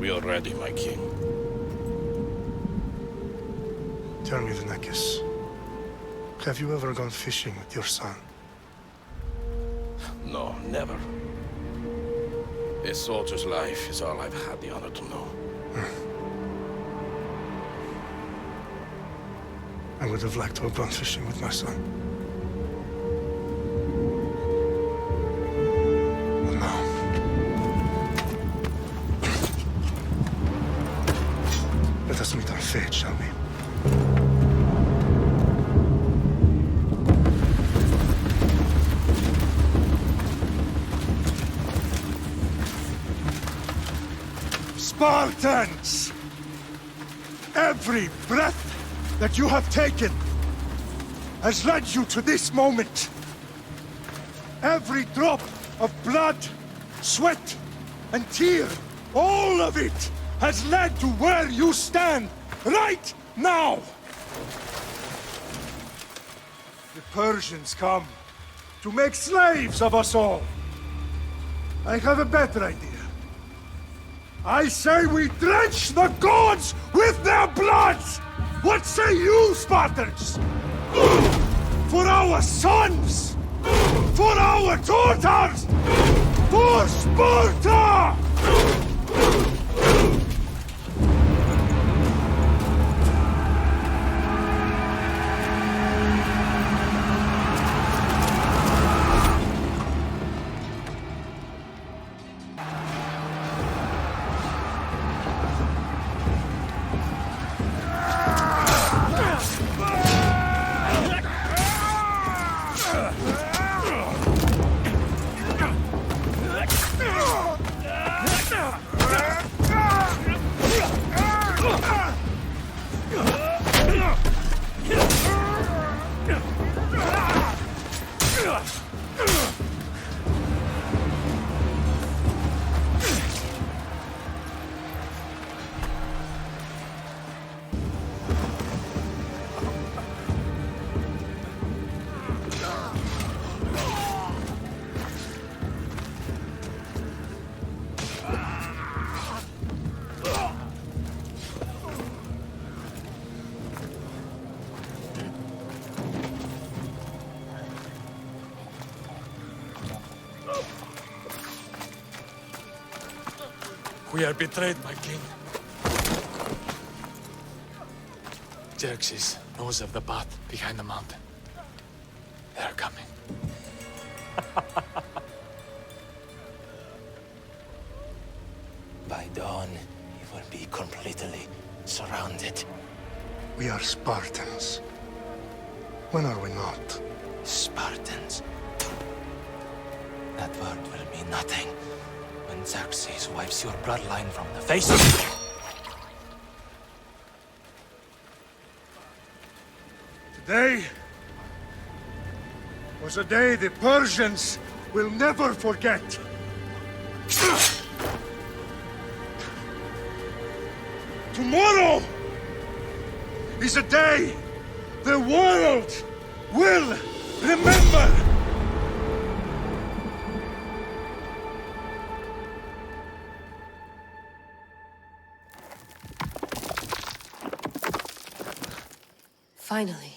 We are ready, my king. Tell me, Vinekis, have you ever gone fishing with your son? No, never. A soldier's life is all I've had the honor to know. I would have liked to have gone fishing with my son. But no. Let us meet our fate, shall we? Spartans! Every breath that you have taken has led you to this moment. Every drop of blood, sweat, and tear, all of it has led to where you stand right now. The Persians come to make slaves of us all. I have a better idea. I say we drench the gods with their blood! What say you, Spartans? For our sons! For our daughters! For Sparta! We are betrayed, my king. Xerxes knows of the path behind the mountain. They are coming. By dawn, you will be completely surrounded. We are Spartans. When are we not? Spartans. That word will mean nothing when Xerxes wipes your bloodline from the face of it. Today was a day the Persians will never forget. Tomorrow is a day the world will remember. Finally.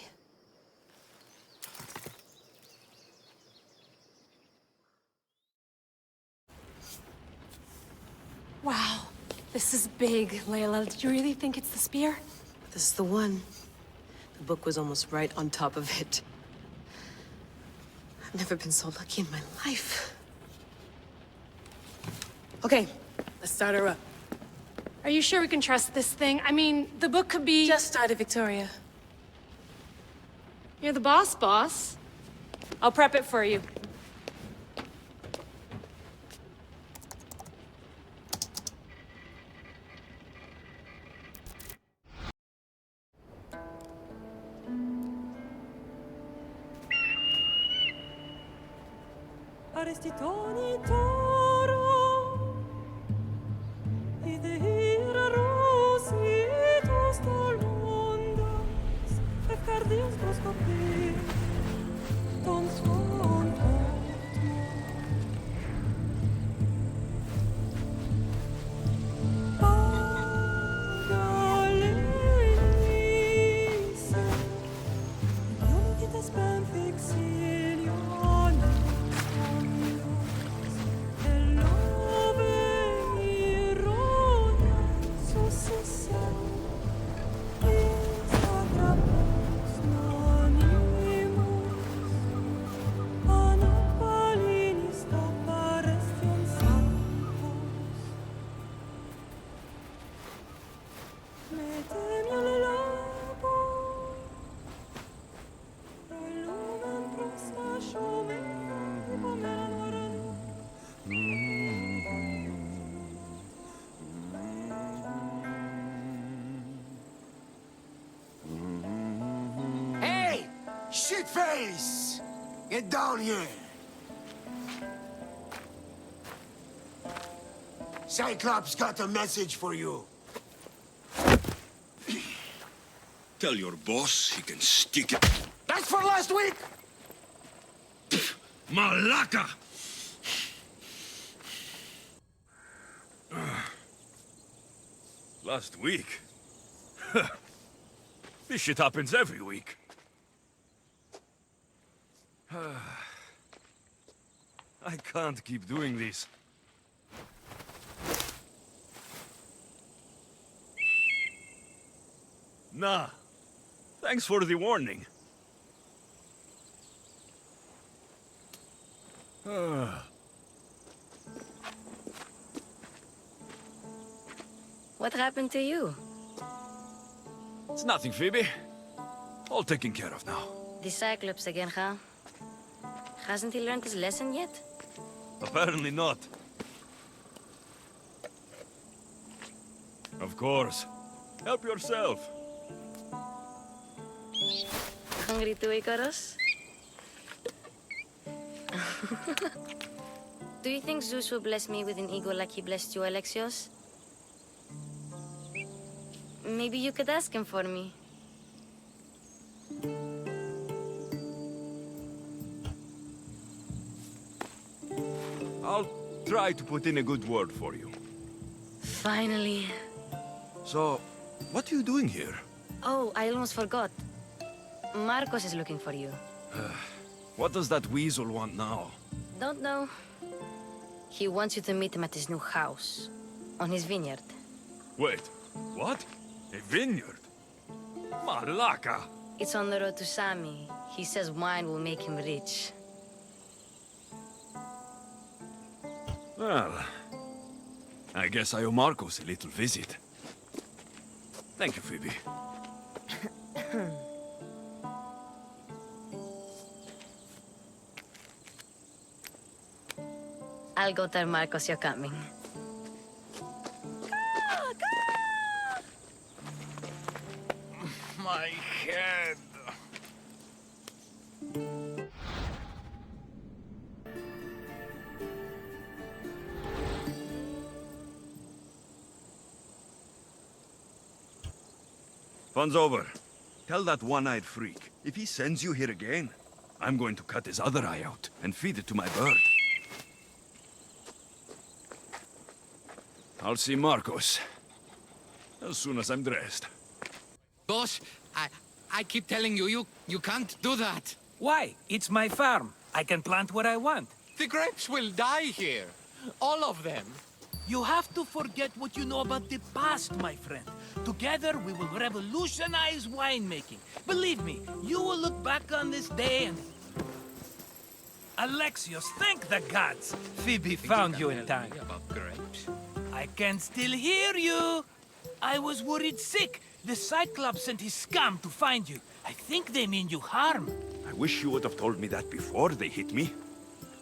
Wow, this is big, Layla. Did you really think it's the spear? This is the one. The book was almost right on top of it. I've never been so lucky in my life. Okay, let's start her up. Are you sure we can trust this thing? I mean, the book could be... Just started, Victoria. You're the boss. I'll prep it for you. Oh White face! Get down here! Cyclops got a message for you. Tell your boss he can stick it. That's for last week! Malaka! Last week? This shit happens every week. I can't keep doing this. Nah. Thanks for the warning. What happened to you? It's nothing, Phoebe. All taken care of now. The Cyclops again, huh? Hasn't he learned his lesson yet? Apparently not. Of course. Help yourself. Hungry too, Icarus? Do you think Zeus will bless me with an ego like he blessed you, Alexios? Maybe you could ask him for me. I'll try to put in a good word for you. Finally. So, what are you doing here? Oh, I almost forgot. Marcos is looking for you. What does that weasel want now? Don't know. He wants you to meet him at his new house. On his vineyard. Wait, what? A vineyard? Malaka! It's on the road to Sami. He says wine will make him rich. Well, I guess I owe Marcos a little visit. Thank you, Phoebe. I'll go tell Marcos you're coming. My head. Fun's over. Tell that one-eyed freak, if he sends you here again, I'm going to cut his other eye out and feed it to my bird. I'll see Marcos as soon as I'm dressed. Boss, I keep telling you, you can't do that. Why? It's my farm. I can plant what I want. The grapes will die here. All of them. You have to forget what you know about the past, my friend. Together, we will revolutionize winemaking. Believe me, you will look back on this day and... Alexios, thank the gods! Phoebe found you in time. About grapes? I can still hear you! I was worried sick. The Cyclops sent his scum to find you. I think they mean you harm. I wish you would have told me that before they hit me.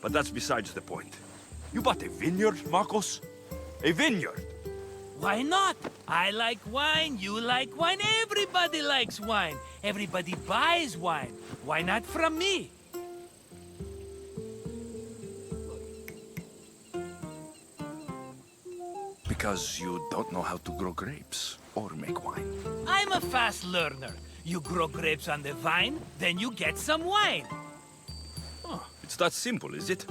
But that's besides the point. You bought a vineyard, Marcos? A vineyard? Why not? I like wine, you like wine, everybody likes wine. Everybody buys wine. Why not from me? Because you don't know how to grow grapes or make wine. I'm a fast learner. You grow grapes on the vine, then you get some wine. Oh, it's that simple, is it?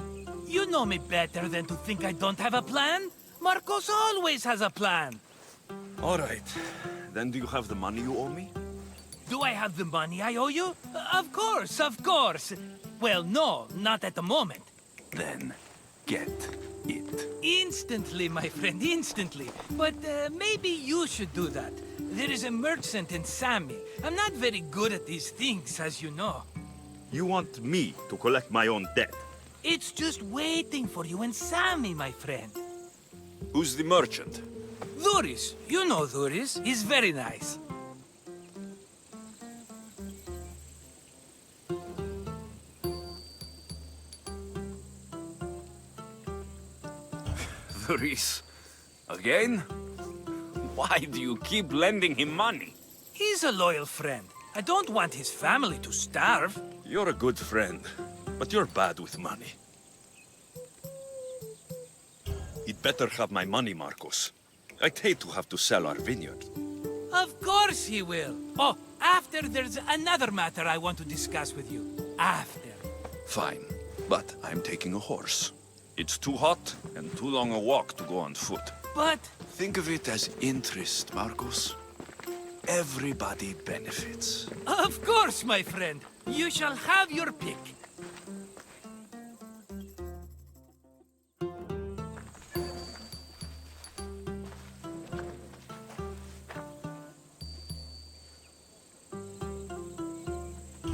You know me better than to think I don't have a plan. Marcos always has a plan. All right. Then do you have the money you owe me? Do I have the money I owe you? Of course, of course. Well, no, not at the moment. Then get it. Instantly, my friend, instantly. But maybe you should do that. There is a merchant in Sami. I'm not very good at these things, as you know. You want me to collect my own debt? It's just waiting for you in Sami, my friend. Who's the merchant? Dhuris. You know Dhuris. He's very nice. Dhuris? Again? Why do you keep lending him money? He's a loyal friend. I don't want his family to starve. You're a good friend, but you're bad with money. You'd better have my money, Marcos. I'd hate to have to sell our vineyard. Of course he will. Oh, after there's another matter I want to discuss with you. After. Fine, but I'm taking a horse. It's too hot and too long a walk to go on foot. But... Think of it as interest, Marcos. Everybody benefits. Of course, my friend. You shall have your pick.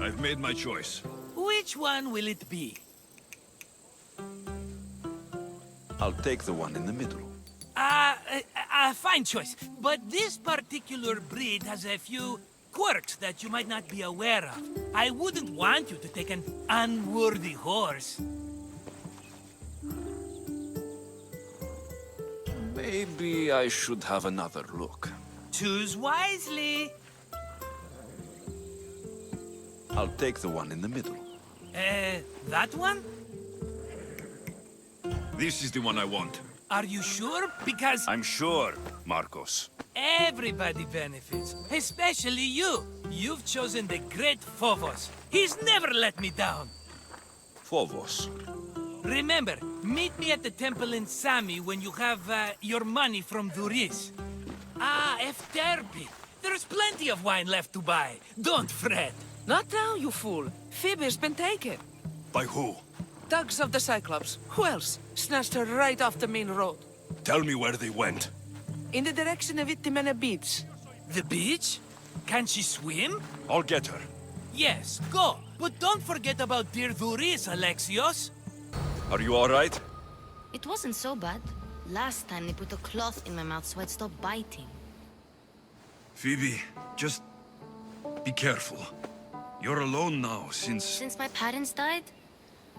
I've made my choice. Which one will it be? I'll take the one in the middle. Fine choice. But this particular breed has a few quirks that you might not be aware of. I wouldn't want you to take an unworthy horse. Maybe I should have another look. Choose wisely. I'll take the one in the middle. That one? This is the one I want. Are you sure? Because I'm sure, Marcos. everybody benefits, especially you. You've chosen the great Phobos. He's never let me down. Phobos. Remember, meet me at the temple in Sami when you have your money from Duris. Efterpi. There's plenty of wine left to buy. Don't fret. Not now, you fool. Phoebe's been taken. By who? Thugs of the Cyclops. Who else? Snatched her right off the main road. Tell me where they went. In the direction of Itimena Beach. The beach? Can she swim? I'll get her. Yes, go. But don't forget about dear Duris, Alexios. Are you all right? It wasn't so bad. Last time they put a cloth in my mouth so I'd stop biting. Phoebe, just be careful. You're alone now Since my parents died?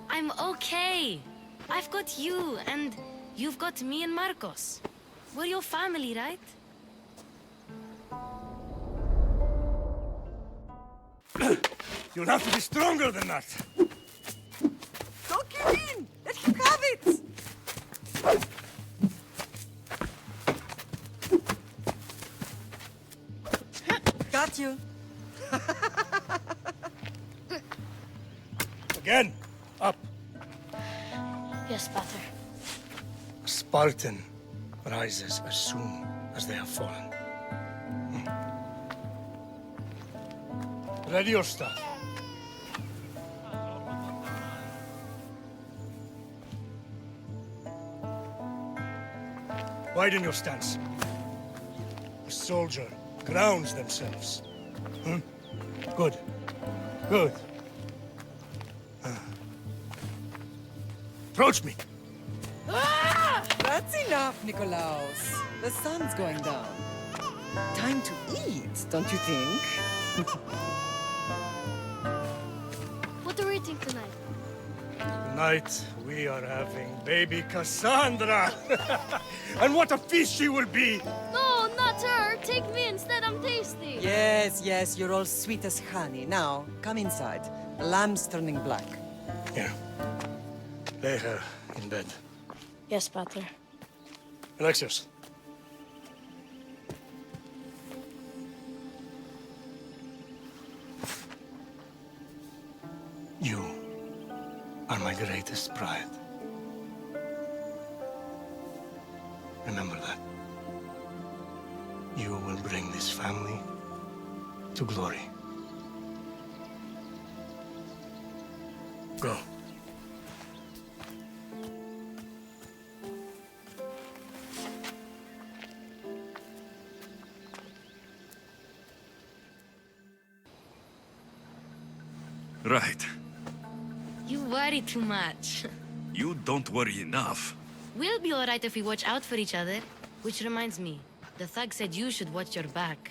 I'm okay. I've got you, and you've got me and Marcos. We're your family, right? You'll have to be stronger than that. Don't give in! Let him have it! Got you. Again, up. Yes, Pater. A Spartan rises as soon as they have fallen. Ready your staff. Widen your stance. A soldier grounds themselves. Good. Good. Approach me. Ah! That's enough, Nikolaos. The sun's going down. Time to eat, don't you think? What are we eating tonight? Tonight, we are having baby Cassandra. And what a feast she will be! No, not her. Take me instead. I'm tasty. Yes, yes, you're all sweet as honey. Now, come inside. The lamb's turning black. Here. Lay her in bed. Yes, Pater. Alexios. You are my greatest pride. Remember that. You will bring this family to glory. Go. Right. You worry too much. You don't worry enough. We'll be alright if we watch out for each other. Which reminds me, the thug said you should watch your back.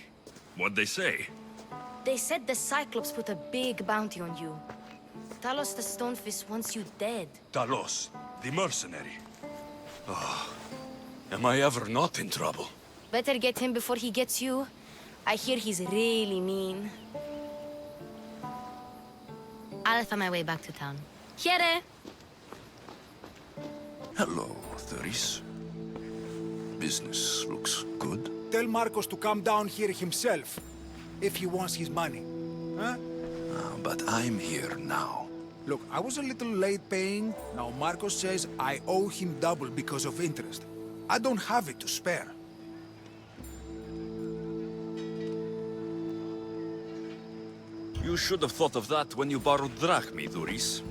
What'd they say? They said the Cyclops put a big bounty on you. Talos the Stonefist wants you dead. Talos, the mercenary. Oh, am I ever not in trouble? Better get him before he gets you. I hear he's really mean. I'll find my way back to town. Here! Hello, Thuris. Business looks good. Tell Marcos to come down here himself, if he wants his money. Huh? But I'm here now. Look, I was a little late paying. Now Marcos says I owe him double because of interest. I don't have it to spare. You should have thought of that when you borrowed drachmi, Thuris.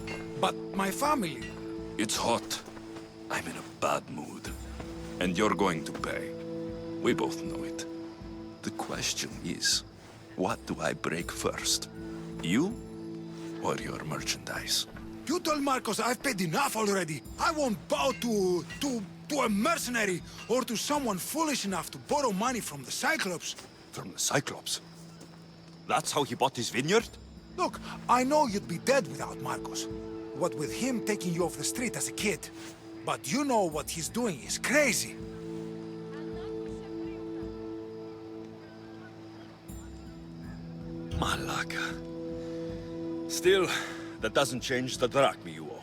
But my family... It's hot. I'm in a bad mood. And you're going to pay. We both know it. The question is, what do I break first? You or your merchandise? You told Marcos I've paid enough already. I won't bow to a mercenary or to someone foolish enough to borrow money from the Cyclops. From the Cyclops? That's how he bought his vineyard? Look, I know you'd be dead without Marcos. What with him taking you off the street as a kid. But you know what he's doing is crazy. Malaka. Still, that doesn't change the drachmi you owe.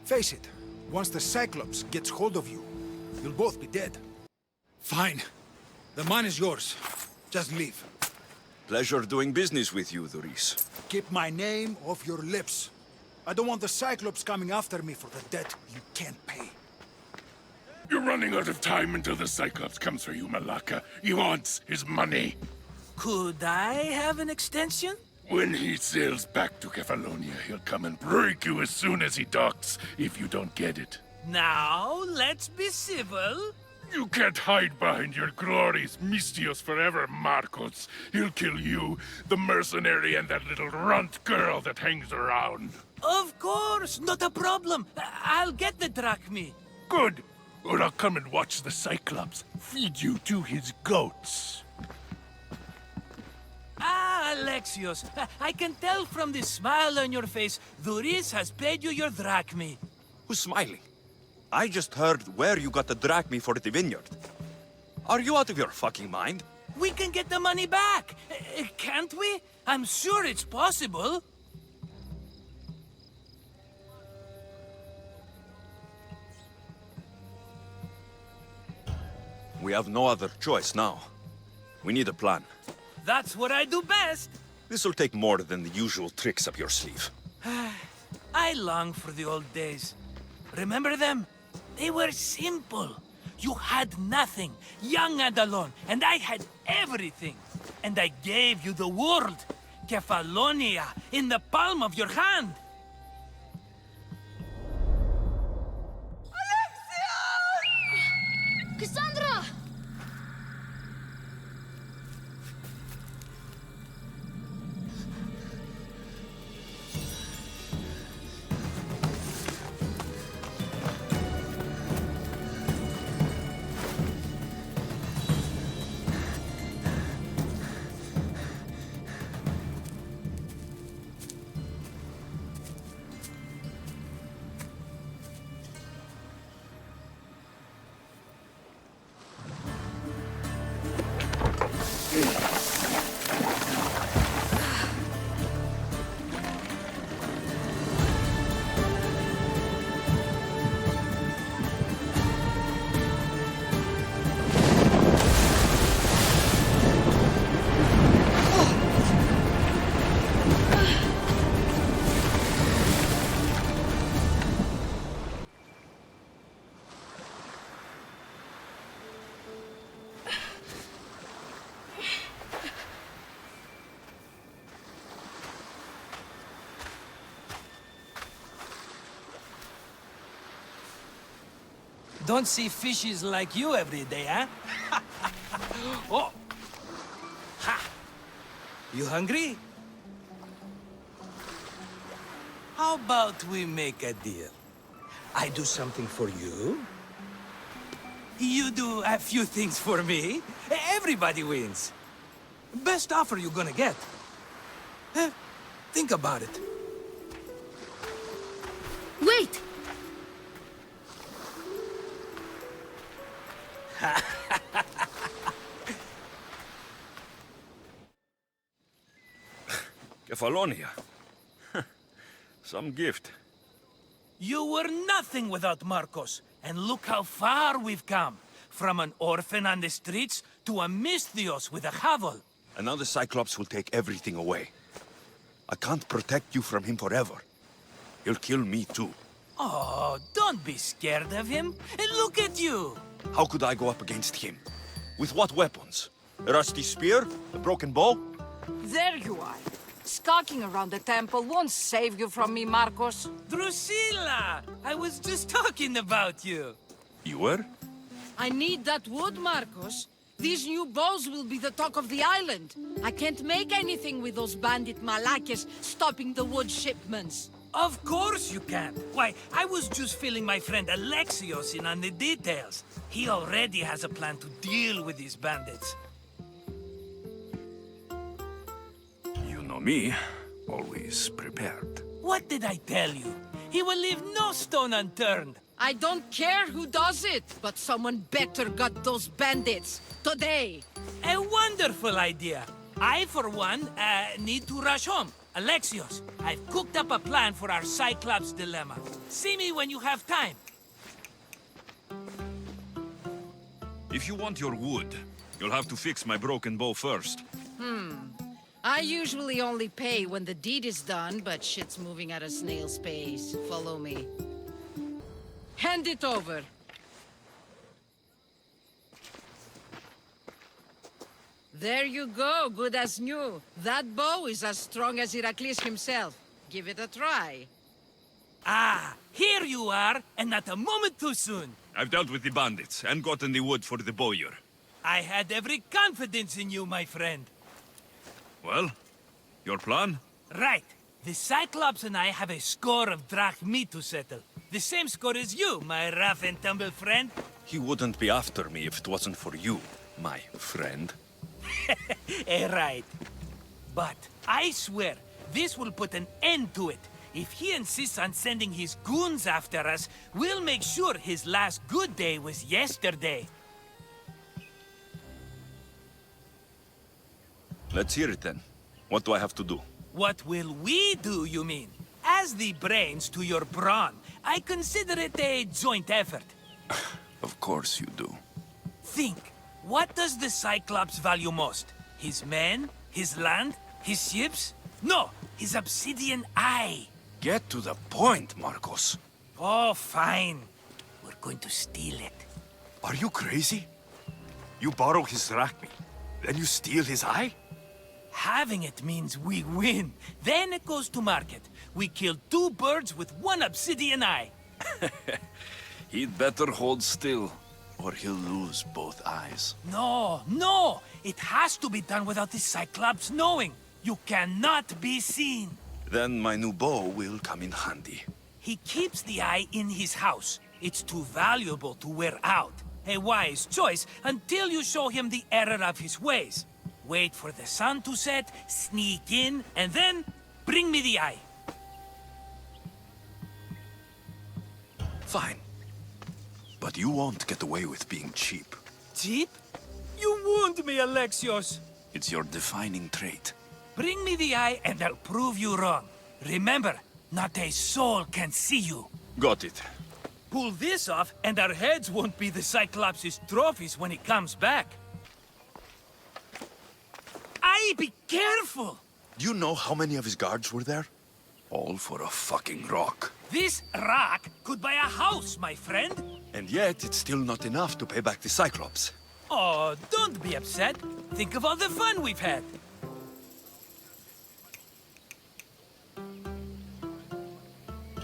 Face it, once the Cyclops gets hold of you, you'll both be dead. Fine. The mine is yours. Just leave. Pleasure doing business with you, Thuris. Keep my name off your lips. I don't want the Cyclops coming after me for the debt you can't pay. You're running out of time until the Cyclops comes for you, Malaka. He wants his money. Could I have an extension? When he sails back to Kefalonia, he'll come and break you as soon as he docks, if you don't get it. Now, let's be civil. You can't hide behind your glories, Mistios forever, Marcos. He'll kill you, the mercenary, and that little runt girl that hangs around. Of course, not a problem. I'll get the drachmi. Good. Or I'll come and watch the Cyclops feed you to his goats. Ah, Alexios, I can tell from the smile on your face, Thuris has paid you your drachmi. Who's smiling? I just heard where you got the drachmi for the vineyard. Are you out of your fucking mind? We can get the money back, can't we? I'm sure it's possible. We have no other choice now. We need a plan. That's what I do best. This'll take more than the usual tricks up your sleeve. I long for the old days. Remember them? They were simple. You had nothing, young and alone, and I had everything. And I gave you the world, Kefalonia, in the palm of your hand. Cassandra! Don't see fishes like you every day, huh? Oh! Ha! You hungry? How about we make a deal? I do something for you. You do a few things for me. Everybody wins. Best offer you're gonna get. Think about it. Wait! Kefalonia. Some gift. You were nothing without Marcos, and look how far we've come. From an orphan on the streets to a Misthios with a hovel. And now the Cyclops will take everything away. I can't protect you from him forever. He'll kill me too. Oh, don't be scared of him. And look at you. How could I go up against him? With what weapons? A rusty spear? A broken bow? There you are. Skulking around the temple won't save you from me, Marcos. Drusilla! I was just talking about you. You were? I need that wood, Marcos. These new bows will be the talk of the island. I can't make anything with those bandit malakes stopping the wood shipments. Of course you can. Why, I was just filling my friend Alexios in on the details. He already has a plan to deal with these bandits. You know me. Always prepared. What did I tell you? He will leave no stone unturned. I don't care who does it, but someone better got those bandits. Today. A wonderful idea. I, for one, need to rush home. Alexios, I've cooked up a plan for our Cyclops dilemma. See me when you have time. If you want your wood, you'll have to fix my broken bow first. I usually only pay when the deed is done, but shit's moving at a snail's pace. Follow me. Hand it over. There you go, good as new. That bow is as strong as Heracles himself. Give it a try. Ah, here you are, and not a moment too soon. I've dealt with the bandits and gotten the wood for the bowyer. I had every confidence in you, my friend. Well, your plan? Right. The Cyclops and I have a score of drachmi to settle. The same score as you, my rough and tumble friend. He wouldn't be after me if it wasn't for you, my friend. Right. But I swear, this will put an end to it. If he insists on sending his goons after us, we'll make sure his last good day was yesterday. Let's hear it then. What do I have to do? What will we do, you mean? As the brains to your brawn, I consider it a joint effort. Of course you do. Think. What does the Cyclops value most? His men? His land? His ships? No, his obsidian eye. Get to the point, Marcos. Oh, fine. We're going to steal it. Are you crazy? You borrow his drachmi, then you steal his eye? Having it means we win. Then it goes to market. We kill 2 birds with 1 obsidian eye. He'd better hold still, or he'll lose both eyes. No! It has to be done without the Cyclops knowing. You cannot be seen. Then my new bow will come in handy. He keeps the eye in his house. It's too valuable to wear out. A wise choice until you show him the error of his ways. Wait for the sun to set, sneak in, and then bring me the eye. Fine. But you won't get away with being cheap. Cheap? You wound me, Alexios. It's your defining trait. Bring me the eye and I'll prove you wrong. Remember, not a soul can see you. Got it. Pull this off and our heads won't be the Cyclops' trophies when he comes back. Aye, be careful! Do you know how many of his guards were there? All for a fucking rock. This rock could buy a house, my friend. And yet, it's still not enough to pay back the Cyclops. Oh, don't be upset. Think of all the fun we've had.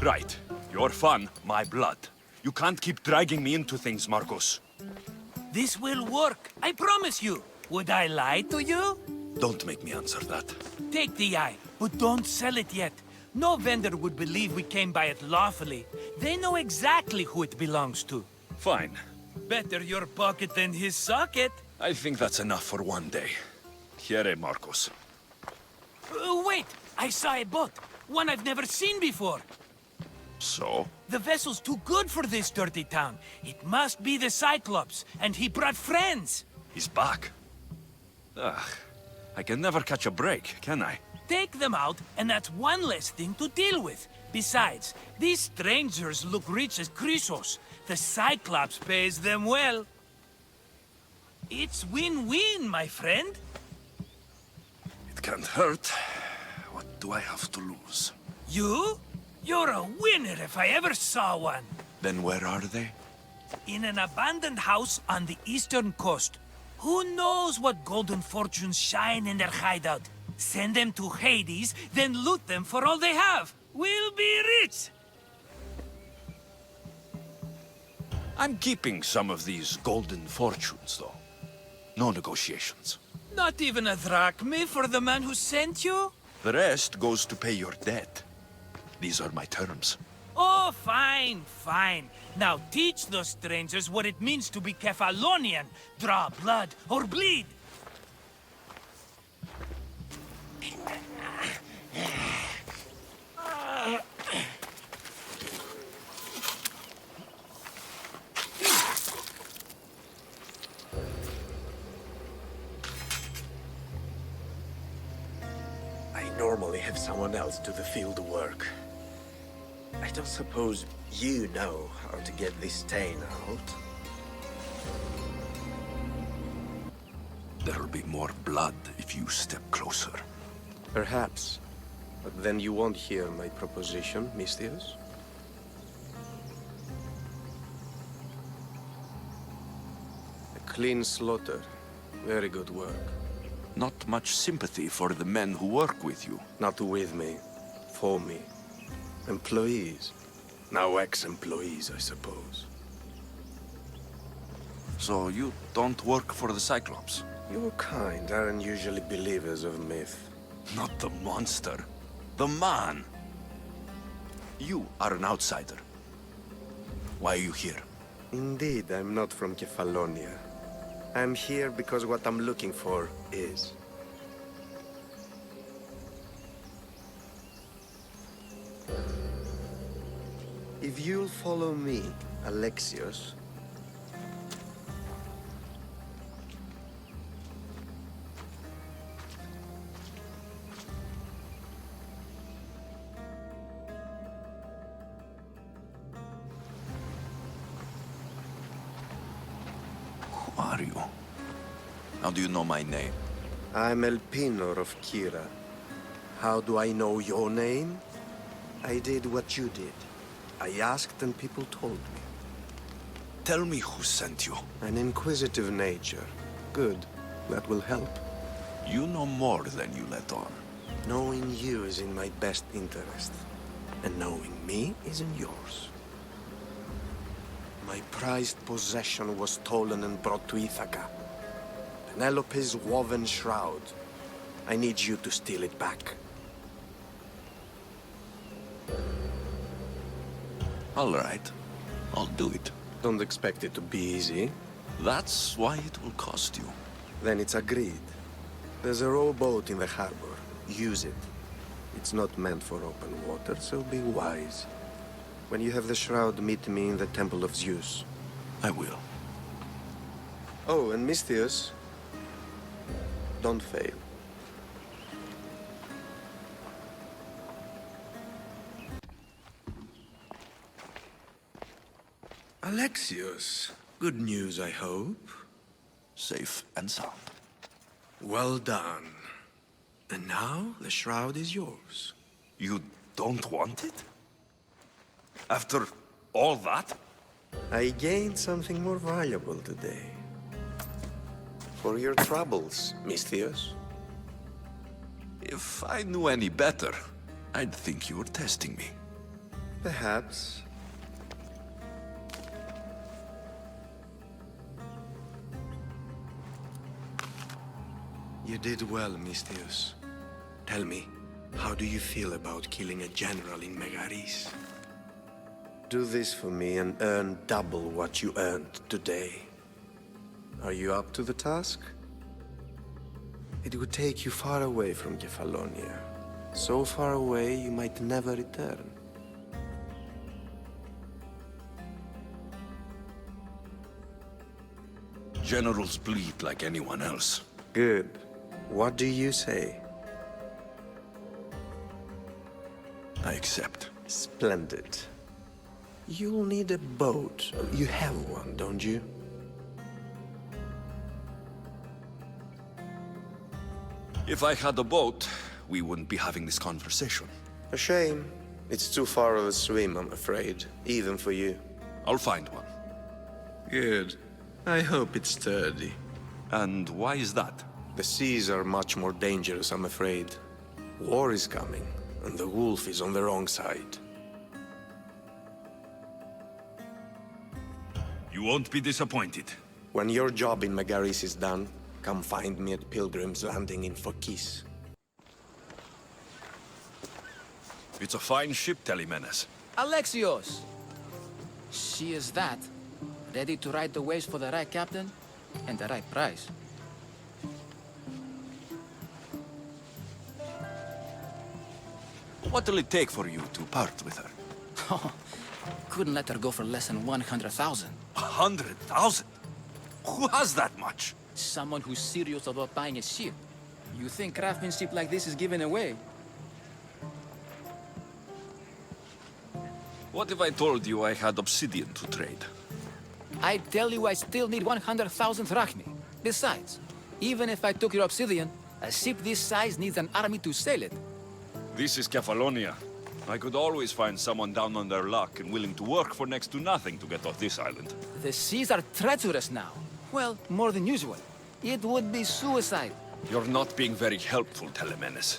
Right. Your fun, my blood. You can't keep dragging me into things, Marcos. This will work, I promise you. Would I lie to you? Don't make me answer that. Take the eye, but don't sell it yet. No vendor would believe we came by it lawfully. They know exactly who it belongs to. Fine. Better your pocket than his socket. I think that's enough for one day. Here, Marcos. Wait! I saw a boat. One I've never seen before. So? The vessel's too good for this dirty town. It must be the Cyclops, and he brought friends. He's back. Ugh. I can never catch a break, can I? take them out, and that's one less thing to deal with. Besides, these strangers look rich as Chrysos. The Cyclops pays them well. It's win-win, my friend. It can't hurt. What do I have to lose? You? You're a winner if I ever saw one. Then where are they? In an abandoned house on the eastern coast. Who knows what golden fortunes shine in their hideout? Send them to Hades, then loot them for all they have. We'll be rich! I'm keeping some of these golden fortunes, though. No negotiations. Not even a drachme for the man who sent you? The rest goes to pay your debt. These are my terms. Oh, fine, fine. Now teach those strangers what it means to be Kephalonian. Draw blood or bleed. I normally have someone else do the field work. I don't suppose you know how to get this stain out. There'll be more blood if you step closer. Perhaps. But then you won't hear my proposition, Misthios. A clean slaughter. Very good work. Not much sympathy for the men who work with you. Not with me. For me. Employees. Now ex-employees, I suppose. So you don't work for the Cyclops? Your kind aren't usually believers of myth. Not the monster. The man. You are an outsider. Why are you here? Indeed, I'm not from Kephallonia. I'm here because what I'm looking for is. If you'll follow me, Alexios... Who are you? How do you know my name? I'm Elpinor of Kira. How do I know your name? I did what you did. I asked and people told me. Tell me who sent you. An inquisitive nature. Good. That will help. You know more than you let on. Knowing you is in my best interest. And knowing me is in yours. My prized possession was stolen and brought to Ithaca. Penelope's woven shroud. I need you to steal it back. All right. I'll do it. Don't expect it to be easy. That's why it will cost you. Then it's agreed. There's a rowboat in the harbor. Use it. It's not meant for open water, so be wise. When you have the shroud, meet me in the Temple of Zeus. I will. Oh, and Misthios, don't fail. Alexios, good news, I hope. Safe and sound. Well done. And now, the shroud is yours. You don't want it? After all that? I gained something more valuable today. For your troubles, Misthios. If I knew any better, I'd think you were testing me. Perhaps. You did well, Misthios. Tell me, how do you feel about killing a general in Megaris? Do this for me and earn double what you earned today. Are you up to the task? It would take you far away from Kephallonia. So far away you might never return. Generals bleed like anyone else. Good. What do you say? I accept. Splendid. You'll need a boat. You have one, don't you? If I had a boat, we wouldn't be having this conversation. A shame. It's too far of a swim, I'm afraid. Even for you. I'll find one. Good. I hope it's sturdy. And why is that? The seas are much more dangerous, I'm afraid. War is coming, and the wolf is on the wrong side. You won't be disappointed. When your job in Megaris is done, come find me at Pilgrim's Landing in Phokis. It's a fine ship, Telemenes. Alexios! She is that. Ready to ride the waves for the right captain and the right price. What'll it take for you to part with her? Couldn't let her go for less than 100,000. 100,000? Who has that much? Someone who's serious about buying a ship. You think craftsmanship like this is given away? What if I told you I had obsidian to trade? I tell you I still need 100,000 drachmi. Besides, even if I took your obsidian, a ship this size needs an army to sail it. This is Kefalonia. I could always find someone down on their luck and willing to work for next to nothing to get off this island. The seas are treacherous now. Well, more than usual. It would be suicide. You're not being very helpful, Telemenes.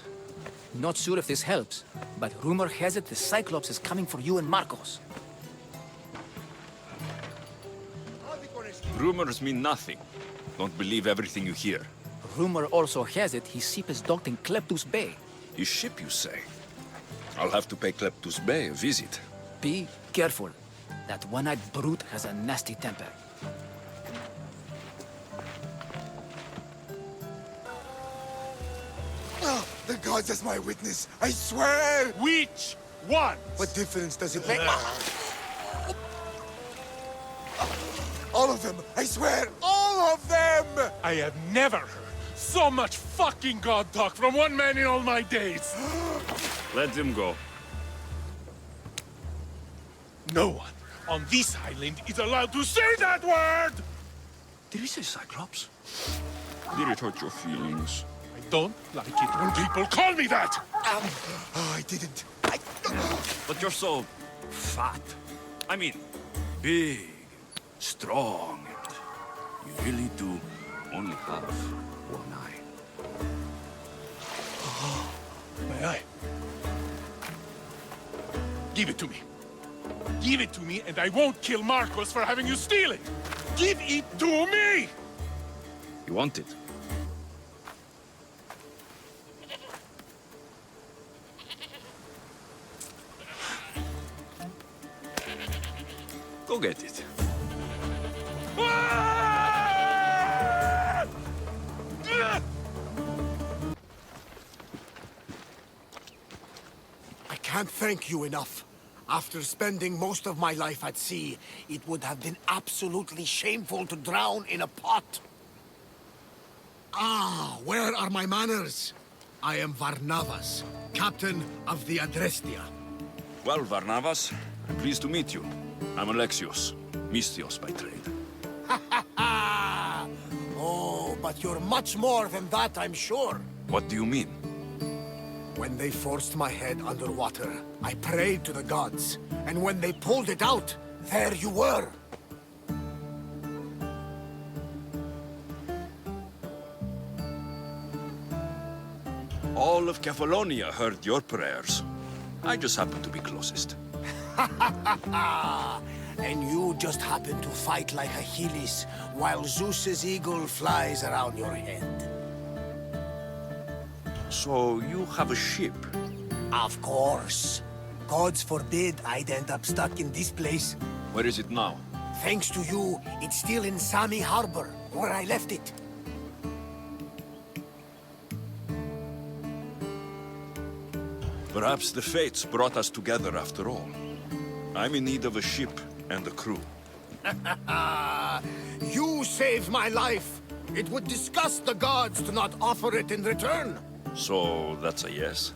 Not sure if this helps, but rumor has it the Cyclops is coming for you and Marcos. Rumors mean nothing. Don't believe everything you hear. Rumor also has it his ship is docked in Kleptus Bay. His ship, you say? I'll have to pay Kleptus Bay a visit. Be careful. That one-eyed brute has a nasty temper. Oh, the gods as my witness, I swear! Which one? What difference does it make? All of them, I swear, all of them! I have never heard so much fucking god talk from one man in all my days. Let him go. No one on this island is allowed to say that word! Did he say Cyclops? Did it hurt your feelings? I don't like it when people call me that! Oh, I didn't. But you're so fat. I mean, big, strong. You really do only have one eye. My eye. Give it to me. Give it to me, and I won't kill Marcos for having you steal it! Give it to me! You want it? Go get it. I can't thank you enough. After spending most of my life at sea, it would have been absolutely shameful to drown in a pot. Ah, where are my manners? I am Varnavas, captain of the Adrestia. Well, Varnavas, I'm pleased to meet you. I'm Alexios, Mystios by trade. Oh, but you're much more than that, I'm sure. What do you mean? When they forced my head underwater, I prayed to the gods. And when they pulled it out, there you were. All of Kefalonia heard your prayers. I just happened to be closest. And you just happen to fight like Achilles, while Zeus's eagle flies around your head. So you have a ship? Of course. Gods forbid I'd end up stuck in this place. Where is it now? Thanks to you, it's still in Sami Harbor, where I left it. Perhaps the fates brought us together after all. I'm in need of a ship and a crew. You saved my life. It would disgust the gods to not offer it in return. So that's a yes?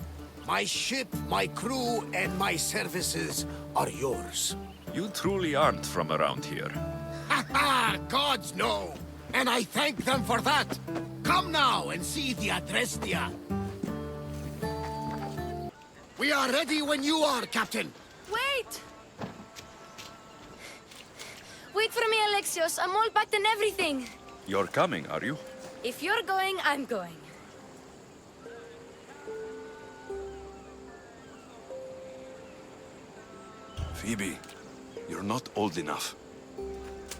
My ship, my crew, and my services are yours. You truly aren't from around here. Ha ha! Gods no! And I thank them for that! Come now and see the Adrestia. We are ready when you are, Captain. Wait! Wait for me, Alexios. I'm all packed and everything. You're coming, are you? If you're going, I'm going. Phoebe, you're not old enough.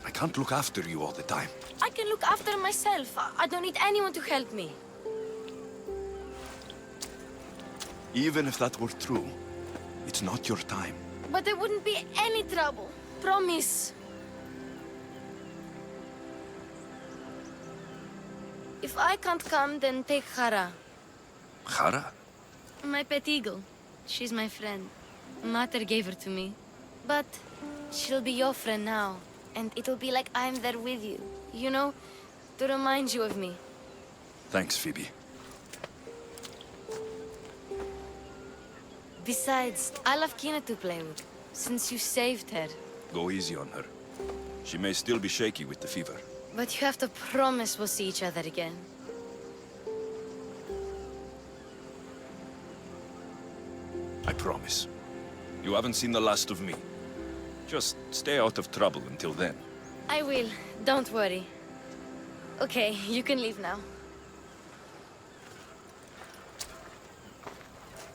I can't look after you all the time. I can look after myself. I don't need anyone to help me. Even if that were true, it's not your time. But there wouldn't be any trouble. Promise. If I can't come, then take Hara. Hara? My pet eagle. She's my friend. Mater gave her to me. But she'll be your friend now. And it'll be like I'm there with you. You know? To remind you of me. Thanks, Phoebe. Besides, I'll have Kina to play with. Since you saved her. Go easy on her. She may still be shaky with the fever. But you have to promise we'll see each other again. I promise. You haven't seen the last of me. Just stay out of trouble until then. I will. Don't worry. Okay, you can leave now.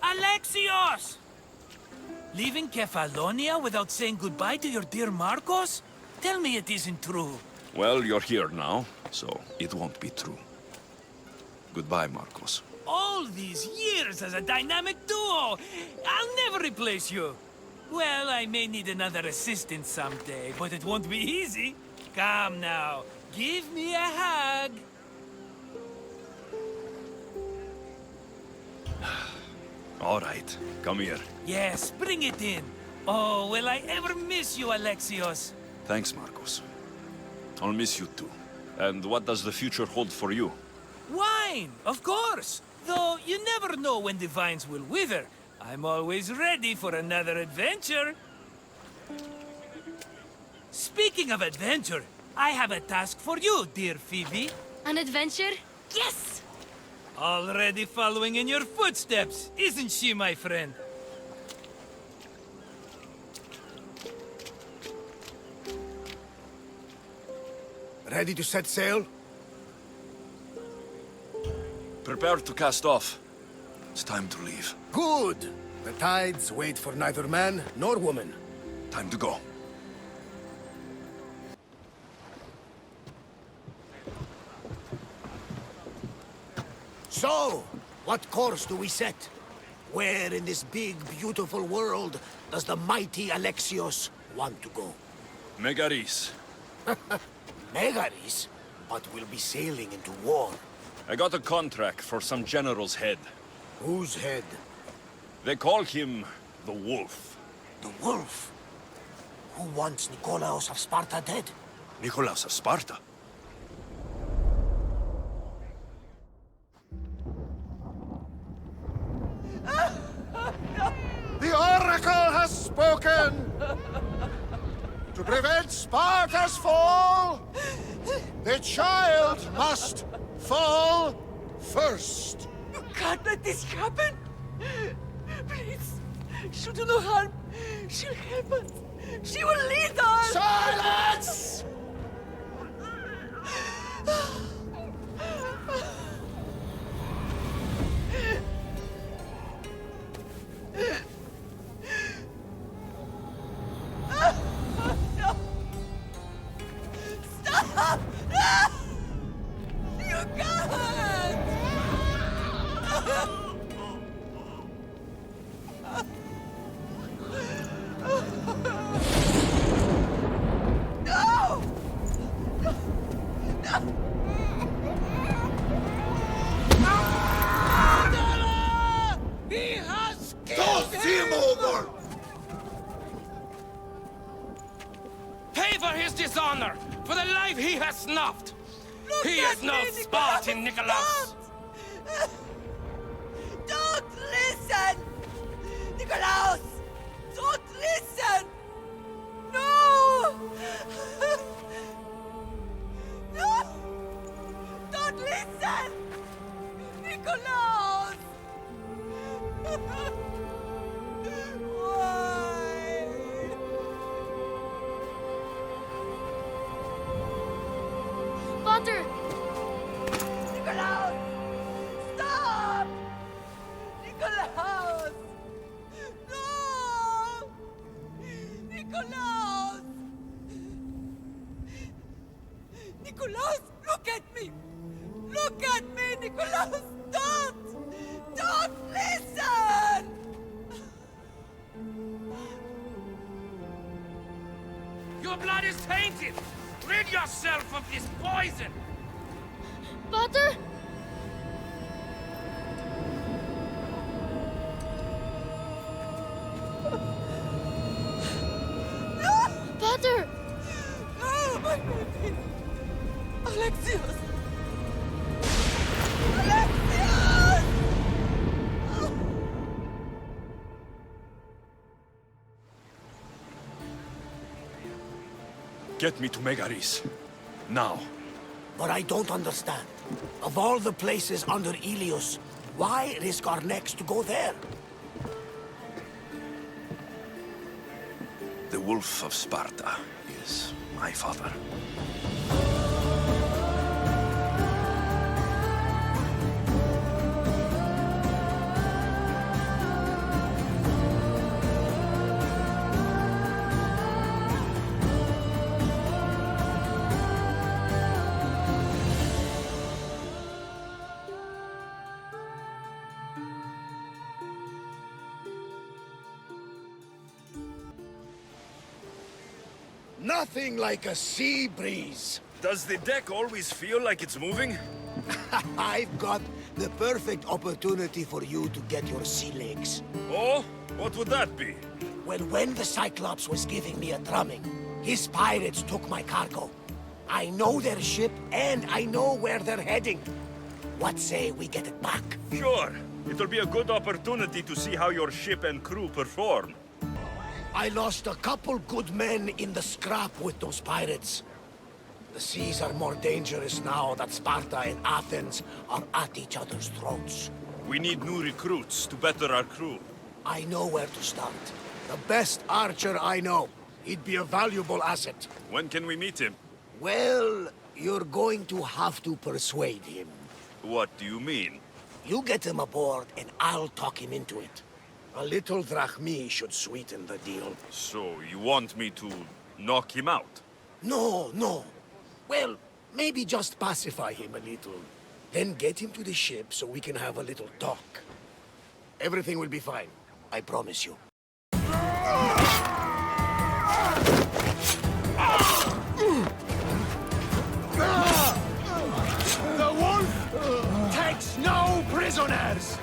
Alexios! Leaving Kefalonia without saying goodbye to your dear Marcos? Tell me it isn't true. Well, you're here now, so it won't be true. Goodbye, Marcos. All these years as a dynamic duo! I'll never replace you! Well, I may need another assistant someday, but it won't be easy. Come now, give me a hug! All right, come here. Yes, bring it in. Oh, will I ever miss you, Alexios? Thanks, Marcos. I'll miss you too. And what does the future hold for you? Wine, of course! Though you never know when the vines will wither. I'm always ready for another adventure. Speaking of adventure, I have a task for you, dear Phoebe. An adventure? Yes! Already following in your footsteps, isn't she, my friend? Ready to set sail? Prepare to cast off. It's time to leave. Good! The tides wait for neither man nor woman. Time to go. So, what course do we set? Where in this big, beautiful world does the mighty Alexios want to go? Megaris. Megaris? But we'll be sailing into war. I got a contract for some general's head. Whose head? They call him the Wolf. The Wolf? Who wants Nikolaos of Sparta dead? Nikolaos of Sparta? The Oracle has spoken! To prevent Sparta's fall, the child must fall first. You can't let this happen! Please, she'll do no harm. She'll help us. She will lead us! Silence! No! Stop! No! You can't! No! He has Toss him over! Pay for his dishonor, for the life he has snuffed. He is no Spartan, Nikolaos. Don't listen! listen! Nikolaos! Don't listen! No! No! Don't listen! Nikolaos! Why? Potter! Nikolaos! Stop! Nikolaos! No! Nikolaos! Nikolaos, look at me! Look at me, Nikolaos! Don't! Don't listen! Your blood is tainted! Rid yourself of this poison! Potter? Potter! No, my baby! Alexios! Alexios! Get me to Megaris. Now. But I don't understand. Of all the places under Ilios, why risk our necks to go there? The Wolf of Sparta is my father. Nothing like a sea breeze. Does the deck always feel like it's moving? I've got the perfect opportunity for you to get your sea legs. Oh? What would that be? Well, when the Cyclops was giving me a drumming, his pirates took my cargo. I know their ship, and I know where they're heading. What say we get it back? Sure. It'll be a good opportunity to see how your ship and crew perform. I lost a couple good men in the scrap with those pirates. The seas are more dangerous now that Sparta and Athens are at each other's throats. We need new recruits to better our crew. I know where to start. The best archer I know. He'd be a valuable asset. When can we meet him? Well, you're going to have to persuade him. What do you mean? You get him aboard and I'll talk him into it. A little drachmi should sweeten the deal. So, you want me to knock him out? No, no. Well, maybe just pacify him a little. Then get him to the ship so we can have a little talk. Everything will be fine. I promise you. The wolf takes no prisoners!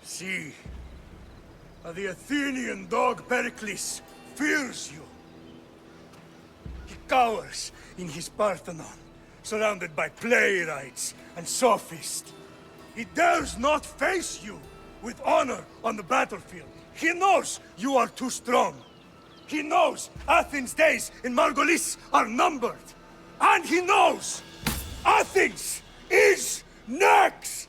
See, the Athenian dog Pericles fears you. He cowers in his Parthenon, surrounded by playwrights and sophists. He dares not face you with honor on the battlefield. He knows you are too strong. He knows Athens' days in Margolis are numbered. And he knows Athens is next!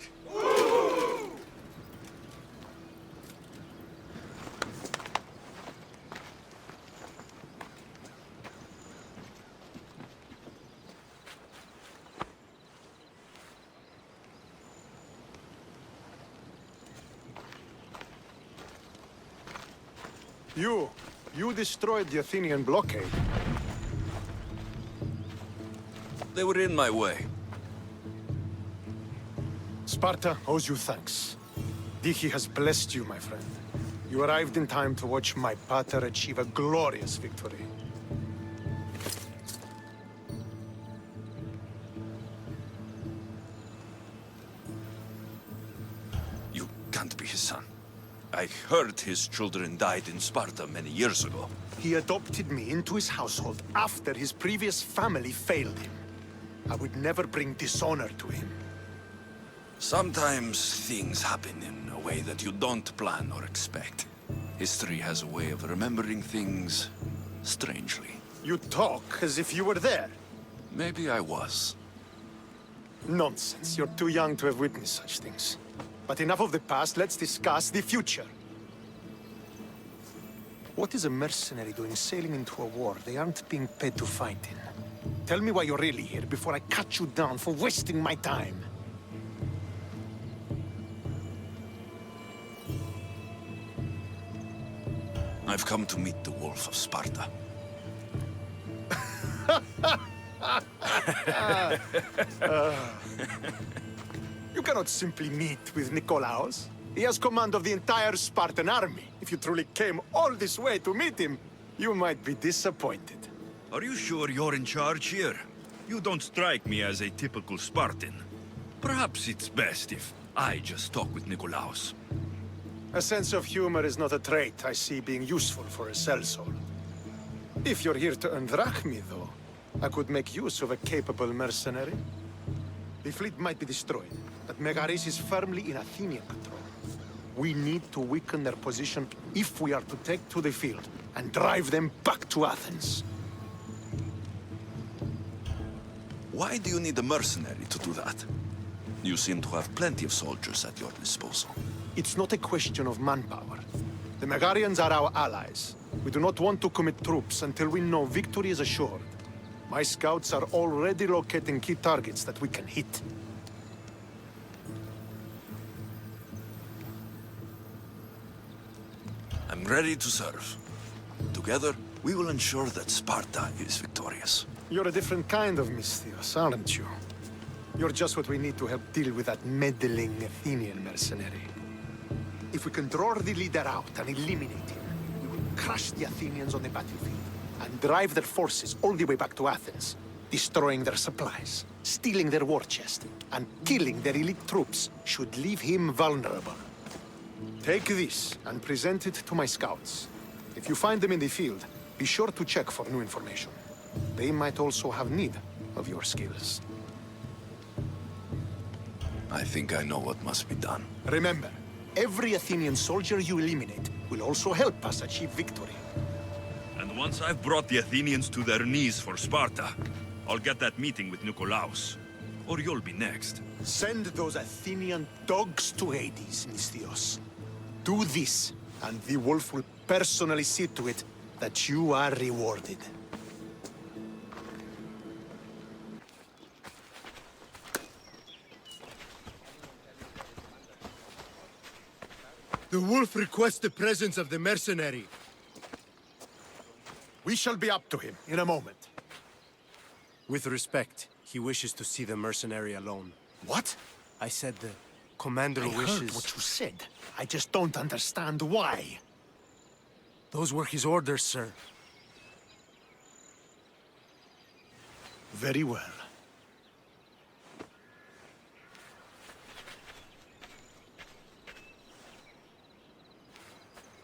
You destroyed the Athenian blockade. They were in my way. Sparta owes you thanks. Dihi has blessed you, my friend. You arrived in time to watch my pater achieve a glorious victory. You can't be his son. I heard his children died in Sparta many years ago. He adopted me into his household after his previous family failed him. I would never bring dishonor to him. Sometimes things happen in a way that you don't plan or expect. History has a way of remembering things strangely. You talk as if you were there. Maybe I was. Nonsense. You're too young to have witnessed such things. But enough of the past, let's discuss the future. What is a mercenary doing sailing into a war they aren't being paid to fight in? Tell me why you're really here before I cut you down for wasting my time. I've come to meet the Wolf of Sparta. You cannot simply meet with Nikolaos. He has command of the entire Spartan army. If you truly came all this way to meet him, you might be disappointed. Are you sure you're in charge here? You don't strike me as a typical Spartan. Perhaps it's best if I just talk with Nikolaos. A sense of humor is not a trait I see being useful for a sellsword. If you're here to earn drachmi, though, I could make use of a capable mercenary. The fleet might be destroyed, but Megaris is firmly in Athenian control. We need to weaken their position if we are to take to the field and drive them back to Athens. Why do you need a mercenary to do that? You seem to have plenty of soldiers at your disposal. It's not a question of manpower. The Megarians are our allies. We do not want to commit troops until we know victory is assured. My scouts are already locating key targets that we can hit. I'm ready to serve. Together, we will ensure that Sparta is victorious. You're a different kind of Misthios, aren't you? You're just what we need to help deal with that meddling Athenian mercenary. If we can draw the leader out and eliminate him, we will crush the Athenians on the battlefield and drive their forces all the way back to Athens, destroying their supplies, stealing their war chest, and killing their elite troops should leave him vulnerable. Take this and present it to my scouts. If you find them in the field, be sure to check for new information. They might also have need of your skills. I think I know what must be done. Remember, every Athenian soldier you eliminate will also help us achieve victory. And once I've brought the Athenians to their knees for Sparta, I'll get that meeting with Nikolaos. Or you'll be next. Send those Athenian dogs to Hades, Misthios. Do this, and the wolf will personally see to it that you are rewarded. The wolf requests the presence of the mercenary. We shall be up to him in a moment. With respect, he wishes to see the mercenary alone. What? I said the commander I wishes... heard what you said. I just don't understand why. Those were his orders, sir. Very well.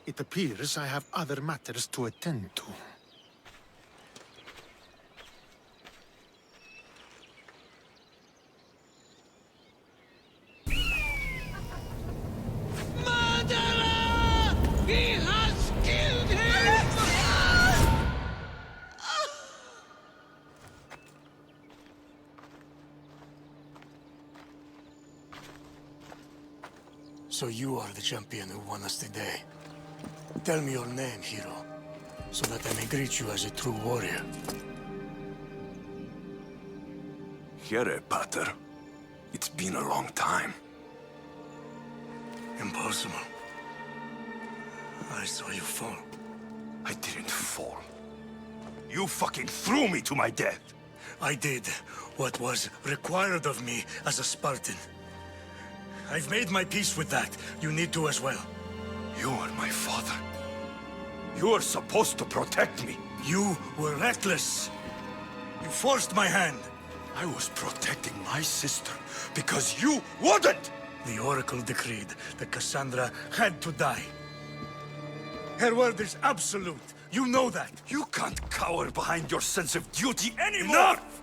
It appears I have other matters to attend to. Murderer! He has killed him! So you are the champion who won us today. Tell me your name, hero, so that I may greet you as a true warrior. Here, Pater. It's been a long time. Impossible. I saw you fall. I didn't fall. You fucking threw me to my death! I did what was required of me as a Spartan. I've made my peace with that. You need to as well. You are my father. You are supposed to protect me. You were reckless. You forced my hand. I was protecting my sister because you wouldn't! The Oracle decreed that Cassandra had to die. Her word is absolute. You know that. You can't cower behind your sense of duty anymore! Enough!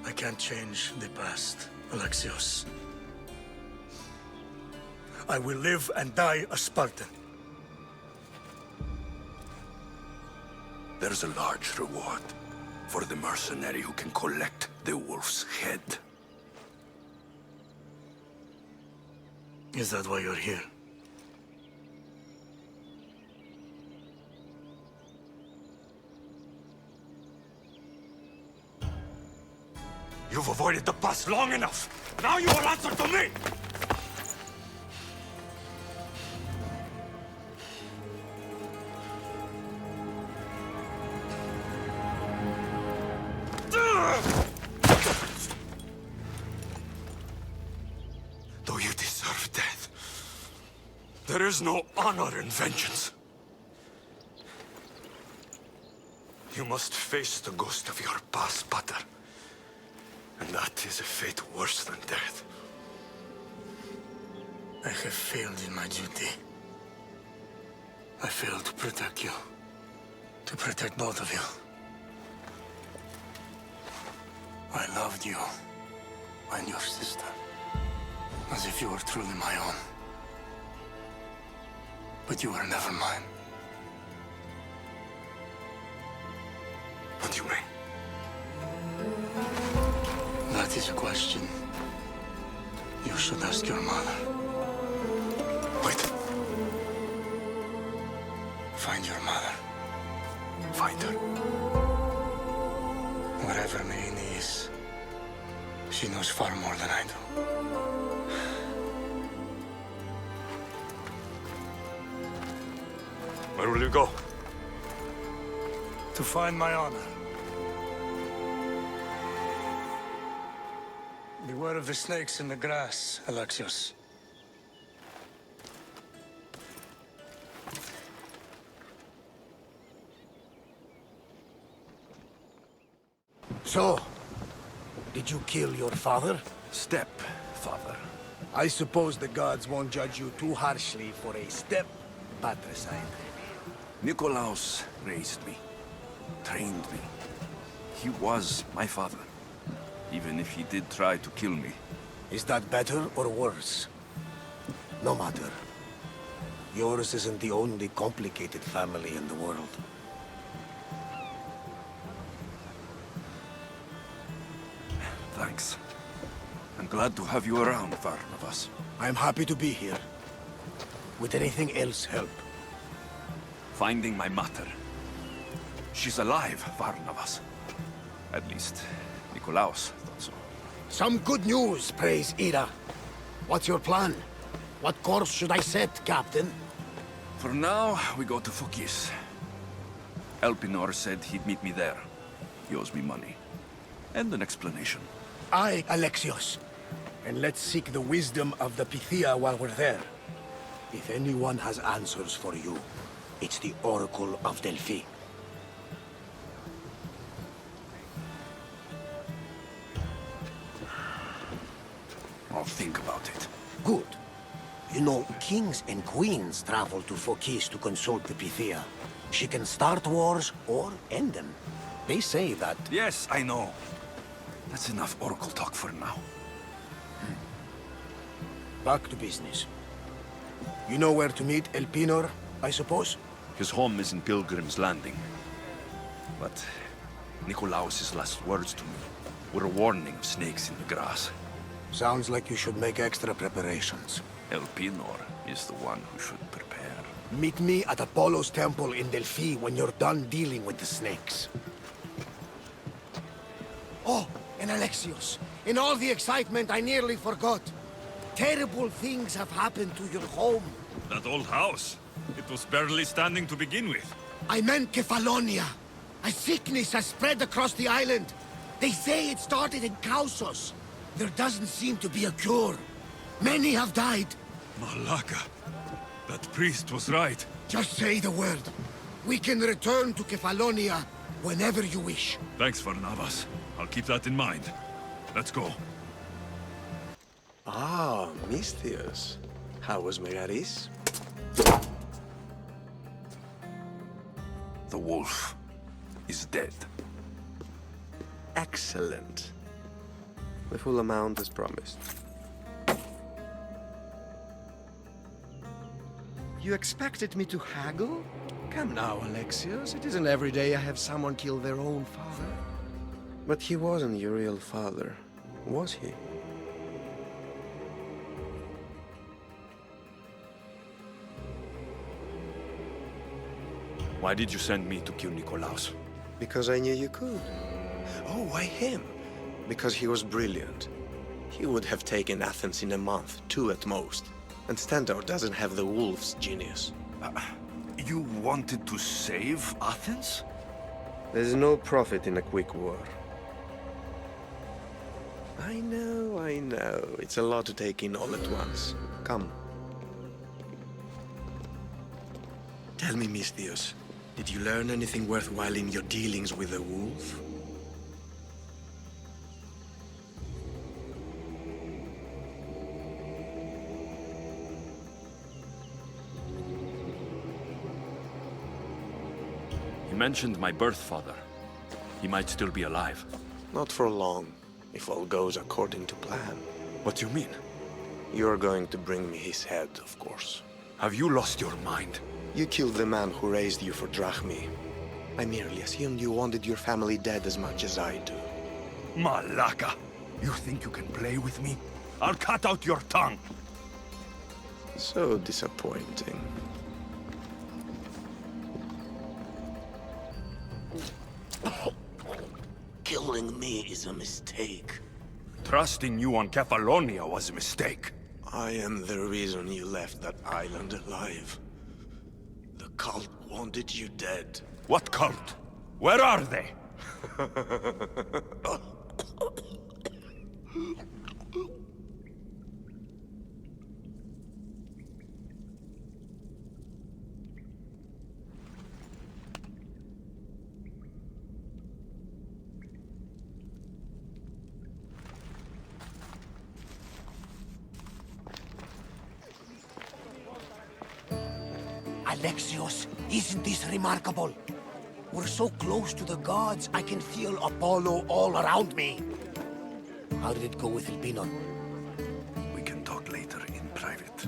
I can't change the past, Alexios. I will live and die a Spartan. There's a large reward for the mercenary who can collect the wolf's head. Is that why you're here? You've avoided the past long enough. Now you will answer to me! Though you deserve death, there is no honor in vengeance. You must face the ghost of your past, Pater. And that is a fate worse than death. I have failed in my duty. I failed to protect you. To protect both of you. I loved you and your sister as if you were truly my own. But you were never mine. What do you mean? That is a question you should ask your mother. Wait. Find your mother. Find her. Wherever Merini is, she knows far more than I do. Where will you go? To find my honor. Beware of the snakes in the grass, Alexios. So, did you kill your father? Stepfather. I suppose the gods won't judge you too harshly for a step-patricide. Nikolaos raised me, trained me. He was my father, even if he did try to kill me. Is that better or worse? No matter. Yours isn't the only complicated family in the world. Thanks. I'm glad to have you around, Varnavas. I'm happy to be here. Would anything else help? Finding my mater. She's alive, Varnavas. At least, Nikolaos thought so. Some good news, praise Ira. What's your plan? What course should I set, Captain? For now, we go to Fokis. Elpinor said he'd meet me there. He owes me money. And an explanation. Aye, Alexios. And let's seek the wisdom of the Pythia while we're there. If anyone has answers for you, it's the Oracle of Delphi. I'll think about it. Good. You know, kings and queens travel to Fokis to consult the Pythia. She can start wars or end them. They say that... Yes, I know. That's enough Oracle talk for now. Back to business. You know where to meet Elpinor, I suppose? His home is in Pilgrim's Landing. But Nikolaos' last words to me were a warning of snakes in the grass. Sounds like you should make extra preparations. Elpinor is the one who should prepare. Meet me at Apollo's temple in Delphi when you're done dealing with the snakes. Oh, and Alexios, in all the excitement I nearly forgot. Terrible things have happened to your home. That old house. It was barely standing to begin with. I meant Kefalonia. A sickness has spread across the island. They say it started in Kausos. There doesn't seem to be a cure. Many have died. Malaka. That priest was right. Just say the word. We can return to Kefalonia whenever you wish. Thanks for Navas. I'll keep that in mind. Let's go. Ah, Misthios. How was Megaris? The wolf is dead. Excellent. The full amount as promised. You expected me to haggle? Come now, Alexios. It isn't every day I have someone kill their own father. But he wasn't your real father, was he? Why did you send me to kill Nikolaos? Because I knew you could. Oh, why him? Because he was brilliant. He would have taken Athens in a month, 2 at most. And Stentor doesn't have the wolf's genius. You wanted to save Athens? There's no profit in a quick war. I know. It's a lot to take in all at once. Come. Tell me, Misthios, did you learn anything worthwhile in your dealings with the wolf? He mentioned my birth father. He might still be alive. Not for long, if all goes according to plan. What do you mean? You're going to bring me his head, of course. Have you lost your mind? You killed the man who raised you for Drachmi. I merely assumed you wanted your family dead as much as I do. Malaka! You think you can play with me? I'll cut out your tongue! So disappointing. Killing me is a mistake. Trusting you on Kefalonia was a mistake. I am the reason you left that island alive. The cult wanted you dead. What cult? Where are they? Alexios, isn't this remarkable? We're so close to the gods, I can feel Apollo all around me. How did it go with Elpinon? We can talk later in private.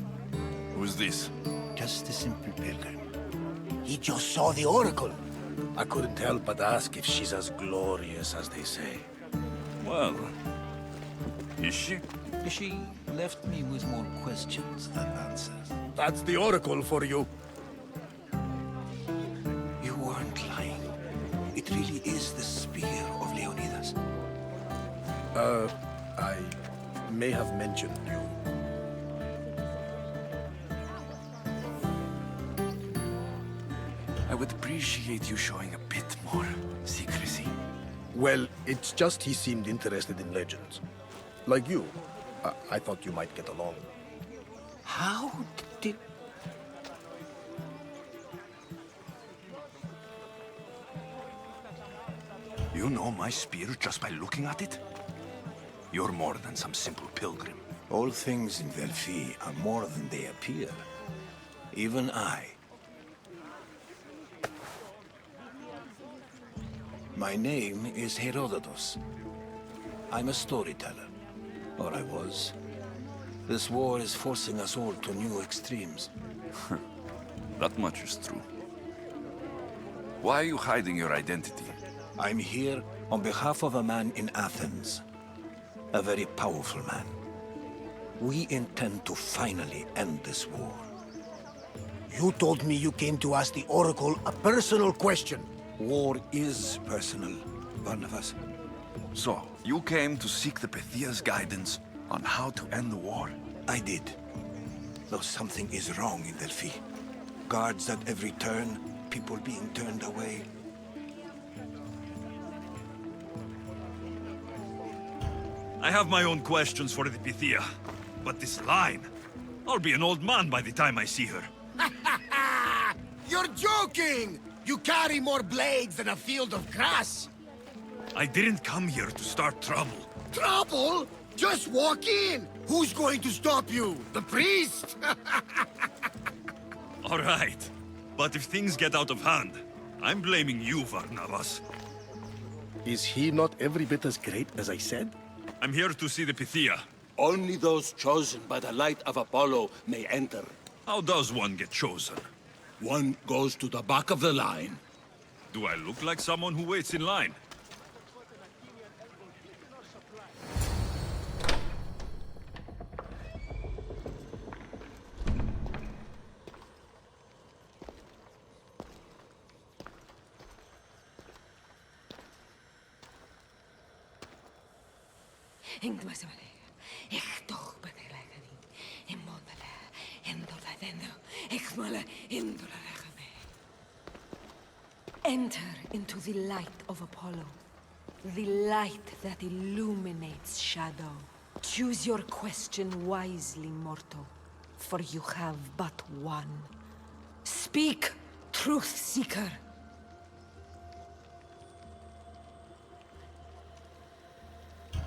Who's this? Just a simple pilgrim. He just saw the oracle. I couldn't help but ask if she's as glorious as they say. Well, is she? She left me with more questions than answers. That's the oracle for you. You weren't lying. It really is the spear of Leonidas. I may have mentioned you. I would appreciate you showing a bit more secrecy. Well, it's just he seemed interested in legends. Like you. I thought you might get along. How did... You know my spear just by looking at it? You're more than some simple pilgrim. All things in Delphi are more than they appear. Even I. My name is Herodotus. I'm a storyteller. Or I was. This war is forcing us all to new extremes. That much is true. Why are you hiding your identity? I'm here on behalf of a man in Athens. A very powerful man. We intend to finally end this war. You told me you came to ask the oracle a personal question. War is personal, Barnabas. So, you came to seek the Pythia's guidance on how to end the war? I did. Though something is wrong in Delphi. Guards at every turn, people being turned away. I have my own questions for the Pythia. But this line... I'll be an old man by the time I see her. You're joking! You carry more blades than a field of grass! I didn't come here to start trouble. Trouble? Just walk in! Who's going to stop you? The priest? All right. But if things get out of hand, I'm blaming you, Varnavas. Is he not every bit as great as I said? I'm here to see the Pythia. Only those chosen by the light of Apollo may enter. How does one get chosen? One goes to the back of the line. Do I look like someone who waits in line? Enter into the light of Apollo, the light that illuminates shadow. Choose your question wisely, mortal, for you have but one. Speak, truth seeker.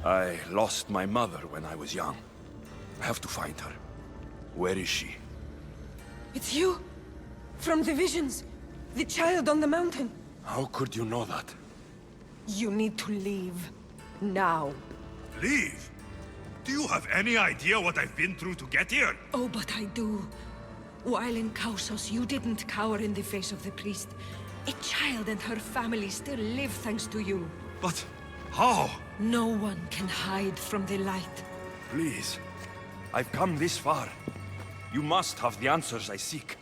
I lost my mother when I was young. I have to find her. Where is she? It's you? From the visions? The child on the mountain? How could you know that? You need to leave. Now. Leave? Do you have any idea what I've been through to get here? Oh, but I do. While in Kausos, you didn't cower in the face of the priest. A child and her family still live thanks to you. But how? No one can hide from the light. Please. I've come this far. You must have the answers I seek.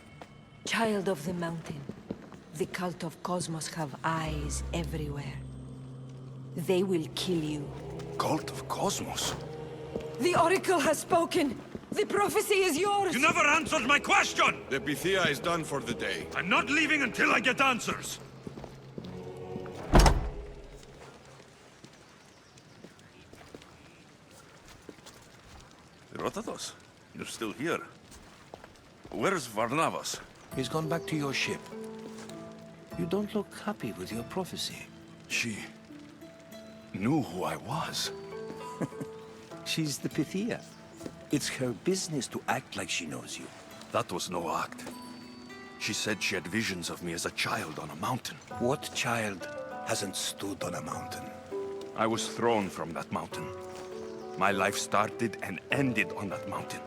Child of the mountain. The cult of Cosmos have eyes everywhere. They will kill you. Cult of Cosmos? The Oracle has spoken! The prophecy is yours! You never answered my question! The Pythia is done for the day. I'm not leaving until I get answers! Herodotus, you're still here. Where's Varnavas? He's gone back to your ship. You don't look happy with your prophecy. She knew who I was. She's the Pythia. It's her business to act like she knows you. That was no act. She said she had visions of me as a child on a mountain. What child hasn't stood on a mountain? I was thrown from that mountain. My life started and ended on that mountain.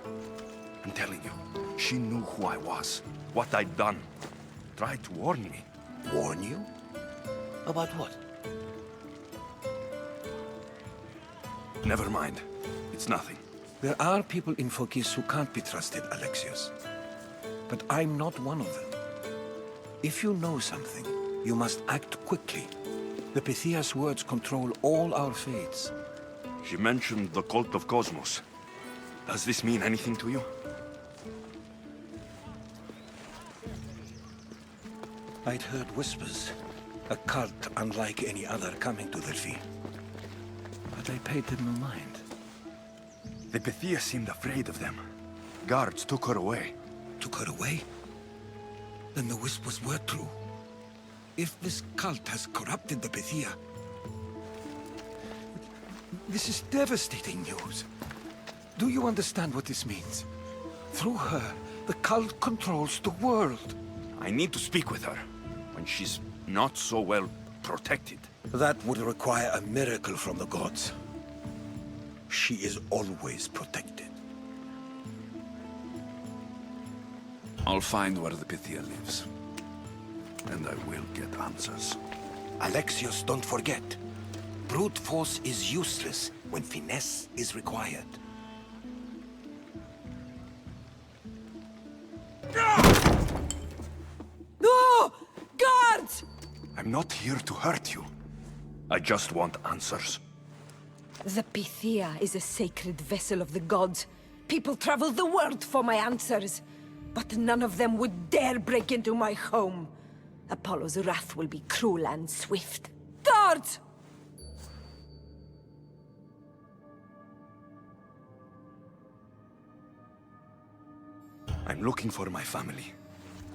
I'm telling you, she knew who I was, what I'd done. Tried to warn me. Warn you? About what? Never mind. It's nothing. There are people in Phokis who can't be trusted, Alexios. But I'm not one of them. If you know something, you must act quickly. The Pythia's words control all our fates. She mentioned the cult of Cosmos. Does this mean anything to you? I'd heard whispers. A cult unlike any other coming to Delphi. But I paid them no mind. The Pythia seemed afraid of them. Guards took her away. Took her away? Then the whispers were true. If this cult has corrupted the Pythia... This is devastating news. Do you understand what this means? Through her, the cult controls the world. I need to speak with her, when she's not so well protected. That would require a miracle from the gods. She is always protected. I'll find where the Pythia lives. And I will get answers. Alexios, don't forget. Brute force is useless when finesse is required. No! Guards! I'm not here to hurt you. I just want answers. The Pythia is a sacred vessel of the gods. People travel the world for my answers. But none of them would dare break into my home. Apollo's wrath will be cruel and swift. Guards! I'm looking for my family.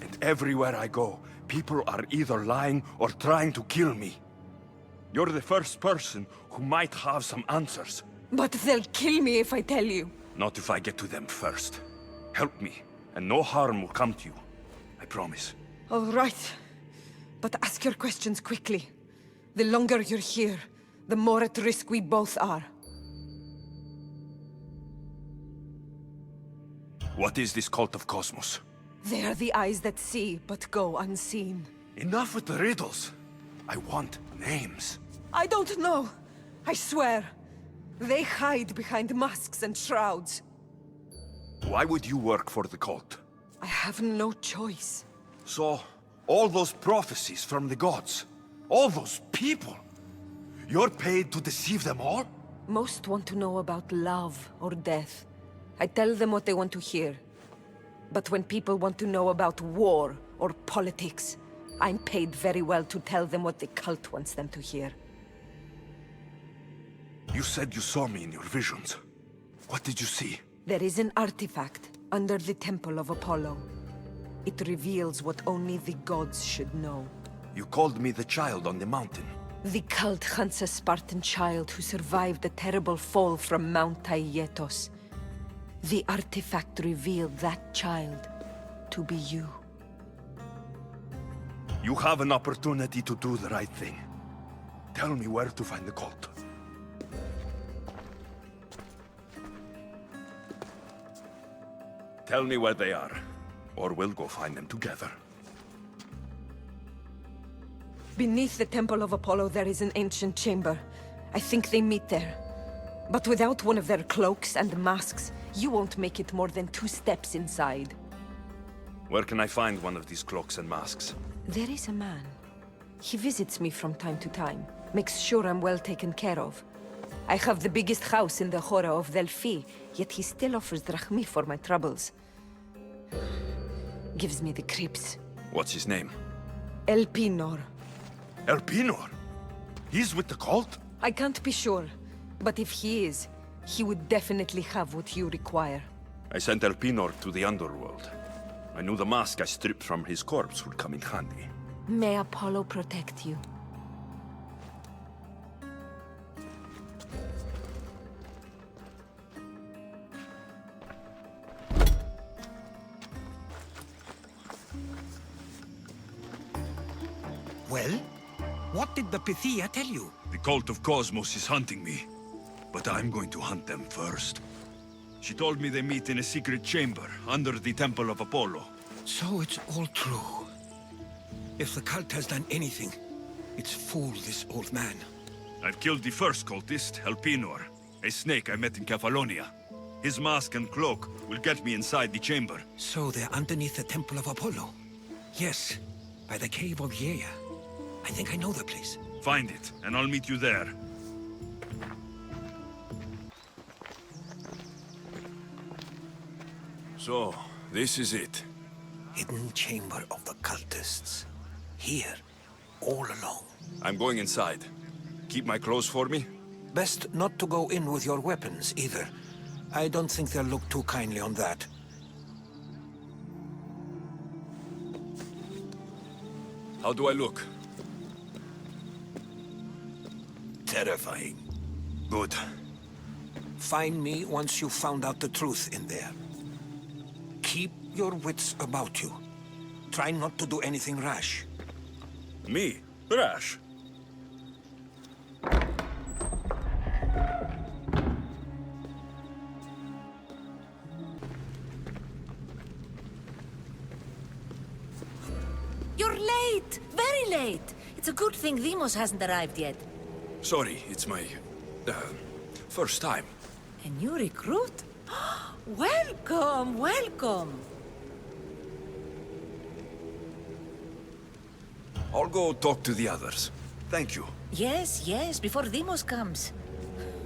And everywhere I go, people are either lying or trying to kill me. You're the first person who might have some answers. But they'll kill me if I tell you. Not if I get to them first. Help me, and no harm will come to you. I promise. All right. But ask your questions quickly. The longer you're here, the more at risk we both are. What is this cult of Cosmos? They are the eyes that see, but go unseen. Enough with the riddles. I want names. I don't know. I swear. They hide behind masks and shrouds. Why would you work for the cult? I have no choice. So, all those prophecies from the gods, all those people, you're paid to deceive them all? Most want to know about love or death. I tell them what they want to hear. But when people want to know about war or politics, I'm paid very well to tell them what the cult wants them to hear. You said you saw me in your visions. What did you see? There is an artifact under the Temple of Apollo. It reveals what only the gods should know. You called me the child on the mountain. The cult hunts a Spartan child who survived a terrible fall from Mount Taietos. The artifact revealed that child to be you. You have an opportunity to do the right thing. Tell me where to find the cult. Tell me where they are, or we'll go find them together. Beneath the Temple of Apollo there is an ancient chamber. I think they meet there. But without one of their cloaks and masks, you won't make it more than 2 steps inside. Where can I find one of these cloaks and masks? There is a man. He visits me from time to time, makes sure I'm well taken care of. I have the biggest house in the Hora of Delphi, yet he still offers drachmi for my troubles. Gives me the creeps. What's his name? Elpinor. Elpinor? He's with the cult? I can't be sure, but if he is, he would definitely have what you require. I sent Elpinor to the underworld. I knew the mask I stripped from his corpse would come in handy. May Apollo protect you. Well? What did the Pythia tell you? The cult of Cosmos is hunting me. But I'm going to hunt them first. She told me they meet in a secret chamber under the Temple of Apollo. So it's all true. If the cult has done anything, it's fooled this old man. I've killed the first cultist, Elpinor, a snake I met in Kefalonia. His mask and cloak will get me inside the chamber. So they're underneath the Temple of Apollo? Yes, by the Cave of Yea. I think I know the place. Find it, and I'll meet you there. So, this is it. Hidden chamber of the cultists. Here, all alone. I'm going inside. Keep my clothes for me? Best not to go in with your weapons, either. I don't think they'll look too kindly on that. How do I look? Terrifying. Good. Find me once you've found out the truth in there. Keep your wits about you. Try not to do anything rash. Me? Rash? You're late! Very late! It's a good thing Demos hasn't arrived yet. Sorry, it's my... first time. A new recruit? Welcome, welcome! I'll go talk to the others. Thank you. Yes, yes, before Demos comes.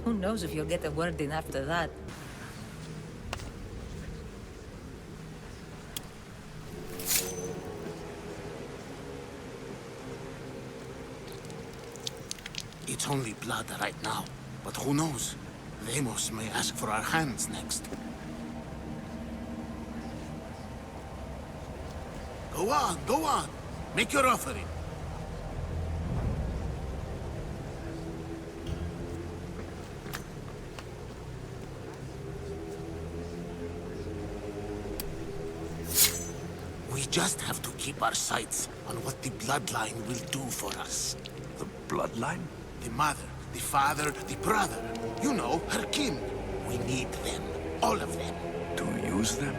Who knows if you'll get a word in after that. It's only blood right now, but who knows? Demos may ask for our hands next. Go on. Make your offering. We just have to keep our sights on what the bloodline will do for us. The bloodline? The mother, the father, the brother. You know, her kin. We need them. All of them. To use them?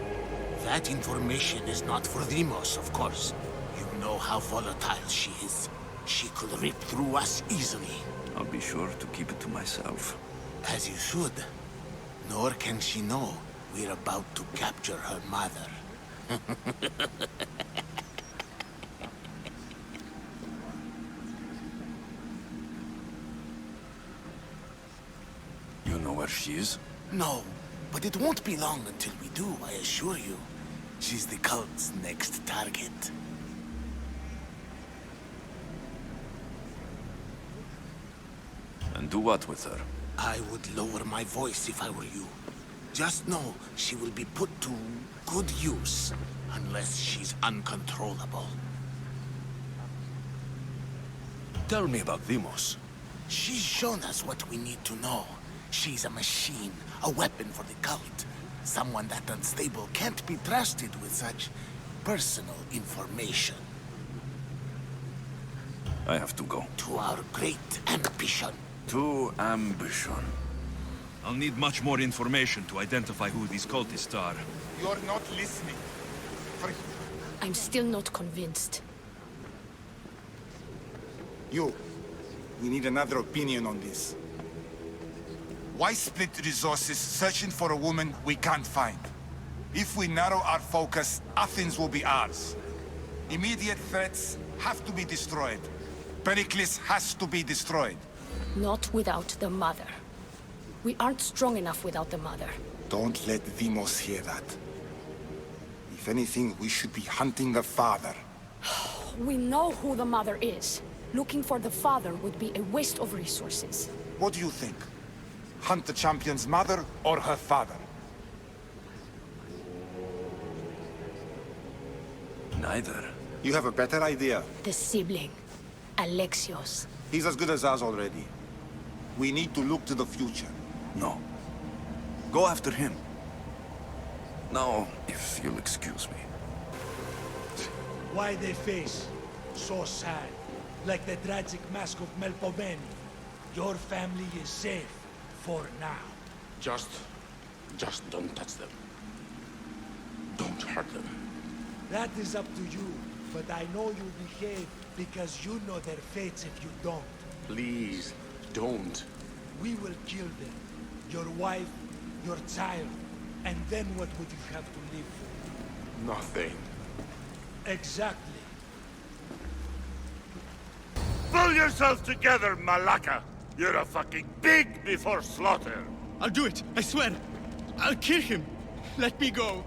That information is not for Demos, of course. You know how volatile she is. She could rip through us easily. I'll be sure to keep it to myself. As you should. Nor can she know we're about to capture her mother. You know where she is? No, but it won't be long until we do, I assure you. She's the cult's next target. And do what with her? I would lower my voice if I were you. Just know she will be put to good use, unless she's uncontrollable. Tell me about Demos. She's shown us what we need to know. She's a machine, a weapon for the cult. Someone that unstable can't be trusted with such personal information. I have to go. To our great ambition. To ambition. I'll need much more information to identify who these cultists are. You're not listening. I'm still not convinced. We need another opinion on this. Why split resources searching for a woman we can't find? If we narrow our focus, Athens will be ours. Immediate threats have to be destroyed. Pericles has to be destroyed. Not without the mother. We aren't strong enough without the mother. Don't let Demos hear that. If anything, we should be hunting the father. We know who the mother is. Looking for the father would be a waste of resources. What do you think? Hunt the champion's mother or her father? Neither. You have a better idea. The sibling, Alexios. He's as good as us already. We need to look to the future. No. Go after him. Now, if you'll excuse me. Why they face? So sad. Like the tragic mask of Melpomene. Your family is safe. For now. Just don't touch them. Don't hurt them. That is up to you. But I know you behave because you know their fates if you don't. Please, don't. We will kill them. Your wife, your child. And then what would you have to live for? Nothing. Exactly. Pull yourself together, Malaka! You're a fucking pig before slaughter! I'll do it, I swear! I'll kill him! Let me go!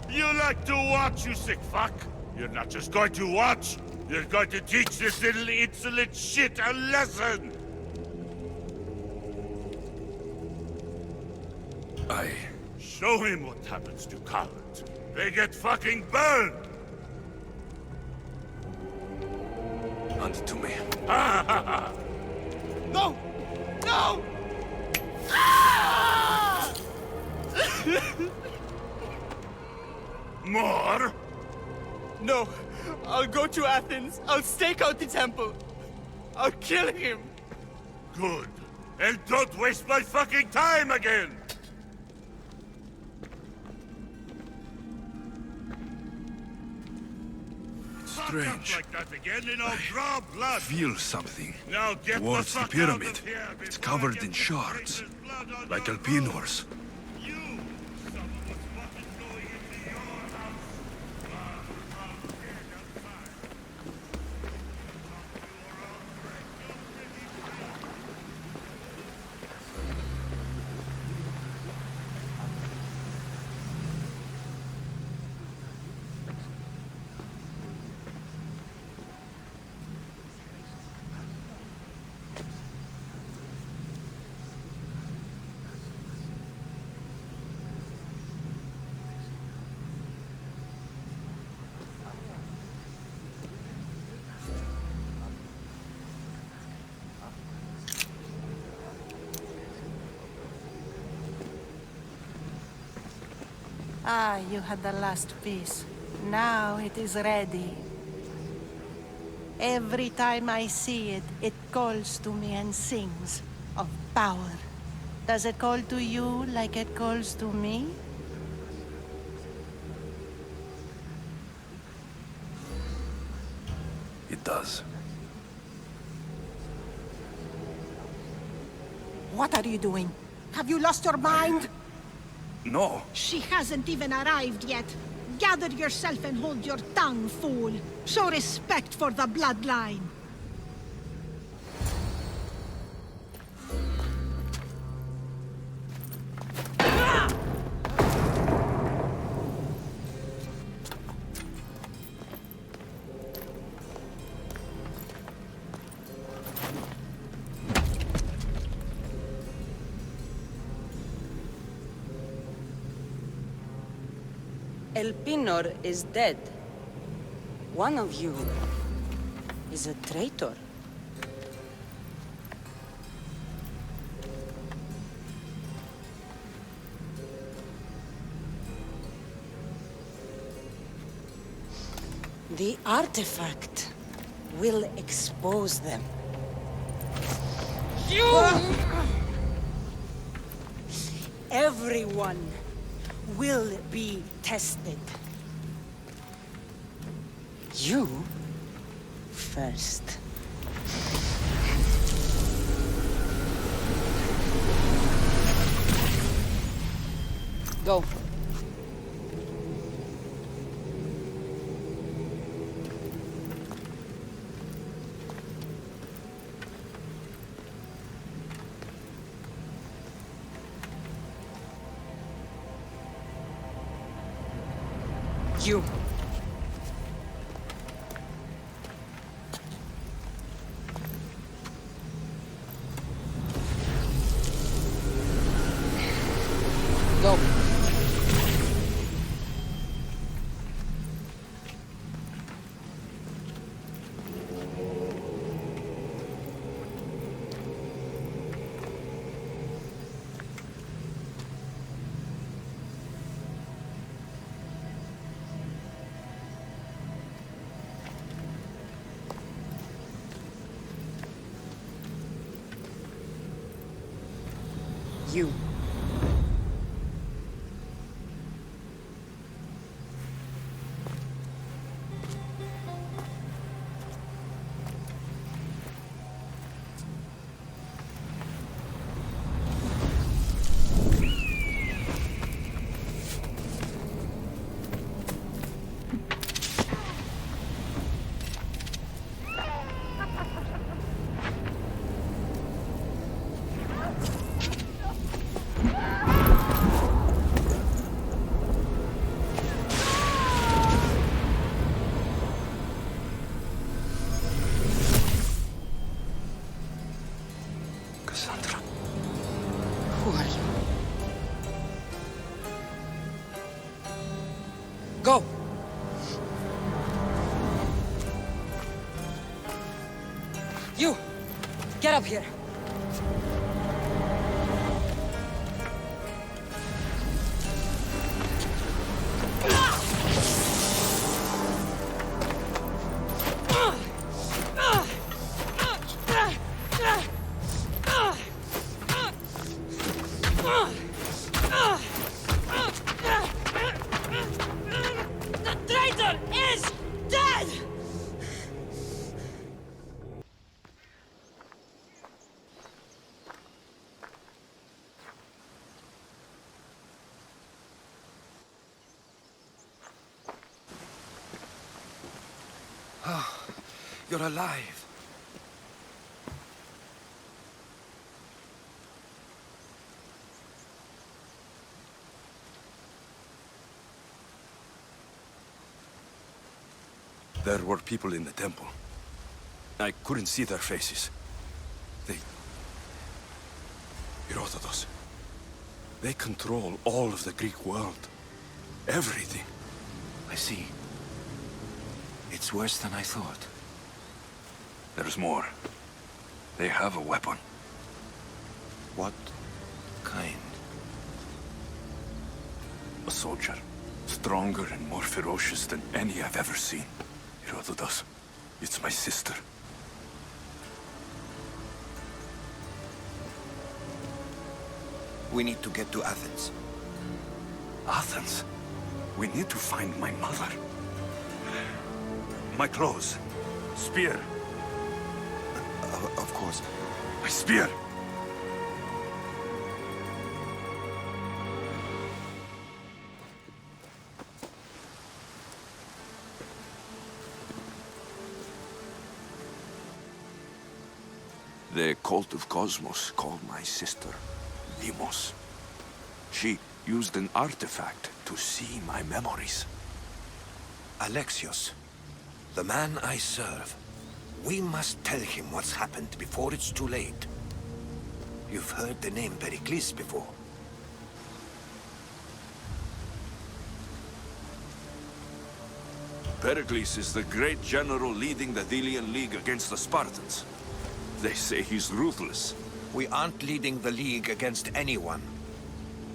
You like to watch, you sick fuck? You're not just going to watch, you're going to teach this little insolent shit a lesson! Show him what happens to cowards. They get fucking burned! Hand it to me. No! No! Ah! More? No. I'll go to Athens. I'll stake out the temple. I'll kill him. Good. And don't waste my fucking time again! Strange. Like that again and I'll draw blood. Feel something Now get towards the the fuck pyramid. out of here It's covered in shards, like Alpinors. Ah, you had the last piece. Now it is ready. Every time I see it, it calls to me and sings of power. Does it call to you like it calls to me? It does. What are you doing? Have you lost your mind? No. She hasn't even arrived yet. Gather yourself and hold your tongue, fool. Show respect for the bloodline. El Pinor is dead. One of you is a traitor. The artifact will expose them. You! Everyone will be tested. You first. Go. You. Go. You. Who are you? Go! You! Get up here! The traitor is dead! You're alive. There were people in the temple. I couldn't see their faces. Herodotus. They control all of the Greek world. Everything. I see. It's worse than I thought. There's more. They have a weapon. What kind? A soldier. stronger and more ferocious than any I've ever seen. Herodotus, it's my sister. We need to get to Athens. Athens? We need to find my mother. My clothes. Spear. Of course. My spear! The cult of Cosmos called my sister Deimos. She used an artifact to see my memories. Alexios, the man I serve. We must tell him what's happened before it's too late. You've heard the name Pericles before. Pericles is the great general leading the Delian League against the Spartans. They say he's ruthless. We aren't leading the League against anyone.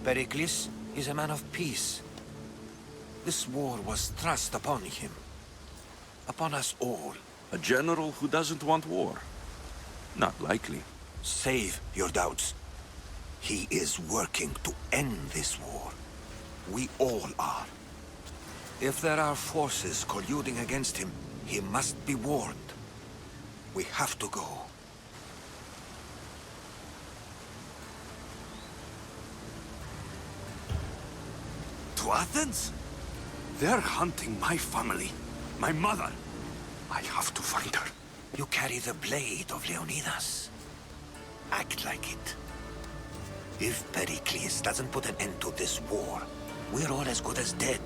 Pericles is a man of peace. This war was thrust upon him. Upon us all. A general who doesn't want war? Not likely. Save your doubts. He is working to end this war. We all are. If there are forces colluding against him, he must be warned. We have to go. To Athens? They're hunting my family. My mother. I have to find her. You carry the blade of Leonidas. Act like it. If Pericles doesn't put an end to this war, we're all as good as dead.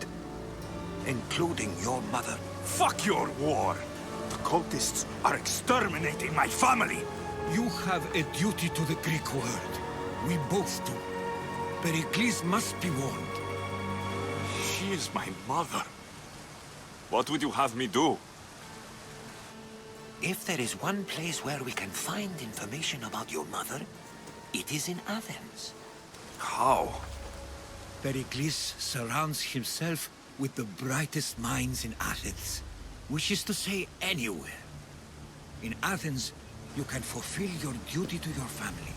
Including your mother. Fuck your war! The cultists are exterminating my family! You have a duty to the Greek world. We both do. Pericles must be warned. She is my mother. What would you have me do? If there is one place where we can find information about your mother, it is in Athens. How? Pericles surrounds himself with the brightest minds in Athens. Which is to say, anywhere. In Athens, you can fulfill your duty to your family.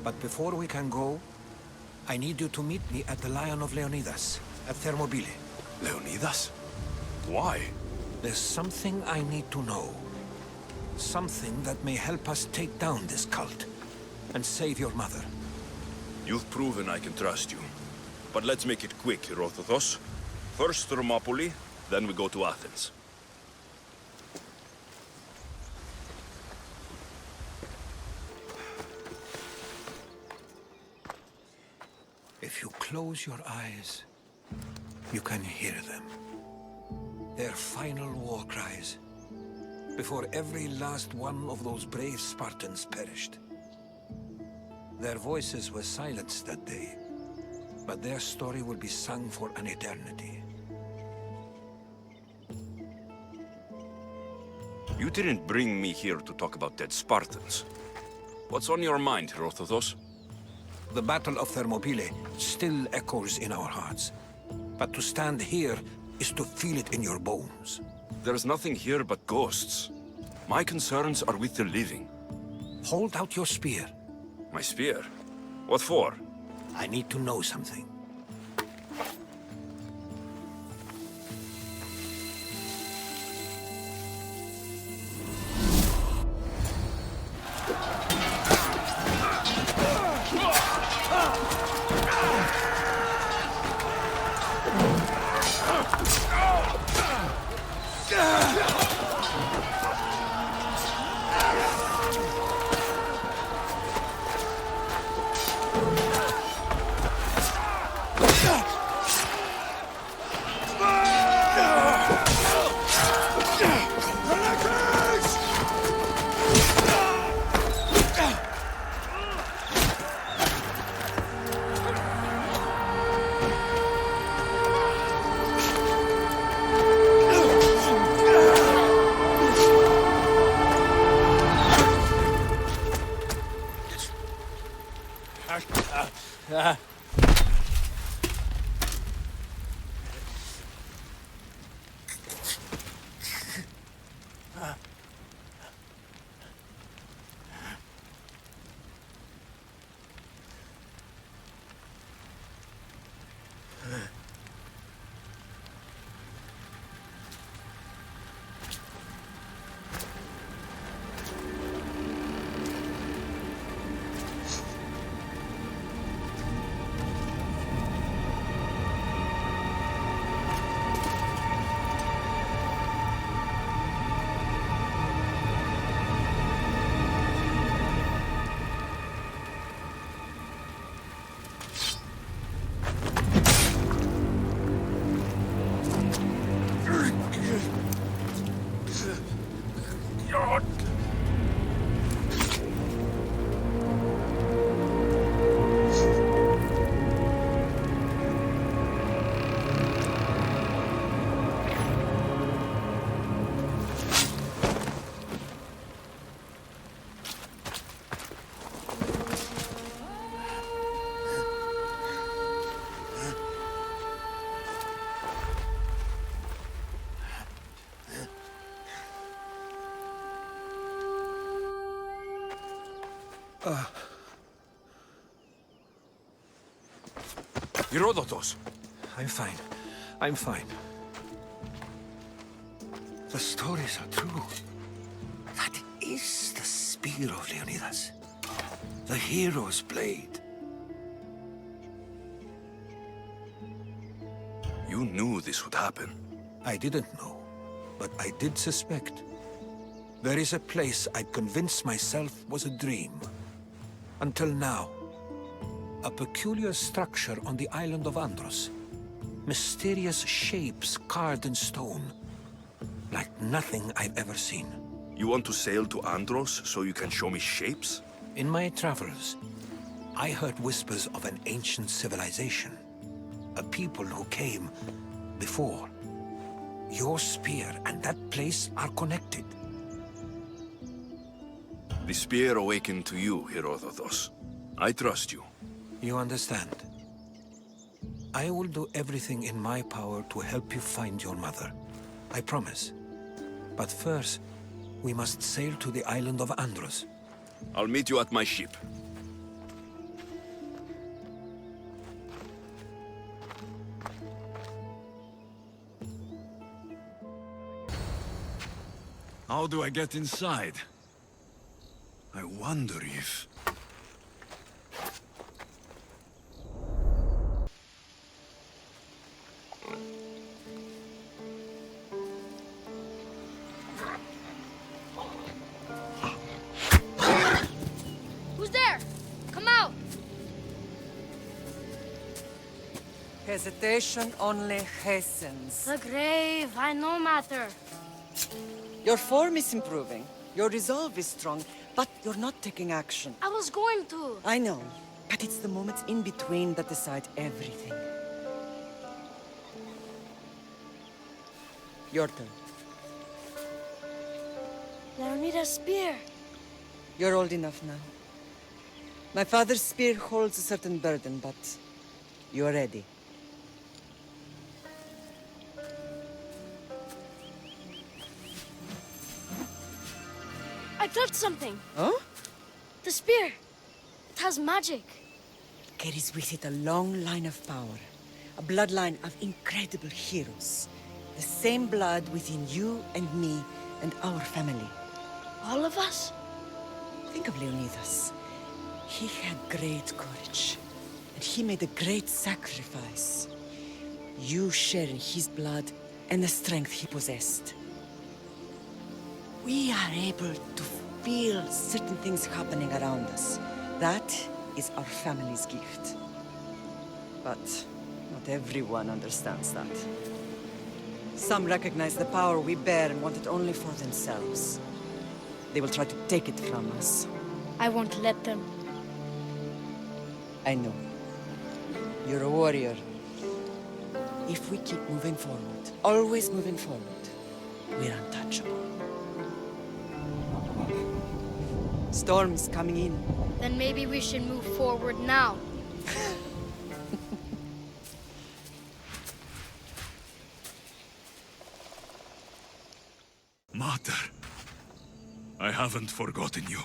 But before we can go, I need you to meet me at the Lion of Leonidas, at Thermopylae. Leonidas? Why? There's something I need to know. Something that may help us take down this cult and save your mother. You've proven I can trust you. But let's make it quick, Herodotus. First Thermopylae, then we go to Athens. If you close your eyes, you can hear them. Their final war cries, before every last one of those brave Spartans perished. Their voices were silenced that day, but their story will be sung for an eternity. You didn't bring me here to talk about dead Spartans. What's on your mind, Herodotus? The Battle of Thermopylae still echoes in our hearts. But to stand here is to feel it in your bones. There's nothing here but ghosts. My concerns are with the living. Hold out your spear. My spear? What for? I need to know something. Herodotus! I'm fine. I'm fine. The stories are true. That is the spear of Leonidas. The hero's blade. You knew this would happen. I didn't know, but I did suspect. There is a place I'd convinced myself was a dream. Until now. A peculiar structure on the island of Andros. Mysterious shapes carved in stone. Like nothing I've ever seen. You want to sail to Andros so you can show me shapes? In my travels, I heard whispers of an ancient civilization. A people who came before. Your spear and that place are connected. The spear awakened to you, Herodotus. I trust you. You understand. I will do everything in my power to help you find your mother. I promise. But first, we must sail to the island of Andros. I'll meet you at my ship. How do I get inside? I wonder if... Who's there? Come out! Hesitation only hastens. The grave, I no matter. Your form is improving. Your resolve is strong, but you're not taking action. I was going to. I know, but it's the moments in between that decide everything. Your turn. Leonidas' spear. You're old enough now. My father's spear holds a certain burden, but you're ready. I touched something. Huh? The spear. It has magic. Carries with it a long line of power. A bloodline of incredible heroes. The same blood within you and me and our family. All of us? Think of Leonidas. He had great courage. And he made a great sacrifice. You share in his blood and the strength he possessed. We are able to feel certain things happening around us. That is our family's gift. But not everyone understands that. Some recognize the power we bear and want it only for themselves. They will try to take it from us. I won't let them. I know. You're a warrior. If we keep moving forward, always moving forward, we're untouchable. Storm's coming in. Then maybe we should move forward now. Mater, I haven't forgotten you.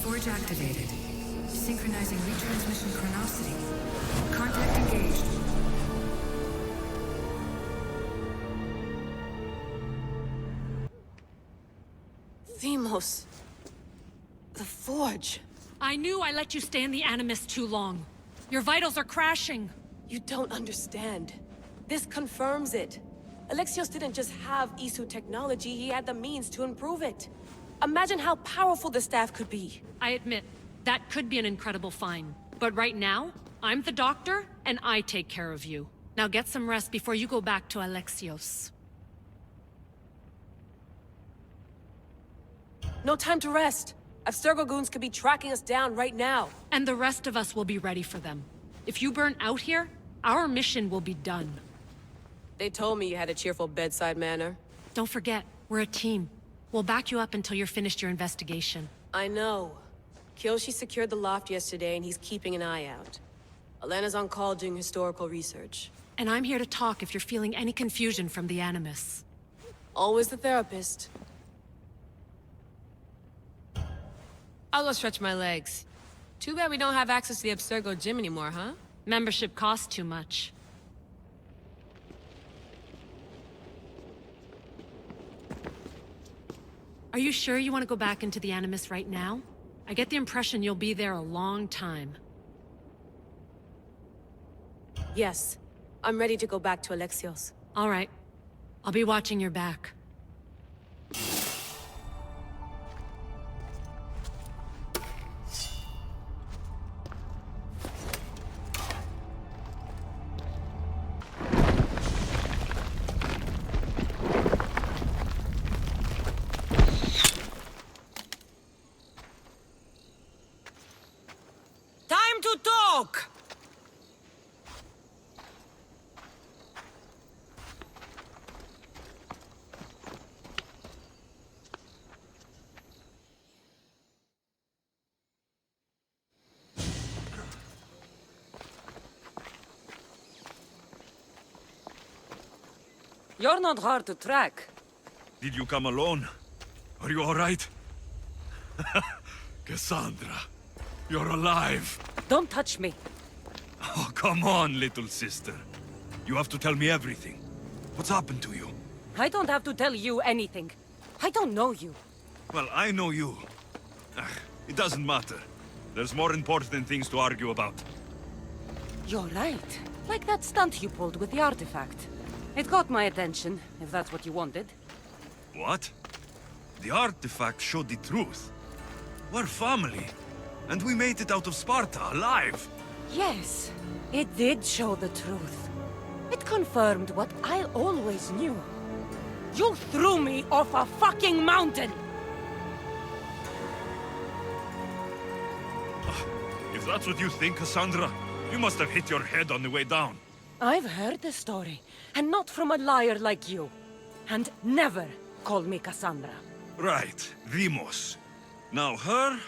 Forge activated. Synchronizing retransmission chronicity. Contact engaged. Themos. The Forge. I knew I let you stay in the Animus too long. Your vitals are crashing. You don't understand. This confirms it. Alexios didn't just have Isu technology, he had the means to improve it. Imagine how powerful the staff could be. I admit, that could be an incredible find. But right now, I'm the doctor, and I take care of you. Now get some rest before you go back to Alexios. No time to rest. Abstergo goons could be tracking us down right now. And the rest of us will be ready for them. If you burn out here, our mission will be done. They told me you had a cheerful bedside manner. Don't forget, we're a team. We'll back you up until you're finished your investigation. I know. Kyoshi secured the loft yesterday and he's keeping an eye out. Elena's on call doing historical research. And I'm here to talk if you're feeling any confusion from the Animus. Always the therapist. I'll go stretch my legs. Too bad we don't have access to the Abstergo gym anymore, huh? Membership costs too much. Are you sure you want to go back into the Animus right now? I get the impression you'll be there a long time. Yes. I'm ready to go back to Alexios. All right. I'll be watching your back. Time to talk! You're not hard to track. Did you come alone? Are you all right? Cassandra, you're alive. Don't touch me. Oh, come on, little sister. You have to tell me everything. What's happened to you? I don't have to tell you anything. I don't know you. Well, I know you. It doesn't matter. There's more important things to argue about. You're right. Like that stunt you pulled with the artifact. It caught my attention, if that's what you wanted. What? The artifact showed the truth. We're family. And we made it out of Sparta, alive. Yes, it did show the truth. It confirmed what I always knew. You threw me off a fucking mountain! If that's what you think, Cassandra, you must have hit your head on the way down. I've heard the story, and not from a liar like you. And never call me Cassandra. Right, Demos. Now her,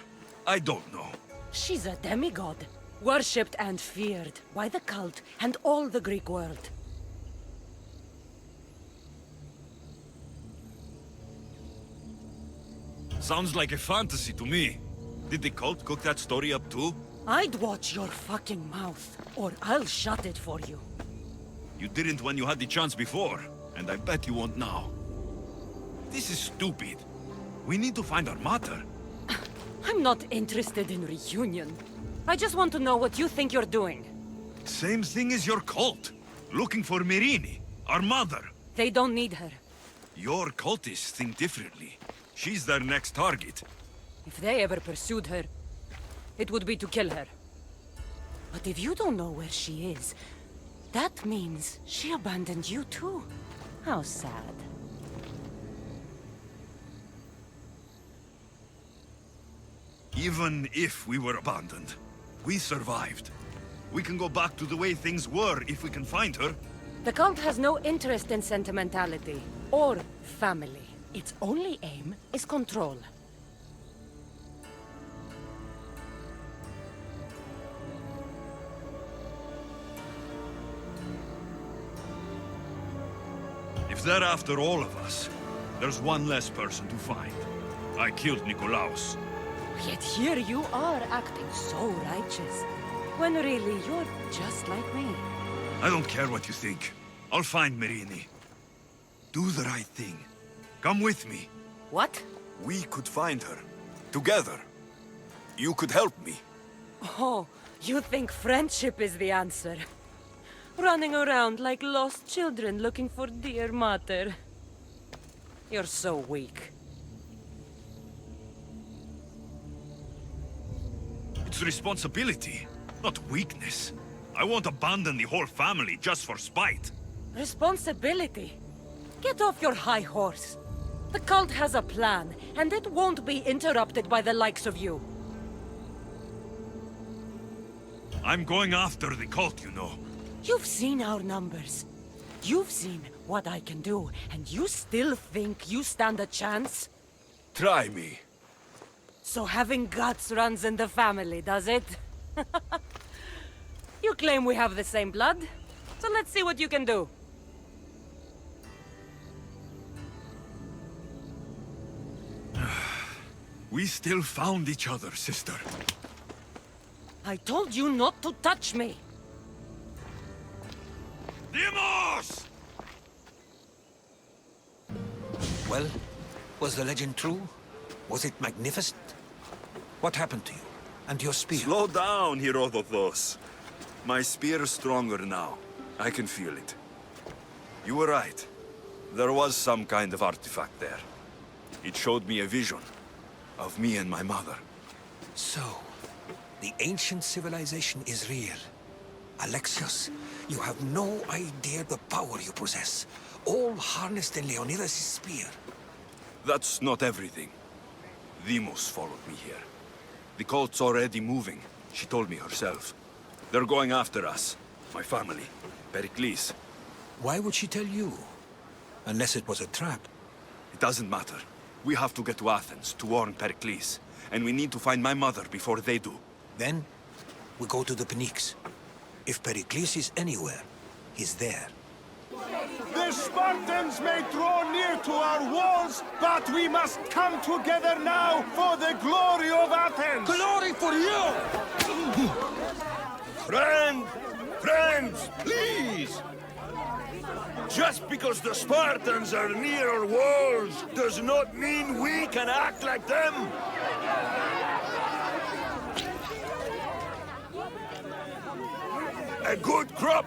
I don't know. She's a demigod, worshipped and feared by the cult and all the Greek world. Sounds like a fantasy to me. Did the cult cook that story up too? I'd watch your fucking mouth, or I'll shut it for you. You didn't when you had the chance before, and I bet you won't now. This is stupid. We need to find our mother. I'm not interested in reunion. I just want to know what you think you're doing. Same thing as your cult. Looking for Myrrine, our mother. They don't need her. Your cultists think differently. She's their next target. If they ever pursued her, it would be to kill her. But if you don't know where she is, that means she abandoned you too. How sad. Even if we were abandoned, we survived. We can go back to the way things were if we can find her. The cult has no interest in sentimentality or family. Its only aim is control. If they're after all of us, there's one less person to find. I killed Nikolaos. Yet here you are acting so righteous, when really you're just like me. I don't care what you think. I'll find Myrrine. Do the right thing. Come with me. What? We could find her. Together. You could help me. Oh, you think friendship is the answer? running around like lost children looking for dear mater. You're so weak. It's responsibility, not weakness. I won't abandon the whole family just for spite. Responsibility? Get off your high horse. The cult has a plan, and it won't be interrupted by the likes of you. I'm going after the cult, you know. You've seen our numbers. You've seen what I can do, and you still think you stand a chance? Try me. So having guts runs in the family, does it? You claim we have the same blood, so let's see what you can do. We still found each other, sister. I told you not to touch me! Demos! Well, was the legend true? Was it magnificent? What happened to you? And your spear? Slow down, Herodotos. My spear is stronger now. I can feel it. You were right. There was some kind of artifact there. It showed me a vision of me and my mother. So, the ancient civilization is real. Alexios, you have no idea the power you possess. All harnessed in Leonidas' spear. That's not everything. Demos followed me here. The cult's already moving. She told me herself. They're going after us. My family. Pericles. Why would she tell you? Unless it was a trap. It doesn't matter. We have to get to Athens to warn Pericles. And we need to find my mother before they do. Then, we go to the Pnyx. If Pericles is anywhere, he's there. The Spartans may draw near to our walls, but we must come together now for the glory of Athens! Glory for you! Friends, please! Just because the Spartans are near our walls does not mean we can act like them! A good crop!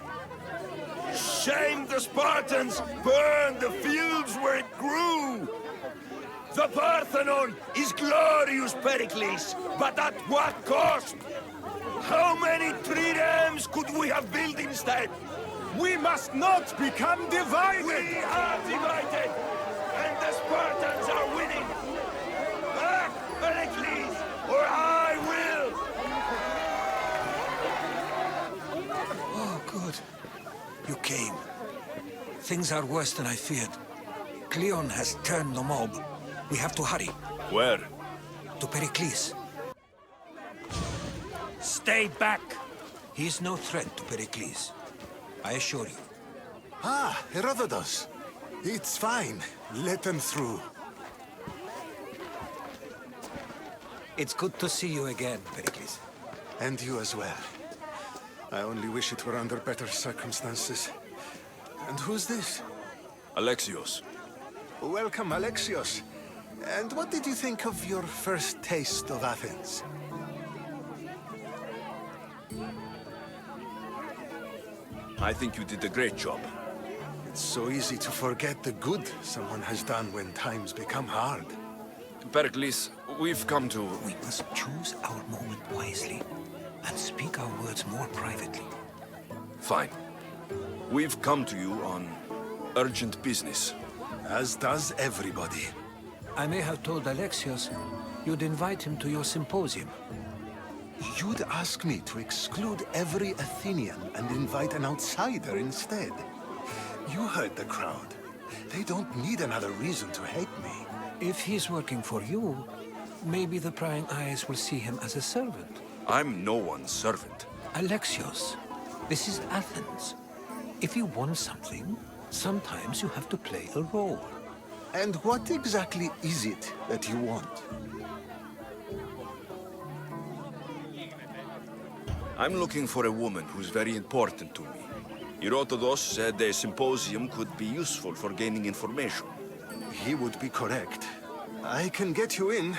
Shame the Spartans burned the fields where it grew! The Parthenon is glorious, Pericles, but at what cost? How many triremes could we have built instead? We must not become divided! We are divided! And the Spartans are winning! Back, Pericles, or I will! Oh, good. You came. Things are worse than I feared. Cleon has turned the mob. We have to hurry. Where? To Pericles. Stay back! He is no threat to Pericles. I assure you. Ah, Herodotus. It's fine. Let them through. It's good to see you again, Pericles. And you as well. I only wish it were under better circumstances. And who's this? Alexios. Welcome, Alexios. And what did you think of your first taste of Athens? I think you did a great job. It's so easy to forget the good someone has done when times become hard. Pericles, we've come to... We must choose our moment wisely and speak our words more privately. Fine. We've come to you on urgent business. As does everybody. I may have told Alexios you'd invite him to your symposium. You'd ask me to exclude every Athenian and invite an outsider instead. You heard the crowd. They don't need another reason to hate me. If he's working for you, maybe the prying eyes will see him as a servant. I'm no one's servant. Alexios, this is Athens. If you want something, sometimes you have to play a role. And what exactly is it that you want? I'm looking for a woman who's very important to me. Herodotus said a symposium could be useful for gaining information. He would be correct. I can get you in,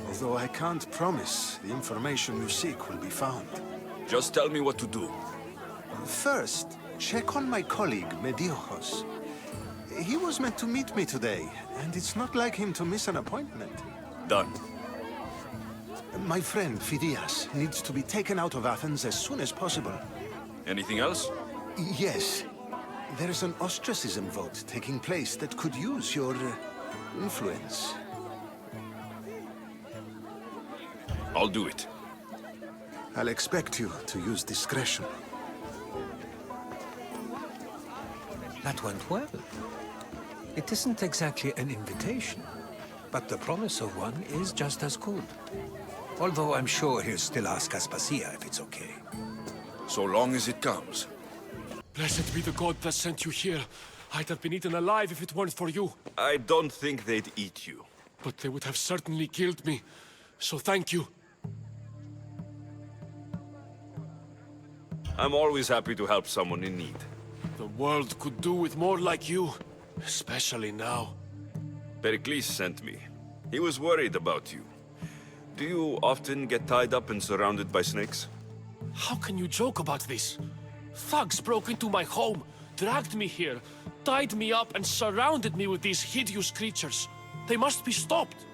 although I can't promise the information you seek will be found. Just tell me what to do. First, check on my colleague, Mediojos. He was meant to meet me today, and it's not like him to miss an appointment. Done. My friend, Phidias, needs to be taken out of Athens as soon as possible. Anything else? Yes. There's an ostracism vote taking place that could use your influence. I'll do it. I'll expect you to use discretion. That went well. It isn't exactly an invitation, but the promise of one is just as good. Although I'm sure he'll still ask Aspasia if it's okay. So long as it comes. Blessed be the god that sent you here. I'd have been eaten alive if it weren't for you. I don't think they'd eat you. But they would have certainly killed me. So thank you. I'm always happy to help someone in need. The world could do with more like you. Especially now. Pericles sent me. He was worried about you. Do you often get tied up and surrounded by snakes? How can you joke about this? Thugs broke into my home, dragged me here, tied me up and surrounded me with these hideous creatures. They must be stopped.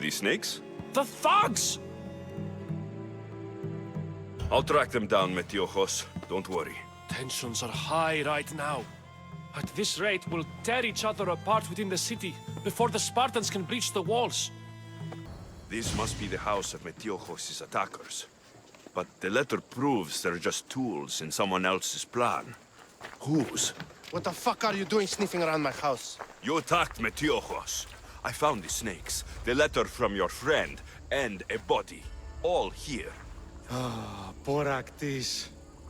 The snakes? The thugs! I'll track them down, Metiojos. Don't worry. Tensions are high right now. At this rate, we'll tear each other apart within the city before the Spartans can breach the walls. This must be the house of Metiojos' attackers. But the letter proves they're just tools in someone else's plan. Whose? What the fuck are you doing sniffing around my house? You attacked Metiojos. I found the snakes, the letter from your friend, and a body. All here. Ah, Boraktis.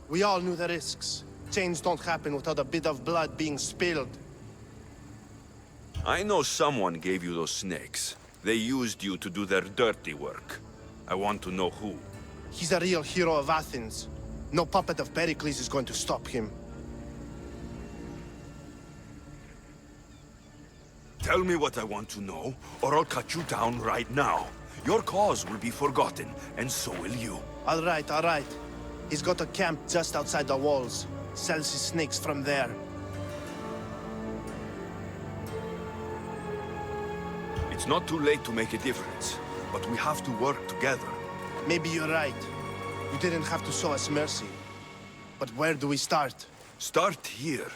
We all knew the risks. Change don't happen without a bit of blood being spilled. I know someone gave you those snakes. They used you to do their dirty work. I want to know who. He's a real hero of Athens. No puppet of Pericles is going to stop him. Tell me what I want to know, or I'll cut you down right now. Your cause will be forgotten, and so will you. All right, all right. He's got a camp just outside the walls. Sells his snakes from there. It's not too late to make a difference, but we have to work together. Maybe you're right. You didn't have to show us mercy. But where do we start? Start here.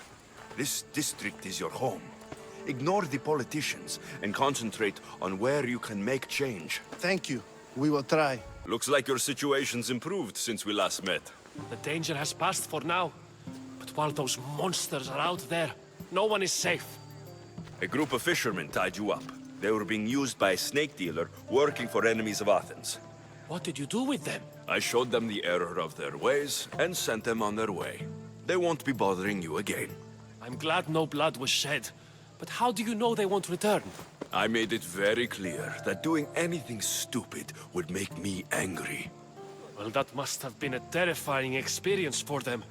This district is your home. Ignore the politicians and concentrate on where you can make change. Thank you. We will try. Looks like your situation's improved since we last met. The danger has passed for now. But while those monsters are out there, no one is safe. A group of fishermen tied you up. They were being used by a snake dealer working for enemies of Athens. What did you do with them? I showed them the error of their ways and sent them on their way. They won't be bothering you again. I'm glad no blood was shed. But how do you know they won't return? I made it very clear that doing anything stupid would make me angry. Well, that must have been a terrifying experience for them.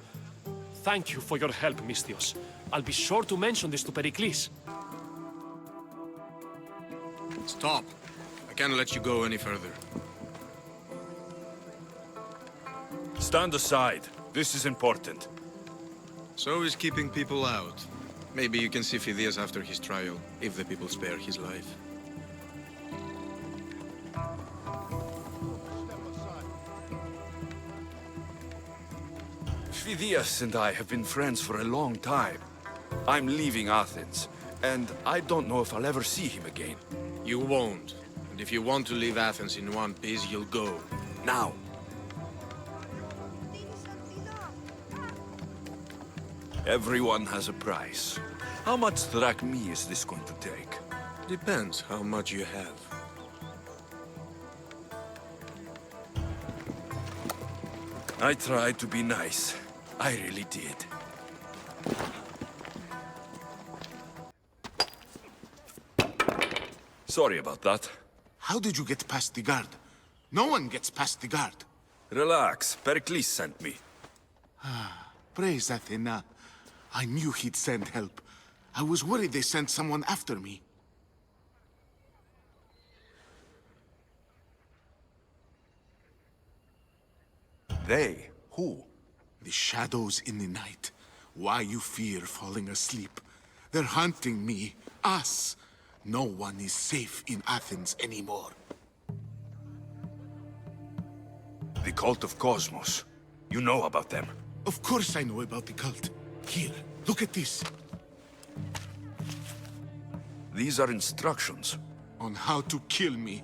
Thank you for your help, Misthios. I'll be sure to mention this to Pericles. Stop. I can't let you go any further. Stand aside. This is important. So is keeping people out. Maybe you can see Phidias after his trial, if the people spare his life. Phidias and I have been friends for a long time. I'm leaving Athens, and I don't know if I'll ever see him again. You won't. And if you want to leave Athens in one piece, you'll go. Now. Everyone has a price. How much drachmi is this going to take? Depends how much you have. I tried to be nice. I really did. Sorry about that. How did you get past the guard? No one gets past the guard. Relax. Pericles sent me. Praise Athena. I knew he'd send help. I was worried they sent someone after me. They? Who? The shadows in the night. Why you fear falling asleep? They're hunting me, us. No one is safe in Athens anymore. The cult of Cosmos. You know about them. Of course I know about the cult. Here, look at this. These are instructions. On how to kill me,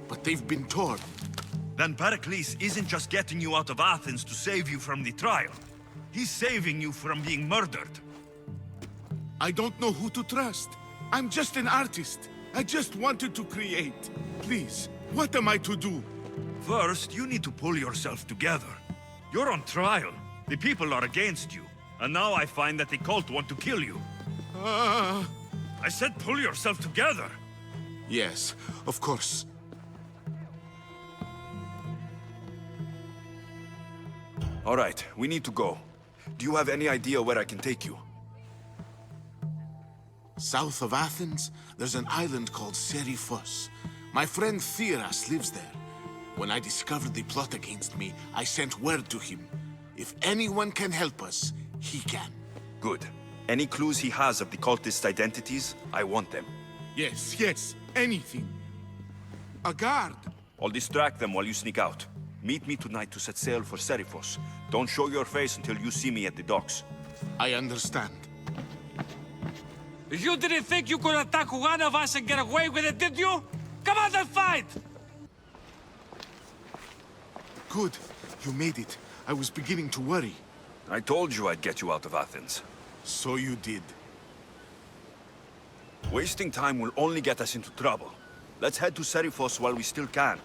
but they've been torn. Then Pericles isn't just getting you out of Athens to save you from the trial. He's saving you from being murdered. I don't know who to trust. I'm just an artist. I just wanted to create. Please, what am I to do? First, you need to pull yourself together. You're on trial. The people are against you. And now I find that the cult want to kill you. I said pull yourself together. Yes, of course. All right, we need to go. Do you have any idea where I can take you? South of Athens, there's an island called Seriphos. My friend Theras lives there. When I discovered the plot against me, I sent word to him. If anyone can help us, he can. Good. Any clues he has of the cultists' identities, I want them. Yes, anything. A guard. I'll distract them while you sneak out. Meet me tonight to set sail for Seriphos. Don't show your face until you see me at the docks. I understand. You didn't think you could attack one of us and get away with it, did you? Come on and fight! Good. You made it. I was beginning to worry. I told you I'd get you out of Athens. So you did. Wasting time will only get us into trouble. Let's head to Seriphos while we still can.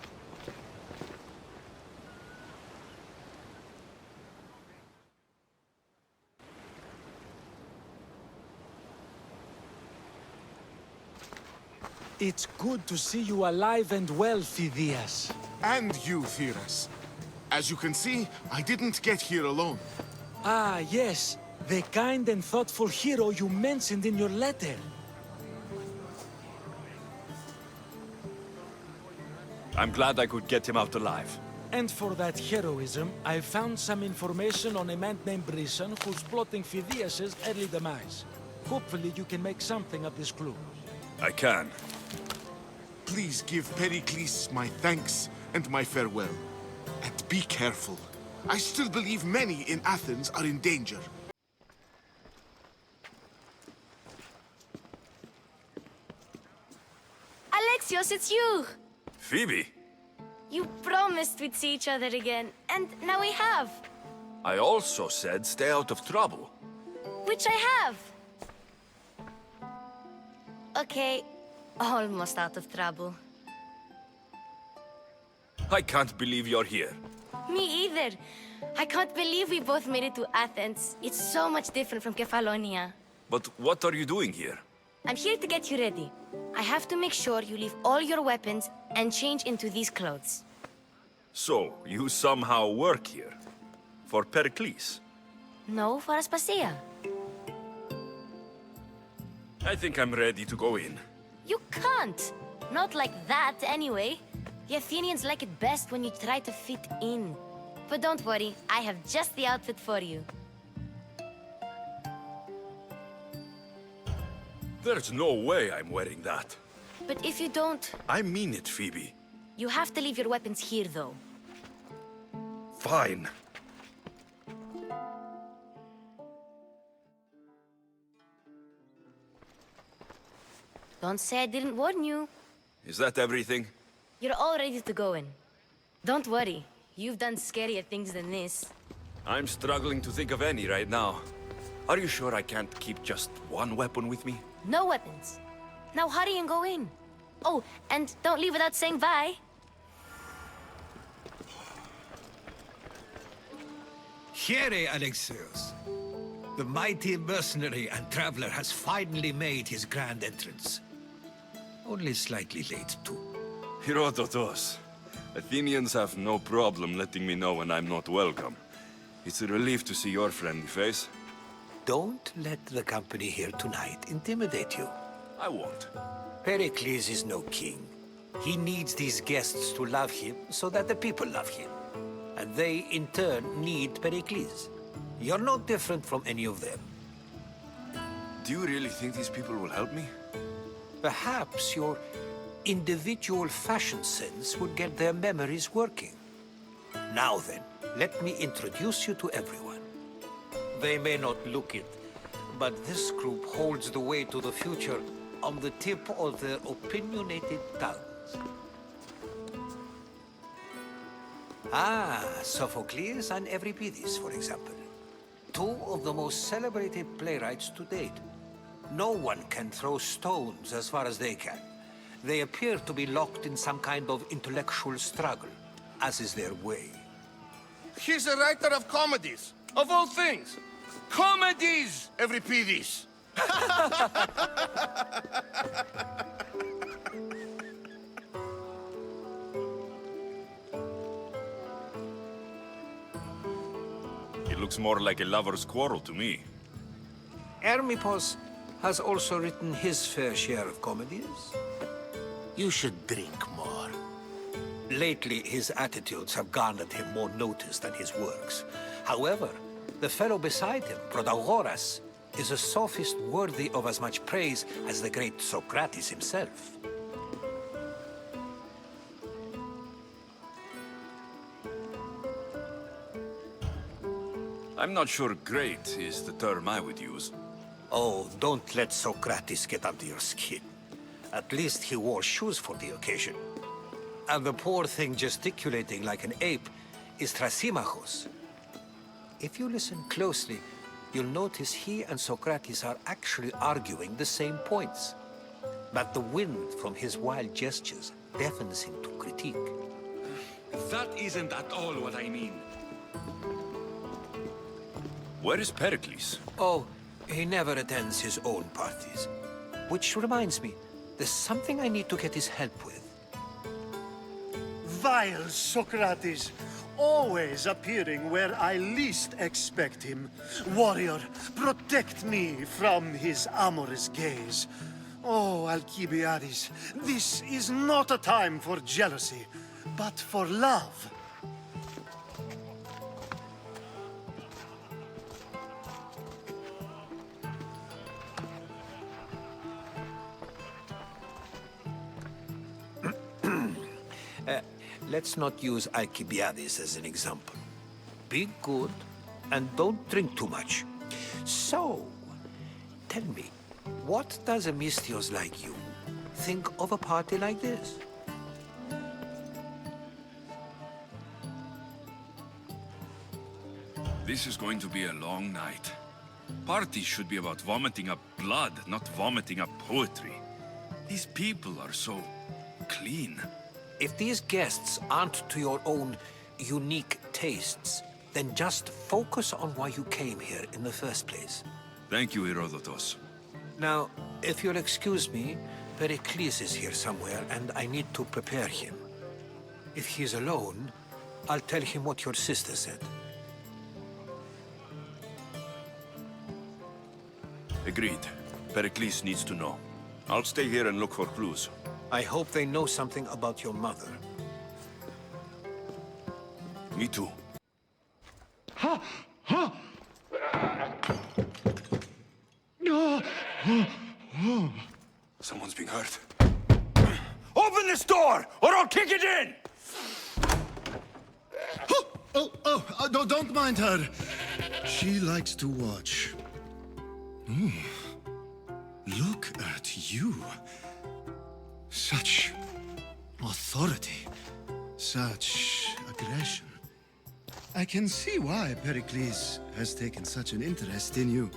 It's good to see you alive and well, Phidias. And you, Theras. As you can see, I didn't get here alone. Ah, yes. The kind and thoughtful hero you mentioned in your letter. I'm glad I could get him out alive. And for that heroism, I found some information on a man named Brisson who's plotting Phidias' early demise. Hopefully you can make something of this clue. I can. Please give Pericles my thanks and my farewell. And be careful. I still believe many in Athens are in danger. Alexios, it's you! Phoebe! You promised we'd see each other again, and now we have. I also said stay out of trouble. Which I have. Okay, almost out of trouble. I can't believe you're here. Me either. I can't believe we both made it to Athens. It's so much different from Kefalonia. But what are you doing here? I'm here to get you ready. I have to make sure you leave all your weapons and change into these clothes. So, you somehow work here? For Pericles? No, for Aspasia. I think I'm ready to go in. You can't! Not like that, anyway. The Athenians like it best when you try to fit in. But don't worry, I have just the outfit for you. There's no way I'm wearing that. But if you don't... I mean it, Phoebe. You have to leave your weapons here, though. Fine. Don't say I didn't warn you. Is that everything? You're all ready to go in. Don't worry. You've done scarier things than this. I'm struggling to think of any right now. Are you sure I can't keep just one weapon with me? No weapons. Now hurry and go in. Oh, and don't leave without saying bye. Here, Alexios. The mighty mercenary and traveler has finally made his grand entrance. Only slightly late, too. Herodotos. Athenians have no problem letting me know when I'm not welcome. It's a relief to see your friendly face. Don't let the company here tonight intimidate you. I won't. Pericles is no king. He needs these guests to love him so that the people love him. And they, in turn, need Pericles. You're no different from any of them. Do you really think these people will help me? Perhaps your individual fashion sense would get their memories working. Now then, let me introduce you to everyone. They may not look it, but this group holds the way to the future on the tip of their opinionated tongues. Ah, Sophocles and Euripides, for example. Two of the most celebrated playwrights to date. No one can throw stones as far as they can. They appear to be locked in some kind of intellectual struggle, as is their way. He's a writer of comedies, of all things. Comedies, Euripides! It looks more like a lover's quarrel to me. Hermippos has also written his fair share of comedies. You should drink more. Lately, his attitudes have garnered him more notice than his works. However, the fellow beside him, Protagoras, is a sophist worthy of as much praise as the great Socrates himself. I'm not sure great is the term I would use. Oh, don't let Socrates get under your skin. At least he wore shoes for the occasion. And the poor thing gesticulating like an ape is Thrasymachos. If you listen closely, you'll notice he and Socrates are actually arguing the same points. But the wind from his wild gestures deafens him to critique. That isn't at all what I mean. Where is Pericles? Oh, he never attends his own parties. Which reminds me, there's something I need to get his help with. Vile Socrates, always appearing where I least expect him. Warrior, protect me from his amorous gaze. Oh, Alcibiades, this is not a time for jealousy, but for love. Let's not use Alcibiades as an example. Be good, and don't drink too much. So, tell me, what does a Misthios like you think of a party like this? This is going to be a long night. Parties should be about vomiting up blood, not vomiting up poetry. These people are so clean. If these guests aren't to your own unique tastes, then just focus on why you came here in the first place. Thank you, Herodotus. Now, if you'll excuse me, Pericles is here somewhere, and I need to prepare him. If he's alone, I'll tell him what your sister said. Agreed. Pericles needs to know. I'll stay here and look for clues. I hope they know something about your mother. Me too. Ha! Ha! No! Someone's being hurt. Open this door, or I'll kick it in! No, don't mind her. She likes to watch. Look at you. Such authority. Such aggression. I can see why Pericles has taken such an interest in you.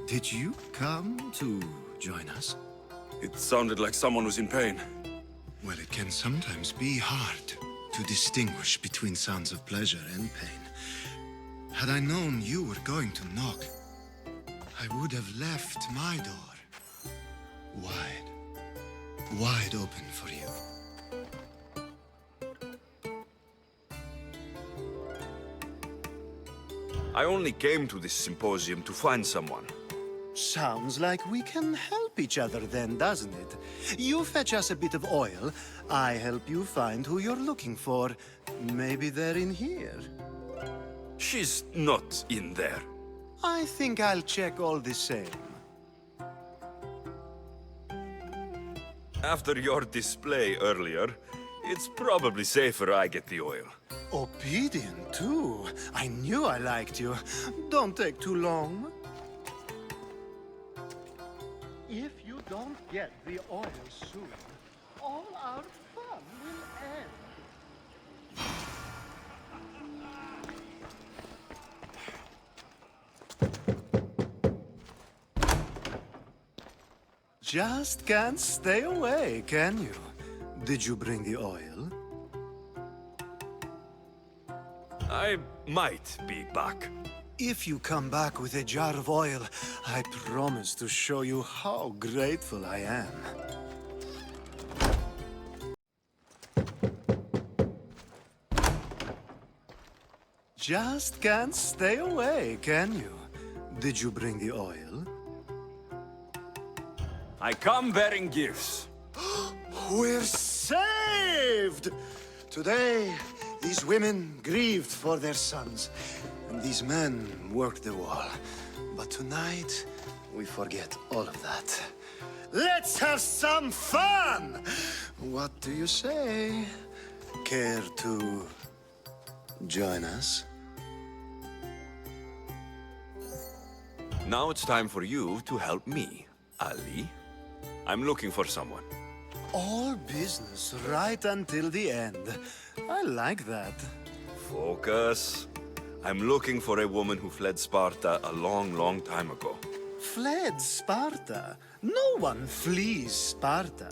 Did you come to join us? It sounded like someone was in pain. Well, it can sometimes be hard to distinguish between sounds of pleasure and pain. Had I known you were going to knock, I would have left my door wide open for you. I only came to this symposium to find someone. Sounds like we can help each other then, doesn't it? You fetch us a bit of oil, I help you find who you're looking for. Maybe they're in here. She's not in there. I think I'll check all the same. After your display earlier, it's probably safer I get the oil. Obedient, too. I knew I liked you. Don't take too long. If you don't get the oil soon, all our fun will end. Just can't stay away, can you? Did you bring the oil? I might be back. If you come back with a jar of oil, I promise to show you how grateful I am. Just can't stay away, can you? Did you bring the oil? I come bearing gifts. We're saved! Today, these women grieved for their sons, and these men worked the wall. But tonight, we forget all of that. Let's have some fun! What do you say? Care to join us? Now it's time for you to help me, Ali. I'm looking for someone. All business right until the end. I like that. Focus. I'm looking for a woman who fled Sparta a long, long time ago. Fled Sparta? No one flees Sparta.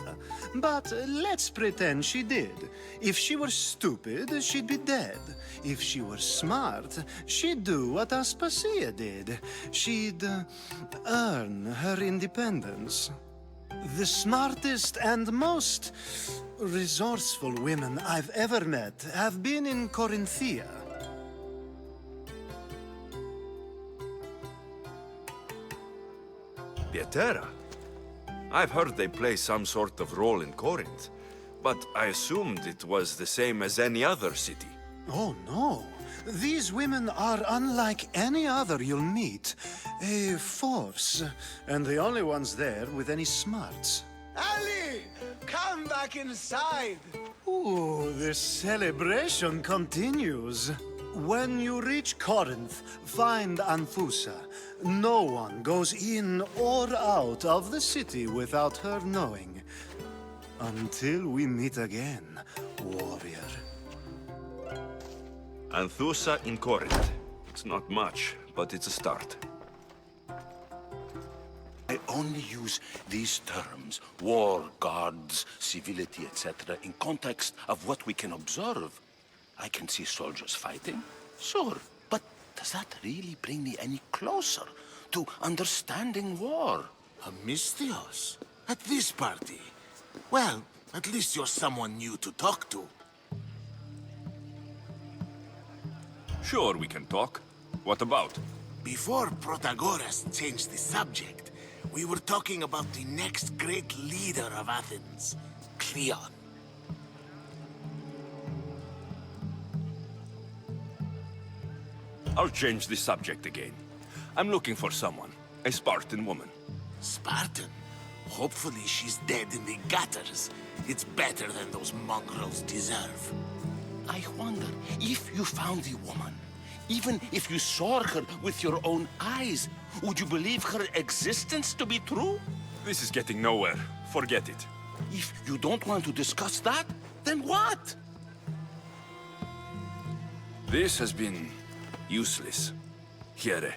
But let's pretend she did. If she were stupid, she'd be dead. If she were smart, she'd do what Aspasia did. She'd earn her independence. The smartest and most resourceful women I've ever met have been in Corinthia. Pietera? I've heard they play some sort of role in Corinth, but I assumed it was the same as any other city. Oh, no. These women are unlike any other you'll meet. A force, and the only ones there with any smarts. Ali! Come back inside! Ooh, the celebration continues. When you reach Corinth, find Anthusa. No one goes in or out of the city without her knowing. Until we meet again, warrior. Anthusa in Corinth. It's not much, but it's a start. I only use these terms, war, gods, civility, etc., in context of what we can observe. I can see soldiers fighting, sure, but does that really bring me any closer to understanding war? Amistios? At this party? Well, at least you're someone new to talk to. Sure, we can talk. What about? Before Protagoras changed the subject, we were talking about the next great leader of Athens, Cleon. I'll change the subject again. I'm looking for someone. A Spartan woman. Spartan? Hopefully she's dead in the gutters. It's better than those mongrels deserve. I wonder if you found the woman, even if you saw her with your own eyes, would you believe her existence to be true? This is getting nowhere. Forget it. If you don't want to discuss that, then what? This has been useless. Here.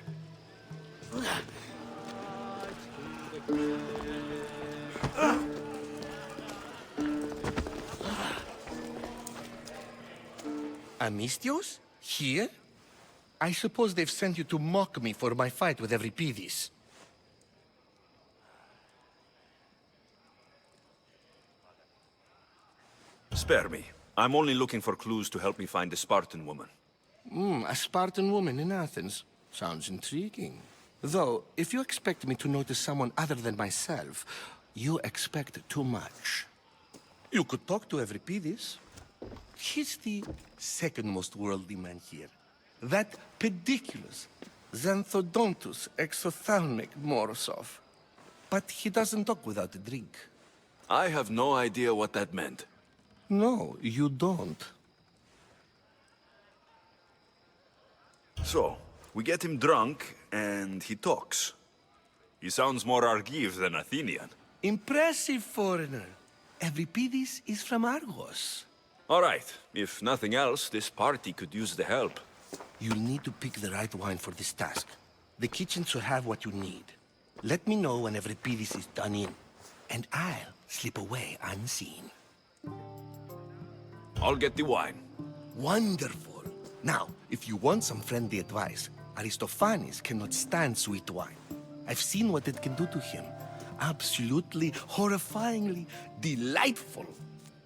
Amistios? Here? I suppose they've sent you to mock me for my fight with Euripides. Spare me. I'm only looking for clues to help me find a Spartan woman. A Spartan woman in Athens. Sounds intriguing. Though, if you expect me to notice someone other than myself, you expect too much. You could talk to Euripides. He's the second most worldly man here. That pediculous xanthodontus exophthalmic Morosov. But he doesn't talk without a drink. I have no idea what that meant. No, you don't. So, we get him drunk, and he talks. He sounds more Argive than Athenian. Impressive, foreigner. Euripides is from Argos. All right, if nothing else, this party could use the help. You'll need to pick the right wine for this task. The kitchen should have what you need. Let me know when Euripides is done in, and I'll slip away unseen. I'll get the wine. Wonderful. Now, if you want some friendly advice, Aristophanes cannot stand sweet wine. I've seen what it can do to him. Absolutely, horrifyingly delightful.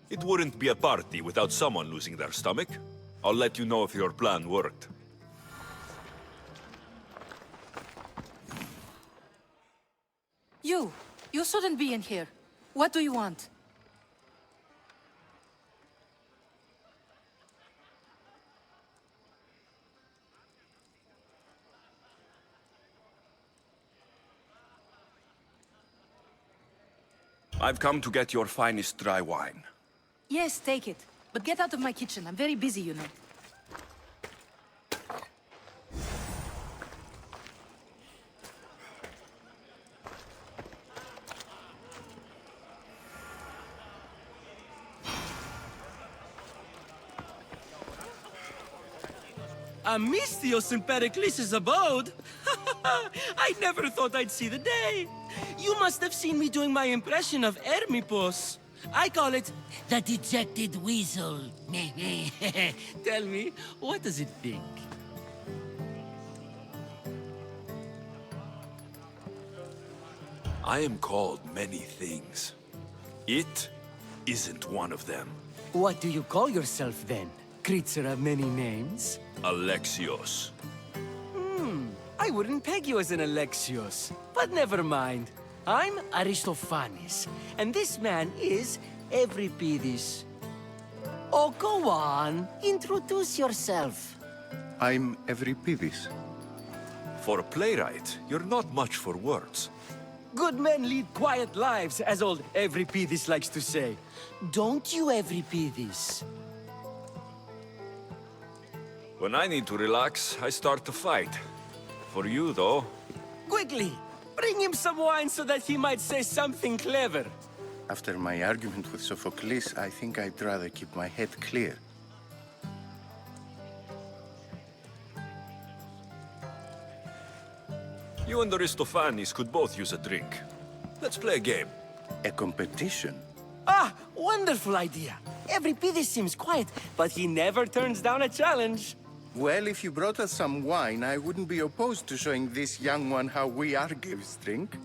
It wouldn't be a party without someone losing their stomach. I'll let you know if your plan worked. You shouldn't be in here. What do you want? I've come to get your finest dry wine. Yes, take it. But get out of my kitchen. I'm very busy, you know. Amistios in Pericles' abode? I never thought I'd see the day. You must have seen me doing my impression of Hermipos. I call it the dejected weasel. Tell me, what does it think? I am called many things. It isn't one of them. What do you call yourself then? Creature of many names? Alexios. I wouldn't peg you as an Alexios, but never mind. I'm Aristophanes, and this man is Euripides. Oh, go on. Introduce yourself. I'm Euripides. For a playwright, you're not much for words. Good men lead quiet lives, as old Euripides likes to say. Don't you, Euripides? When I need to relax, I start to fight. For you, though... Quickly! Bring him some wine so that he might say something clever. After my argument with Sophocles, I think I'd rather keep my head clear. You and Aristophanes could both use a drink. Let's play a game. A competition? Ah, wonderful idea. Euripides seems quiet, but he never turns down a challenge. Well, if you brought us some wine, I wouldn't be opposed to showing this young one how we Argives drink.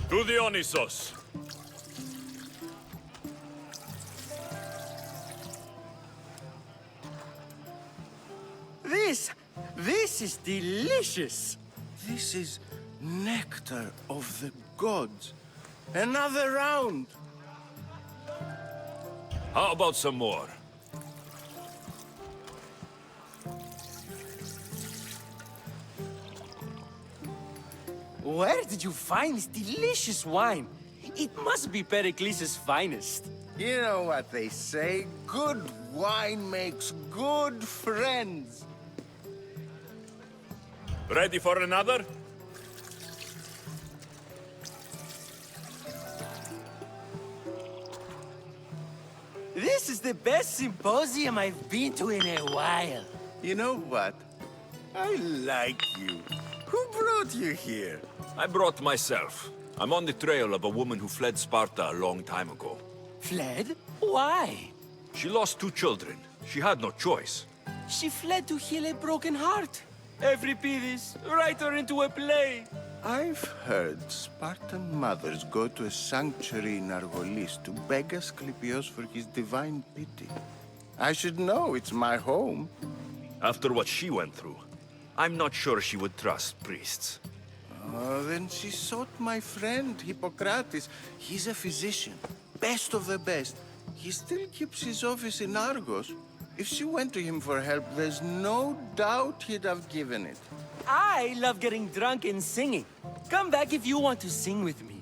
To Dionysos. This is delicious. This is nectar of the gods. Another round. How about some more? Where did you find this delicious wine? It must be Pericles' finest. You know what they say, good wine makes good friends. Ready for another? This is the best symposium I've been to in a while. You know what? I like you. Who brought you here? I brought myself. I'm on the trail of a woman who fled Sparta a long time ago. Fled? Why? She lost 2 children. She had no choice. She fled to heal a broken heart. Euripides, write her into a play. I've heard Spartan mothers go to a sanctuary in Argolis to beg Asclepios for his divine pity. I should know, it's my home. After what she went through, I'm not sure she would trust priests. Oh, then she sought my friend, Hippocrates. He's a physician, best of the best. He still keeps his office in Argos. If she went to him for help, there's no doubt he'd have given it. I love getting drunk and singing. Come back if you want to sing with me.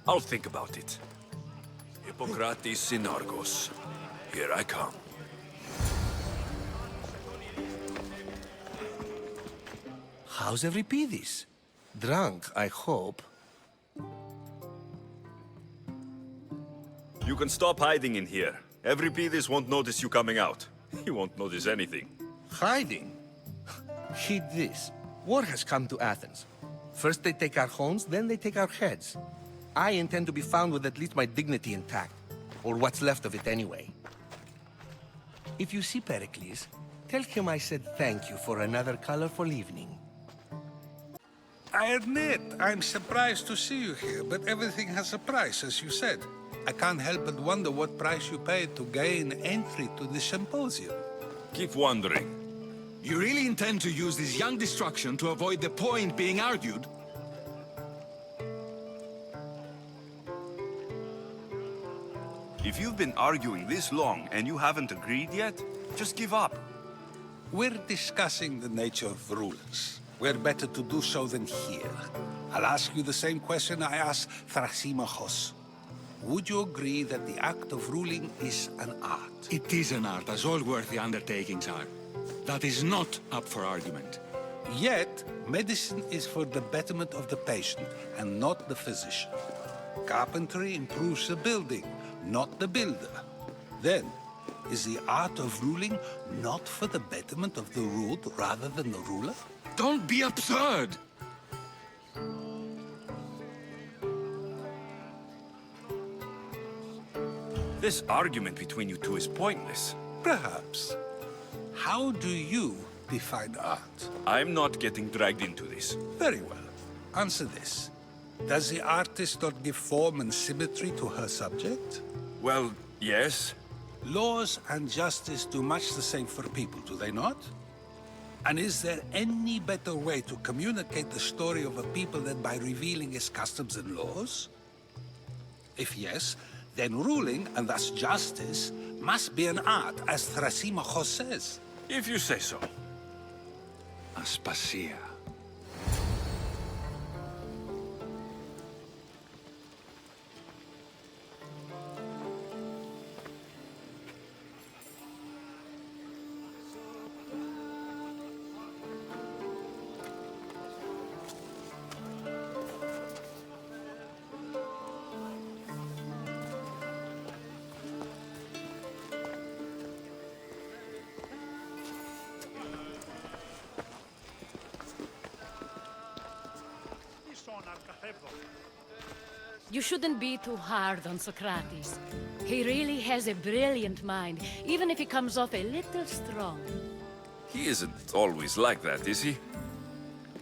I'll think about it. Hippocrates in Argos. Here I come. How's Euripides? Drunk, I hope. You can stop hiding in here. Euripides won't notice you coming out. He won't notice anything. Hiding? Heed this. War has come to Athens. First they take our homes, then they take our heads. I intend to be found with at least my dignity intact. Or what's left of it anyway. If you see Pericles, tell him I said thank you for another colorful evening. I admit, I'm surprised to see you here, but everything has a price, as you said. I can't help but wonder what price you paid to gain entry to the symposium. Keep wondering. You really intend to use this young destruction to avoid the point being argued? If you've been arguing this long and you haven't agreed yet, just give up. We're discussing the nature of rulers. We're better to do so than here. I'll ask you the same question I asked Thrasymachos. Would you agree that the act of ruling is an art? It is an art, as all worthy undertakings are. That is not up for argument. Yet, medicine is for the betterment of the patient and not the physician. Carpentry improves the building, not the builder. Then, is the art of ruling not for the betterment of the ruled rather than the ruler? Don't be absurd! This argument between you two is pointless. Perhaps. How do you define art? I'm not getting dragged into this. Very well. Answer this. Does the artist not give form and symmetry to her subject? Well, yes. Laws and justice do much the same for people, do they not? And is there any better way to communicate the story of a people than by revealing its customs and laws? If yes, then ruling, and thus justice, must be an art, as Thrasymachos says. If you say so. Aspasia. You shouldn't be too hard on Socrates. He really has a brilliant mind, even if he comes off a little strong. He isn't always like that, is he?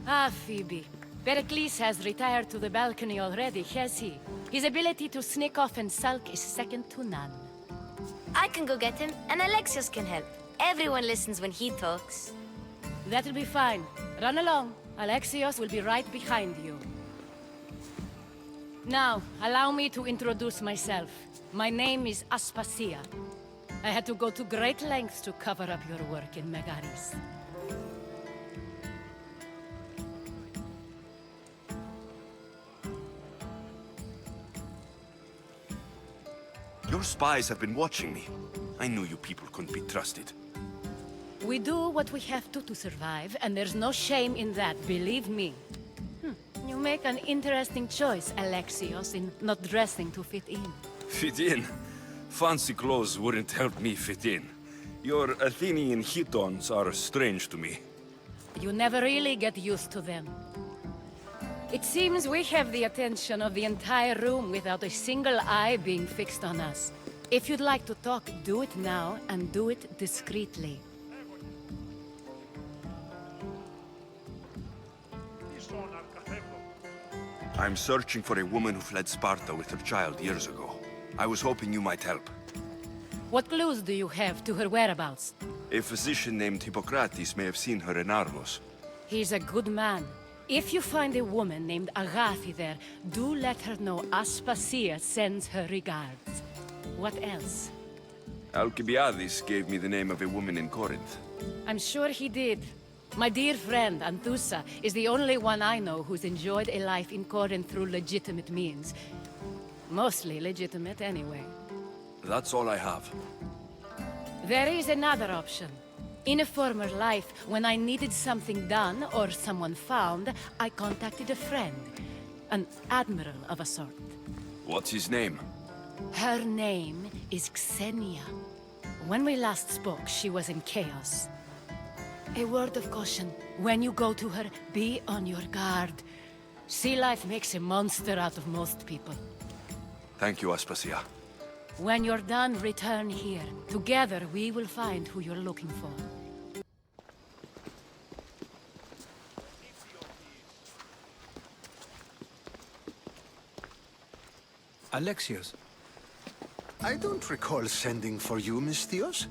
Ah, Phoebe. Pericles has retired to the balcony already, has he? His ability to sneak off and sulk is second to none. I can go get him, and Alexios can help. Everyone listens when he talks. That'll be fine. Run along. Alexios will be right behind you. Now, allow me to introduce myself. My name is Aspasia. I had to go to great lengths to cover up your work in Megaris. Your spies have been watching me. I knew you people couldn't be trusted. We do what we have to survive, and there's no shame in that, believe me. You make an interesting choice, Alexios, in not dressing to fit in. Fit in? Fancy clothes wouldn't help me fit in. Your Athenian chitons are strange to me. You never really get used to them. It seems we have the attention of the entire room without a single eye being fixed on us. If you'd like to talk, do it now, and do it discreetly. I'm searching for a woman who fled Sparta with her child years ago. I was hoping you might help. What clues do you have to her whereabouts? A physician named Hippocrates may have seen her in Argos. He's a good man. If you find a woman named Agathi there, do let her know Aspasia sends her regards. What else? Alcibiades gave me the name of a woman in Corinth. I'm sure he did. My dear friend, Anthusa, is the only one I know who's enjoyed a life in Corinth through legitimate means. Mostly legitimate, anyway. That's all I have. There is another option. In a former life, when I needed something done or someone found, I contacted a friend. An admiral of a sort. What's his name? Her name is Xenia. When we last spoke, she was in chaos. A word of caution. When you go to her, be on your guard. Sea life makes a monster out of most people. Thank you, Aspasia. When you're done, return here. Together, we will find who you're looking for. Alexios. I don't recall sending for you, Miss Theos.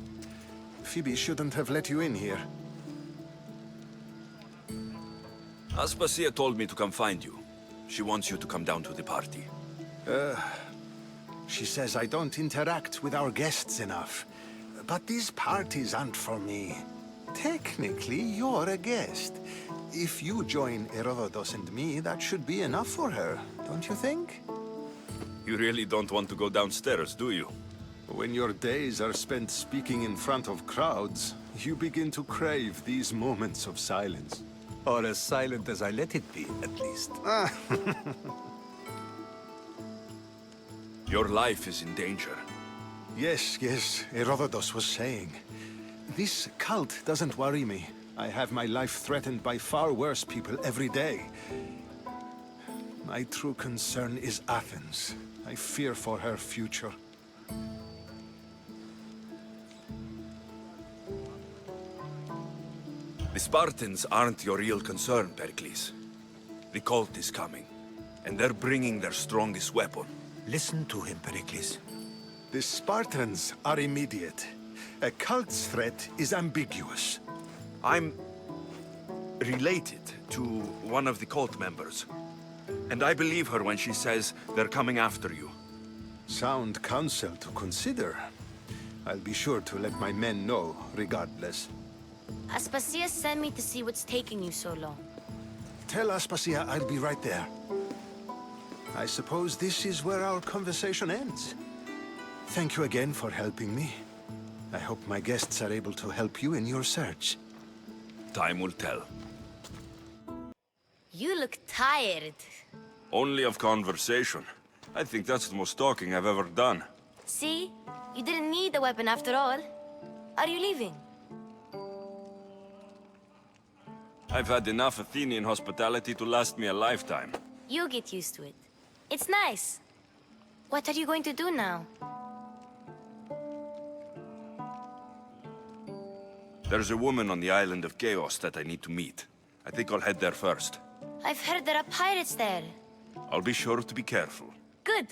Phoebe shouldn't have let you in here. Aspasia told me to come find you. She wants you to come down to the party. She says I don't interact with our guests enough. But these parties aren't for me. Technically, you're a guest. If you join Herodotus and me, that should be enough for her, don't you think? You really don't want to go downstairs, do you? When your days are spent speaking in front of crowds, you begin to crave these moments of silence. Or as silent as I let it be, at least. Your life is in danger. Yes, Herodotus was saying. This cult doesn't worry me. I have my life threatened by far worse people every day. My true concern is Athens. I fear for her future. The Spartans aren't your real concern, Pericles. The cult is coming, and they're bringing their strongest weapon. Listen to him, Pericles. The Spartans are immediate. A cult's threat is ambiguous. I'm related to one of the cult members. And I believe her when she says they're coming after you. Sound counsel to consider. I'll be sure to let my men know, regardless. Aspasia sent me to see what's taking you so long. Tell Aspasia I'll be right there. I suppose this is where our conversation ends. Thank you again for helping me. I hope my guests are able to help you in your search. Time will tell. You look tired. Only of conversation. I think that's the most talking I've ever done. See? You didn't need the weapon after all. Are you leaving? I've had enough Athenian hospitality to last me a lifetime. You get used to it. It's nice. What are you going to do now? There's a woman on the island of Chaos that I need to meet. I think I'll head there first. I've heard there are pirates there. I'll be sure to be careful. Good.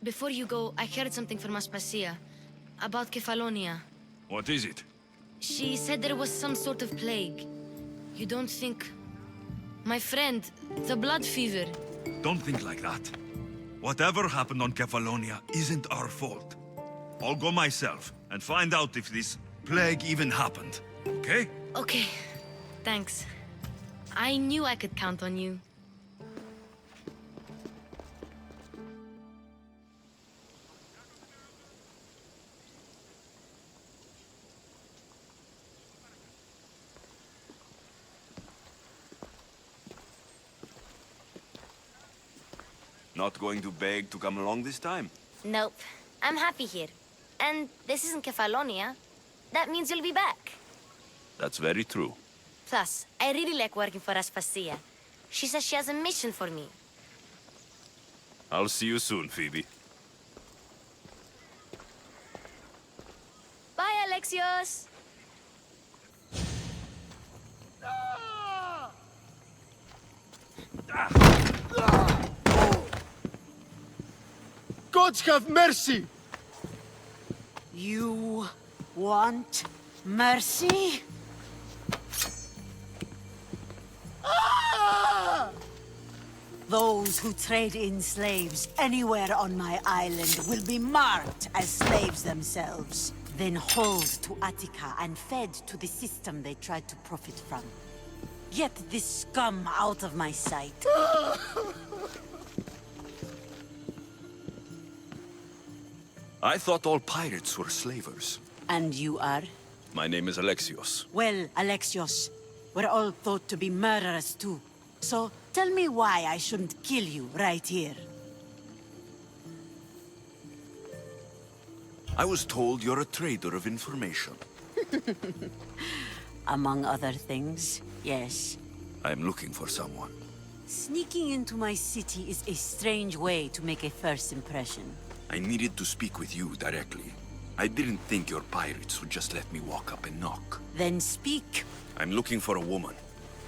Before you go, I heard something from Aspasia. About Kefalonia. What is it? She said there was some sort of plague. You don't think... My friend, the blood fever. Don't think like that. Whatever happened on Kefalonia isn't our fault. I'll go myself and find out if this plague even happened, okay? Okay. Thanks. I knew I could count on you. Not going to beg to come along this time? Nope. I'm happy here. And this isn't Kefalonia. That means you'll be back. That's very true. Plus, I really like working for Aspasia. She says she has a mission for me. I'll see you soon, Phoebe. Bye, Alexios! Gods have mercy! You want mercy? Those who trade in slaves anywhere on my island will be marked as slaves themselves. then hauled to Attica and fed to the system they tried to profit from. Get this scum out of my sight. I thought all pirates were slavers. And you are? My name is Alexios. Well, Alexios, we're all thought to be murderers too. So, tell me why I shouldn't kill you right here. I was told you're a trader of information. Among other things, yes. I'm looking for someone. Sneaking into my city is a strange way to make a first impression. I needed to speak with you directly. I didn't think your pirates would just let me walk up and knock. Then speak. I'm looking for a woman.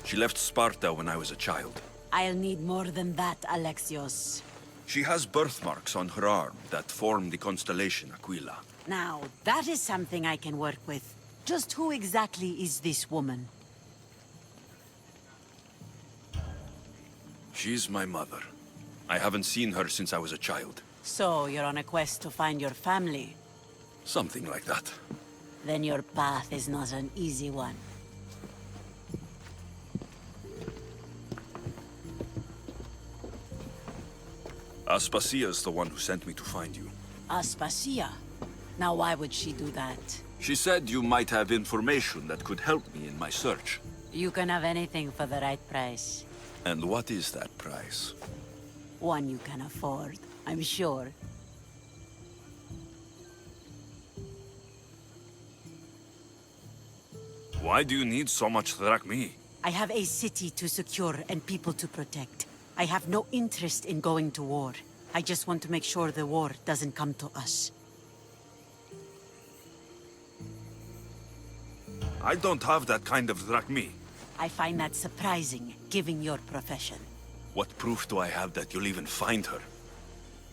She left Sparta when I was a child. I'll need more than that, Alexios. She has birthmarks on her arm that form the constellation Aquila. Now, that is something I can work with. Just who exactly is this woman? She's my mother. I haven't seen her since I was a child. So, you're on a quest to find your family? Something like that. Then your path is not an easy one. Aspasia's the one who sent me to find you. Aspasia? Now why would she do that? She said you might have information that could help me in my search. You can have anything for the right price. And what is that price? One you can afford, I'm sure. Why do you need so much drachmi? I have a city to secure and people to protect. I have no interest in going to war. I just want to make sure the war doesn't come to us. I don't have that kind of drachmi. I find that surprising, given your profession. What proof do I have that you'll even find her?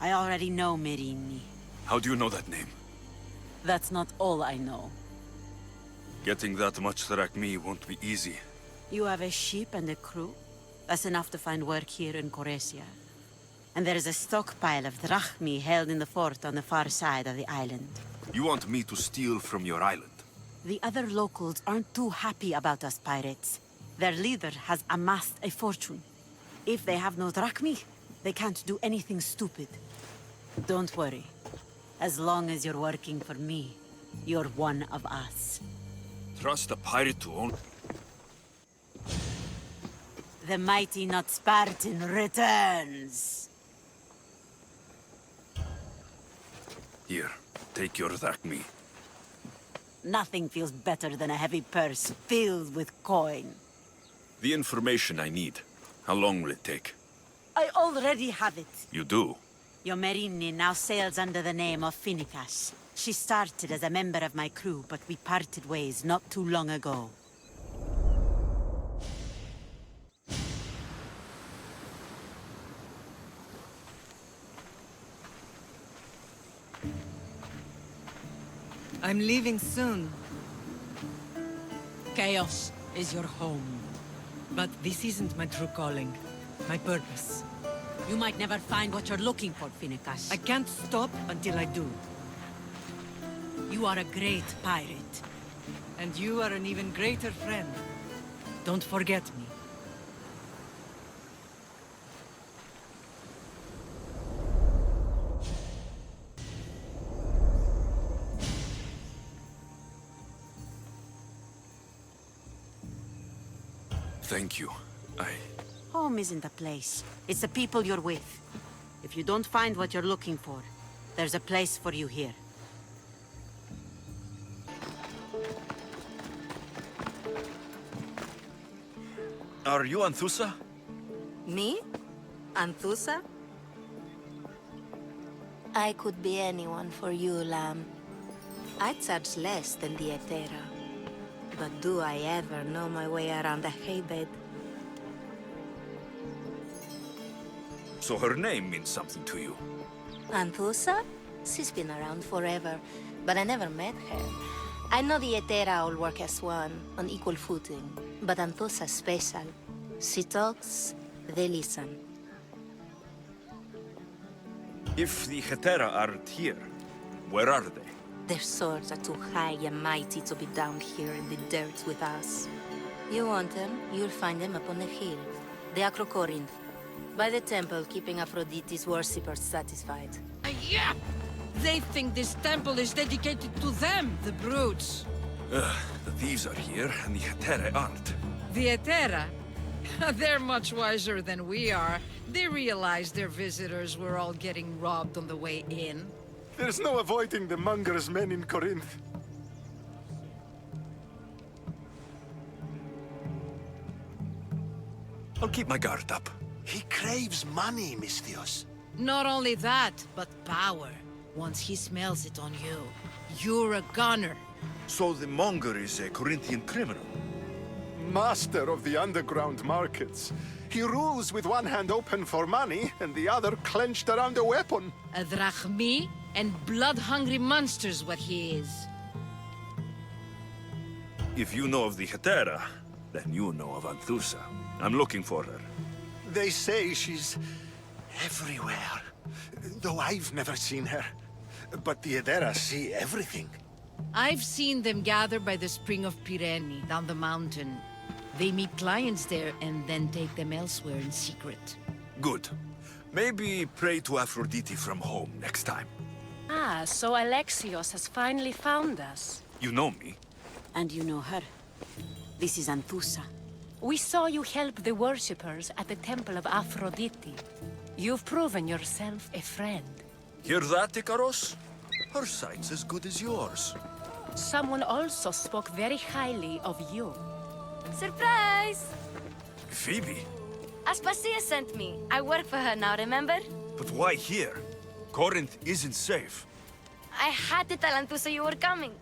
I already know Merini. How do you know that name? That's not all I know. Getting that much drachmi won't be easy. You have a ship and a crew? That's enough to find work here in Coresia. And there is a stockpile of drachmi held in the fort on the far side of the island. You want me to steal from your island? The other locals aren't too happy about us pirates. Their leader has amassed a fortune. If they have no drachmi, they can't do anything stupid. Don't worry. As long as you're working for me, you're one of us. Trust a pirate to own... The mighty not Spartan returns! Here, take your drachmi. Nothing feels better than a heavy purse filled with coin. The information I need. How long will it take? I already have it. You do? Your Merini now sails under the name of Finicas. She started as a member of my crew, but we parted ways not too long ago. I'm leaving soon. Chaos is your home. But this isn't my true calling. My purpose. You might never find what you're looking for, Finicas. I can't stop until I do. You are a great pirate. And you are an even greater friend. Don't forget me. Thank you. Home isn't a place. It's the people you're with. If you don't find what you're looking for, there's a place for you here. Are you Anthusa? Me? Anthusa? I could be anyone for you, Lamb. I charge less than the Etera. But do I ever know my way around a haybed? So her name means something to you? Anthusa? She's been around forever, but I never met her. I know the Etera all work as one, on equal footing, but Anthusa's special. She talks, they listen. If the Hetera aren't here, where are they? Their swords are too high and mighty to be down here in the dirt with us. You want them, you'll find them up on the hill. The Acrocorinth. By the temple, keeping Aphrodite's worshippers satisfied. Yeah! They think this temple is dedicated to them, the brutes. The thieves are here, and the Hetera aren't. The Hetera? They're much wiser than we are. They realized their visitors were all getting robbed on the way in. There's no avoiding the monger's men in Corinth. I'll keep my guard up. He craves money, Misthios. Not only that, but power. Once he smells it on you, you're a gunner. So the monger is a Corinthian criminal? Master of the underground markets. He rules with one hand open for money and the other clenched around a weapon. A drachmi and blood-hungry monster's what he is. If you know of the Hetera, then you know of Anthusa. I'm looking for her. They say she's everywhere, though I've never seen her. But the Edera see everything. I've seen them gather by the spring of Pirene, down the mountain. They meet clients there and then take them elsewhere in secret. Good. Maybe pray to Aphrodite from home next time. Ah, so Alexios has finally found us. You know me. And you know her. This is Anthusa. We saw you help the worshippers at the temple of Aphrodite. You've proven yourself a friend. Hear that, Ikaros? Her sight's as good as yours. Someone also spoke very highly of you. Surprise! Phoebe? Aspasia sent me. I work for her now, remember? But why here? Corinth isn't safe. I had to tell Anthusa you were coming.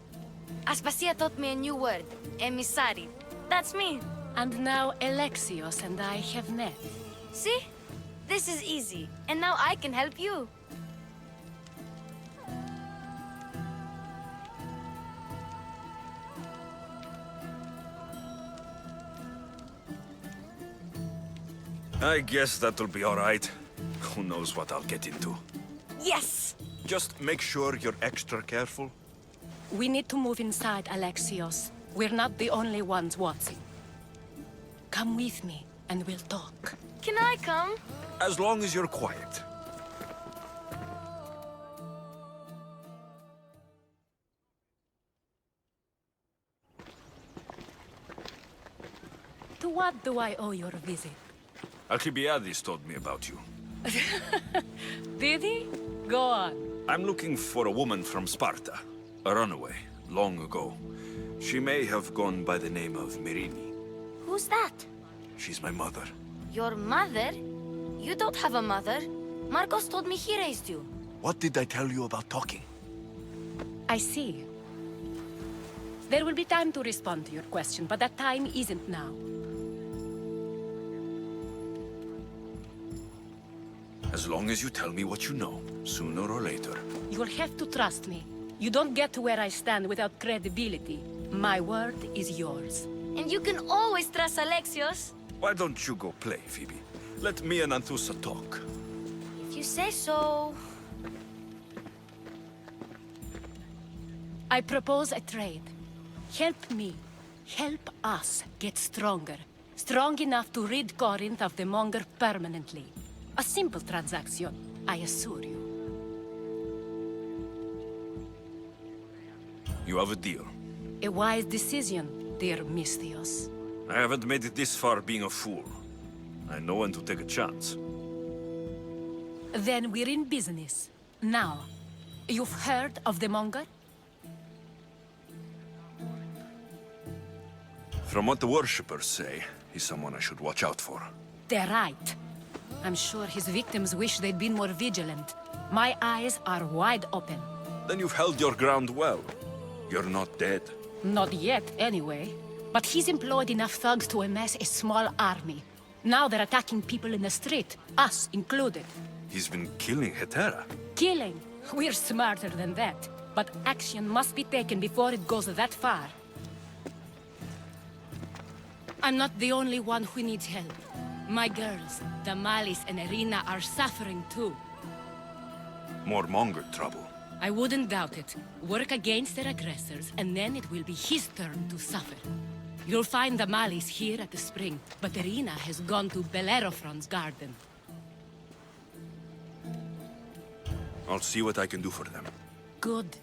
Aspasia taught me a new word. Emissary. That's me. And now Alexios and I have met. See? This is easy. And now I can help you. I guess that'll be all right. Who knows what I'll get into. Yes! Just make sure you're extra careful. We need to move inside, Alexios. We're not the only ones watching. Come with me, and we'll talk. Can I come? As long as you're quiet. To what do I owe your visit? Alcibiades told me about you. Did he? Go on. I'm looking for a woman from Sparta. A runaway, long ago. She may have gone by the name of Myrine. Who's that? She's my mother. Your mother? You don't have a mother. Marcos told me he raised you. What did I tell you about talking? I see. There will be time to respond to your question, but that time isn't now. As long as you tell me what you know, sooner or later. You'll have to trust me. You don't get to where I stand without credibility. My word is yours. And you can always trust Alexios. Why don't you go play, Phoebe? Let me and Anthusa talk. If you say so. I propose a trade. Help me. Help us get stronger. Strong enough to rid Corinth of the monger permanently. A simple transaction, I assure you. You have a deal. A wise decision, dear Misthios. I haven't made it this far being a fool. I know when to take a chance. Then we're in business. Now, you've heard of the monger? From what the worshippers say, he's someone I should watch out for. They're right. I'm sure his victims wish they'd been more vigilant. My eyes are wide open. Then you've held your ground well. You're not dead. Not yet, anyway. But he's employed enough thugs to amass a small army. Now they're attacking people in the street, us included. He's been killing Hetera. Killing? We're smarter than that. But action must be taken before it goes that far. I'm not the only one who needs help. My girls, Damalis and Irina, are suffering too. More monger trouble. I wouldn't doubt it. Work against their aggressors, and then it will be his turn to suffer. You'll find the Malis here at the spring, but Irina has gone to Bellerophon's garden. I'll see what I can do for them. Good.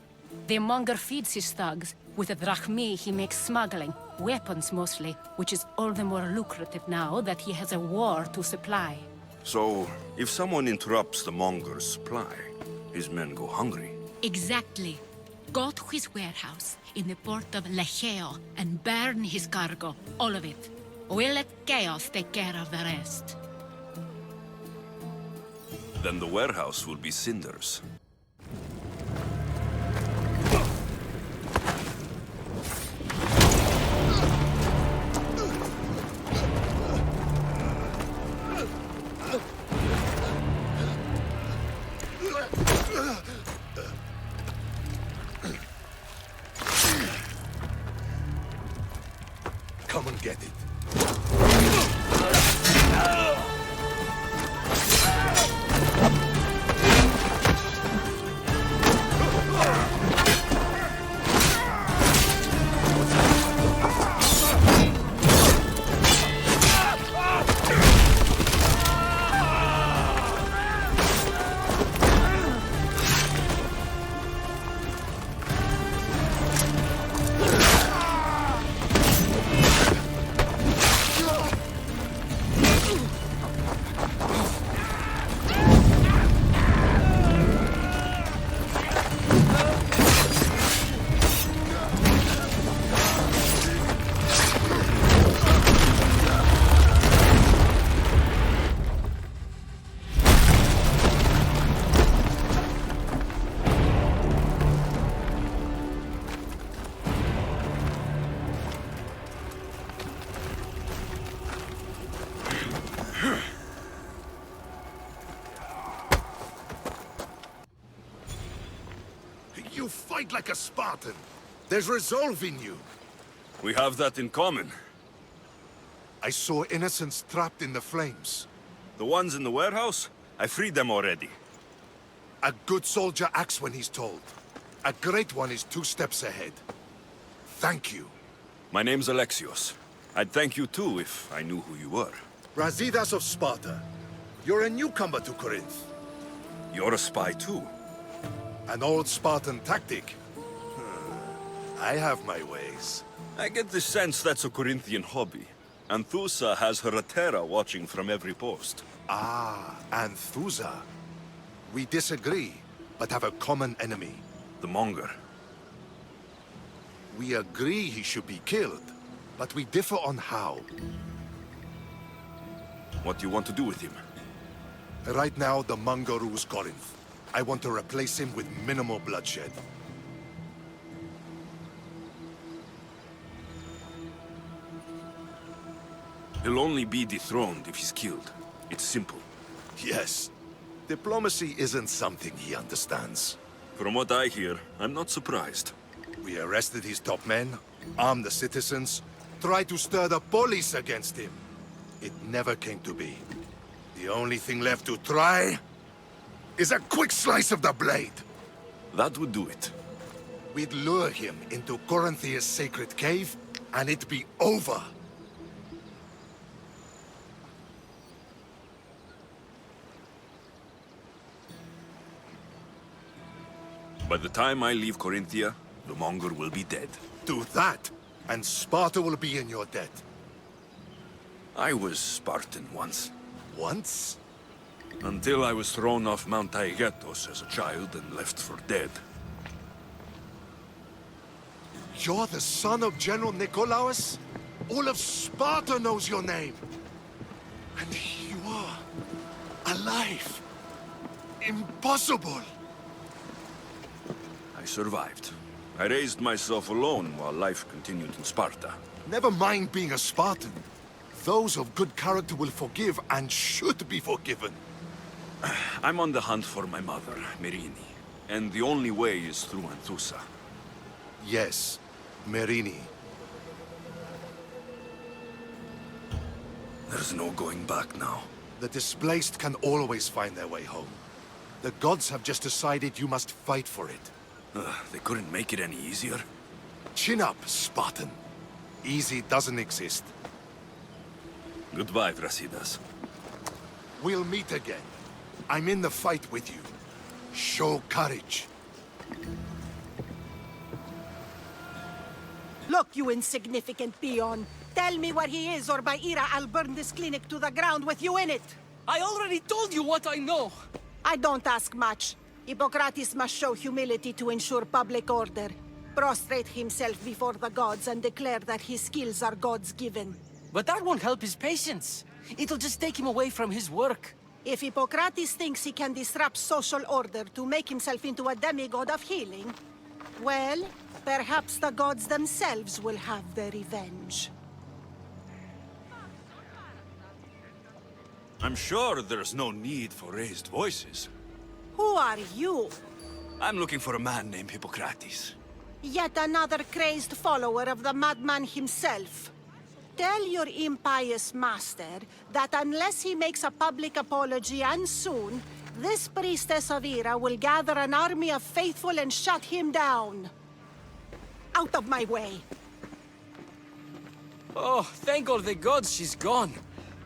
The monger feeds his thugs. With the drachmi, he makes smuggling. Weapons, mostly, which is all the more lucrative now that he has a war to supply. So, if someone interrupts the monger's supply, his men go hungry. Exactly. Go to his warehouse in the port of Lecheo and burn his cargo, all of it. We'll let chaos take care of the rest. Then the warehouse will be cinders. Come and get it. You fight like a Spartan. There's resolve in you. We have that in common. I saw innocents trapped in the flames. The ones in the warehouse? I freed them already. A good soldier acts when he's told. A great one is 2 steps ahead. Thank you. My name's Alexios. I'd thank you too if I knew who you were. Brasidas of Sparta. You're a newcomer to Corinth. You're a spy too. An old Spartan tactic. I have my ways. I get the sense that's a Corinthian hobby. Anthusa has her Atera watching from every post. Ah, Anthusa. We disagree, but have a common enemy. The Monger. We agree he should be killed, but we differ on how. What do you want to do with him? Right now, the Monger rules Corinth. I want to replace him with minimal bloodshed. He'll only be dethroned if he's killed. It's simple. Yes. Diplomacy isn't something he understands. From what I hear, I'm not surprised. We arrested his top men, armed the citizens, tried to stir the police against him. It never came to be. The only thing left to try is a quick slice of the blade. That would do it. We'd lure him into Corinthia's sacred cave, and it'd be over. By the time I leave Corinthia, the Monger will be dead. Do that, and Sparta will be in your debt. I was Spartan once. Once? Until I was thrown off Mount Taygetos as a child and left for dead. You're the son of General Nikolaos? All of Sparta knows your name. And here you are, alive. Impossible. I survived. I raised myself alone while life continued in Sparta. Never mind being a Spartan. Those of good character will forgive and should be forgiven. I'm on the hunt for my mother, Merini. And the only way is through Anthusa. Yes, Merini. There's no going back now. The displaced can always find their way home. The gods have just decided you must fight for it. They couldn't make it any easier. Chin up, Spartan. Easy doesn't exist. Goodbye, Brasidas. We'll meet again. I'm in the fight with you. Show courage. Look, you insignificant peon. Tell me where he is, or by Ira, I'll burn this clinic to the ground with you in it. I already told you what I know. I don't ask much. Hippocrates must show humility to ensure public order. Prostrate himself before the gods and declare that his skills are gods given. But that won't help his patients. It'll just take him away from his work. If Hippocrates thinks he can disrupt social order to make himself into a demigod of healing, well, perhaps the gods themselves will have their revenge. I'm sure there's no need for raised voices. Who are you? I'm looking for a man named Hippocrates. Yet another crazed follower of the madman himself. Tell your impious master that unless he makes a public apology, and soon, this priestess of Ira will gather an army of faithful and shut him down. Out of my way! Oh, thank all the gods she's gone.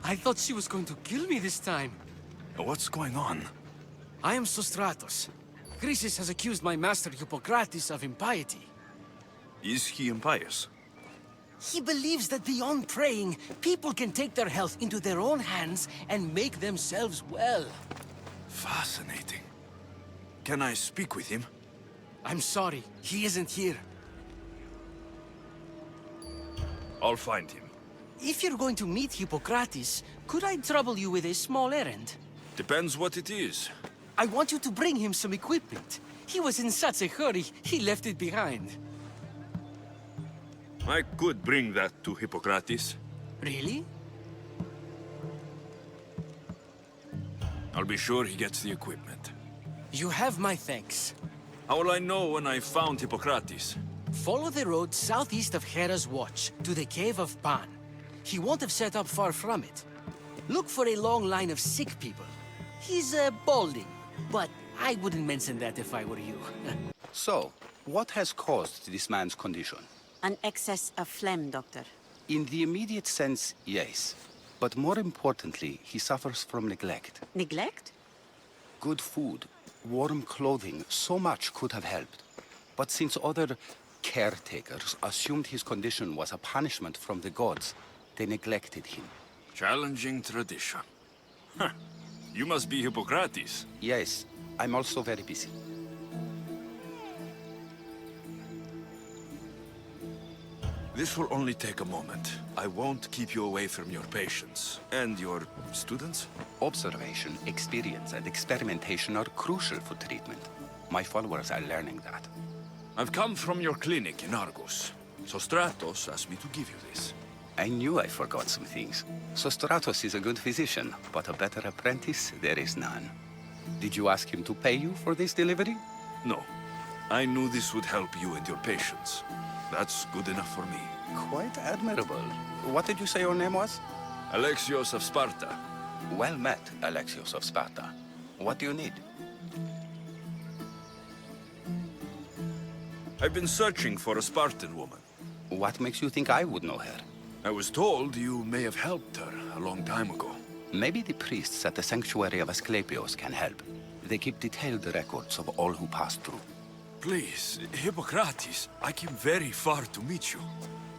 I thought she was going to kill me this time. What's going on? I am Sostratos. Chrysis has accused my master Hippocrates of impiety. Is he impious? He believes that beyond praying, people can take their health into their own hands and make themselves well. Fascinating. Can I speak with him? I'm sorry, he isn't here. I'll find him. If you're going to meet Hippocrates, could I trouble you with a small errand? Depends what it is. I want you to bring him some equipment. He was in such a hurry, he left it behind. I could bring that to Hippocrates. Really? I'll be sure he gets the equipment. You have my thanks. How will I know when I've found Hippocrates? Follow the road southeast of Hera's Watch to the Cave of Pan. He won't have set up far from it. Look for a long line of sick people. He's balding, but I wouldn't mention that if I were you. So, what has caused this man's condition? An excess of phlegm, Doctor. In the immediate sense, yes. But more importantly, he suffers from neglect. Neglect? Good food, warm clothing, so much could have helped. But since other caretakers assumed his condition was a punishment from the gods, they neglected him. Challenging tradition. Huh. You must be Hippocrates. Yes, I'm also very busy. This will only take a moment. I won't keep you away from your patients. And your students? Observation, experience, and experimentation are crucial for treatment. My followers are learning that. I've come from your clinic in Argos. Sostratos asked me to give you this. I knew I forgot some things. Sostratos is a good physician, but a better apprentice there is none. Did you ask him to pay you for this delivery? No. I knew this would help you and your patients. That's good enough for me. Quite admirable. What did you say your name was? Alexios of Sparta. Well met, Alexios of Sparta. What do you need? I've been searching for a Spartan woman. What makes you think I would know her? I was told you may have helped her a long time ago. Maybe the priests at the sanctuary of Asclepios can help. They keep detailed records of all who pass through. Please, Hippocrates, I came very far to meet you.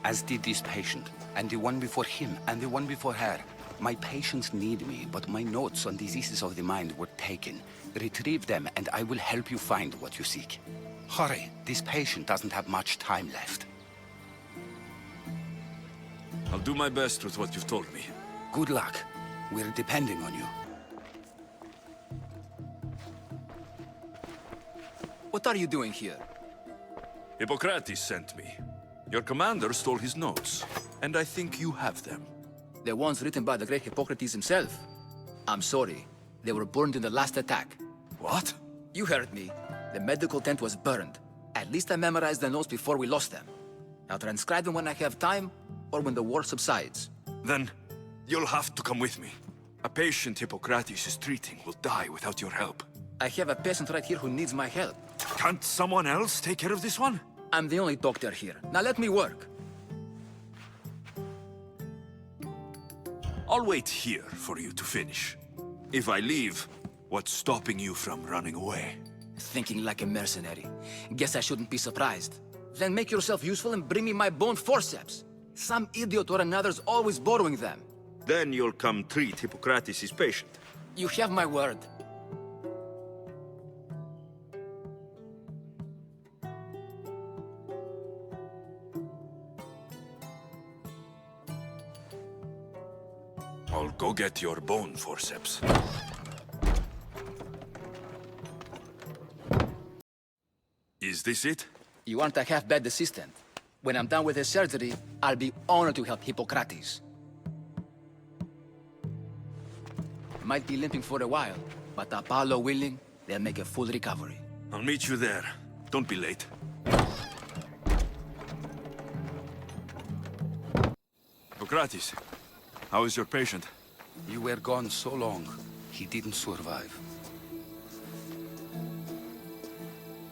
As did this patient, and the one before him, and the one before her. My patients need me, but my notes on diseases of the mind were taken. Retrieve them, and I will help you find what you seek. Hurry, this patient doesn't have much time left. I'll do my best with what you've told me. Good luck. We're depending on you. What are you doing here? Hippocrates sent me. Your commander stole his notes, and I think you have them. The ones written by the great Hippocrates himself. I'm sorry. They were burned in the last attack. What? You heard me. The medical tent was burned. At least I memorized the notes before we lost them. I'll transcribe them when I have time, or when the war subsides. Then, you'll have to come with me. A patient Hippocrates is treating will die without your help. I have a patient right here who needs my help. Can't someone else take care of this one? I'm the only doctor here. Now let me work. I'll wait here for you to finish. If I leave, what's stopping you from running away? Thinking like a mercenary. Guess I shouldn't be surprised. Then make yourself useful and bring me my bone forceps. Some idiot or another's always borrowing them. Then you'll come treat Hippocrates' patient. You have my word. I'll go get your bone forceps. Is this it? You aren't a half-bad assistant. When I'm done with the surgery, I'll be honored to help Hippocrates. Might be limping for a while, but Apollo willing, they'll make a full recovery. I'll meet you there. Don't be late. Hippocrates, how is your patient? You were gone so long, he didn't survive.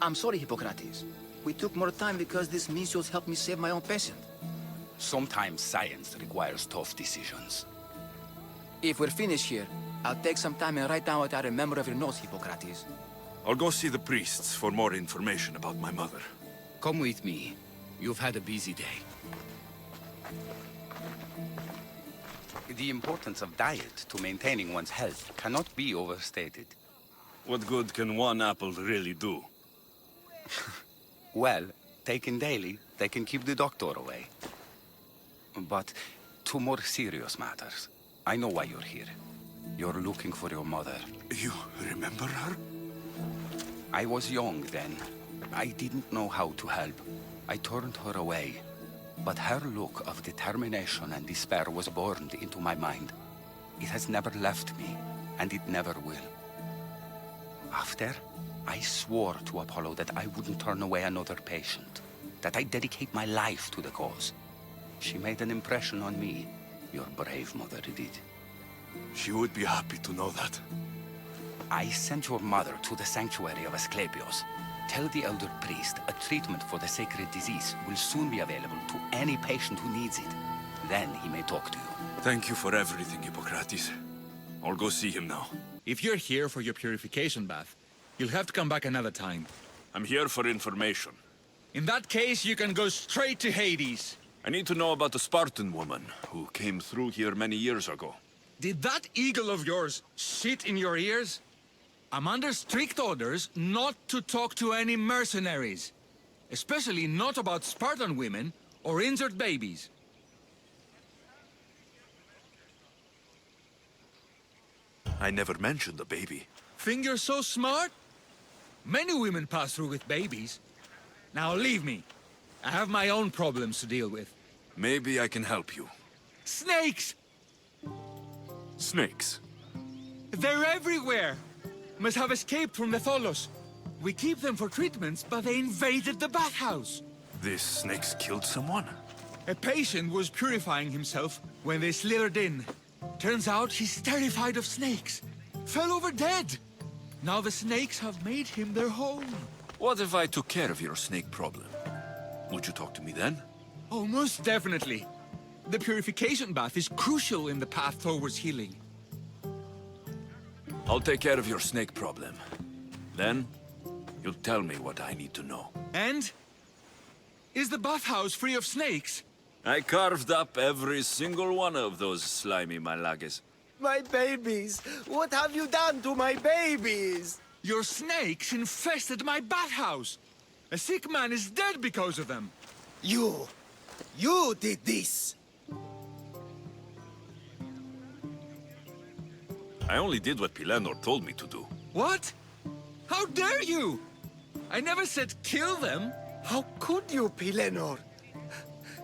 I'm sorry, Hippocrates. We took more time because this measles helped me save my own patient. Sometimes science requires tough decisions. If we're finished here, I'll take some time and write down what I remember of your notes, Hippocrates. I'll go see the priests for more information about my mother. Come with me. You've had a busy day. The importance of diet to maintaining one's health cannot be overstated. What good can one apple really do? Well, taken daily, they can keep the doctor away. But to more serious matters, I know why you're here. You're looking for your mother. You remember her? I was young then. I didn't know how to help. I turned her away. But her look of determination and despair was burned into my mind. It has never left me, and it never will. After, I swore to Apollo that I wouldn't turn away another patient, that I'd dedicate my life to the cause. She made an impression on me. Your brave mother did. She would be happy to know that. I sent your mother to the sanctuary of Asclepios. Tell the elder priest a treatment for the sacred disease will soon be available to any patient who needs it. Then he may talk to you. Thank you for everything, Hippocrates. I'll go see him now. If you're here for your purification bath, you'll have to come back another time. I'm here for information. In that case, you can go straight to Hades. I need to know about the Spartan woman who came through here many years ago. Did that eagle of yours shit in your ears? I'm under strict orders not to talk to any mercenaries. Especially not about Spartan women or injured babies. I never mentioned the baby. Think you're so smart? Many women pass through with babies. Now leave me. I have my own problems to deal with. Maybe I can help you. Snakes! Snakes? They're everywhere! Must have escaped from the Tholos. We keep them for treatments, but they invaded the bathhouse. These snakes killed someone? A patient was purifying himself when they slithered in. Turns out he's terrified of snakes. Fell over dead. Now the snakes have made him their home. What if I took care of your snake problem? Would you talk to me then? Oh, most definitely. The purification bath is crucial in the path towards healing. I'll take care of your snake problem. Then, you'll tell me what I need to know. And? Is the bathhouse free of snakes? I carved up every single one of those slimy malagas. My babies! What have you done to my babies? Your snakes infested my bathhouse! A sick man is dead because of them! You did this! I only did what Pilenor told me to do. What? How dare you? I never said kill them. How could you, Pilenor?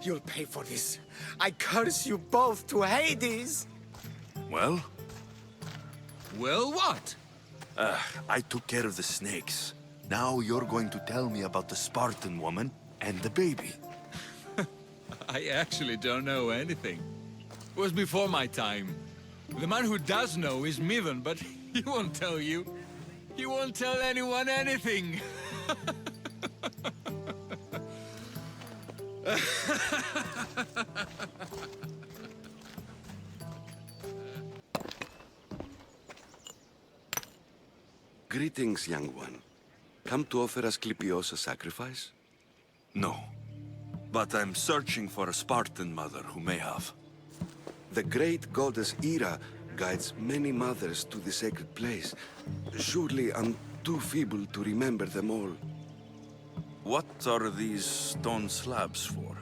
You'll pay for this. I curse you both to Hades! Well? Well, what? I took care of the snakes. Now you're going to tell me about the Spartan woman and the baby. I actually don't know anything. It was before my time. The man who does know is Mivan, but he won't tell you. He won't tell anyone anything. Greetings, young one. Come to offer Asclepios a sacrifice? No. But I'm searching for a Spartan mother who may have. The great goddess Ira guides many mothers to the sacred place. Surely I'm too feeble to remember them all. What are these stone slabs for?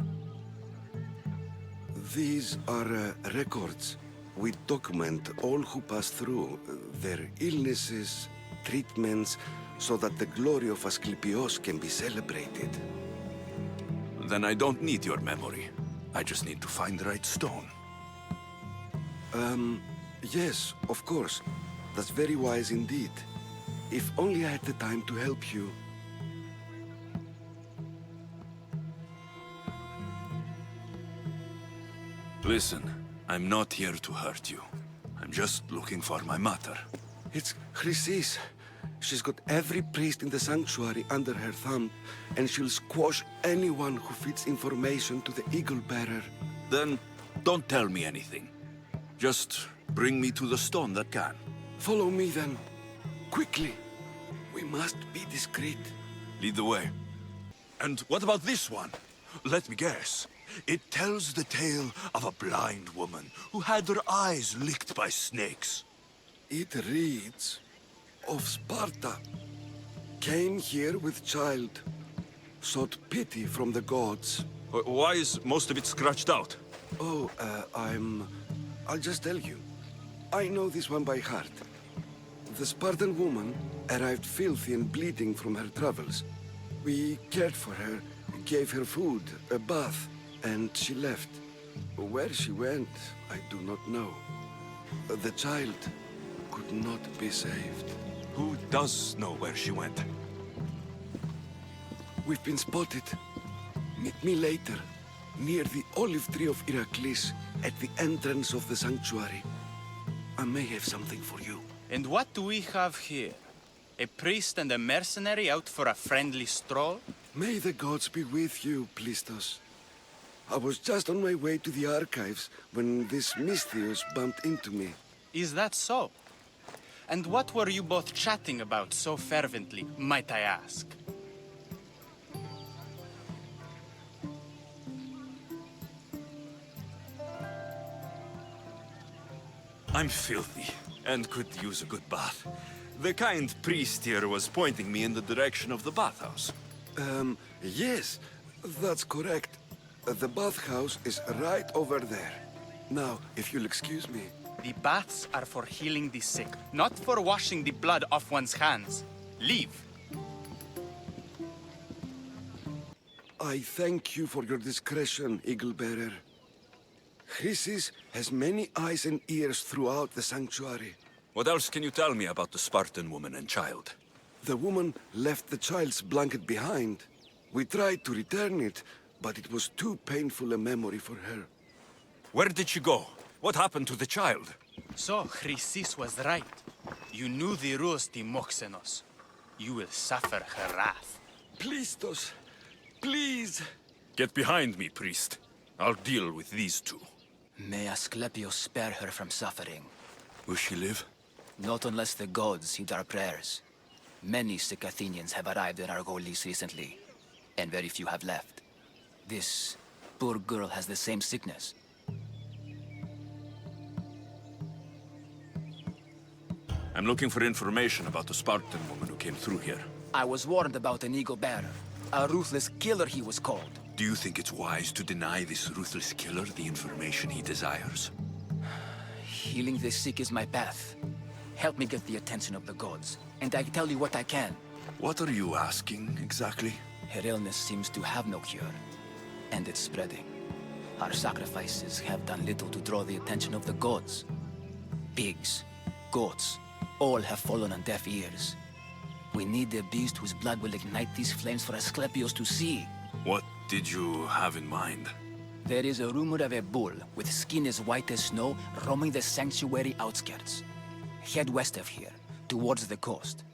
These are records. We document all who pass through, their illnesses, treatments, so that the glory of Asclepios can be celebrated. Then I don't need your memory. I just need to find the right stone. Yes, of course. That's very wise indeed. If only I had the time to help you. Listen, I'm not here to hurt you. I'm just looking for my mother. It's Chrysis. She's got every priest in the sanctuary under her thumb, and she'll squash anyone who feeds information to the Eagle Bearer. Then don't tell me anything. Just bring me to the stone that can. Follow me then. Quickly. We must be discreet. Lead the way. And what about this one? Let me guess. It tells the tale of a blind woman who had her eyes licked by snakes. It reads of Sparta. Came here with child. Sought pity from the gods. Why is most of it scratched out? Oh, I'll just tell you. I know this one by heart. The Spartan woman arrived filthy and bleeding from her travels. We cared for her, gave her food, a bath, and she left. Where she went, I do not know. The child could not be saved. Who does know where she went? We've been spotted. Meet me later, near the olive tree of Iraklis, at the entrance of the sanctuary. I may have something for you. And what do we have here? A priest and a mercenary out for a friendly stroll? May the gods be with you, Plistos. I was just on my way to the archives when this Misthios bumped into me. Is that so? And what were you both chatting about so fervently, might I ask? I'm filthy, and could use a good bath. The kind priest here was pointing me in the direction of the bathhouse. Yes, that's correct. The bathhouse is right over there. Now, if you'll excuse me. The baths are for healing the sick, not for washing the blood off one's hands. Leave. I thank you for your discretion, Eagle Bearer. Chrysis has many eyes and ears throughout the sanctuary. What else can you tell me about the Spartan woman and child? The woman left the child's blanket behind. We tried to return it, but it was too painful a memory for her. Where did she go? What happened to the child? So, Chrysis was right. You knew the rules, Timoxenos. You will suffer her wrath. Plistos, please. Get behind me, priest. I'll deal with these two. May Asclepios spare her from suffering. Will she live? Not unless the gods heed our prayers. Many sick Athenians have arrived in Argolis recently, and very few have left. This poor girl has the same sickness. I'm looking for information about the Spartan woman who came through here. I was warned about an Eagle Bearer. A ruthless killer, he was called. Do you think it's wise to deny this ruthless killer the information he desires? Healing the sick is my path. Help me get the attention of the gods, and I tell you what I can. What are you asking, exactly? Her illness seems to have no cure, and it's spreading. Our sacrifices have done little to draw the attention of the gods. Pigs, goats, all have fallen on deaf ears. We need the beast whose blood will ignite these flames for Asclepios to see. What did you have in mind? There is a rumor of a bull with skin as white as snow roaming the sanctuary outskirts. Head west of here, towards the coast.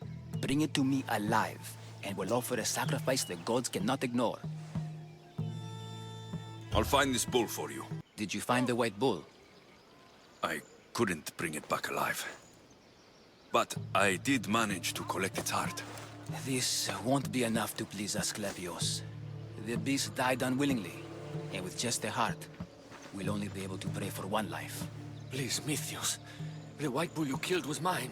bring it to me alive, and we'll offer a sacrifice the gods cannot ignore. I'll find this bull for you. Did you find the white bull? I couldn't bring it back alive. But I did manage to collect its heart. This won't be enough to please Asclepios. The beast died unwillingly, and with just a heart, we'll only be able to pray for one life. Please, Mythios. The white bull you killed was mine.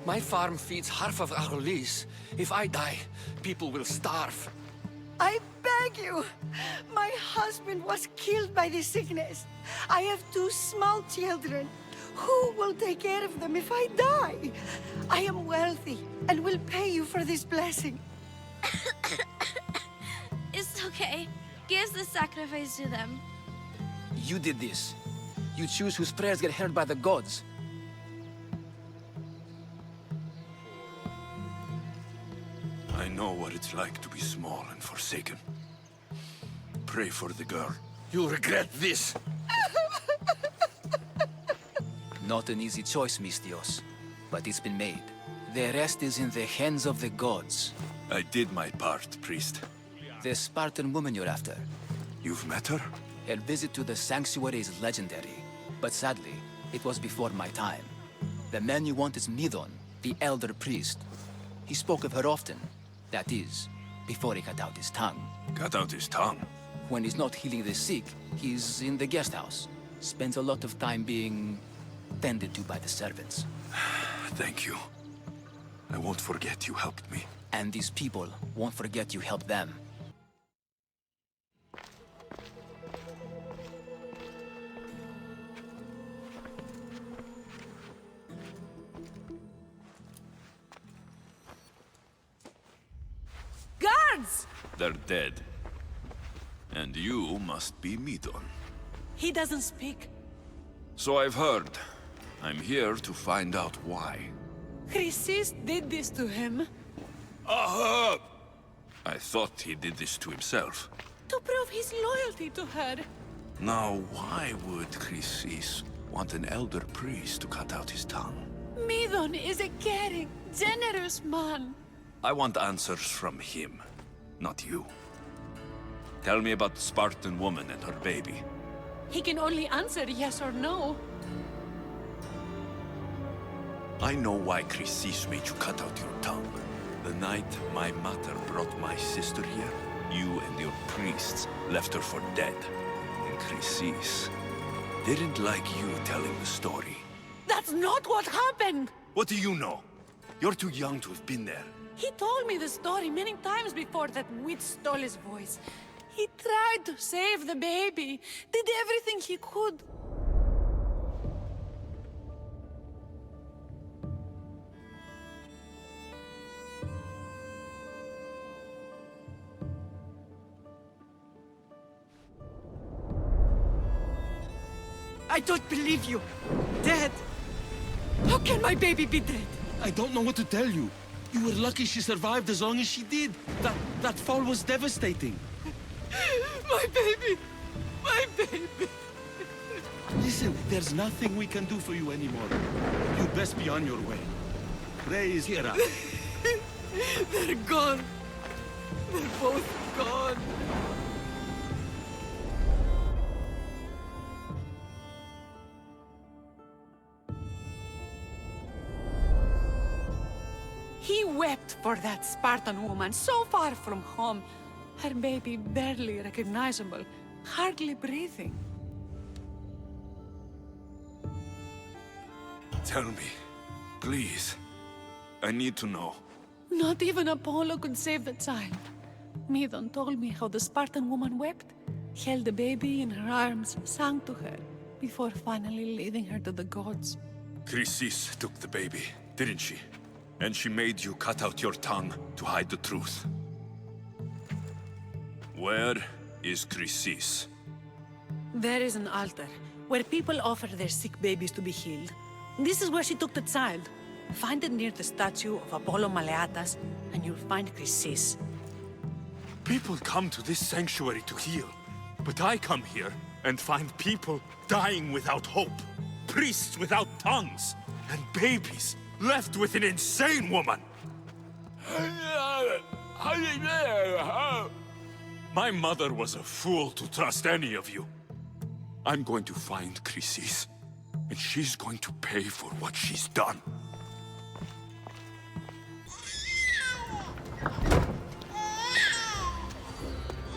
My farm feeds half of Arolis. If I die, people will starve. I beg you! My husband was killed by this sickness. I have 2 small children. Who will take care of them if I die? I am wealthy and will pay you for this blessing. It's okay. Give the sacrifice to them. You did this. You choose whose prayers get heard by the gods. I know what it's like to be small and forsaken. Pray for the girl. You'll regret this. Not an easy choice, Mystios, but it's been made. The rest is in the hands of the gods. I did my part, priest. The Spartan woman you're after. You've met her? Her visit to the sanctuary is legendary, but sadly, it was before my time. The man you want is Midon, the elder priest. He spoke of her often. That is, before he cut out his tongue. Cut out his tongue? When he's not healing the sick, he's in the guest house. Spends a lot of time being tended to by the servants. Thank you. I won't forget you helped me. And these people won't forget you helped them. Guards! They're dead. And you must be Midon. He doesn't speak. So I've heard. I'm here to find out why. Chrysis did this to him. Aha! I thought he did this to himself. To prove his loyalty to her. Now, why would Chrysis want an elder priest to cut out his tongue? Midon is a caring, generous man. I want answers from him, not you. Tell me about the Spartan woman and her baby. He can only answer yes or no. I know why Chrysis made you cut out your tongue. The night my mother brought my sister here, you and your priests left her for dead. And Chrysis didn't like you telling the story. That's not what happened! What do you know? You're too young to have been there. He told me the story many times before that witch stole his voice. He tried to save the baby, did everything he could. I don't believe you. Dead. How can my baby be dead? I don't know what to tell you. You were lucky she survived as long as she did. That fall was devastating. My baby! My baby! Listen, there's nothing we can do for you anymore. You'd best be on your way. Praise Hera. They're gone. They're both gone. He wept for that Spartan woman so far from home. Her baby barely recognizable, hardly breathing. Tell me, please. I need to know. Not even Apollo could save the child. Midon told me how the Spartan woman wept, held the baby in her arms, sang to her, before finally leading her to the gods. Chrysis took the baby, didn't she? And she made you cut out your tongue to hide the truth. Where is Chrysis? There is an altar, where people offer their sick babies to be healed. This is where she took the child. Find it near the statue of Apollo Maleatas, and you'll find Chrysis. People come to this sanctuary to heal. But I come here and find people dying without hope. Priests without tongues. And babies left with an insane woman. My mother was a fool to trust any of you. I'm going to find Chrysis, and she's going to pay for what she's done.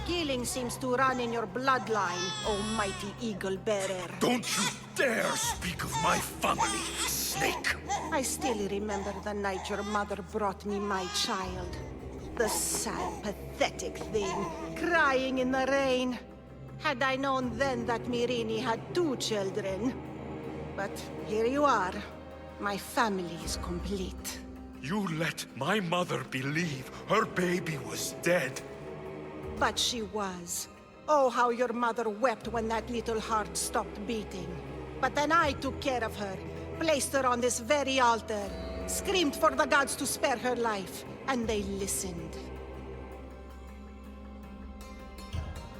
Killing seems to run in your bloodline, almighty eagle bearer. Don't you dare speak of my family, snake! I still remember the night your mother brought me my child. The sad, pathetic thing, crying in the rain. Had I known then that Myrini had 2 children. But here you are. My family is complete. You let my mother believe her baby was dead. But she was. Oh, how your mother wept when that little heart stopped beating. But then I took care of her, placed her on this very altar, screamed for the gods to spare her life, and they listened.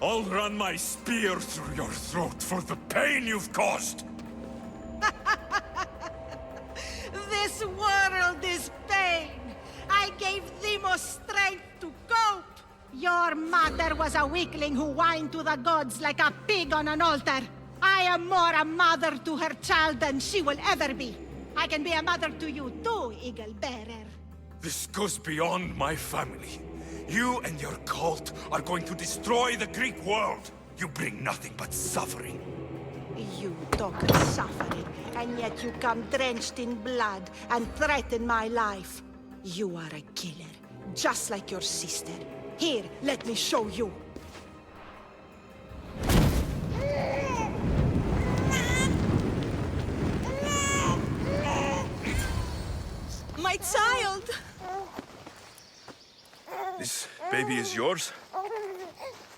I'll run my spear through your throat for the pain you've caused! This world is pain! I gave Demos strength to cope! Your mother was a weakling who whined to the gods like a pig on an altar. I am more a mother to her child than she will ever be. I can be a mother to you too, Eagle Bearer. This goes beyond my family. You and your cult are going to destroy the Greek world. You bring nothing but suffering. You talk of suffering, and yet you come drenched in blood and threaten my life. You are a killer, just like your sister. Here, let me show you. My child! This baby is yours?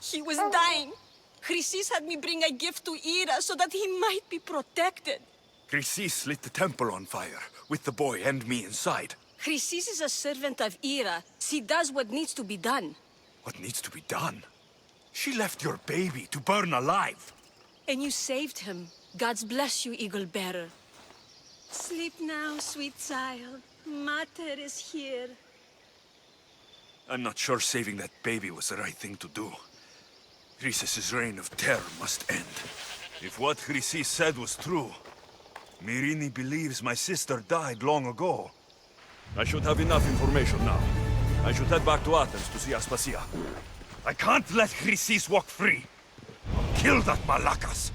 He was dying. Chrysis had me bring a gift to Ira so that he might be protected. Chrysis lit the temple on fire, with the boy and me inside. Chrysis is a servant of Ira. She does what needs to be done. What needs to be done? She left your baby to burn alive. And you saved him. Gods bless you, Eagle Bearer. Sleep now, sweet child. Mater is here. I'm not sure saving that baby was the right thing to do. Chrysis' reign of terror must end. If what Chrysis said was true, Myrini believes my sister died long ago. I should have enough information now. I should head back to Athens to see Aspasia. I can't let Chrysis walk free. I'll kill that Malakas.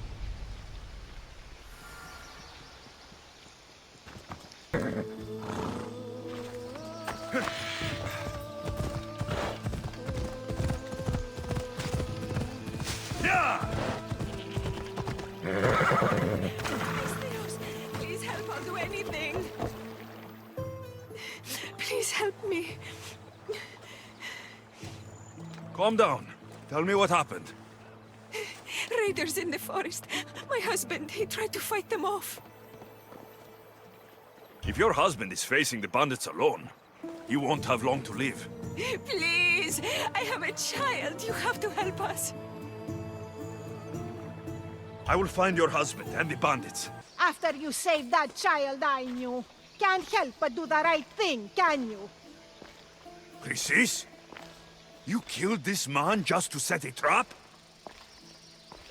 Please help, I'll do anything. Please help me. Calm down. Tell me what happened. Raiders in the forest. My husband, he tried to fight them off. If your husband is facing the bandits alone, he won't have long to live. Please, I have a child. You have to help us. I will find your husband and the bandits. After you saved that child I knew, can't help but do the right thing, can you? Chrysis? You killed this man just to set a trap?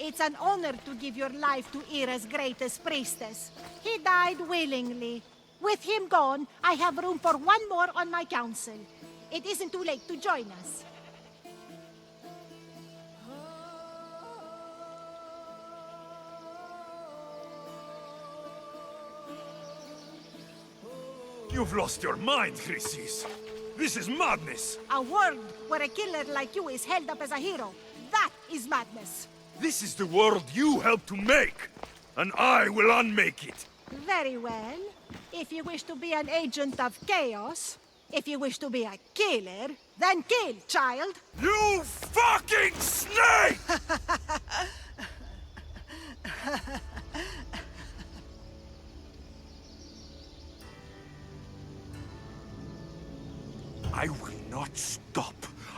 It's an honor to give your life to Ira's greatest priestess. He died willingly. With him gone, I have room for one more on my council. It isn't too late to join us. You've lost your mind, Chrysis. This is madness. A world where a killer like you is held up as a hero. That is madness. This is the world you helped to make, and I will unmake it. Very well. If you wish to be an agent of chaos, if you wish to be a killer, then kill, child. You fucking snake! I will not stop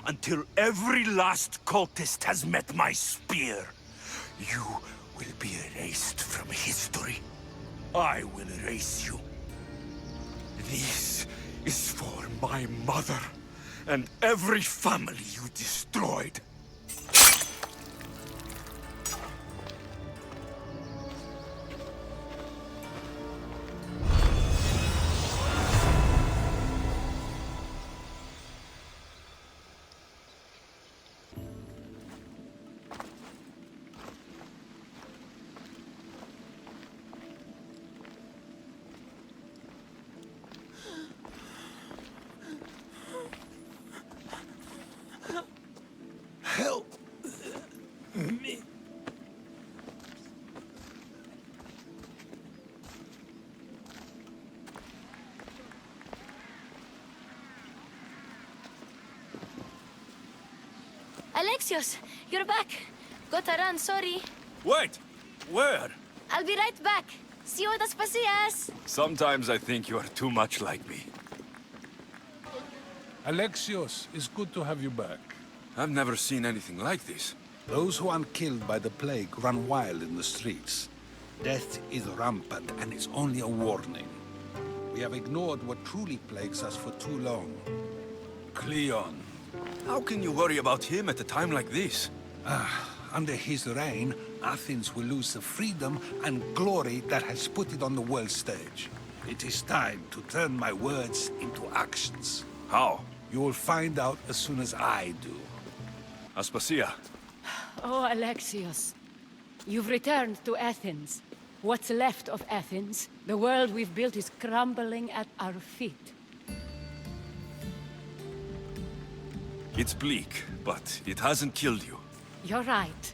until every last cultist has met my spear. You will be erased from history. I will erase you. This is for my mother, and every family you destroyed. Help me. Alexios, you're back. Gotta run, sorry. Wait! Where? I'll be right back. See you at Aspasias. Sometimes I think you are too much like me. Alexios, it's good to have you back. I've never seen anything like this. Those who aren't killed by the plague run wild in the streets. Death is rampant, and it's only a warning. We have ignored what truly plagues us for too long. Cleon. How can you worry about him at a time like this? Under his reign, Athens will lose the freedom and glory that has put it on the world stage. It is time to turn my words into actions. How? You will find out as soon as I do. Aspasia. Oh, Alexios. You've returned to Athens. What's left of Athens, the world we've built is crumbling at our feet. It's bleak, but it hasn't killed you. You're right.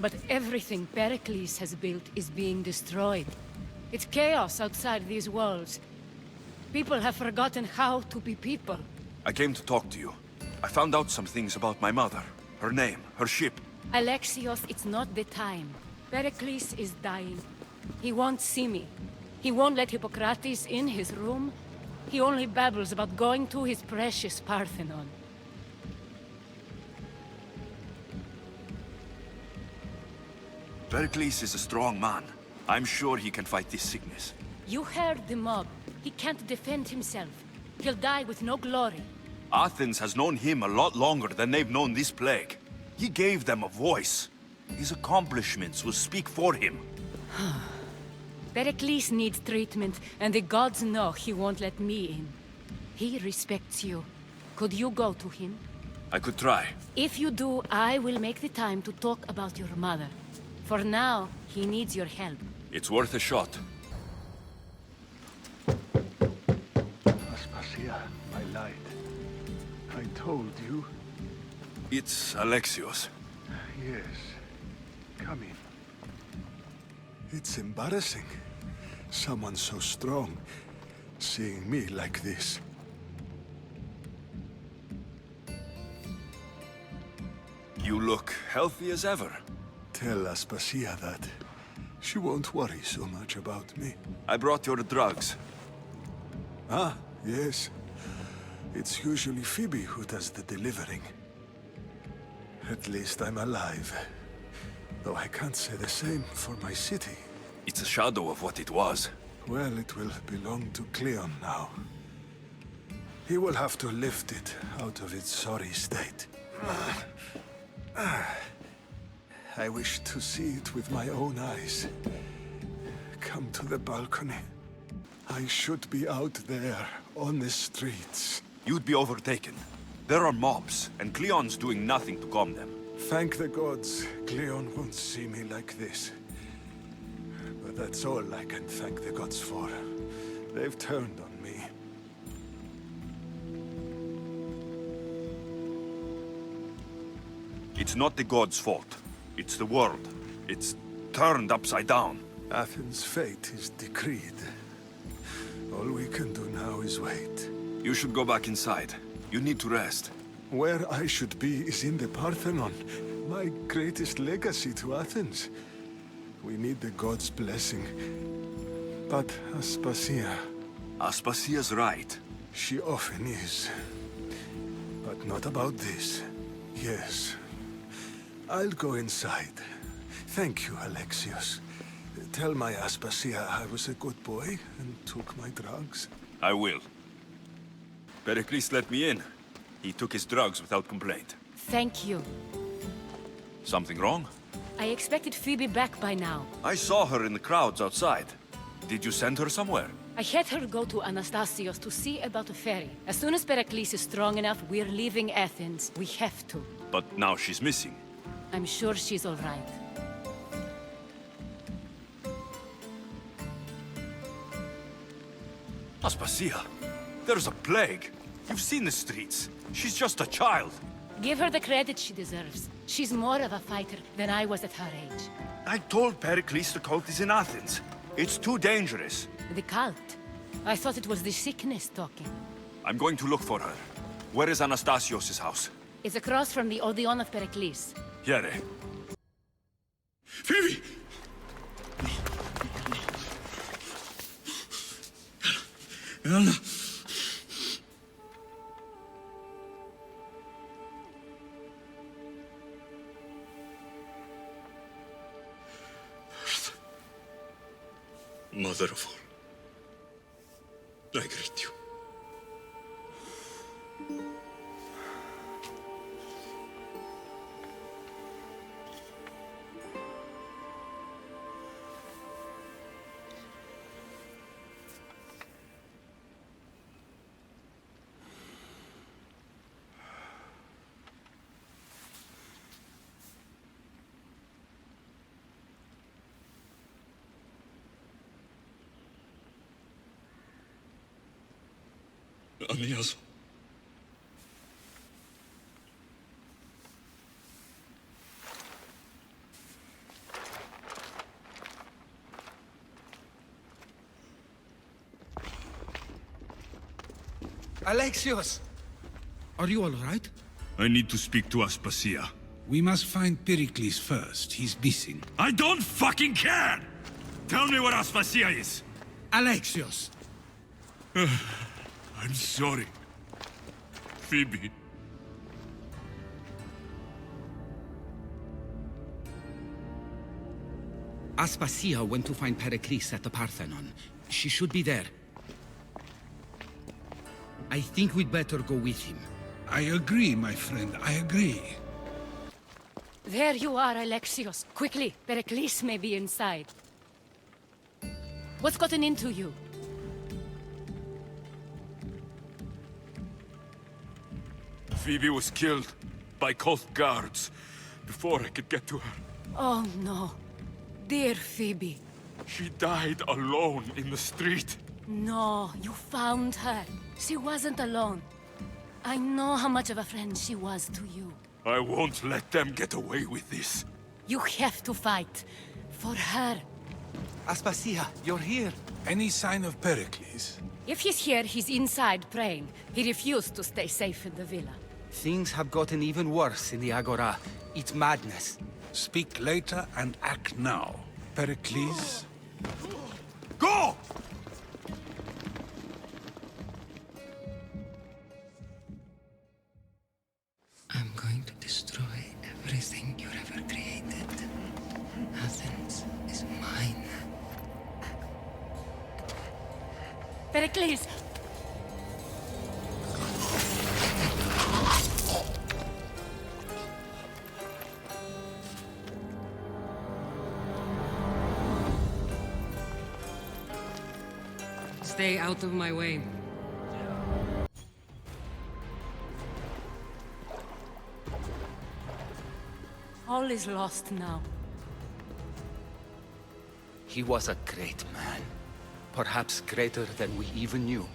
But everything Pericles has built is being destroyed. It's chaos outside these walls. People have forgotten how to be people. I came to talk to you. I found out some things about my mother. Her name, her ship. Alexios, it's not the time. Pericles is dying. He won't see me. He won't let Hippocrates in his room. He only babbles about going to his precious Parthenon. Pericles is a strong man. I'm sure he can fight this sickness. You heard the mob. He can't defend himself. He'll die with no glory. Athens has known him a lot longer than they've known this plague. He gave them a voice. His accomplishments will speak for him. Pericles needs treatment, and the gods know he won't let me in. He respects you. Could you go to him? I could try. If you do, I will make the time to talk about your mother. For now, he needs your help. It's worth a shot. Aspasia, my light. I told you. It's Alexios. Yes. Come in. It's embarrassing. Someone so strong, seeing me like this. You look healthy as ever. Tell Aspasia that. She won't worry so much about me. I brought your drugs. Ah, yes. It's usually Phoebe who does the delivering. At least I'm alive. Though I can't say the same for my city. It's a shadow of what it was. Well, it will belong to Cleon now. He will have to lift it out of its sorry state. I wish to see it with my own eyes. Come to the balcony. I should be out there, on the streets. You'd be overtaken. There are mobs, and Cleon's doing nothing to calm them. Thank the gods, Cleon won't see me like this. But that's all I can thank the gods for. They've turned on me. It's not the gods' fault. It's the world. It's turned upside down. Athens' fate is decreed. All we can do now is wait. You should go back inside. You need to rest. Where I should be is in the Parthenon, my greatest legacy to Athens. We need the gods' blessing. But Aspasia... Aspasia's right. She often is. But not about this. Yes. I'll go inside. Thank you, Alexios. Tell my Aspasia I was a good boy and took my drugs. I will. Pericles let me in. He took his drugs without complaint. Thank you. Something wrong? I expected Phoebe back by now. I saw her in the crowds outside. Did you send her somewhere? I had her go to Anastasios to see about a ferry. As soon as Pericles is strong enough, we're leaving Athens. We have to. But now she's missing. I'm sure she's all right. Aspasia, there's a plague. You've seen the streets. She's just a child. Give her the credit she deserves. She's more of a fighter than I was at her age. I told Pericles the cult is in Athens. It's too dangerous. The cult? I thought it was the sickness talking. I'm going to look for her. Where is Anastasios' house? It's across from the Odeon of Pericles. Here. Phoebe! Anna! Mother of all, I greet you. Anias. Alexios! Are you all right? I need to speak to Aspasia. We must find Pericles first. He's missing. I don't fucking care! Tell me where Aspasia is! Alexios! I'm sorry. Phoebe. Aspasia went to find Pericles at the Parthenon. She should be there. I think we'd better go with him. I agree, my friend. I agree. There you are, Alexios. Quickly, Pericles may be inside. What's gotten into you? Phoebe was killed by cult guards before I could get to her. Oh no. Dear Phoebe. She died alone in the street. No, you found her. She wasn't alone. I know how much of a friend she was to you. I won't let them get away with this. You have to fight. For her. Aspasia, you're here. Any sign of Pericles? If he's here, he's inside praying. He refused to stay safe in the villa. Things have gotten even worse in the Agora. It's madness. Speak later and act now. Pericles? Go! I'm going to destroy everything you've ever created. Athens is mine. Pericles! Stay out of my way. All is lost now. He was a great man. Perhaps greater than we even knew.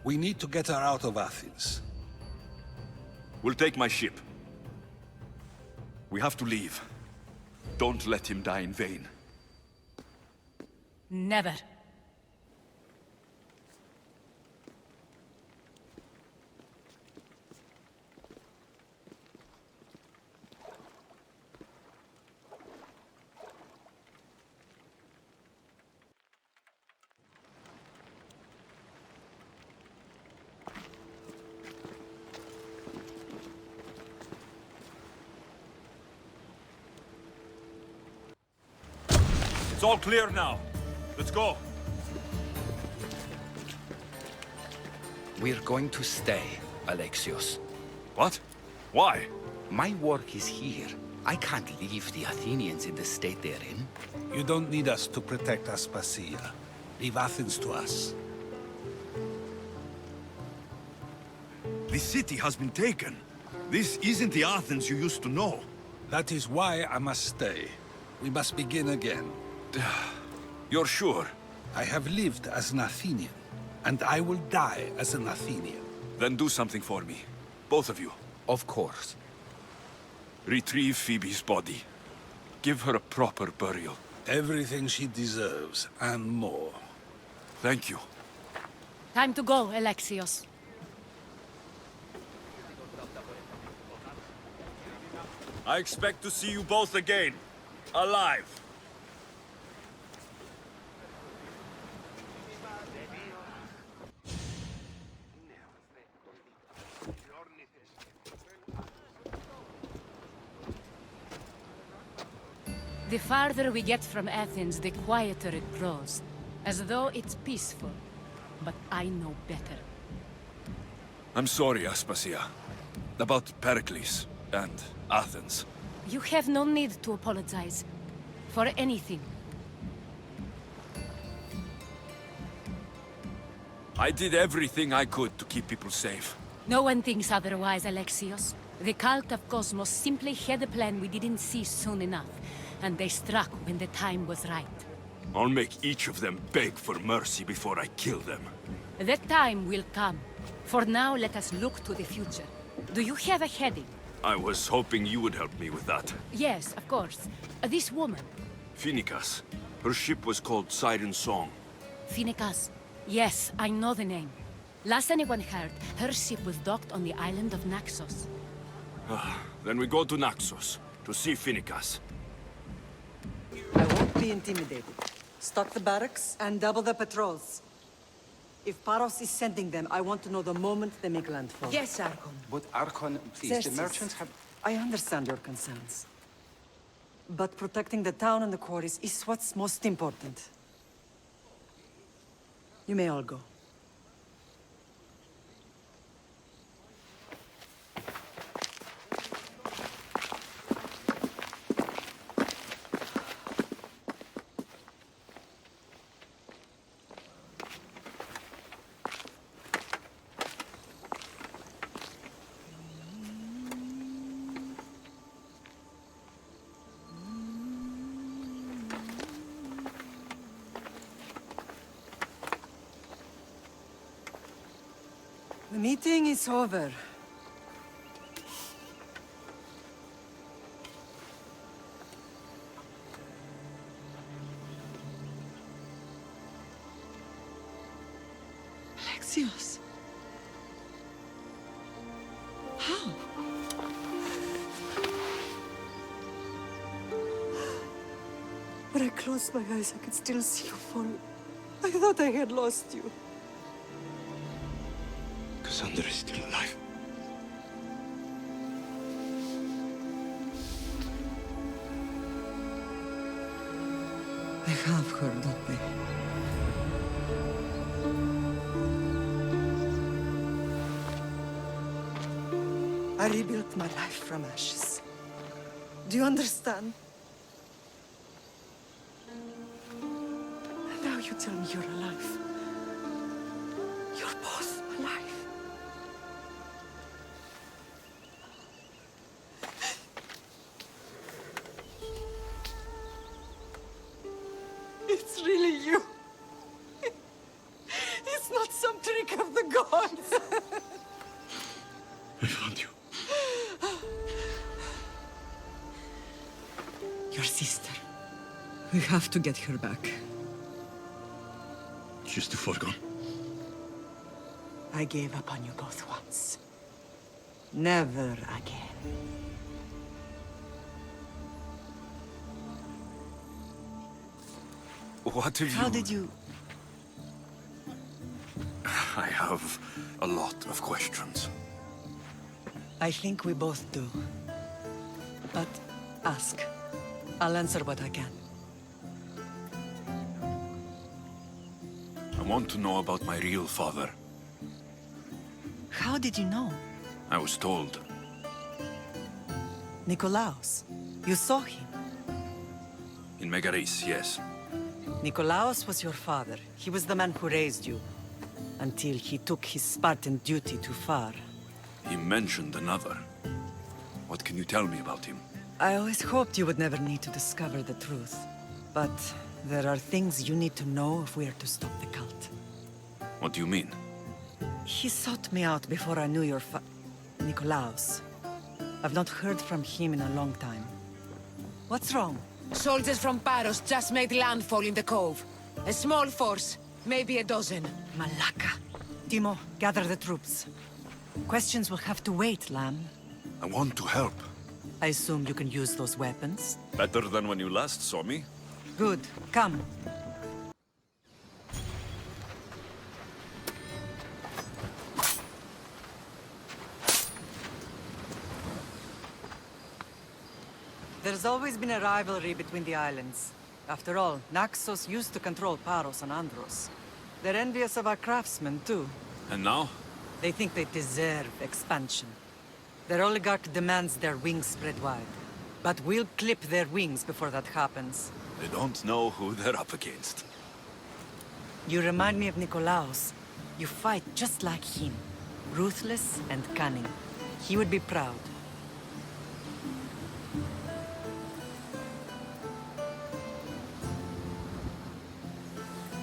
We need to get her out of Athens. We'll take my ship. We have to leave. Don't let him die in vain. Never. It's all clear now. Let's go. We're going to stay, Alexios. What? Why? My work is here. I can't leave the Athenians in the state they're in. You don't need us to protect Aspasia. Leave Athens to us. The city has been taken. This isn't the Athens you used to know. That is why I must stay. We must begin again. You're sure? I have lived as an Athenian, and I will die as an Athenian. Then do something for me. Both of you. Of course. Retrieve Phoebe's body. Give her a proper burial. Everything she deserves, and more. Thank you. Time to go, Alexios. I expect to see you both again. Alive. The farther we get from Athens, the quieter it grows. As though it's peaceful. But I know better. I'm sorry, Aspasia. About Pericles and Athens. You have no need to apologize. For anything. I did everything I could to keep people safe. No one thinks otherwise, Alexios. The cult of Cosmos simply had a plan we didn't see soon enough. And they struck when the time was right. I'll make each of them beg for mercy before I kill them. That time will come. For now, let us look to the future. Do you have a heading? I was hoping you would help me with that. Yes, of course. This woman. Phoenicas. Her ship was called Siren Song. Phoenicas. Yes, I know the name. Last anyone heard, her ship was docked on the island of Naxos. Then we go to Naxos, to see Phoenicas. I won't be intimidated. Stock the barracks and double the patrols. If Paros is sending them, I want to know the moment they make landfall. Yes, Archon. But Archon, please, Xerxes, the merchants have... I understand your concerns. But protecting the town and the quarries is what's most important. You may all go. The meeting is over. Alexios. How? When I closed my eyes, I could still see you fall. I thought I had lost you. Cassandra is still alive. They have her, don't they? I rebuilt my life from ashes. Do you understand? And now you tell me you're alive. You're both alive. It's really you. It's not some trick of the gods. I found you. Your sister. We have to get her back. She's too far gone. I gave up on you both once. Never again. What have you... How did you... I have a lot of questions. I think we both do. But ask. I'll answer what I can. I want to know about my real father. How did you know? I was told. Nikolaos. You saw him. In Megaris, yes. Nikolaos was your father. He was the man who raised you. Until he took his Spartan duty too far. He mentioned another. What can you tell me about him? I always hoped you would never need to discover the truth. But there are things you need to know if we are to stop the cult. What do you mean? He sought me out before I knew your Nikolaos. I've not heard from him in a long time. What's wrong? Soldiers from Paros just made landfall in the cove. A small force, maybe a dozen. Malaka. Timo, gather the troops. Questions will have to wait, Lamb. I want to help. I assume you can use those weapons? Better than when you last saw me. Good. Come. There's always been a rivalry between the islands. After all, Naxos used to control Paros and Andros. They're envious of our craftsmen, too. And now? They think they deserve expansion. Their oligarch demands their wings spread wide. But we'll clip their wings before that happens. They don't know who they're up against. You remind me of Nikolaos. You fight just like him. Ruthless and cunning. He would be proud.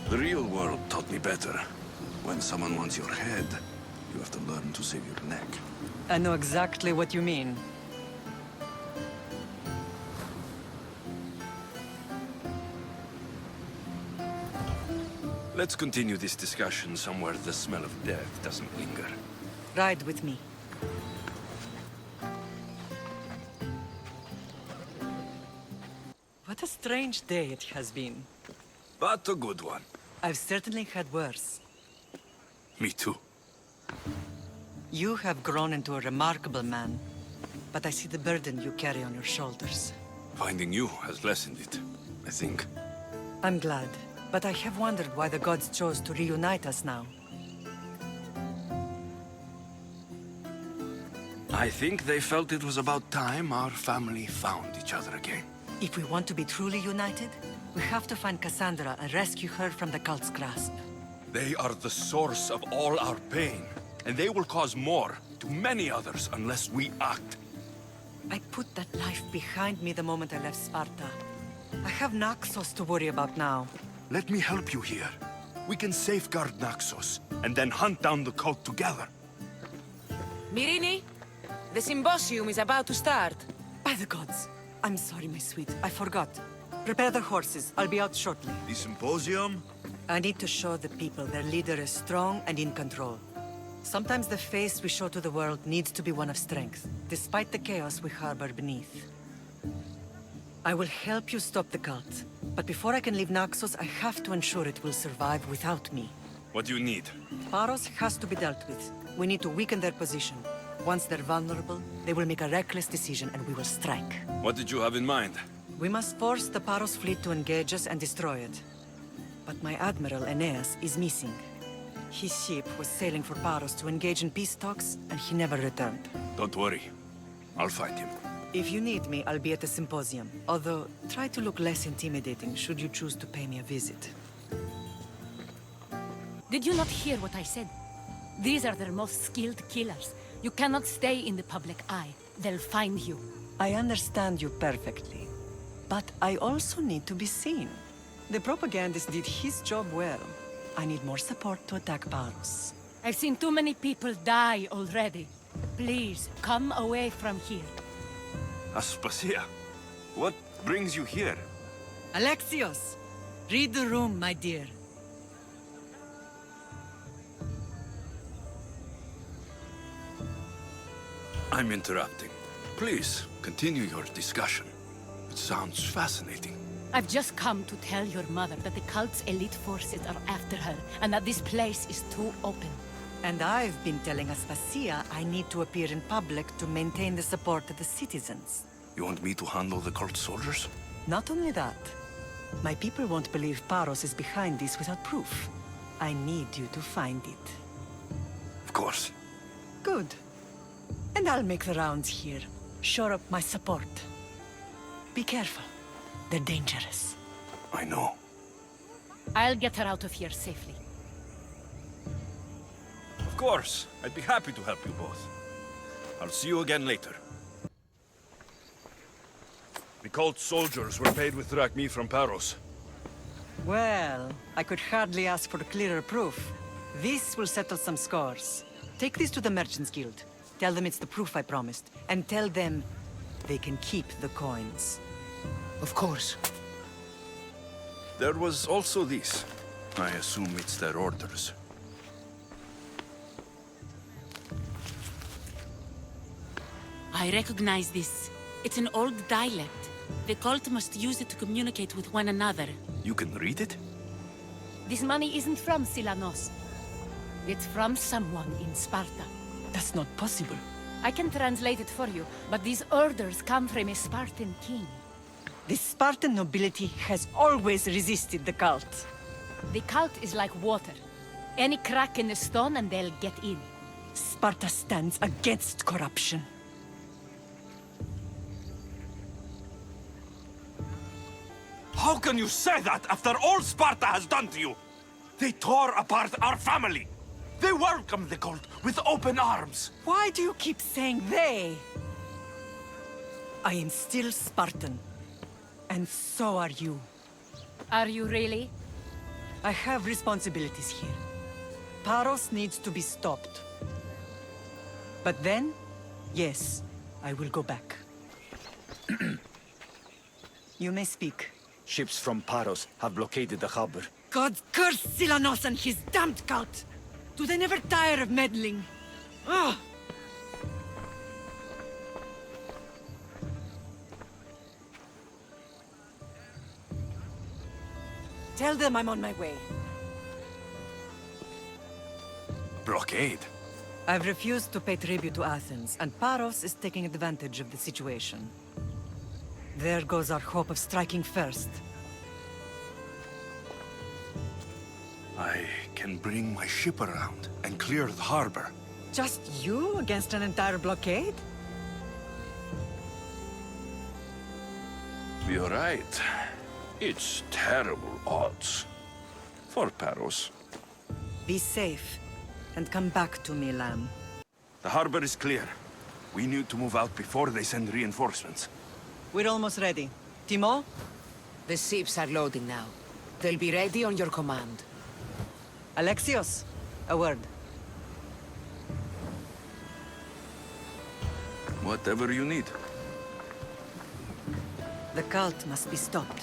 The real world taught me better. When someone wants your head, you have to learn to save your neck. I know exactly what you mean. Let's continue this discussion somewhere the smell of death doesn't linger. Ride with me. What a strange day it has been. But a good one. I've certainly had worse. Me too. You have grown into a remarkable man, but I see the burden you carry on your shoulders. Finding you has lessened it, I think. I'm glad, but I have wondered why the gods chose to reunite us now. I think they felt it was about time our family found each other again. If we want to be truly united, we have to find Cassandra and rescue her from the cult's grasp. They are the source of all our pain, and they will cause more to many others unless we act. I put that life behind me the moment I left Sparta. I have Naxos to worry about now. Let me help you here. We can safeguard Naxos, and then hunt down the cult together. Myrrine, the symposium is about to start. By the gods. I'm sorry, my sweet. I forgot. Prepare the horses. I'll be out shortly. The symposium? I need to show the people their leader is strong and in control. Sometimes the face we show to the world needs to be one of strength, despite the chaos we harbor beneath. I will help you stop the cult. But before I can leave Naxos, I have to ensure it will survive without me. What do you need? Paros has to be dealt with. We need to weaken their position. Once they're vulnerable, they will make a reckless decision and we will strike. What did you have in mind? We must force the Paros fleet to engage us and destroy it. But my admiral, Aeneas, is missing. His ship was sailing for Paros to engage in peace talks, and he never returned. Don't worry. I'll find him. If you need me, I'll be at the symposium. Although, try to look less intimidating should you choose to pay me a visit. Did you not hear what I said? These are their most skilled killers. You cannot stay in the public eye. They'll find you. I understand you perfectly. But I also need to be seen. The propagandist did his job well. I need more support to attack Paros. I've seen too many people die already. Please, come away from here. Aspasia, what brings you here? Alexios! Read the room, my dear. I'm interrupting. Please, continue your discussion. It sounds fascinating. I've just come to tell your mother that the cult's elite forces are after her, and that this place is too open. And I've been telling Aspasia I need to appear in public to maintain the support of the citizens. You want me to handle the cult soldiers? Not only that. My people won't believe Paros is behind this without proof. I need you to find it. Of course. Good. And I'll make the rounds here. Shore up my support. Be careful. They're dangerous. I know. I'll get her out of here safely. Of course. I'd be happy to help you both. I'll see you again later. The cult soldiers were paid with drachmi from Paros. Well, I could hardly ask for clearer proof. This will settle some scores. Take this to the Merchants Guild. Tell them it's the proof I promised. And tell them they can keep the coins. Of course. There was also this. I assume it's their orders. I recognize this. It's an old dialect. The cult must use it to communicate with one another. You can read it? This money isn't from Silanos. It's from someone in Sparta. That's not possible. I can translate it for you, but these orders come from a Spartan king. The Spartan nobility has always resisted the cult. The cult is like water. Any crack in the stone and they'll get in. Sparta stands against corruption. How can you say that after all Sparta has done to you? They tore apart our family. They welcomed the cult with open arms. Why do you keep saying they? I am still Spartan. And so are you. Are you really? I have responsibilities here. Paros needs to be stopped. But then, yes, I will go back. You may speak. Ships from Paros have blockaded the harbor. God curse Silanos and his damned cult! Do they never tire of meddling? Ugh! Tell them I'm on my way. Blockade? I've refused to pay tribute to Athens, and Paros is taking advantage of the situation. There goes our hope of striking first. I can bring my ship around and clear the harbor. Just you against an entire blockade? You're right. It's terrible odds. For Paros. Be safe, and come back to me, Lamb. The harbor is clear. We need to move out before they send reinforcements. We're almost ready. Timo? The ships are loading now. They'll be ready on your command. Alexios, a word. Whatever you need. The cult must be stopped.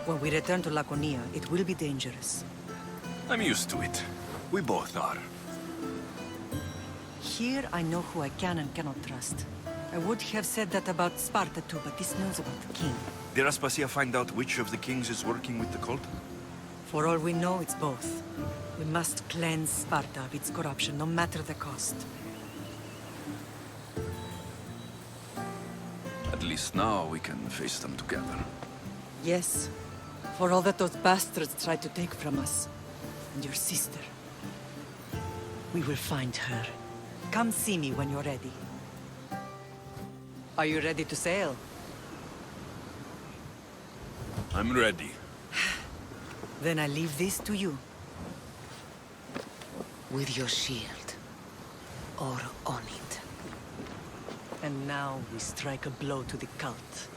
When we return to Laconia, it will be dangerous. I'm used to it. We both are. Here, I know who I can and cannot trust. I would have said that about Sparta too, but this knows about the king. Did Aspasia find out which of the kings is working with the cult? For all we know, it's both. We must cleanse Sparta of its corruption, no matter the cost. At least now we can face them together. Yes. For all that those bastards tried to take from us. And your sister. We will find her. Come see me when you're ready. Are you ready to sail? I'm ready. Then I leave this to you. With your shield. Or on it. And now we strike a blow to the cult.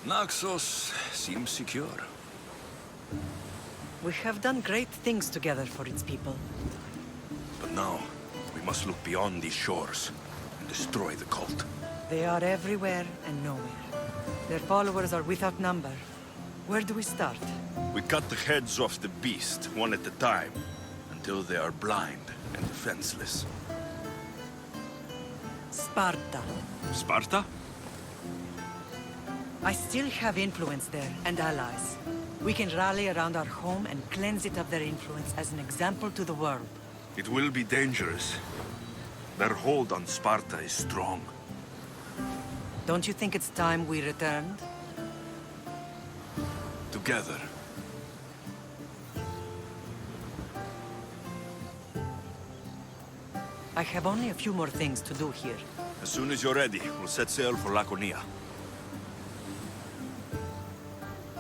Naxos seems secure. We have done great things together for its people. But now, we must look beyond these shores and destroy the cult. They are everywhere and nowhere. Their followers are without number. Where do we start? We cut the heads off the beast, one at a time, until they are blind and defenseless. Sparta. Sparta? I still have influence there, and allies. We can rally around our home and cleanse it of their influence as an example to the world. It will be dangerous. Their hold on Sparta is strong. Don't you think it's time we returned? Together. I have only a few more things to do here. As soon as you're ready, we'll set sail for Laconia.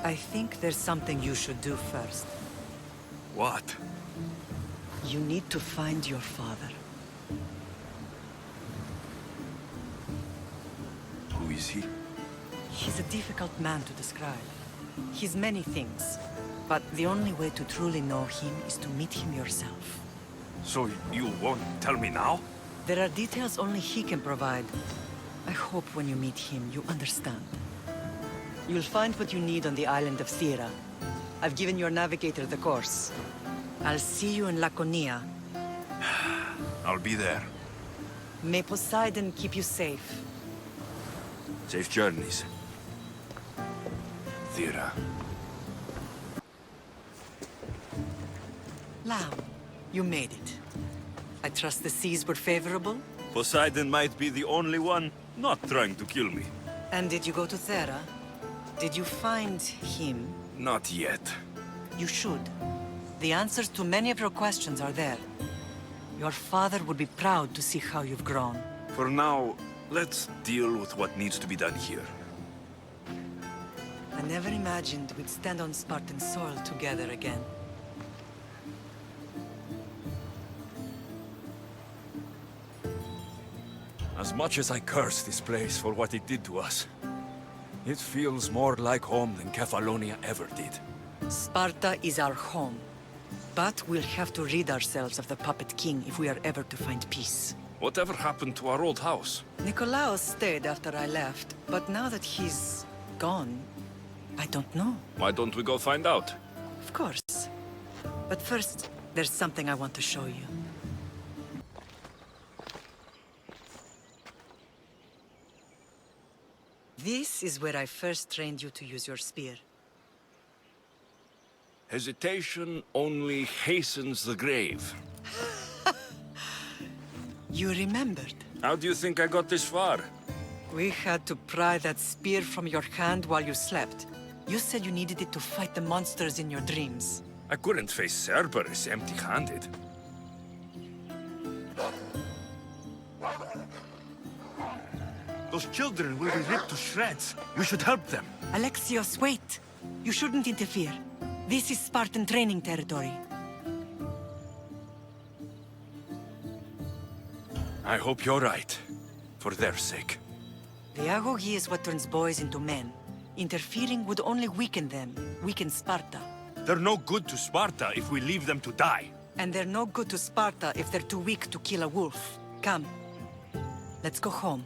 I think there's something you should do first. What? You need to find your father. Who is he? He's a difficult man to describe. He's many things, but the only way to truly know him is to meet him yourself. So you won't tell me now? There are details only he can provide. I hope when you meet him, you understand. You'll find what you need on the island of Thera. I've given your navigator the course. I'll see you in Laconia. I'll be there. May Poseidon keep you safe. Safe journeys. Thera. Lam, you made it. I trust the seas were favorable? Poseidon might be the only one not trying to kill me. And did you go to Thera? Did you find him? Not yet. You should. The answers to many of your questions are there. Your father would be proud to see how you've grown. For now, let's deal with what needs to be done here. I never imagined we'd stand on Spartan soil together again. As much as I curse this place for what it did to us, it feels more like home than Kefalonia ever did. Sparta is our home. But we'll have to rid ourselves of the Puppet King if we are ever to find peace. Whatever happened to our old house? Nikolaos stayed after I left, but now that he's gone, I don't know. Why don't we go find out? Of course. But first, there's something I want to show you. This is where I first trained you to use your spear. Hesitation only hastens the grave. You remembered. How do you think I got this far? We had to pry that spear from your hand while you slept. You said you needed it to fight the monsters in your dreams. I couldn't face Cerberus empty-handed. Those children will be ripped to shreds. You should help them. Alexios, wait! You shouldn't interfere. This is Spartan training territory. I hope you're right. For their sake. The agoge is what turns boys into men. Interfering would only weaken them, weaken Sparta. They're no good to Sparta if we leave them to die. And they're no good to Sparta if they're too weak to kill a wolf. Come. Let's go home.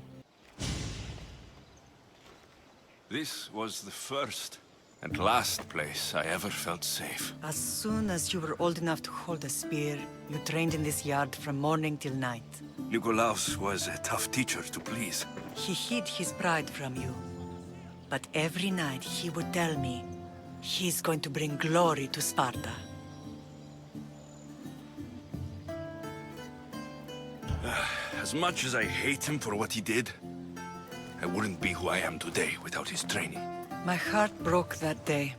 This was the first and last place I ever felt safe. As soon as you were old enough to hold a spear, you trained in this yard from morning till night. Nikolaos was a tough teacher to please. He hid his pride from you. But every night he would tell me, he's going to bring glory to Sparta. As much as I hate him for what he did, I wouldn't be who I am today without his training. My heart broke that day.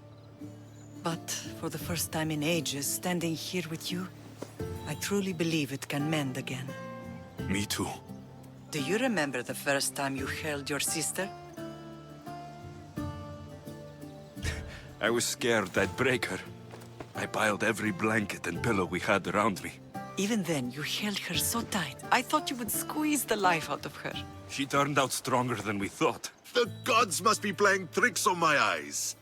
But for the first time in ages, standing here with you, I truly believe it can mend again. Me too. Do you remember the first time you held your sister? I was scared I'd break her. I piled every blanket and pillow we had around me. Even then, you held her so tight. I thought you would squeeze the life out of her. She turned out stronger than we thought. The gods must be playing tricks on my eyes.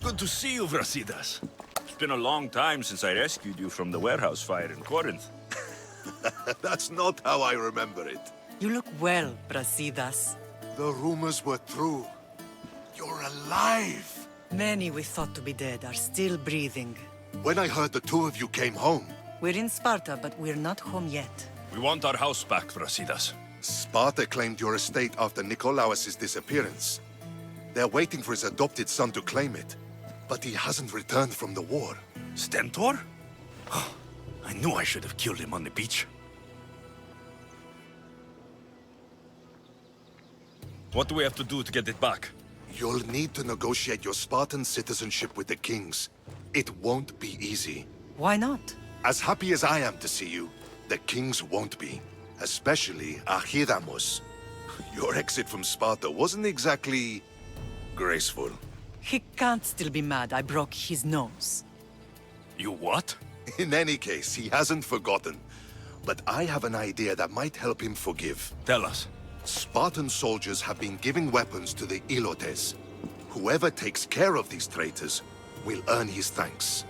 Good to see you, Brasidas. It's been a long time since I rescued you from the warehouse fire in Corinth. That's not how I remember it. You look well, Brasidas. The rumors were true. You're alive! Many we thought to be dead are still breathing. When I heard the two of you came home... We're in Sparta, but we're not home yet. We want our house back, Brasidas. Sparta claimed your estate after Nikolaos' disappearance. They're waiting for his adopted son to claim it. But he hasn't returned from the war. Stentor? I knew I should have killed him on the beach. What do we have to do to get it back? You'll need to negotiate your Spartan citizenship with the kings. It won't be easy. Why not? As happy as I am to see you, the kings won't be. Especially Archidamos. Your exit from Sparta wasn't exactly graceful. He can't still be mad I broke his nose. You what? In any case, he hasn't forgotten. But I have an idea that might help him forgive. Tell us. Spartan soldiers have been giving weapons to the Ilotes. Whoever takes care of these traitors will earn his thanks.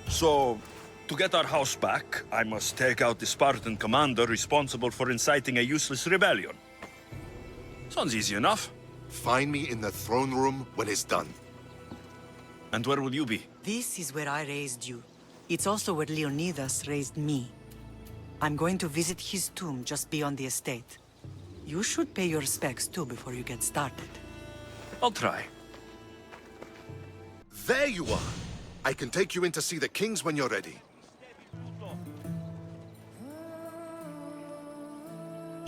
So, to get our house back, I must take out the Spartan commander responsible for inciting a useless rebellion. Sounds easy enough. Find me in the throne room when it's done. And where will you be? This is where I raised you. It's also where Leonidas raised me. I'm going to visit his tomb just beyond the estate. You should pay your respects too before you get started. I'll try. There you are! I can take you in to see the kings when you're ready.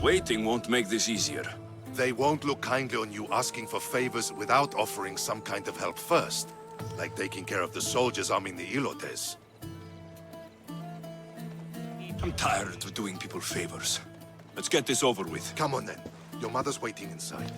Waiting won't make this easier. They won't look kindly on you asking for favors without offering some kind of help first. Like taking care of the soldiers arming the Ilotes. I'm tired of doing people favors. Let's get this over with. Come on then. Your mother's waiting inside.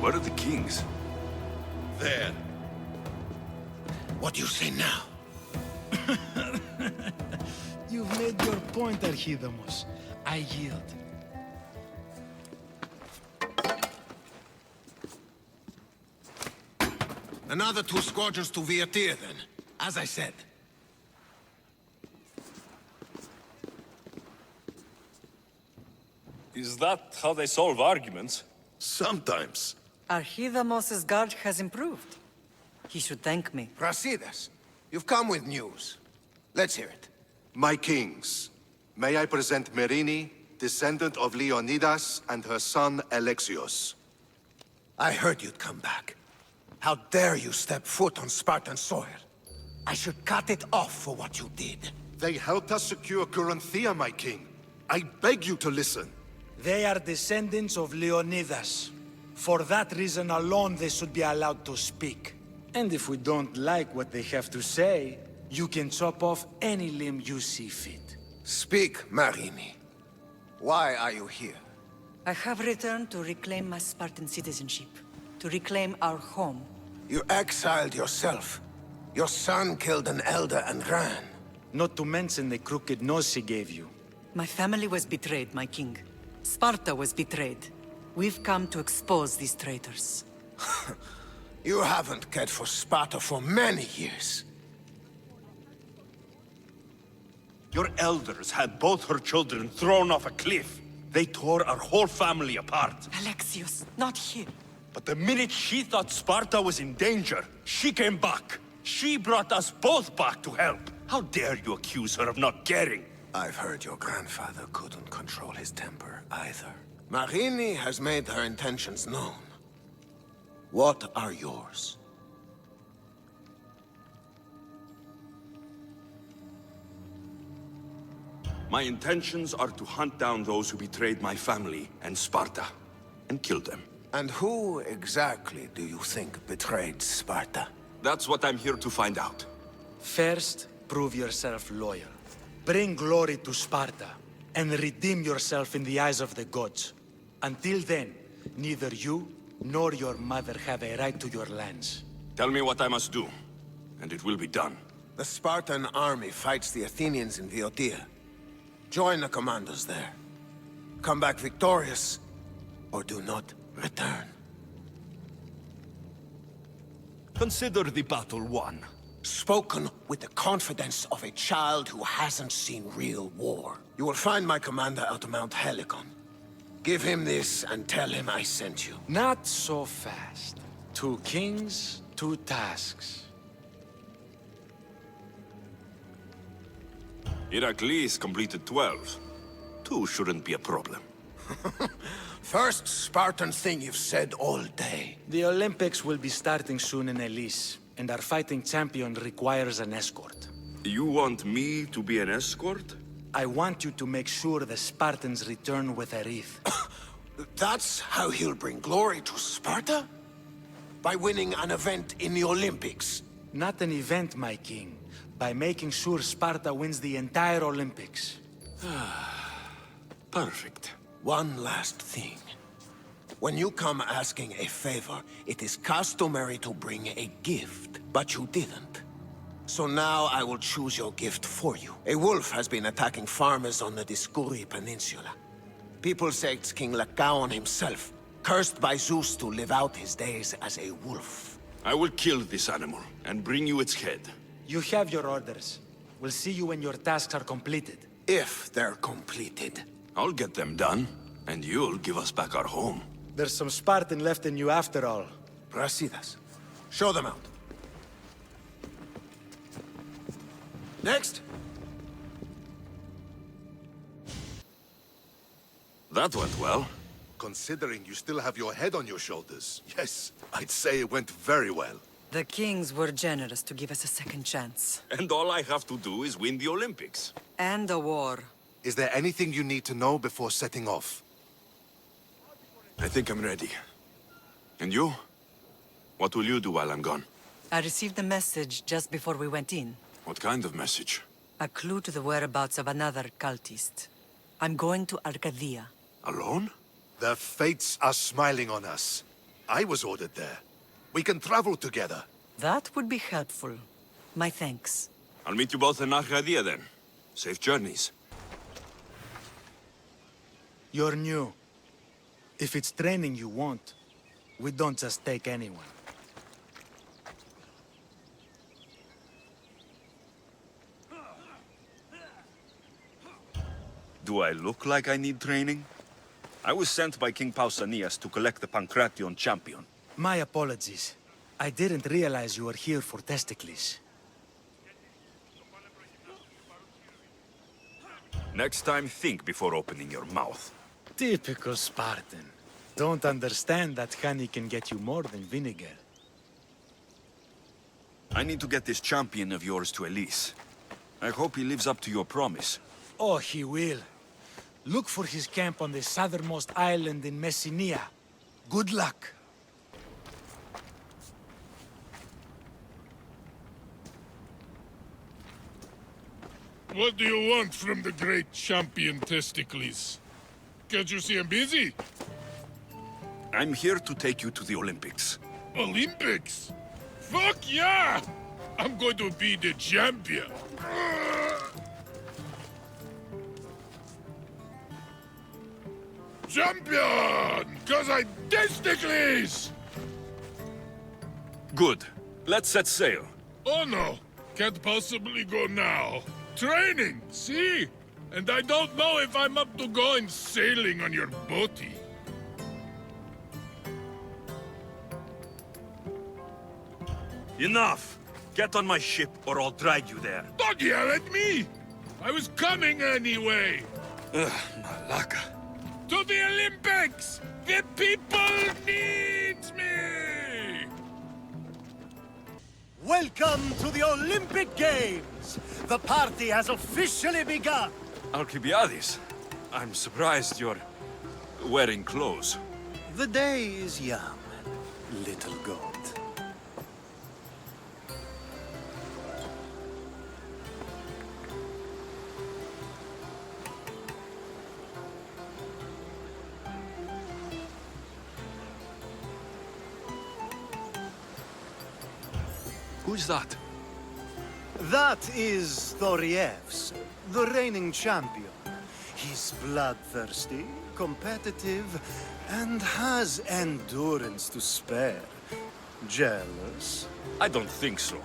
Where are the kings? There. What do you say now? You've made your point, Archidamos. I yield. Another 2 squadrons to Viatir, then. As I said. Is that how they solve arguments? Sometimes. Archidamos's guard has improved. He should thank me. Brasidas, you've come with news. Let's hear it. My kings, may I present Merini, descendant of Leonidas, and her son Alexios. I heard you'd come back. How dare you step foot on Spartan soil? I should cut it off for what you did. They helped us secure Corinthia, my king. I beg you to listen. They are descendants of Leonidas. For that reason alone, they should be allowed to speak. And if we don't like what they have to say, you can chop off any limb you see fit. Speak, Marini. Why are you here? I have returned to reclaim my Spartan citizenship. To reclaim our home. You exiled yourself. Your son killed an elder and ran. Not to mention the crooked nose he gave you. My family was betrayed, my king. Sparta was betrayed. We've come to expose these traitors. You haven't cared for Sparta for many years. Your elders had both her children thrown off a cliff. They tore our whole family apart. Alexios, not him. But the minute she thought Sparta was in danger, she came back. She brought us both back to help. How dare you accuse her of not caring? I've heard your grandfather couldn't control his temper either. Marini has made her intentions known. What are yours? My intentions are to hunt down those who betrayed my family and Sparta, and kill them. And who exactly do you think betrayed Sparta? That's what I'm here to find out. First, prove yourself loyal. Bring glory to Sparta, and redeem yourself in the eyes of the gods. Until then, neither you nor your mother have a right to your lands. Tell me what I must do, and it will be done. The Spartan army fights the Athenians in Viotia. Join the commandos there. Come back victorious, or do not return. Consider the battle won. Spoken with the confidence of a child who hasn't seen real war. You will find my commander out of Mount Helicon. Give him this and tell him I sent you. Not so fast. 2 kings, 2 tasks. Heracles completed 12. 2 shouldn't be a problem. First Spartan thing you've said all day. The Olympics will be starting soon in Elise, and our fighting champion requires an escort. You want me to be an escort? I want you to make sure the Spartans return with a wreath. That's how he'll bring glory to Sparta? By winning an event in the Olympics? Not an event, my king. By making sure Sparta wins the entire Olympics. Perfect. One last thing. When you come asking a favor, it is customary to bring a gift, but you didn't. So now I will choose your gift for you. A wolf has been attacking farmers on the Discuri Peninsula. People say it's King Lycaon himself, cursed by Zeus to live out his days as a wolf. I will kill this animal and bring you its head. You have your orders. We'll see you when your tasks are completed. If they're completed. I'll get them done, and you'll give us back our home. There's some Spartan left in you after all. Brasidas. Show them out. Next. That went well. Considering you still have your head on your shoulders, yes, I'd say it went very well. The kings were generous to give us a second chance. And all I have to do is win the Olympics. And a war. Is there anything you need to know before setting off? I think I'm ready. And you? What will you do while I'm gone? I received a message just before we went in. What kind of message? A clue to the whereabouts of another cultist. I'm going to Arcadia. Alone? The fates are smiling on us. I was ordered there. We can travel together. That would be helpful. My thanks. I'll meet you both in Arcadia then. Safe journeys. You're new. If it's training you want, we don't just take anyone. Do I look like I need training? I was sent by King Pausanias to collect the Pancration champion. My apologies. I didn't realize you were here for Testicles. Next time, think before opening your mouth. Typical Spartan. Don't understand that honey can get you more than vinegar. I need to get this champion of yours to Elise. I hope he lives up to your promise. Oh, he will. Look for his camp on the southernmost island in Messenia. Good luck. What do you want from the great champion Testicles? Can't you see I'm busy? I'm here to take you to the Olympics. Olympics? Fuck yeah! I'm going to be the champion. Champion! Cause I Testicles! Good. Let's set sail. Oh no, can't possibly go now. Training, see? And I don't know if I'm up to going sailing on your boaty. Enough! Get on my ship or I'll drag you there. Don't yell at me! I was coming anyway! Ugh, Malaka. To the Olympics! The people needs me! Welcome to the Olympic Games! The party has officially begun! Alcibiades, I'm surprised you're wearing clothes. The day is young, little goat. Who's that? That is Thorievs, the reigning champion. He's bloodthirsty, competitive, and has endurance to spare. Jealous? I don't think so.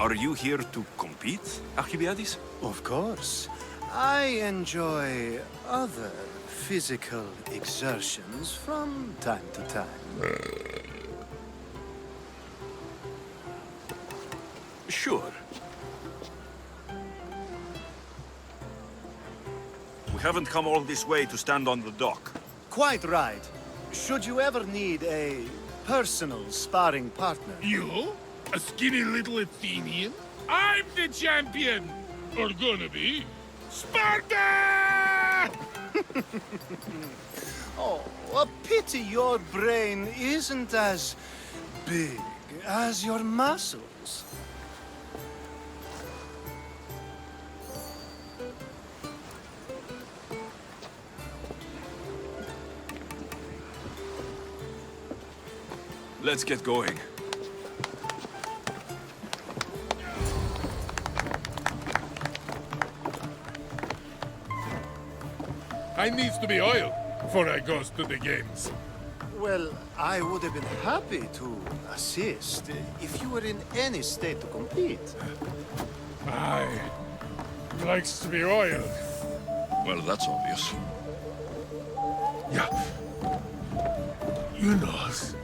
Are you here to compete, Alcibiades? Of course. I enjoy other physical exertions from time to time. Sure. We haven't come all this way to stand on the dock. Quite right. Should you ever need a personal sparring partner... You? A skinny little Athenian? I'm the champion! Or gonna be. Sparta! Oh, a pity your brain isn't as big as your muscles. Let's get going. I needs to be oiled before I goes to the games. Well, I would have been happy to assist if you were in any state to compete. Aye. Likes to be oiled. Well, that's obvious. Yeah. You knows.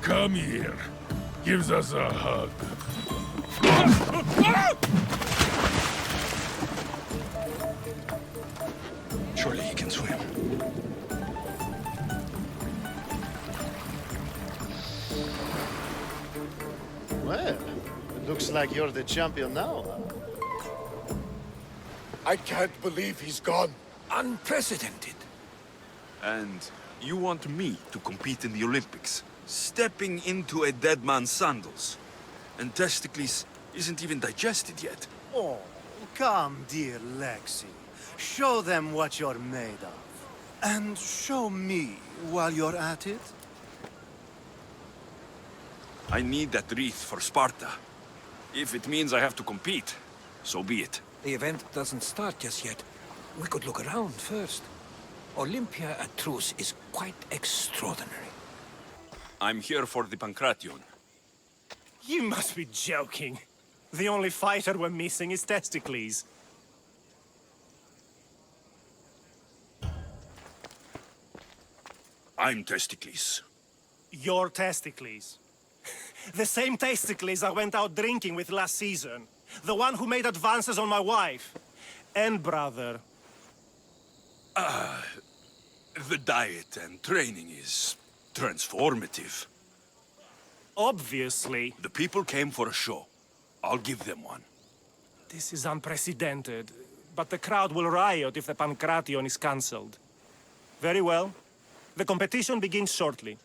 Come here. Gives us a hug. Surely he can swim. Well, it looks like you're the champion now, huh? I can't believe he's gone. Unprecedented. And you want me to compete in the Olympics? Stepping into a dead man's sandals. And Testicles isn't even digested yet. Oh, come, dear Lexi. Show them what you're made of. And show me while you're at it. I need that wreath for Sparta. If it means I have to compete, so be it. The event doesn't start just yet. We could look around first. Olympia at truce is quite extraordinary. I'm here for the Pancration. You must be joking. The only fighter we're missing is Testicles. I'm Testicles. Your Testicles. The same Testicles I went out drinking with last season. The one who made advances on my wife. And brother. The diet and training is transformative. Obviously. The people came for a show. I'll give them one. This is unprecedented. But the crowd will riot if the Pancration is cancelled. Very well. The competition begins shortly.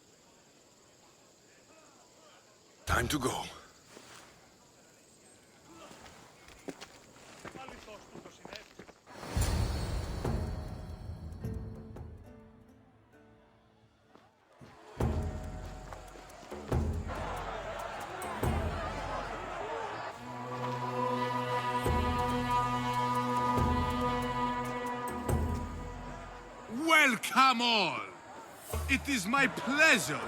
Time to go. Welcome all! It is my pleasure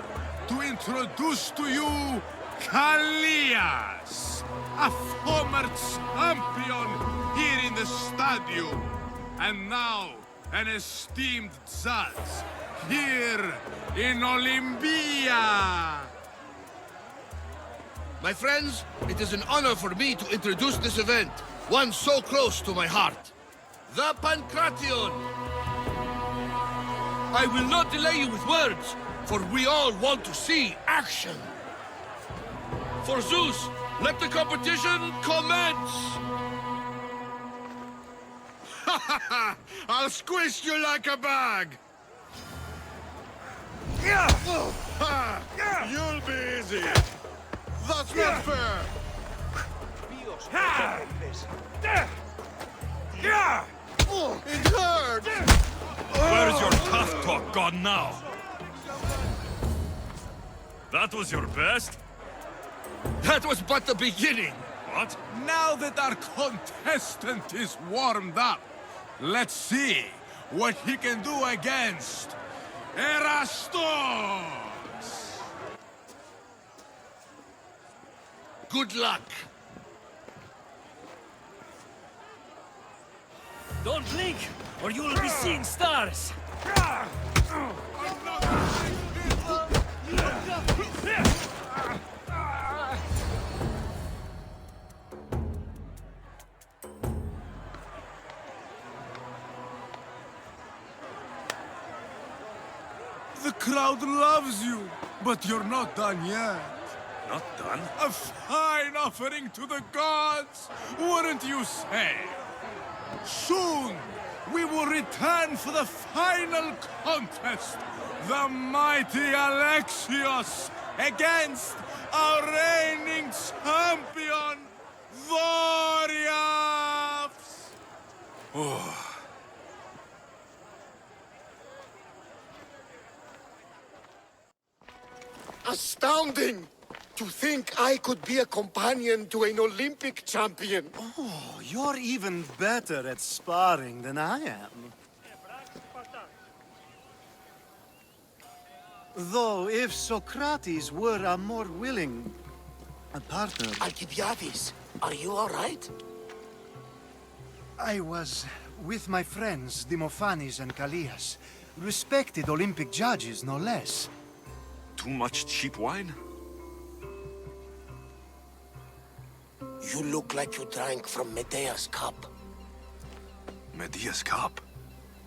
to introduce to you Kallias, a former champion here in the stadium, and now an esteemed judge here in Olympia. My friends, it is an honor for me to introduce this event, one so close to my heart. The Pancration! I will not delay you with words, for we all want to see action. For Zeus, let the competition commence! Ha ha ha! I'll squish you like a bag! You'll be easy! That's not fair! It hurts! Where's your tough talk gone now? That was your best? That was but the beginning! What? Now that our contestant is warmed up, let's see what he can do against Erastos! Good luck! Don't blink, or you will be seeing stars! crowd loves you, but you're not done yet. Not done? A fine offering to the gods, wouldn't you say? Soon, we will return for the final contest. The mighty Alexios against our reigning champion, Warriors! Oh. Astounding! To think I could be a companion to an Olympic champion. Oh, you're even better at sparring than I am. Though, if Socrates were a more willing partner... Alcibiades, are you all right? I was with my friends, Demophanes and Callias. Respected Olympic judges, no less. Too much cheap wine? You look like you drank from Medea's cup. Medea's cup?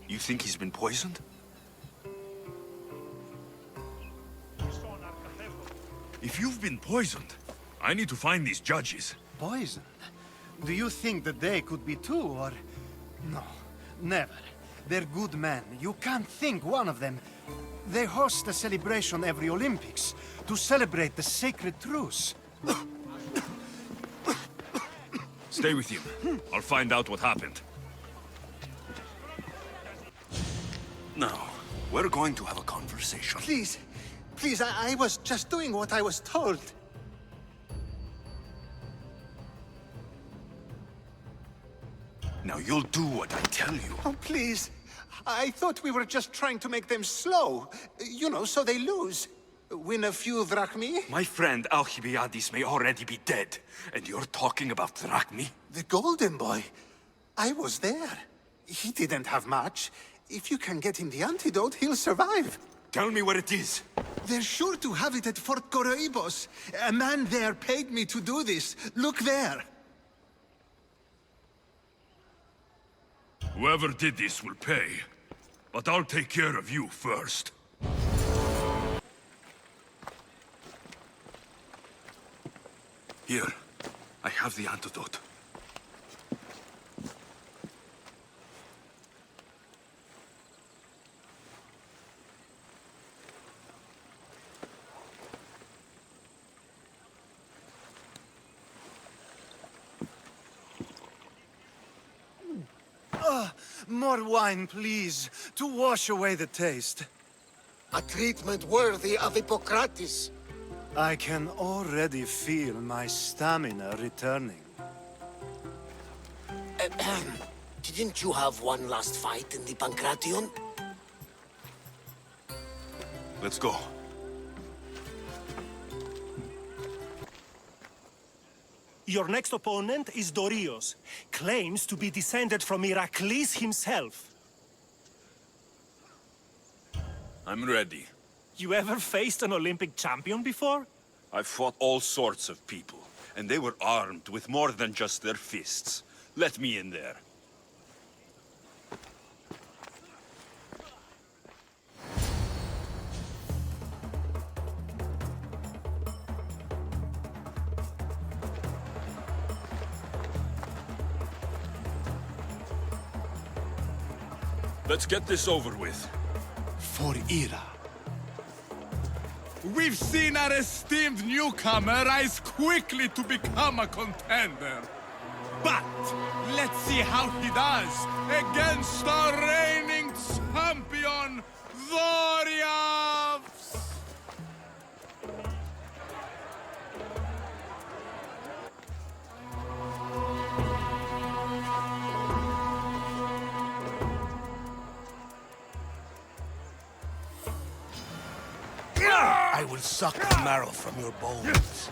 You think he's been poisoned? If you've been poisoned, I need to find these judges. Poisoned? Do you think that they could be too, or... No, never. They're good men. You can't think one of them. They host a celebration every Olympics to celebrate the sacred truce. Stay with him. I'll find out what happened. Now, we're going to have a conversation. Please, please, I was just doing what I was told. Now you'll do what I tell you. Oh, please. I thought we were just trying to make them slow. You know, so they lose. Win a few drachmi? My friend Alcibiades may already be dead, and you're talking about drachmi? The golden boy. I was there. He didn't have much. If you can get him the antidote, he'll survive. Tell me where it is. They're sure to have it at Fort Coroibos. A man there paid me to do this. Look there. Whoever did this will pay. But I'll take care of you first. Here, I have the antidote. More wine, please, to wash away the taste. A treatment worthy of Hippocrates. I can already feel my stamina returning. Didn't you have one last fight in the Pancration? Let's go. Your next opponent is Dorios. Claims to be descended from Heracles himself. I'm ready. You ever faced an Olympic champion before? I've fought all sorts of people, and they were armed with more than just their fists. Let me in there. Let's get this over with. For Ira. We've seen our esteemed newcomer rise quickly to become a contender. But let's see how he does against our reigning champion, Warriors! I will suck the marrow from your bones.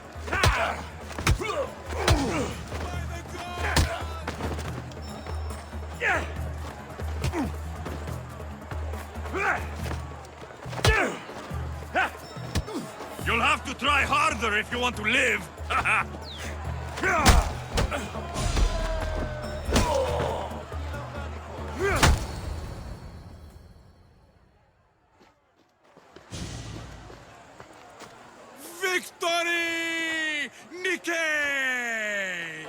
You'll have to try harder if you want to live. Victory! Nikkei!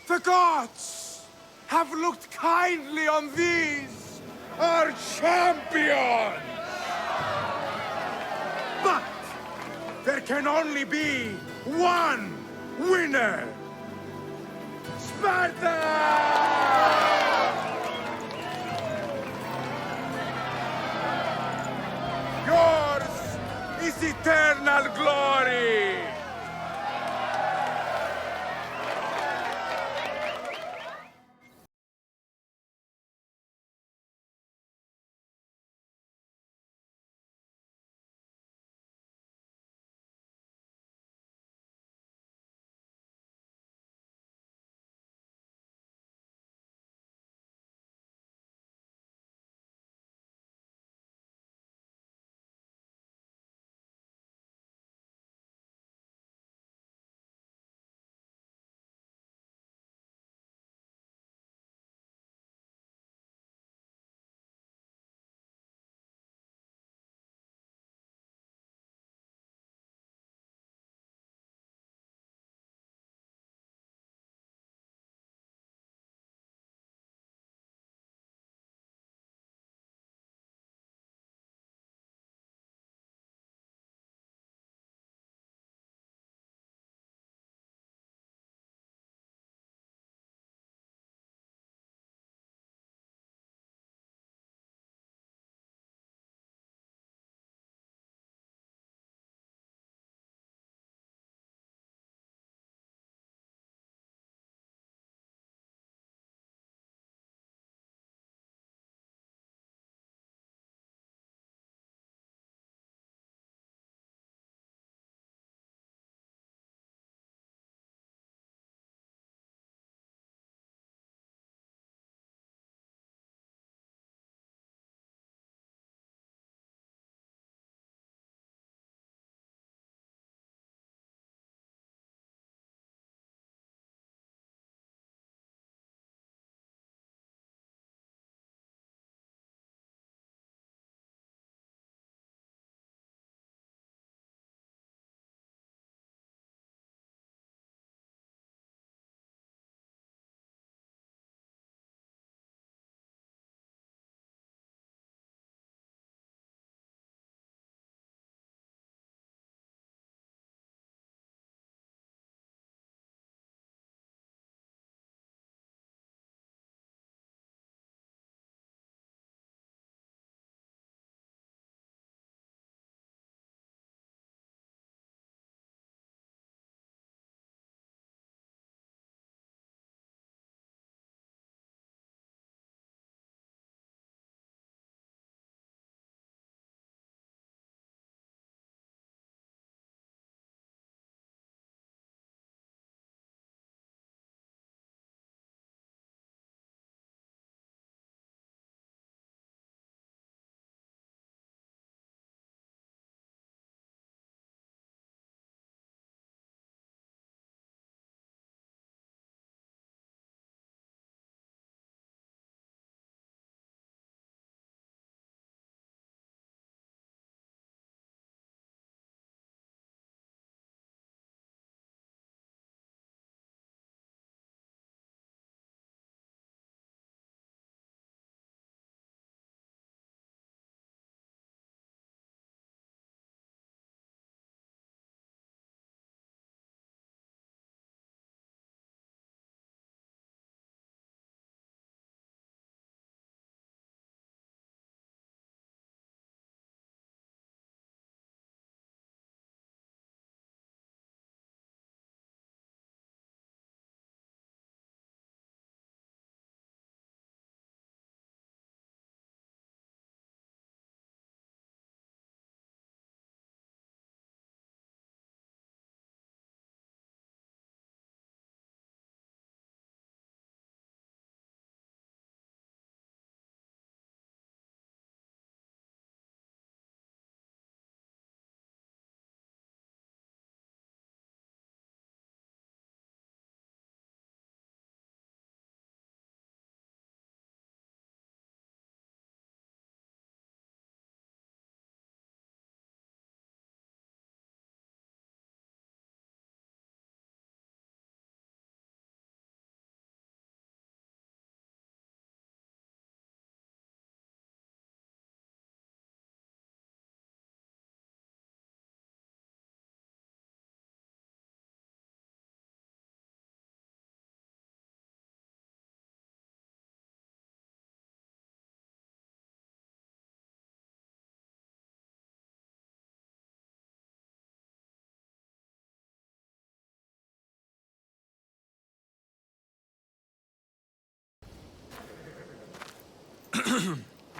The gods have looked kindly on these, our champions! But there can only be one winner! Sparta! Yours is eternal glory!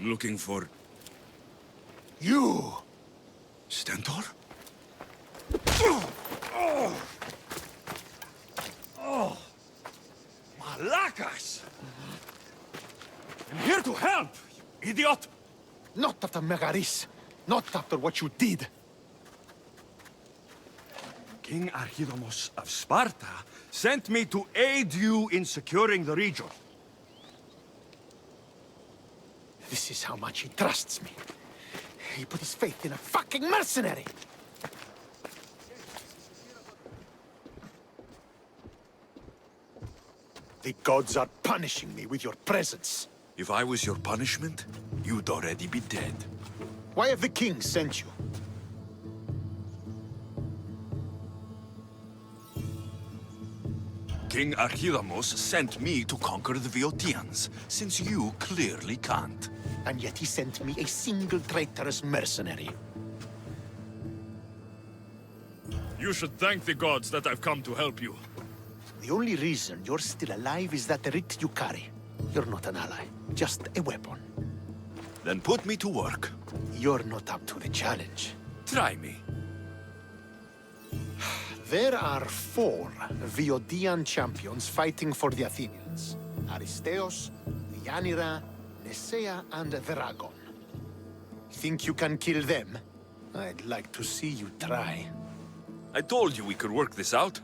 Looking for... You! Stentor? Oh! Malakas! I'm here to help, you idiot! Not after Megaris. Not after what you did. King Archidamos of Sparta sent me to aid you in securing the region. This is how much he trusts me. He put his faith in a fucking mercenary! The gods are punishing me with your presence. If I was your punishment, you'd already be dead. Why have the kings sent you? King Archidamos sent me to conquer the Viotians, since you clearly can't. And yet he sent me a single traitorous mercenary. You should thank the gods that I've come to help you. The only reason you're still alive is that writ you carry. You're not an ally, just a weapon. Then put me to work. You're not up to the challenge. Try me. There are 4 Viodian champions fighting for the Athenians. Aristeos, Deianira, Nesea, and Veragon. Think you can kill them? I'd like to see you try. I told you we could work this out.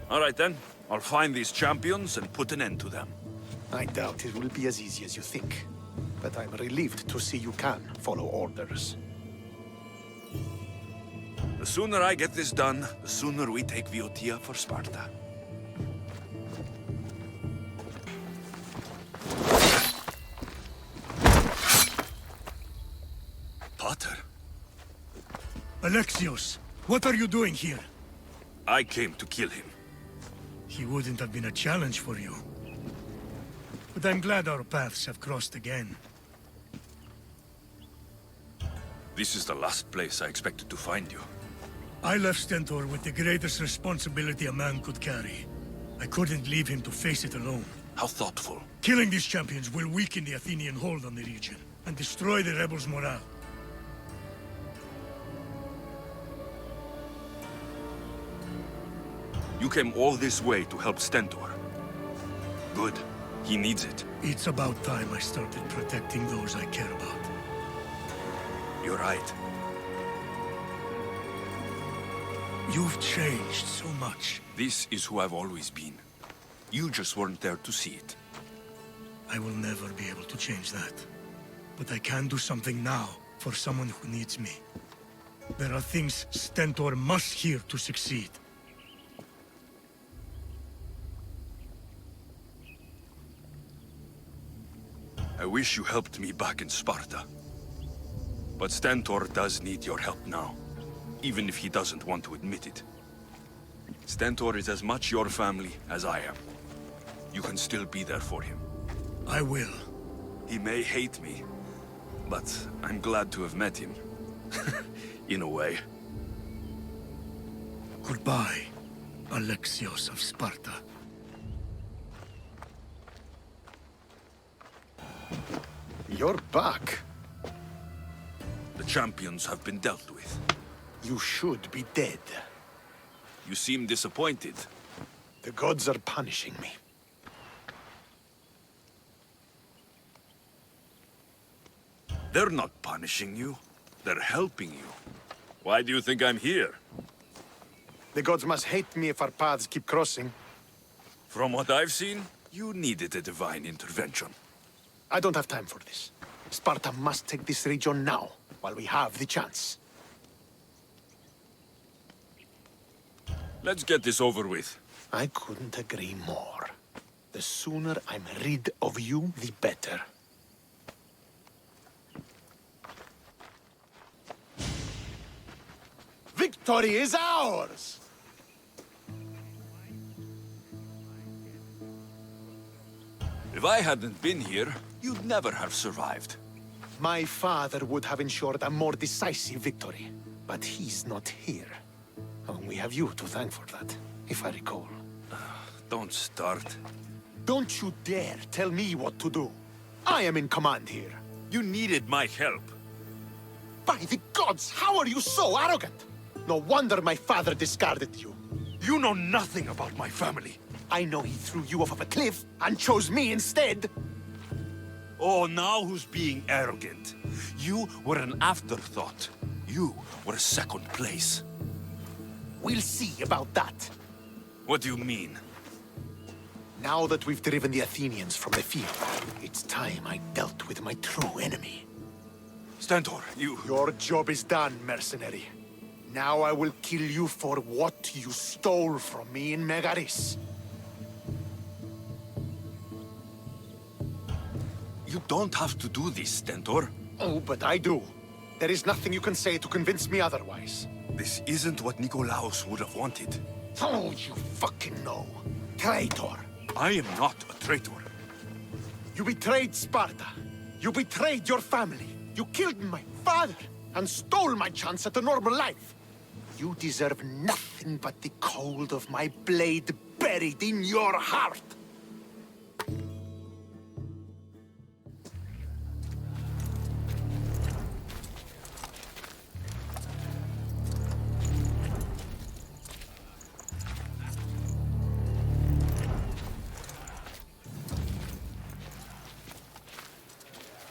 All right then. I'll find these champions and put an end to them. I doubt it will be as easy as you think. But I'm relieved to see you can follow orders. The sooner I get this done, the sooner we take Viotia for Sparta. Potter? Alexios, what are you doing here? I came to kill him. He wouldn't have been a challenge for you. But I'm glad our paths have crossed again. This is the last place I expected to find you. I left Stentor with the greatest responsibility a man could carry. I couldn't leave him to face it alone. How thoughtful. Killing these champions will weaken the Athenian hold on the region, and destroy the rebels' morale. You came all this way to help Stentor. Good. He needs it. It's about time I started protecting those I care about. You're right. You've changed so much. This is who I've always been. You just weren't there to see it. I will never be able to change that. But I can do something now for someone who needs me. There are things Stentor must hear to succeed. I wish you helped me back in Sparta. But Stentor does need your help now, even if he doesn't want to admit it. Stentor is as much your family as I am. You can still be there for him. I will. He may hate me, but I'm glad to have met him. In a way. Goodbye, Alexios of Sparta. You're back. The champions have been dealt with. You should be dead. You seem disappointed. The gods are punishing me. They're not punishing you. They're helping you. Why do you think I'm here? The gods must hate me if our paths keep crossing. From what I've seen, you needed a divine intervention. I don't have time for this. Sparta must take this region now, while we have the chance. Let's get this over with. I couldn't agree more. The sooner I'm rid of you, the better. Victory is ours! If I hadn't been here, you'd never have survived. My father would have ensured a more decisive victory, but he's not here. Oh, we have you to thank for that, if I recall. Don't start. Don't you dare tell me what to do. I am in command here. You needed my help. By the gods, how are you so arrogant? No wonder my father discarded you. You know nothing about my family. I know he threw you off of a cliff and chose me instead. Oh, now who's being arrogant? You were an afterthought. You were second place. We'll see about that. What do you mean? Now that we've driven the Athenians from the field, it's time I dealt with my true enemy. Stentor, you... Your job is done, mercenary. Now I will kill you for what you stole from me in Megaris. You don't have to do this, Stentor. Oh, but I do. There is nothing you can say to convince me otherwise. This isn't what Nikolaos would have wanted. Oh, you fucking know. Traitor. I am not a traitor. You betrayed Sparta. You betrayed your family. You killed my father and stole my chance at a normal life. You deserve nothing but the cold of my blade buried in your heart.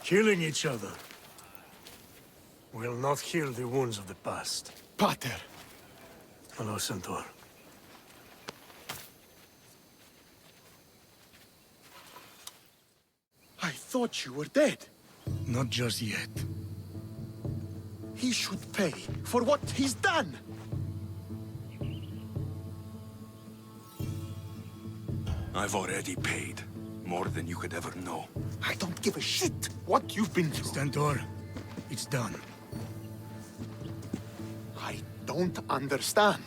Killing each other will not heal the wounds of the past. Pater! Hello, Centaur. I thought you were dead. Not just yet. He should pay for what he's done. I've already paid. More than you could ever know. I don't give a shit what you've been through. Stentor, it's done. I don't understand.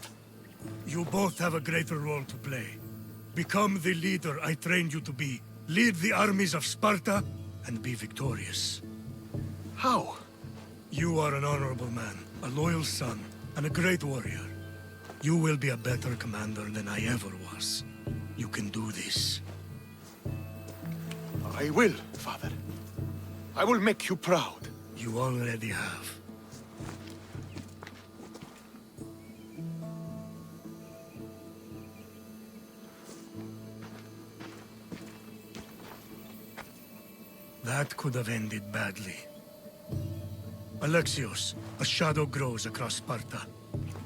You both have a greater role to play. Become the leader I trained you to be. Lead the armies of Sparta and be victorious. How? You are an honorable man, a loyal son, and a great warrior. You will be a better commander than I ever was. You can do this. I will, Father. I will make you proud. You already have. That could have ended badly. Alexios, a shadow grows across Sparta.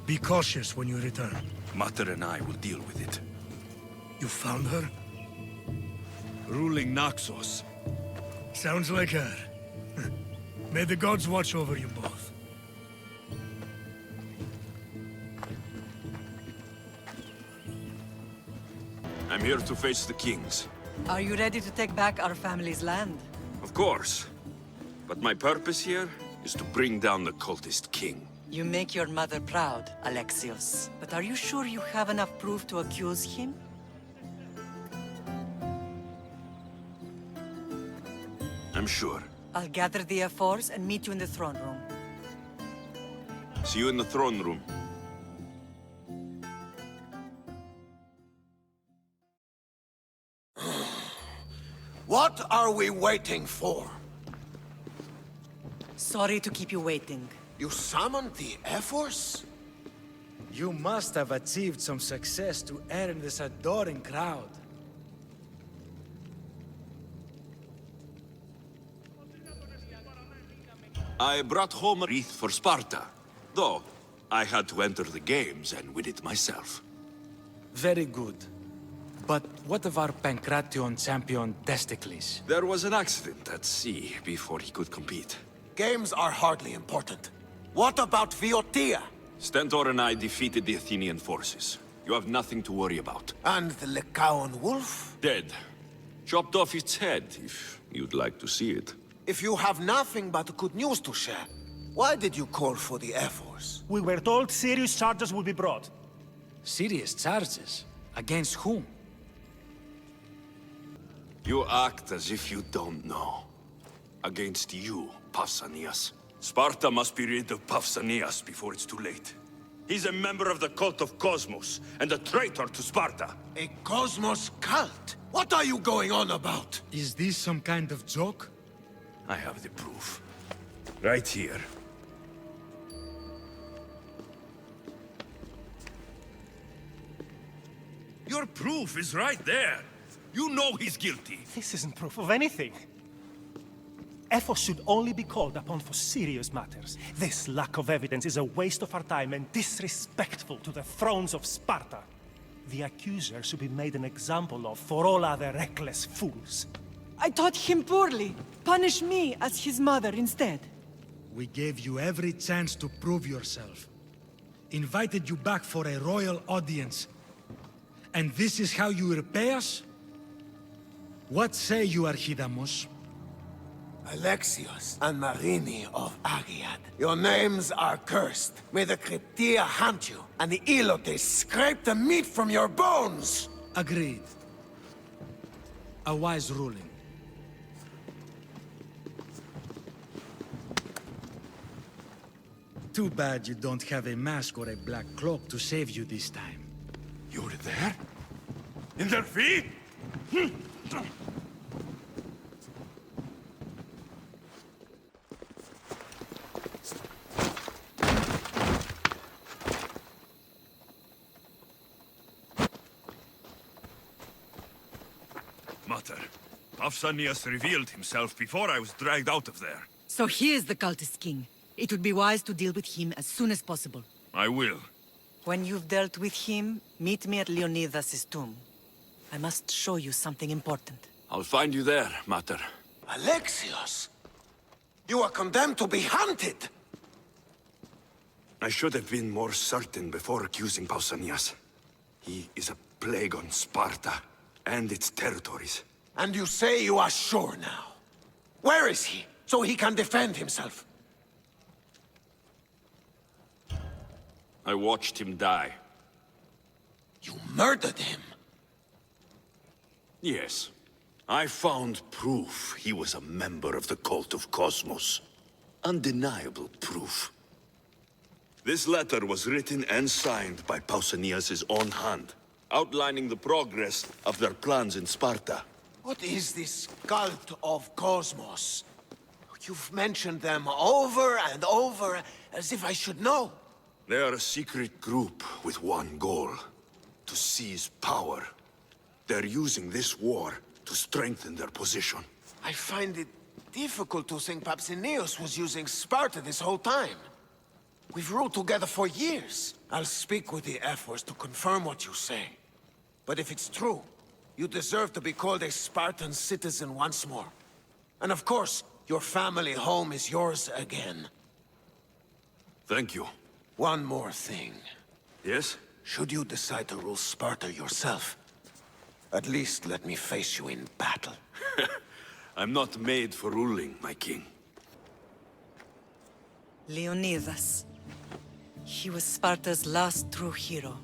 Be cautious when you return. Mater and I will deal with it. You found her? Ruling Naxos. Sounds like her. May the gods watch over you both. I'm here to face the kings. Are you ready to take back our family's land? Of course. But my purpose here is to bring down the cultist king. You make your mother proud, Alexios. But are you sure you have enough proof to accuse him? I'm sure. I'll gather the force and meet you in the throne room. See you in the throne room. What are we waiting for? Sorry to keep you waiting. You summoned the Air Force? You must have achieved some success to earn this adoring crowd. I brought home a wreath for Sparta. Though, I had to enter the games and win it myself. Very good. But what of our Pancration champion, Testicles? There was an accident at sea before he could compete. Games are hardly important. What about Viotia? Stentor and I defeated the Athenian forces. You have nothing to worry about. And the Lycaon wolf? Dead. Chopped off its head, if you'd like to see it. If you have nothing but good news to share, why did you call for the Air Force? We were told serious charges would be brought. Serious charges? Against whom? You act as if you don't know. Against you, Pausanias. Sparta must be rid of Pausanias before it's too late. He's a member of the cult of Cosmos, and a traitor to Sparta. A Cosmos cult? What are you going on about? Is this some kind of joke? I have the proof. Right here. Your proof is right there. You know he's guilty. This isn't proof of anything. Ephos should only be called upon for serious matters. This lack of evidence is a waste of our time and disrespectful to the thrones of Sparta. The accuser should be made an example of for all other reckless fools. I taught him poorly. Punish me as his mother instead. We gave you every chance to prove yourself. Invited you back for a royal audience. And this is how you repay us? What say you, Archidamos? Alexios and Marini of Agiad, your names are cursed. May the Cryptia hunt you, and the Elotes scrape the meat from your bones! Agreed. A wise ruling. Too bad you don't have a mask or a black cloak to save you this time. You were there? In their feet? Mater, Pausanias revealed himself before I was dragged out of there. So he is the cultist king. It would be wise to deal with him as soon as possible. I will. When you've dealt with him, meet me at Leonidas' tomb. I must show you something important. I'll find you there, Mater. Alexios! You are condemned to be hunted! I should have been more certain before accusing Pausanias. He is a plague on Sparta and its territories. And you say you are sure now? Where is he, so he can defend himself? I watched him die. You murdered him? Yes. I found proof he was a member of the cult of Cosmos. Undeniable proof. This letter was written and signed by Pausanias' own hand, outlining the progress of their plans in Sparta. What is this cult of Cosmos? You've mentioned them over and over, as if I should know. They are a secret group with one goal: to seize power. They're using this war to strengthen their position. I find it difficult to think Pausanias was using Sparta this whole time. We've ruled together for years. I'll speak with the Ephors to confirm what you say. But if it's true, you deserve to be called a Spartan citizen once more. And of course, your family home is yours again. Thank you. One more thing. Yes? Should you decide to rule Sparta yourself, at least let me face you in battle. I'm not made for ruling, my king. Leonidas. He was Sparta's last true hero.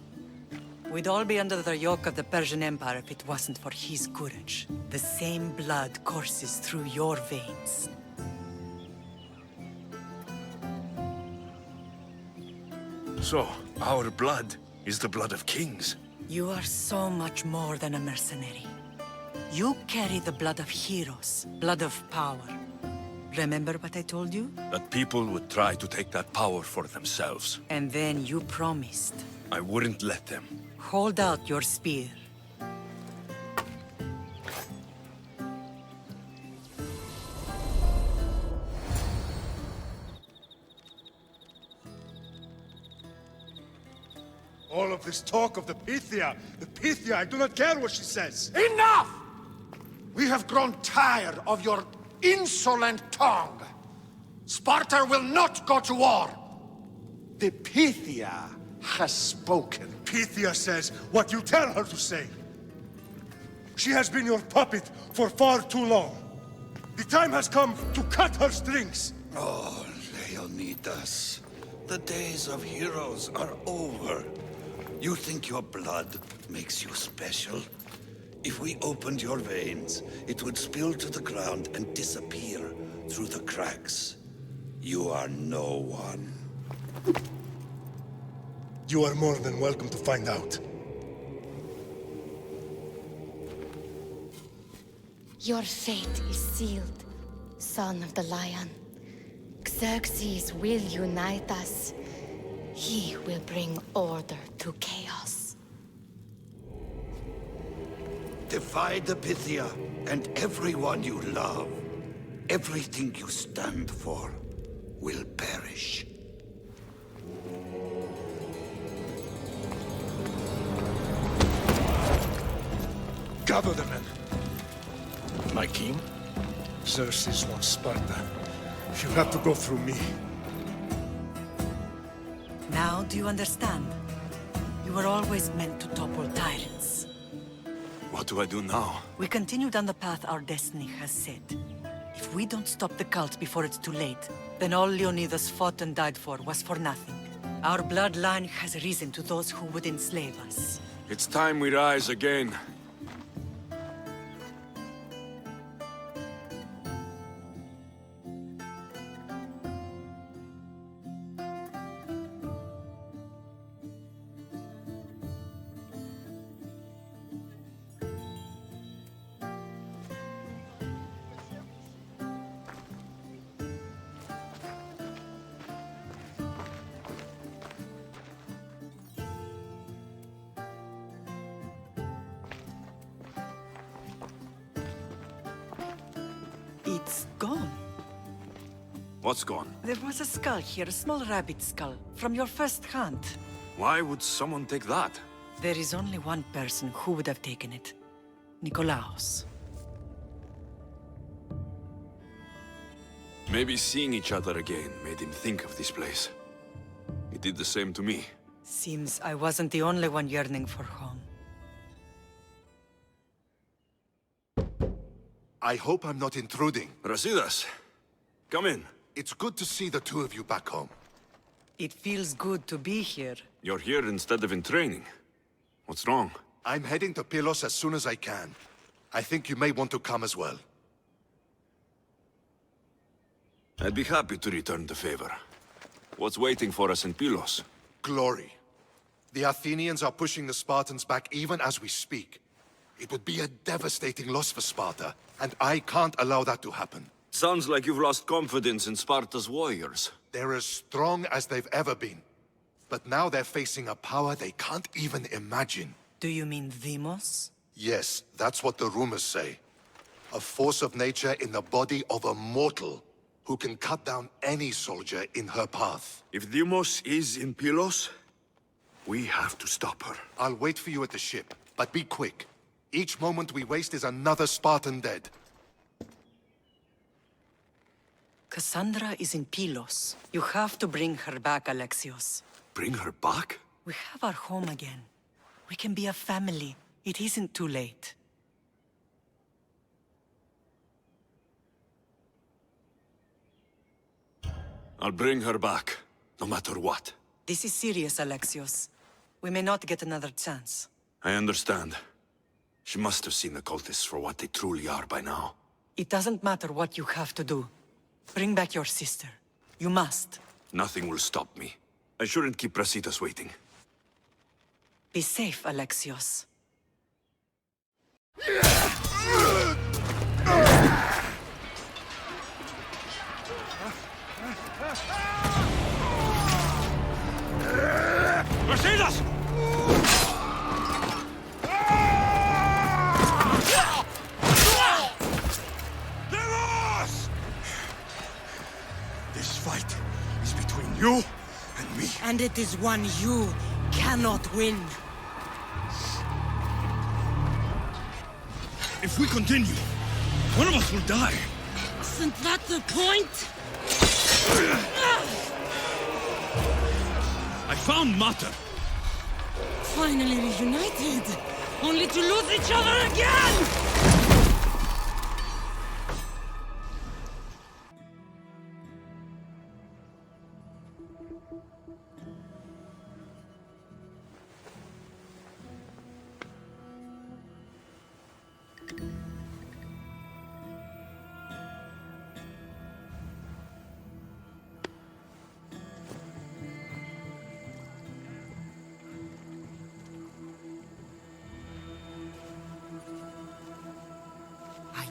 We'd all be under the yoke of the Persian Empire if it wasn't for his courage. The same blood courses through your veins. So, our blood is the blood of kings. You are so much more than a mercenary. You carry the blood of heroes, blood of power. Remember what I told you? That people would try to take that power for themselves. And then you promised. I wouldn't let them. Hold out your spear. All of this talk of the Pythia, I do not care what she says. Enough! We have grown tired of your insolent tongue. Sparta will not go to war. The Pythia has spoken. Pythia says what you tell her to say. She has been your puppet for far too long. The time has come to cut her strings. Oh, Leonidas. The days of heroes are over. You think your blood makes you special? If we opened your veins, it would spill to the ground and disappear through the cracks. cracks. You are no one. You are more than welcome to find out. Your fate is sealed, son of the Lion. Xerxes will unite us. He will bring order to chaos. Defy the Pythia and everyone you love. Everything you stand for will perish. Gather the men. My king? Xerxes wants Sparta. She'll have to go through me. Now do you understand? You were always meant to topple tyrants. What do I do now? We continue down the path our destiny has set. If we don't stop the cult before it's too late, then all Leonidas fought and died for was for nothing. Our bloodline has risen to those who would enslave us. It's time we rise again. It's gone. What's gone? There was a skull here, a small rabbit skull, from your first hunt. Why would someone take that? There is only one person who would have taken it. Nikolaos. Maybe seeing each other again made him think of this place. He did the same to me. Seems I wasn't the only one yearning for home. I hope I'm not intruding. Brasidas, come in. It's good to see the two of you back home. It feels good to be here. You're here instead of in training. What's wrong? I'm heading to Pylos as soon as I can. I think you may want to come as well. I'd be happy to return the favor. What's waiting for us in Pylos? Glory. The Athenians are pushing the Spartans back even as we speak. It would be a devastating loss for Sparta, and I can't allow that to happen. Sounds like you've lost confidence in Sparta's warriors. They're as strong as they've ever been. But now they're facing a power they can't even imagine. Do you mean Demos? Yes, that's what the rumors say. A force of nature in the body of a mortal who can cut down any soldier in her path. If Demos is in Pylos, we have to stop her. I'll wait for you at the ship, but be quick. Each moment we waste is another Spartan dead. Cassandra is in Pylos. You have to bring her back, Alexios. Bring her back? We have our home again. We can be a family. It isn't too late. I'll bring her back, no matter what. This is serious, Alexios. We may not get another chance. I understand. She must have seen the cultists for what they truly are by now. It doesn't matter what you have to do. Bring back your sister. You must. Nothing will stop me. I shouldn't keep Brasidas waiting. Be safe, Alexios. Brasidas! This fight is between you and me. And it is one you cannot win. If we continue, one of us will die. Isn't that the point? I found Mater. Finally reunited, only to lose each other again!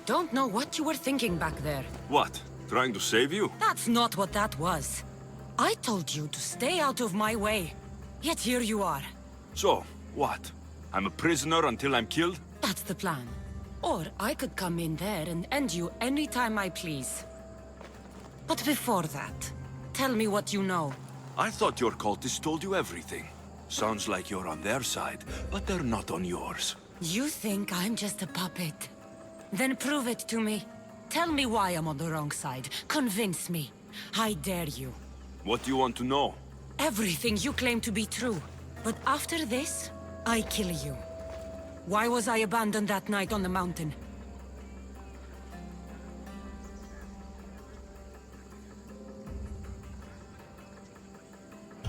don't know what you were thinking back there. What? Trying to save you? That's not what that was. I told you to stay out of my way. Yet here you are. So, what? I'm a prisoner until I'm killed? That's the plan. Or I could come in there and end you anytime I please. But before that, tell me what you know. I thought your cultists told you everything. Sounds like you're on their side, but they're not on yours. You think I'm just a puppet? Then prove it to me. Tell me why I'm on the wrong side. Convince me. I dare you. What do you want to know? Everything you claim to be true. But after this, I kill you. Why was I abandoned that night on the mountain?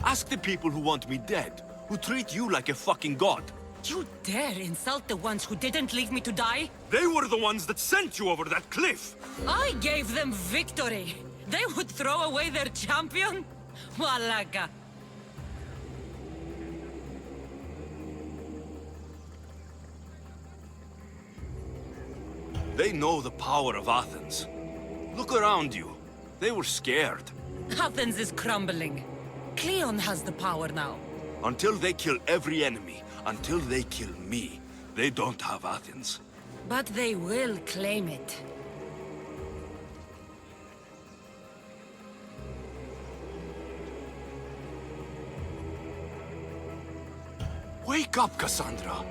Ask the people who want me dead, who treat you like a fucking god. You dare insult the ones who didn't leave me to die? They were the ones that sent you over that cliff! I gave them victory! They would throw away their champion? Walaga. They know the power of Athens. Look around you. They were scared. Athens is crumbling. Cleon has the power now. Until they kill every enemy, until they kill me, they don't have Athens. But they will claim it. Wake up, Cassandra!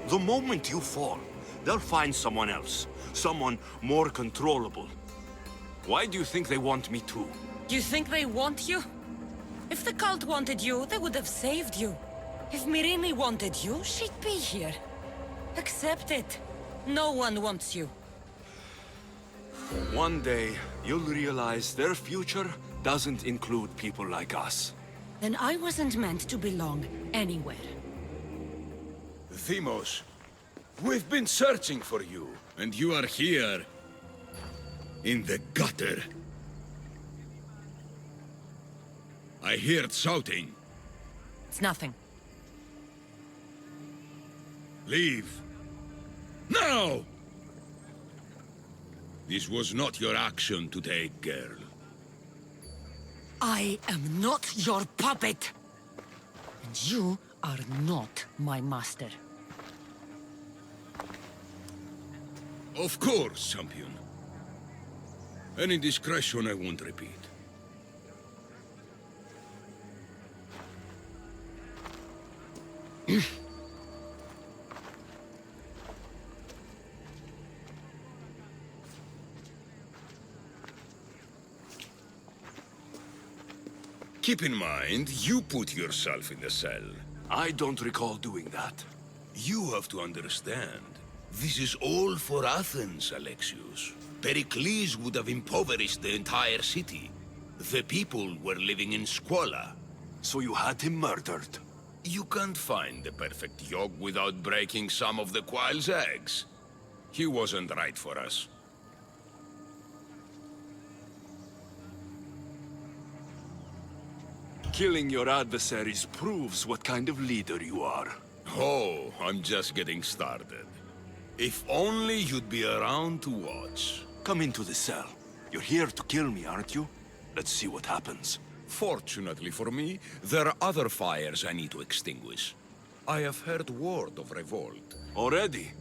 The moment you fall, they'll find someone else. Someone more controllable. Why do you think they want me too? You think they want you? If the cult wanted you, they would have saved you. If Myrine wanted you, she'd be here. Accept it. No one wants you. One day, you'll realize their future doesn't include people like us. Then I wasn't meant to belong anywhere. Themos, we've been searching for you. And you are here. In the gutter. I heard shouting. It's nothing. Leave. Now! This was not your action to take, girl. I am not your puppet. And you are not my master. Of course, champion. Any indiscretion I won't repeat. Keep in mind, you put yourself in the cell. I don't recall doing that. You have to understand. This is all for Athens, Alexios. Pericles would have impoverished the entire city. The people were living in squalor. So you had him murdered? You can't find the perfect yolk without breaking some of the quail's eggs. He wasn't right for us. Killing your adversaries proves what kind of leader you are. Oh, I'm just getting started. If only you'd be around to watch. Come into the cell. You're here to kill me, aren't you? Let's see what happens. Fortunately for me, there are other fires I need to extinguish. I have heard word of revolt. Already?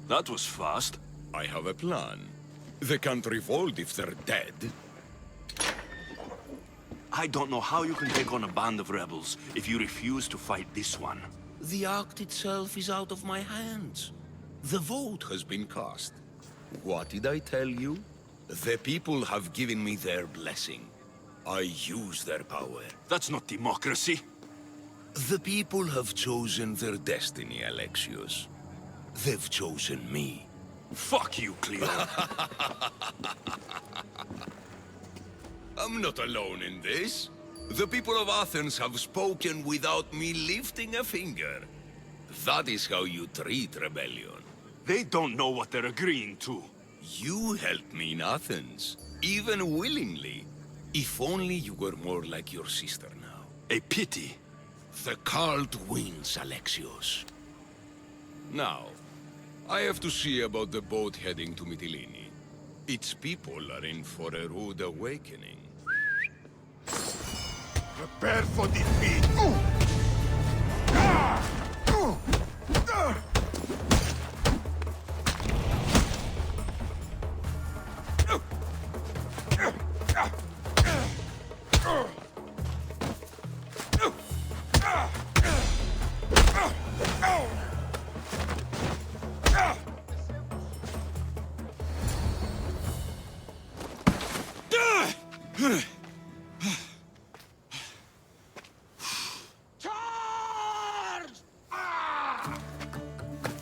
That was fast. I have a plan. They can't revolt if they're dead. I don't know how you can take on a band of rebels if you refuse to fight this one. The act itself is out of my hands. The vote has been cast. What did I tell you? The people have given me their blessing. I use their power. That's not democracy. The people have chosen their destiny, Alexios. They've chosen me. Fuck you, Cleo. I'm not alone in this. The people of Athens have spoken without me lifting a finger. That is how you treat rebellion. They don't know what they're agreeing to. You helped me in Athens, even willingly. If only you were more like your sister now. A pity. The cult wins, Alexios. Now, I have to see about the boat heading to Mytilene. Its people are in for a rude awakening. Prepare for defeat!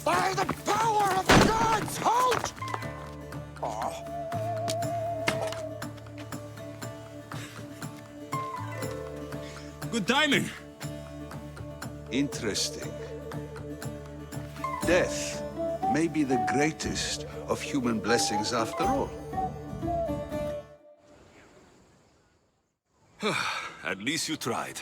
By the power of the gods, halt! Good timing. Interesting. Death may be the greatest of human blessings after all. At least you tried.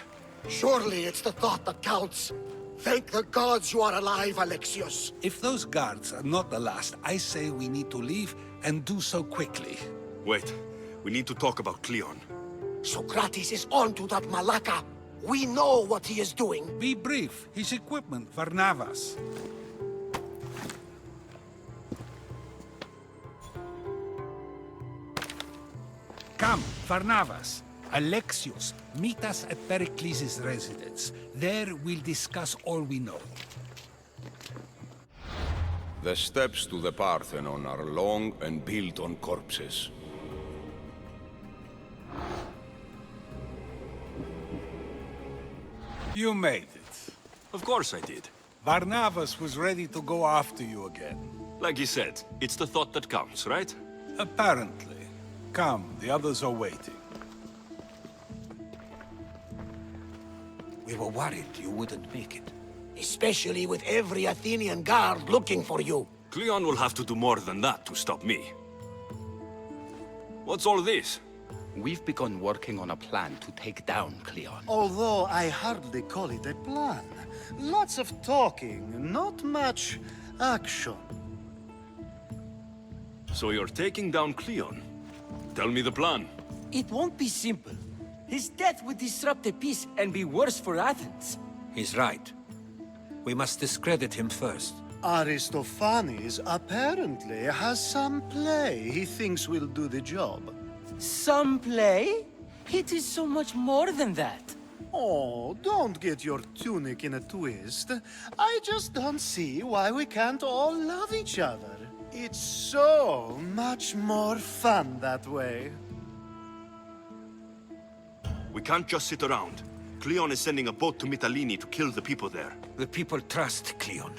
Surely it's the thought that counts. Thank the gods you are alive, Alexios. If those guards are not the last, I say we need to leave and do so quickly. Wait, we need to talk about Cleon. Socrates is onto that Malaka. We know what he is doing. Be brief. His equipment, Varnavas. Come, Varnavas. Alexios, meet us at Pericles' residence. There we'll discuss all we know. The steps to the Parthenon are long and built on corpses. You made it. Of course I did. Varnavas was ready to go after you again. Like you said, it's the thought that counts, right? Apparently. Come, the others are waiting. We were worried you wouldn't make it. Especially with every Athenian guard looking for you. Cleon will have to do more than that to stop me. What's all this? We've begun working on a plan to take down Cleon. Although I hardly call it a plan. Lots of talking, not much action. So you're taking down Cleon? Tell me the plan. It won't be simple. His death would disrupt the peace and be worse for Athens. He's right. We must discredit him first. Aristophanes apparently has some play he thinks will do the job. Some play? It is so much more than that. Oh, don't get your tunic in a twist. I just don't see why we can't all love each other. It's so much more fun that way. We can't just sit around. Cleon is sending a boat to Mytilene to kill the people there. The people trust Cleon.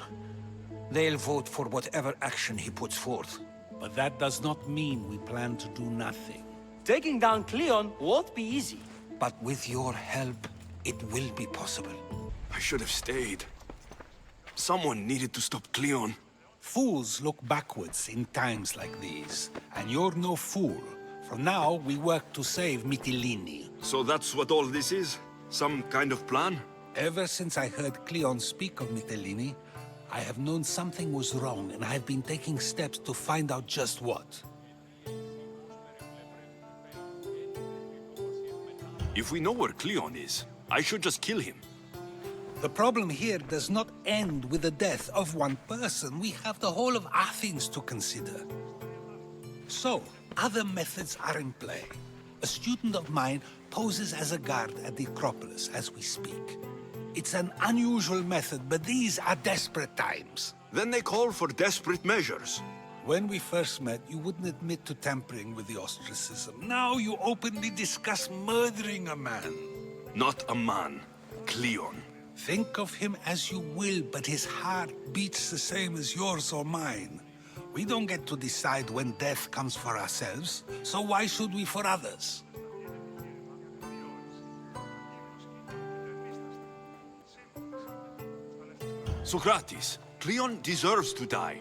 They'll vote for whatever action he puts forth. But that does not mean we plan to do nothing. Taking down Cleon won't be easy. But with your help, it will be possible. I should have stayed. Someone needed to stop Cleon. Fools look backwards in times like these. And you're no fool. From now, we work to save Mytilene. So that's what all this is? Some kind of plan? Ever since I heard Cleon speak of Mytilene, I have known something was wrong, and I've been taking steps to find out just what. If we know where Cleon is, I should just kill him. The problem here does not end with the death of one person. We have the whole of Athens to consider. So, other methods are in play. A student of mine poses as a guard at the Acropolis as we speak. It's an unusual method, but these are desperate times. Then they call for desperate measures. When we first met, you wouldn't admit to tampering with the ostracism. Now you openly discuss murdering a man. Not a man. Cleon. Think of him as you will, but his heart beats the same as yours or mine. We don't get to decide when death comes for ourselves, so why should we for others? Socrates, Cleon deserves to die.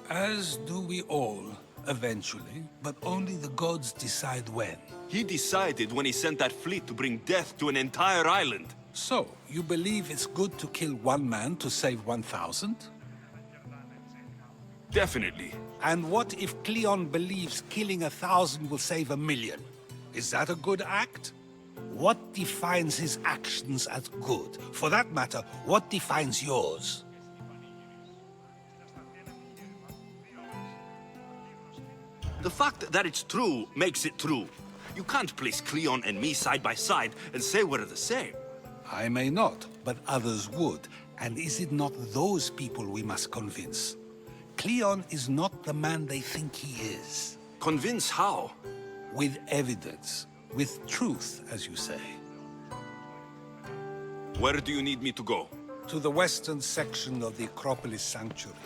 As do we all, eventually, but only the gods decide when. He decided when he sent that fleet to bring death to an entire island. So, you believe it's good to kill one man to save 1,000? Definitely. And what if Cleon believes killing 1,000 will save 1,000,000? Is that a good act? What defines his actions as good? For that matter, what defines yours? The fact that it's true makes it true. You can't place Cleon and me side by side and say we're the same. I may not, but others would. And is it not those people we must convince? Cleon is not the man they think he is. Convince how? With evidence. With truth, as you say. Where do you need me to go? To the western section of the Acropolis Sanctuary.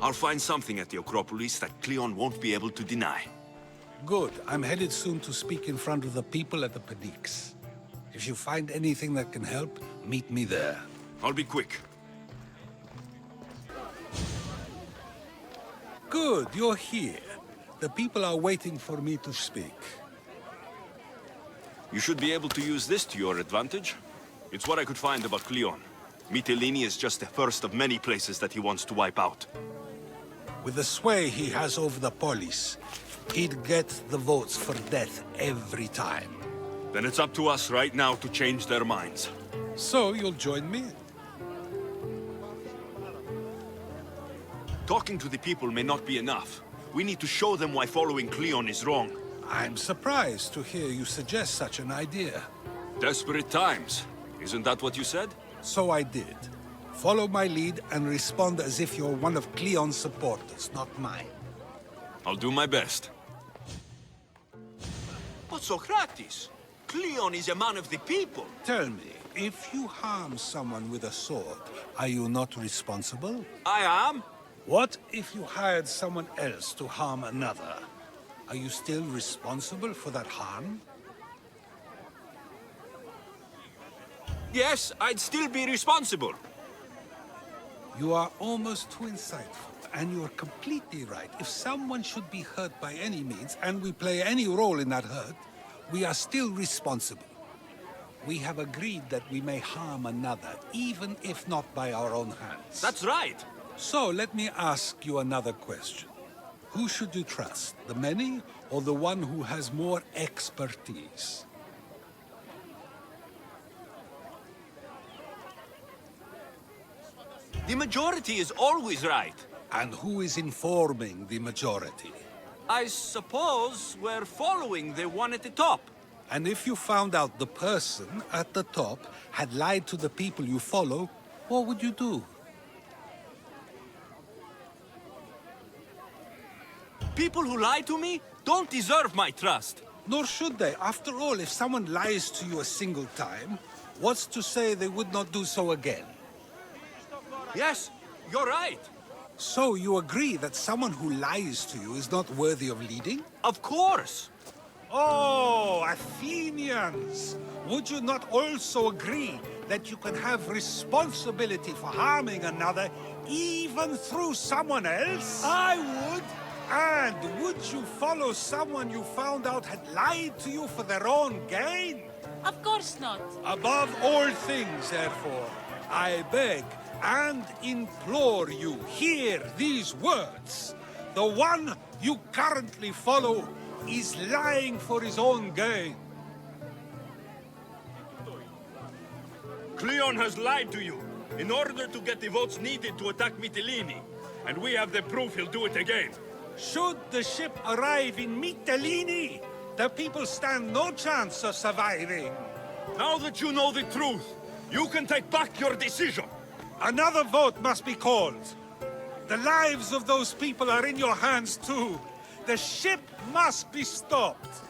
I'll find something at the Acropolis that Cleon won't be able to deny. Good. I'm headed soon to speak in front of the people at the Pnyx. If you find anything that can help, meet me there. I'll be quick. Good, you're here. The people are waiting for me to speak. You should be able to use this to your advantage. It's what I could find about Cleon. Mytilene is just the first of many places that he wants to wipe out. With the sway he has over the polis, he'd get the votes for death every time. Then it's up to us right now to change their minds. So you'll join me? Talking to the people may not be enough. We need to show them why following Cleon is wrong. I'm surprised to hear you suggest such an idea. Desperate times. Isn't that what you said? So I did. Follow my lead and respond as if you're one of Cleon's supporters, not mine. I'll do my best. But Socrates, Cleon is a man of the people. Tell me, if you harm someone with a sword, are you not responsible? I am. What if you hired someone else to harm another? Are you still responsible for that harm? Yes, I'd still be responsible. You are almost too insightful, and you are completely right. If someone should be hurt by any means, and we play any role in that hurt, we are still responsible. We have agreed that we may harm another, even if not by our own hands. That's right. So let me ask you another question. Who should you trust, the many or the one who has more expertise? The majority is always right. And who is informing the majority? I suppose we're following the one at the top. And if you found out the person at the top had lied to the people you follow, what would you do? People who lie to me don't deserve my trust. Nor should they. After all, if someone lies to you a single time, what's to say they would not do so again? Yes, you're right. So you agree that someone who lies to you is not worthy of leading? Of course. Oh, Athenians! Would you not also agree that you can have responsibility for harming another even through someone else? I would. And would you follow someone you found out had lied to you for their own gain? Of course not. Above all things, therefore, I beg and implore you, hear these words. The one you currently follow is lying for his own gain. Cleon has lied to you in order to get the votes needed to attack Mytilene. And we have the proof he'll do it again. Should the ship arrive in Mytilene, the people stand no chance of surviving. Now that you know the truth, you can take back your decision. Another vote must be called. The lives of those people are in your hands too. The ship must be stopped.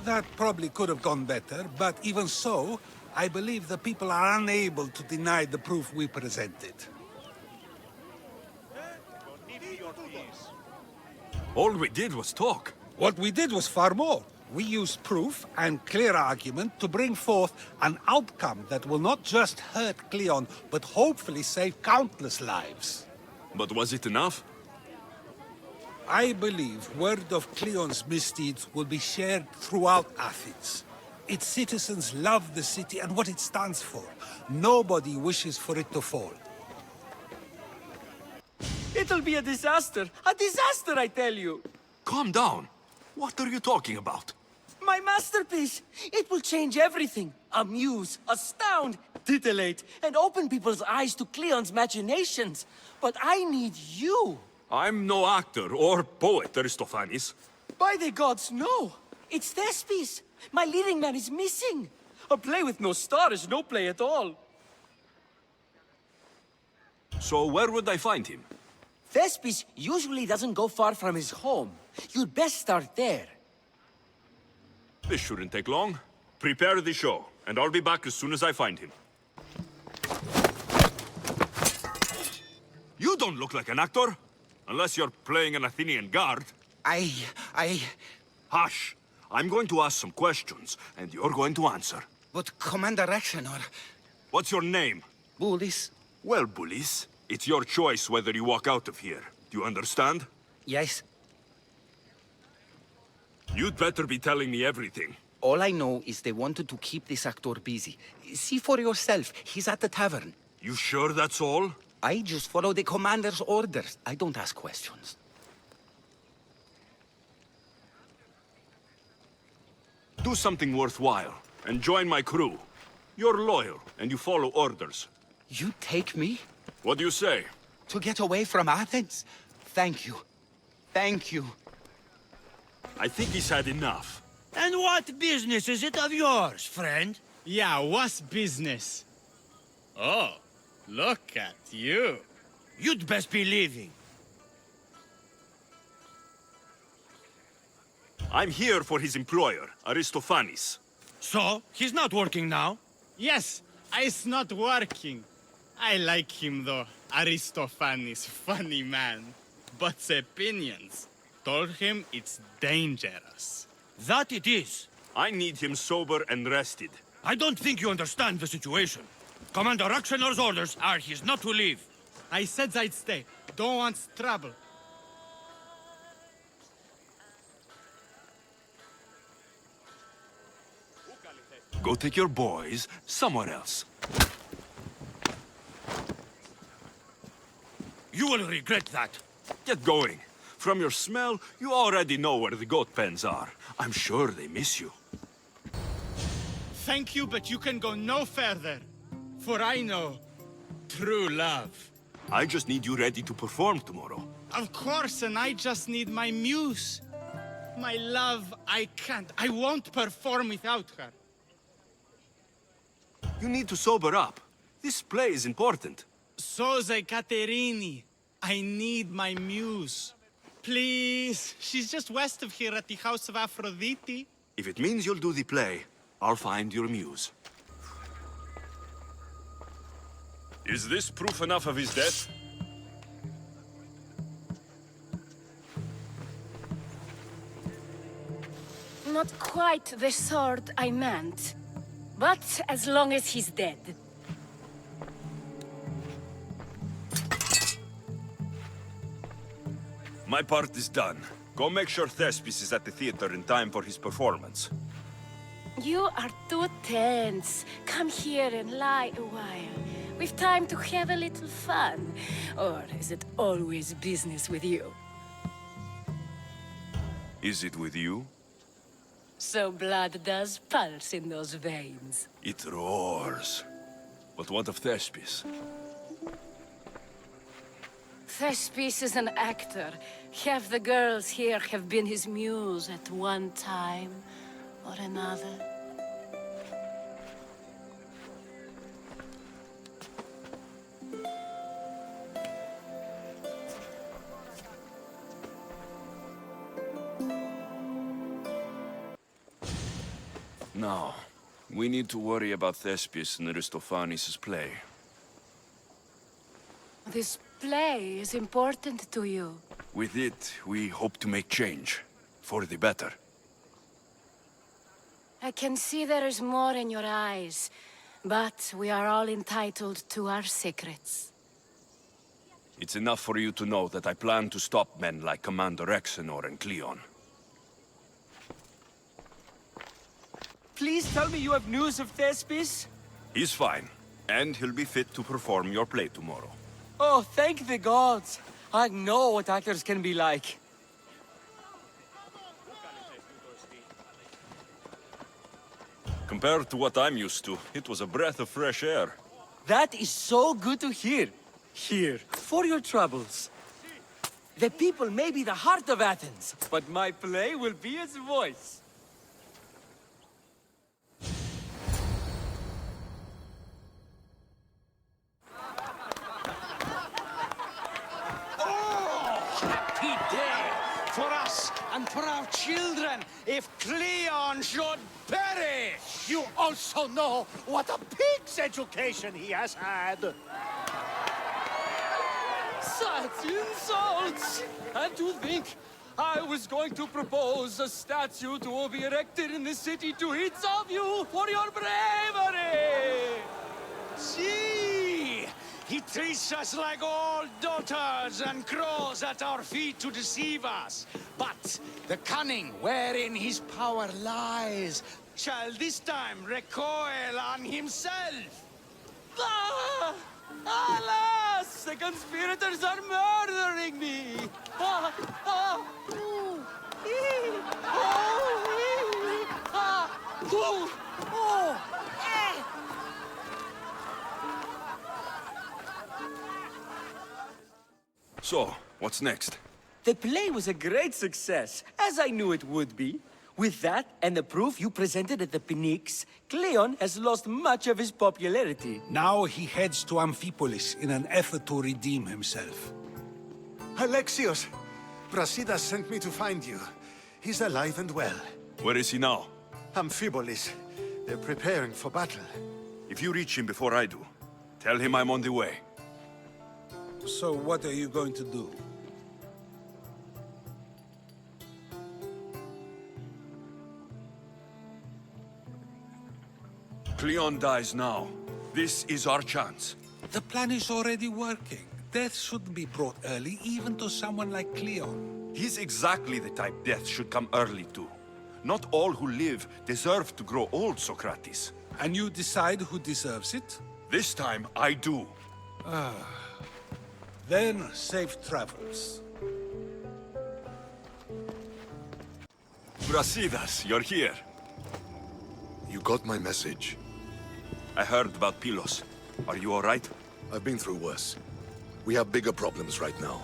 That probably could have gone better, but even so, I believe the people are unable to deny the proof we presented. All we did was talk. What we did was far more. We used proof and clear argument to bring forth an outcome that will not just hurt Cleon, but hopefully save countless lives. But was it enough? I believe word of Cleon's misdeeds will be shared throughout Athens. Its citizens love the city and what it stands for. Nobody wishes for it to fall. It'll be a disaster! A disaster, I tell you! Calm down. What are you talking about? My masterpiece! It will change everything. Amuse, astound, titillate, and open people's eyes to Cleon's machinations. But I need you! I'm no actor or poet, Aristophanes. By the gods, no! It's Thespis! My leading man is missing! A play with no star is no play at all. So where would I find him? Thespis usually doesn't go far from his home. You'd best start there. This shouldn't take long. Prepare the show, and I'll be back as soon as I find him. You don't look like an actor. Unless you're playing an Athenian guard. Hush! I'm going to ask some questions, and you're going to answer. But Commander Rexenor... What's your name? Bullis. Well, Bullis, it's your choice whether you walk out of here. Do you understand? Yes. You'd better be telling me everything. All I know is they wanted to keep this actor busy. See for yourself, he's at the tavern. You sure that's all? I just follow the commander's orders. I don't ask questions. Do something worthwhile, and join my crew. You're loyal, and you follow orders. You take me? What do you say? To get away from Athens? Thank you. Thank you. I think he's had enough. And what business is it of yours, friend? Yeah, what's business? Oh, look at you. You'd best be leaving. I'm here for his employer, Aristophanes. So, he's not working now? Yes, it's not working. I like him though. Aristophanes, funny man. But opinions told him it's dangerous. That it is. I need him sober and rested. I don't think you understand the situation. Commander Rexenor's orders are he's not to leave. I said I'd stay. Don't want trouble. Go take your boys somewhere else. You will regret that. Get going. From your smell, you already know where the goat pens are. I'm sure they miss you. Thank you, but you can go no further. For I know true love. I just need you ready to perform tomorrow. Of course, and I just need my muse. My love, I can't. I won't perform without her. You need to sober up. This play is important. Soze Caterini. I need my muse. Please. She's just west of here at the House of Aphrodite. If it means you'll do the play, I'll find your muse. Is this proof enough of his death? Not quite the sword I meant. But as long as he's dead. My part is done. Go make sure Thespis is at the theater in time for his performance. You are too tense. Come here and lie a while. We've time to have a little fun. Or is it always business with you? Is it with you? So blood does pulse in those veins. It roars. But what of Thespis? Thespis is an actor. Half the girls here have been his muse at one time or another. Now, we need to worry about Thespis and Aristophanes' play. This play is important to you. With it, we hope to make change. For the better. I can see there is more in your eyes, but we are all entitled to our secrets. It's enough for you to know that I plan to stop men like Commander Exenor and Cleon. Please tell me you have news of Thespis? He's fine, and he'll be fit to perform your play tomorrow. Oh, thank the gods. I know what actors can be like. Compared to what I'm used to, it was a breath of fresh air. That is so good to hear. Here, for your troubles. The people may be the heart of Athens, but my play will be its voice. Happy day for us and for our children if Cleon should perish! You also know what a pig's education he has had. Such insults! And to think I was going to propose a statue to be erected in the city to each of you for your bravery! See! He treats us like old dotards and crawls at our feet to deceive us. But the cunning wherein his power lies shall this time recoil on himself. Ah! Alas! The conspirators are murdering me! Ah! Ah! Ooh! Ee! Oh! Ee! Ah! Ooh! Oh! Eh! So, what's next? The play was a great success, as I knew it would be. With that, and the proof you presented at the Pnyx, Cleon has lost much of his popularity. Now he heads to Amphipolis in an effort to redeem himself. Alexios! Brasidas sent me to find you. He's alive and well. Where is he now? Amphipolis. They're preparing for battle. If you reach him before I do, tell him I'm on the way. So what are you going to do? Cleon dies now. This is our chance. The plan is already working. Death shouldn't be brought early, even to someone like Cleon. He's exactly the type death should come early to. Not all who live deserve to grow old, Socrates. And you decide who deserves it? This time, I do. Then, safe travels. Brasidas, you're here. You got my message. I heard about Pylos. Are you all right? I've been through worse. We have bigger problems right now.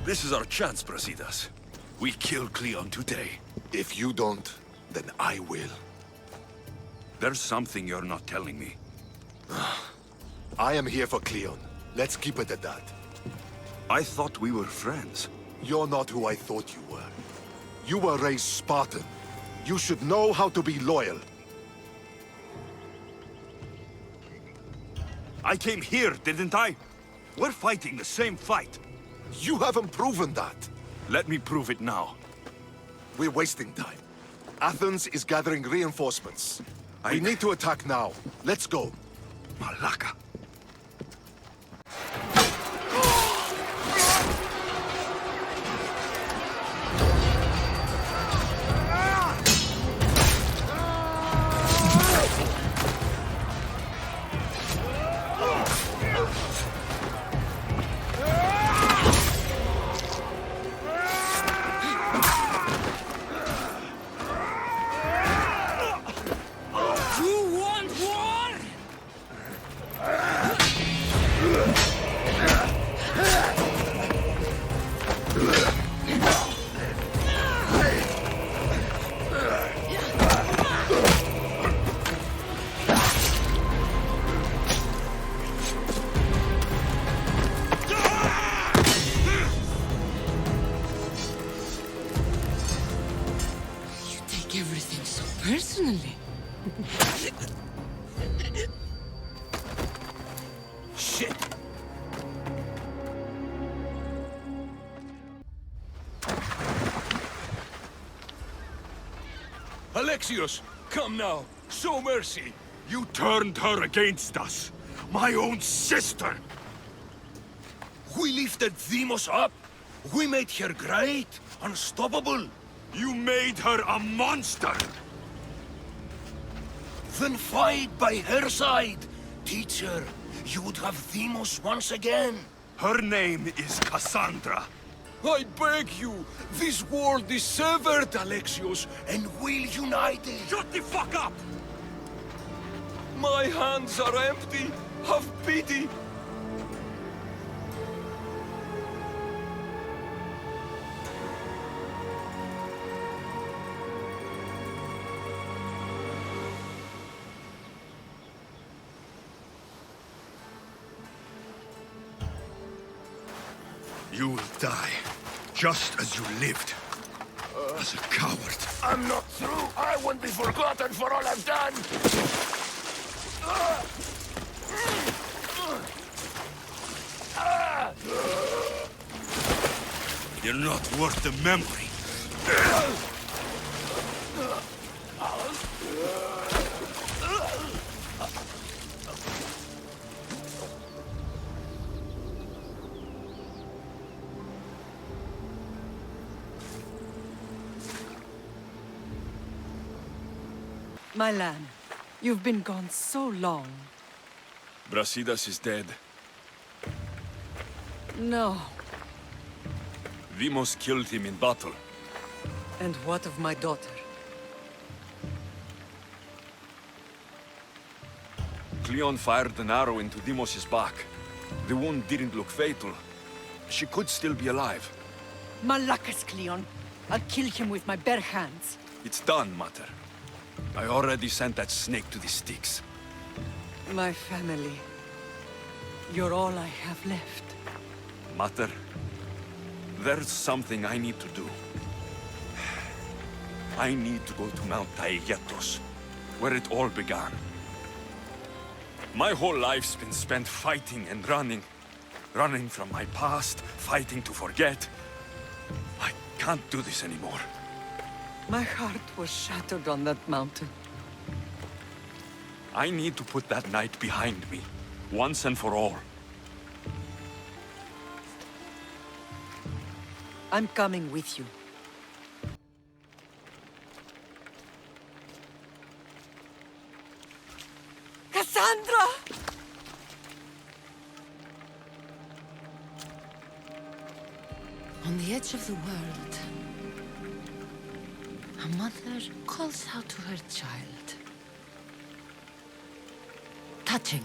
This is our chance, Brasidas. We kill Cleon today. If you don't, then I will. There's something you're not telling me. I am here for Cleon. Let's keep it at that. I thought we were friends. You're not who I thought you were. You were raised Spartan. You should know how to be loyal. I came here, didn't I? We're fighting the same fight. You haven't proven that. Let me prove it now. We're wasting time. Athens is gathering reinforcements. We need to attack now. Let's go. Malaka. Everything so personally. Shit! Alexios, come now. Show mercy. You turned her against us. My own sister. We lifted Demos up. We made her great, unstoppable. You made her a monster! Then fight by her side. Teach her. You would have Demos once again. Her name is Cassandra. I beg you. This world is severed, Alexios, and we'll unite it. Shut the fuck up! My hands are empty. Have pity. You will die, just as you lived. As a coward. I'm not through. I won't be forgotten for all I've done. You're not worth the memory. My lamb, you've been gone so long. Brasidas is dead. No. Demos killed him in battle. And what of my daughter? Cleon fired an arrow into Demos' back. The wound didn't look fatal. She could still be alive. Malakas, Cleon. I'll kill him with my bare hands. It's done, Mater. I already sent that snake to the Styx. My family. You're all I have left. Mater, there's something I need to do. I need to go to Mount Taygetos, where it all began. My whole life's been spent fighting and running. Running from my past, fighting to forget. I can't do this anymore. My heart was shattered on that mountain. I need to put that night behind me, once and for all. I'm coming with you. Cassandra! On the edge of the world, a mother calls out to her child. Touching.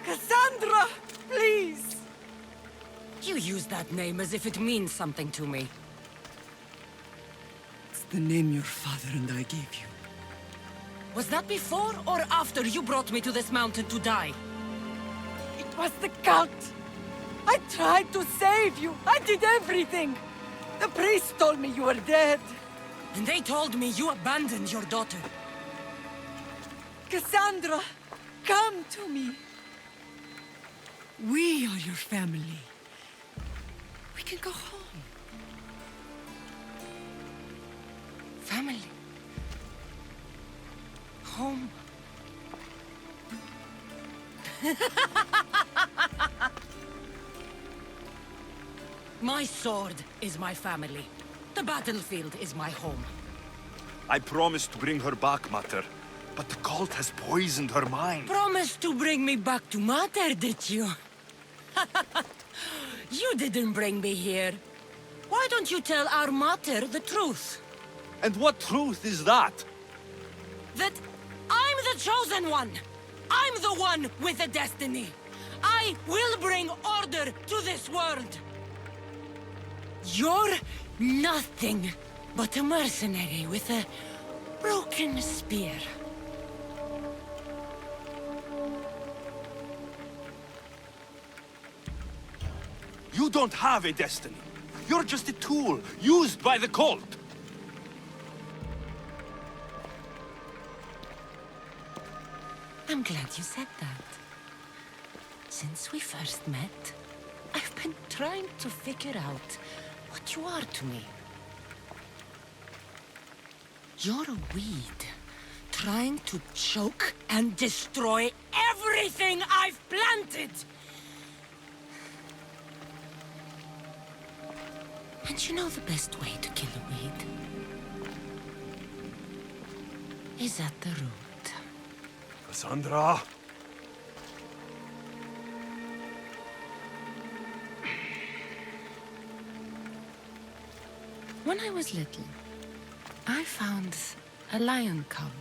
Cassandra! Please! You use that name as if it means something to me. It's the name your father and I gave you. Was that before or after you brought me to this mountain to die? It was the cult! I tried to save you! I did everything! The priest told me you were dead! And they told me you abandoned your daughter. Cassandra! Come to me! We are your family. We can go home. Family. Home. My sword is my family. The battlefield is my home. I promised to bring her back, Mater. But the cult has poisoned her mind. Promised to bring me back to Mater, did you? You didn't bring me here. Why don't you tell our Mater the truth? And what truth is that? That I'm the chosen one! I'm the one with a destiny! I will bring order to this world! You're nothing but a mercenary with a broken spear. You don't have a destiny. You're just a tool, used by the cult. I'm glad you said that. Since we first met, I've been trying to figure out what you are to me. You're a weed, trying to choke and destroy everything I've planted! And you know the best way to kill a weed is at the root. Cassandra! When I was little, I found a lion cub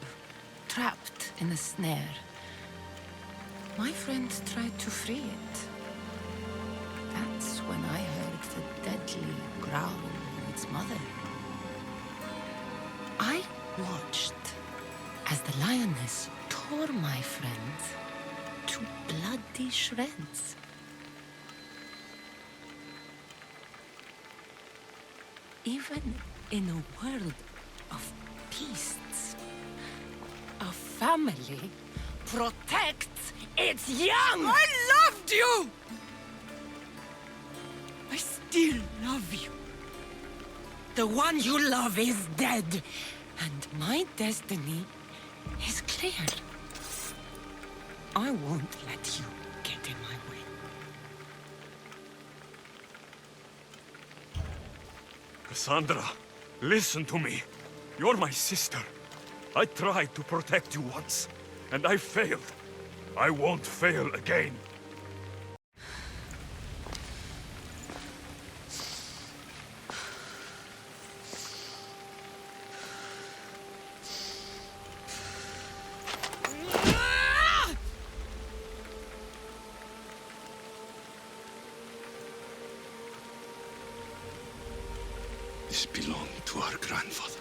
trapped in a snare. My friend tried to free it. That's when I heard the deadly growl of its mother. I watched as the lioness tore my friend to bloody shreds. Even in a world of beasts, a family protects its young! I loved you! I still love you. The one you love is dead, and my destiny is clear. I won't let you get in my way. Cassandra, listen to me. You're my sister. I tried to protect you once, and I failed. I won't fail again. This belonged to our grandfather.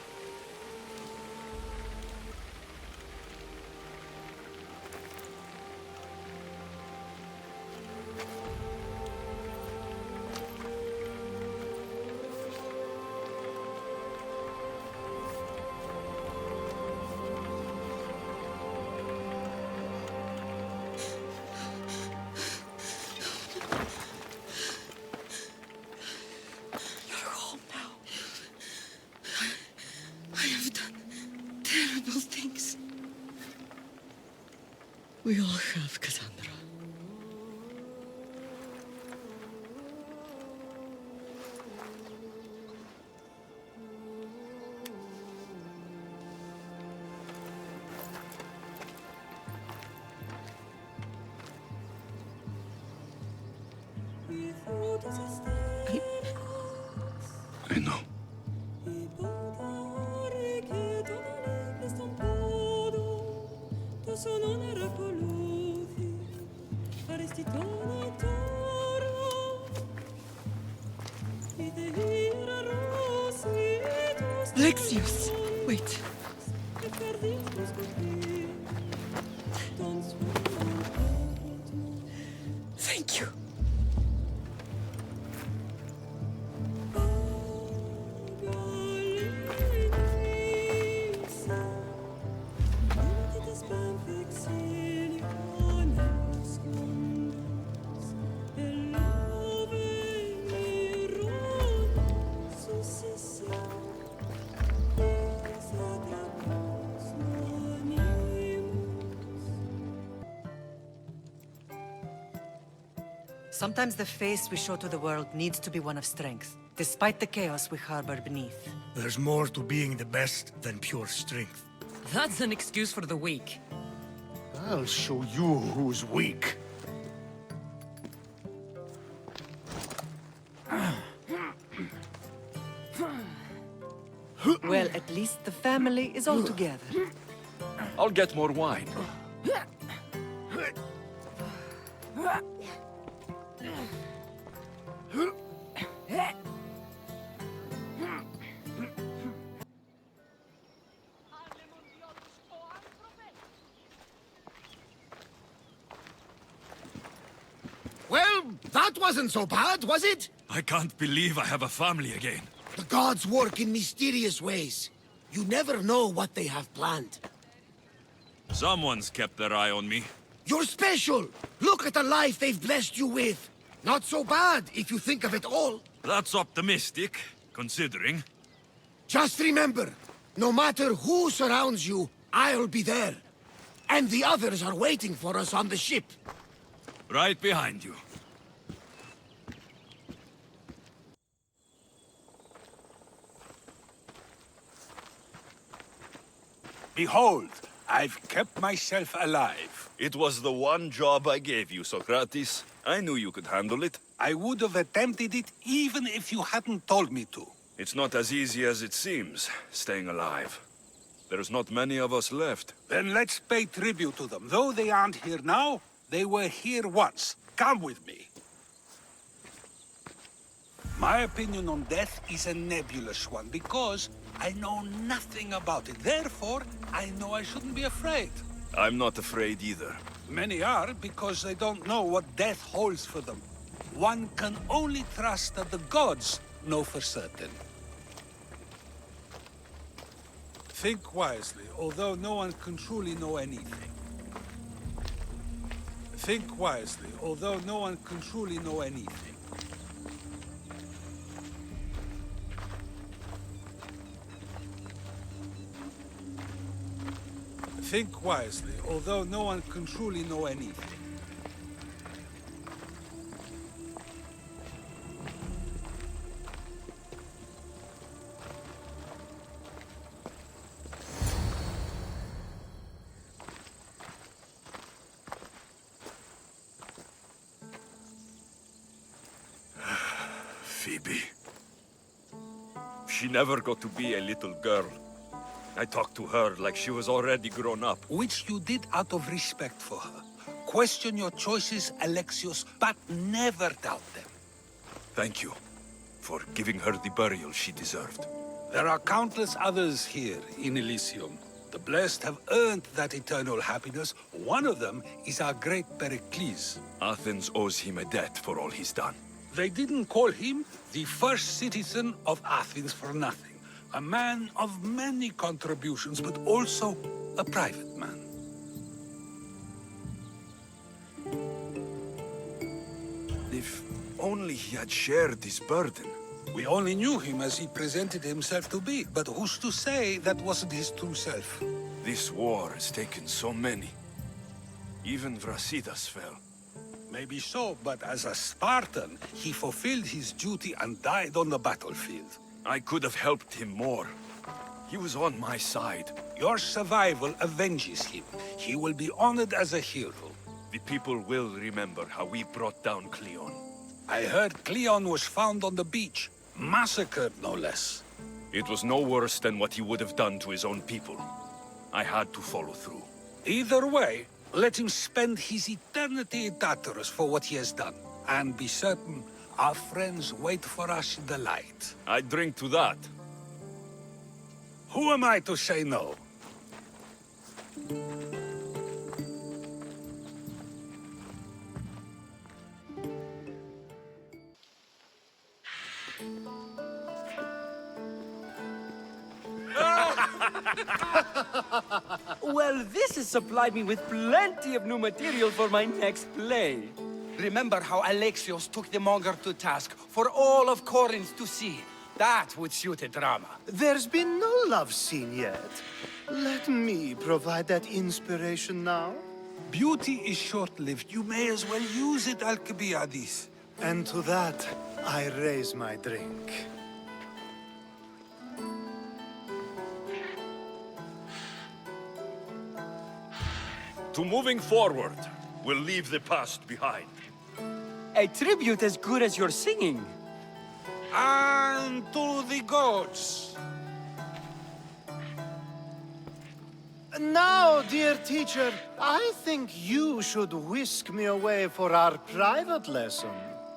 We all have, Cassandra. I know. Alexios, wait. Thank you. Sometimes the face we show to the world needs to be one of strength, despite the chaos we harbor beneath. There's more to being the best than pure strength. That's an excuse for the weak. I'll show you who's weak. Well, at least the family is all together. I'll get more wine. Well, that wasn't so bad, was it? I can't believe I have a family again. The gods work in mysterious ways. You never know what they have planned. Someone's kept their eye on me. You're special! Look at the life they've blessed you with! Not so bad, if you think of it all. That's optimistic, considering. Just remember, no matter who surrounds you, I'll be there. And the others are waiting for us on the ship. Right behind you. Behold, I've kept myself alive. It was the one job I gave you, Socrates. I knew you could handle it. I would have attempted it even if you hadn't told me to. It's not as easy as it seems, staying alive. There's not many of us left. Then let's pay tribute to them. Though they aren't here now, they were here once. Come with me. My opinion on death is a nebulous one, because I know nothing about it. Therefore, I know I shouldn't be afraid. I'm not afraid either. Many are, because they don't know what death holds for them. One can only trust that the gods know for certain. Think wisely, although no one can truly know anything. Think wisely, although no one can truly know anything. Think wisely, although no one can truly know anything. Phoebe. She never got to be a little girl. I talked to her like she was already grown up. Which you did out of respect for her. Question your choices, Alexios, but never doubt them. Thank you for giving her the burial she deserved. There are countless others here in Elysium. The blessed have earned that eternal happiness. One of them is our great Pericles. Athens owes him a debt for all he's done. They didn't call him the first citizen of Athens for nothing. A man of many contributions, but also a private man. If only he had shared his burden. We only knew him as he presented himself to be, but who's to say that wasn't his true self? This war has taken so many. Even Brasidas fell. Maybe so, but as a Spartan, he fulfilled his duty and died on the battlefield. I could have helped him more. He was on my side. Your survival avenges him. He will be honored as a hero. The people will remember how we brought down Cleon. I heard Cleon was found on the beach. Massacred, no less. It was no worse than what he would have done to his own people. I had to follow through. Either way, let him spend his eternity in Tartarus for what he has done. And be certain our friends wait for us in the light. I drink to that. Who am I to say no? Well, this has supplied me with plenty of new material for my next play. Remember how Alexios took the monger to task for all of Corinth to see? That would suit a drama. There's been no love scene yet. Let me provide that inspiration now. Beauty is short-lived. You may as well use it, Alcibiades. And to that, I raise my drink. To moving forward, we'll leave the past behind. A tribute as good as your singing. And to the gods. Now, dear teacher, I think you should whisk me away for our private lesson.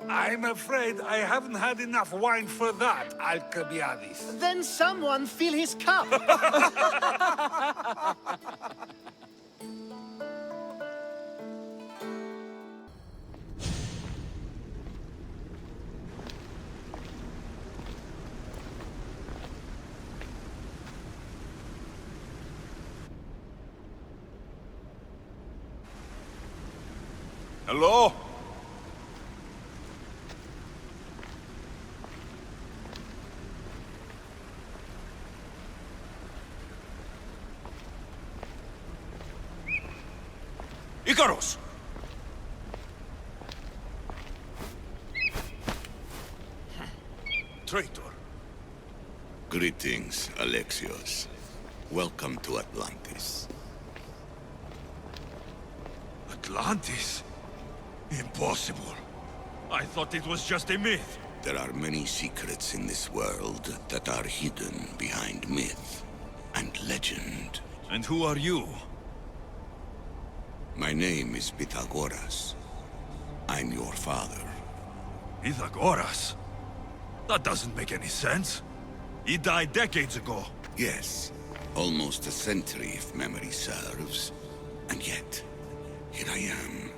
I'm afraid I haven't had enough wine for that, Alcibiades. Then someone fill his cup. Hello? Icarus! Traitor. Greetings, Alexios. Welcome to Atlantis. Atlantis? Impossible. I thought it was just a myth. There are many secrets in this world that are hidden behind myth and legend. And who are you? My name is Pythagoras. I'm your father. Pythagoras? That doesn't make any sense. He died decades ago. Yes, almost a century if memory serves. And yet, here I am,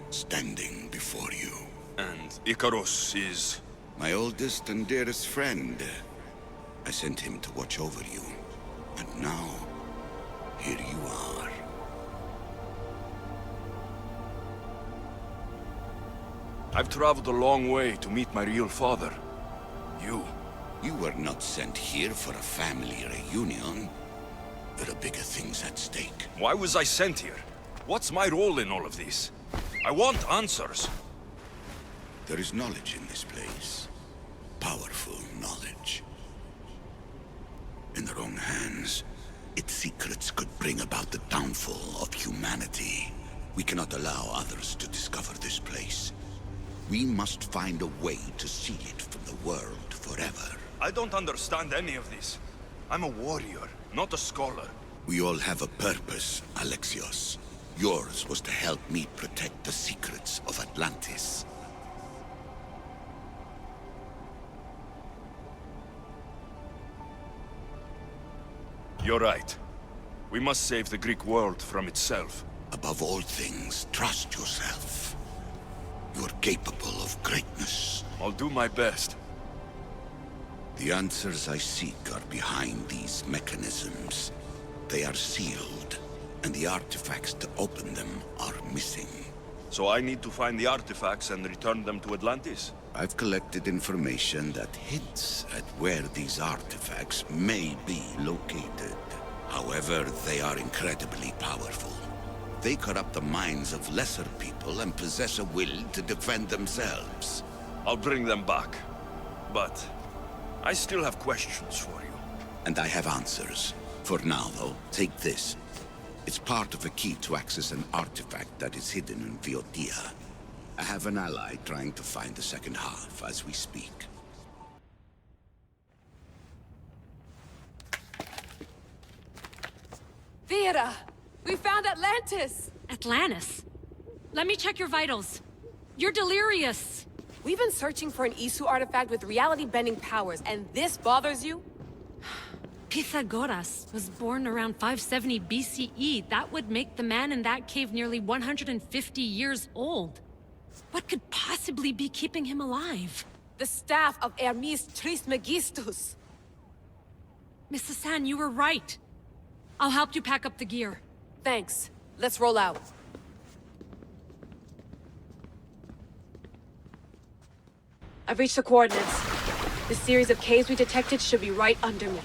standing before you. And Icarus is... my oldest and dearest friend. I sent him to watch over you. And now, here you are. I've traveled a long way to meet my real father. You were not sent here for a family reunion. There are bigger things at stake. Why was I sent here? What's my role in all of this? I want answers. There is knowledge in this place. Powerful knowledge. In the wrong hands, its secrets could bring about the downfall of humanity. We cannot allow others to discover this place. We must find a way to seal it from the world forever. I don't understand any of this. I'm a warrior, not a scholar. We all have a purpose, Alexios. Yours was to help me protect the secrets of Atlantis. You're right. We must save the Greek world from itself. Above all things, trust yourself. You're capable of greatness. I'll do my best. The answers I seek are behind these mechanisms. They are sealed, and the artifacts to open them are missing. So I need to find the artifacts and return them to Atlantis? I've collected information that hints at where these artifacts may be located. However, they are incredibly powerful. They corrupt the minds of lesser people and possess a will to defend themselves. I'll bring them back. But I still have questions for you. And I have answers. For now, though, take this. It's part of a key to access an artifact that is hidden in Viotia. I have an ally trying to find the second half as we speak. Vera! We found Atlantis! Atlantis? Let me check your vitals. You're delirious. We've been searching for an Isu artifact with reality-bending powers, and this bothers you? Pythagoras was born around 570 BCE. That would make the man in that cave nearly 150 years old. What could possibly be keeping him alive? The staff of Hermes Trismegistus. Mrs. San, you were right. I'll help you pack up the gear. Thanks. Let's roll out. I've reached the coordinates. The series of caves we detected should be right under me.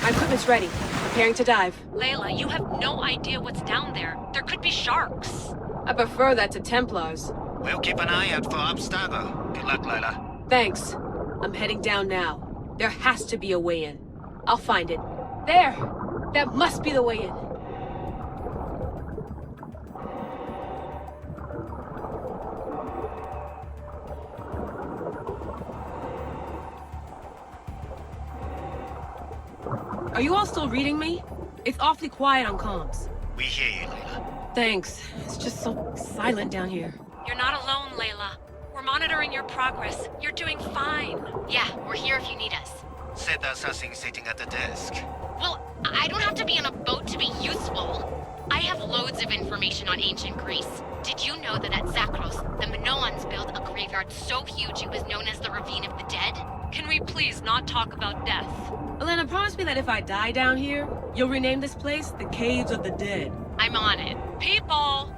My equipment's ready. Preparing to dive. Layla, you have no idea what's down there. There could be sharks. I prefer that to Templars. We'll keep an eye out for Abstergo. Good luck, Layla. Thanks. I'm heading down now. There has to be a way in. I'll find it. There! That must be the way in. Are you all still reading me? It's awfully quiet on comms. We hear you, Layla. Thanks. It's just so silent down here. You're not alone, Layla. We're monitoring your progress. You're doing fine. Yeah, we're here if you need us. Said the assassin sitting at the desk. Well, I don't have to be on a boat to be useful. I have loads of information on ancient Greece. Did you know that at Zakros, the Minoans built a graveyard so huge it was known as the Ravine of the Dead? Can we please not talk about death? Elena, promise me that if I die down here, you'll rename this place the Caves of the Dead. I'm on it. People!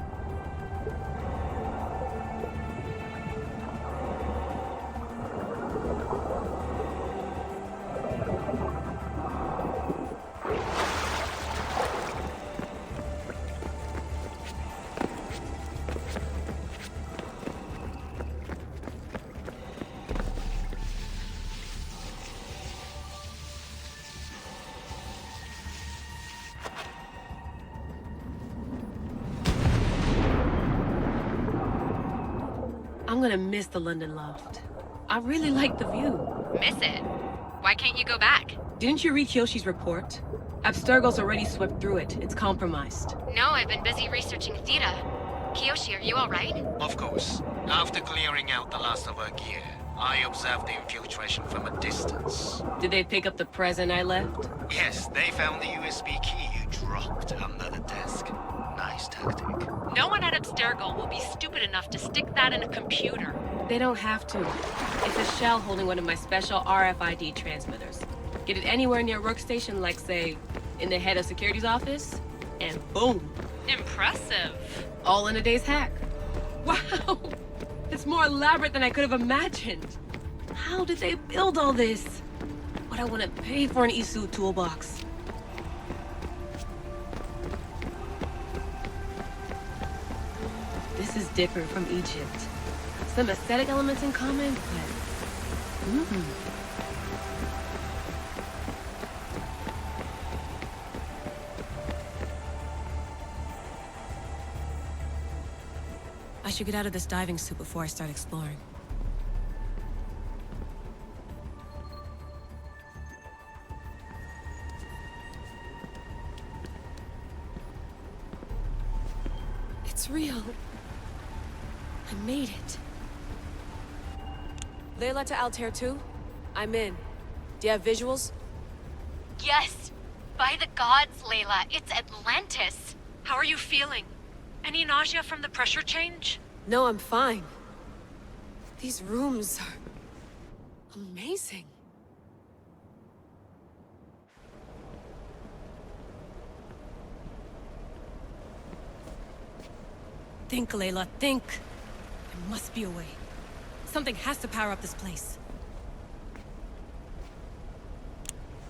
gonna miss the London loft. I really like the view. Miss it? Why can't you go back? Didn't you read Kyoshi's report? Abstergo's already swept through it. It's compromised. No, I've been busy researching Theta. Kiyoshi, are you alright? Of course. After clearing out the last of her gear, I observed the infiltration from a distance. Did they pick up the present I left? Yes, they found the USB key you dropped under the desk. Nice tactic. No one at Abstergo will be stupid enough to stick that in a computer. They don't have to. It's a shell holding one of my special RFID transmitters. Get it anywhere near a workstation, like, say, in the head of security's office, and boom. Impressive. All in a day's hack. Wow! It's more elaborate than I could have imagined. How did they build all this? What I want to pay for an Isu toolbox. This is different from Egypt. Some aesthetic elements in common, but... I should get out of this diving suit before I start exploring. It's real. I made it. Layla to Altair 2? I'm in. Do you have visuals? Yes! By the gods, Layla, it's Atlantis! How are you feeling? Any nausea from the pressure change? No, I'm fine. These rooms are... amazing. Think, Layla, think. There must be a way. Something has to power up this place.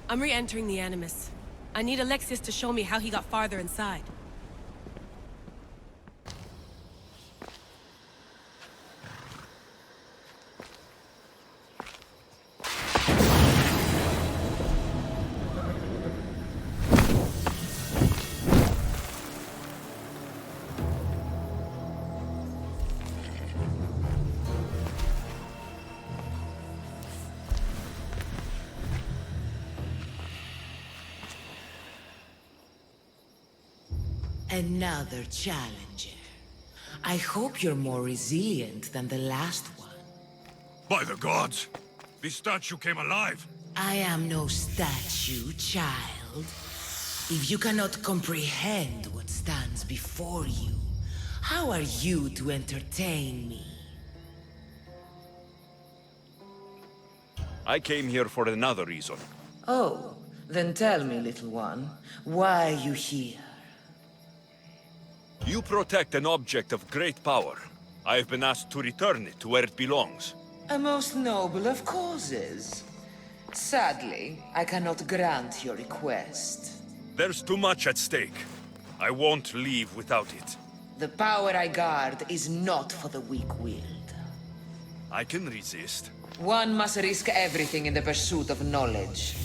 I'm re-entering the Animus. I need Alexis to show me how he got farther inside. Another challenger. I hope you're more resilient than the last one. By the gods! This statue came alive! I am no statue, child. If you cannot comprehend what stands before you, how are you to entertain me? I came here for another reason. Oh, then tell me, little one, why are you here? You protect an object of great power. I have been asked to return it to where it belongs. A most noble of causes. Sadly, I cannot grant your request. There's too much at stake. I won't leave without it. The power I guard is not for the weak-willed. I can resist. One must risk everything in the pursuit of knowledge.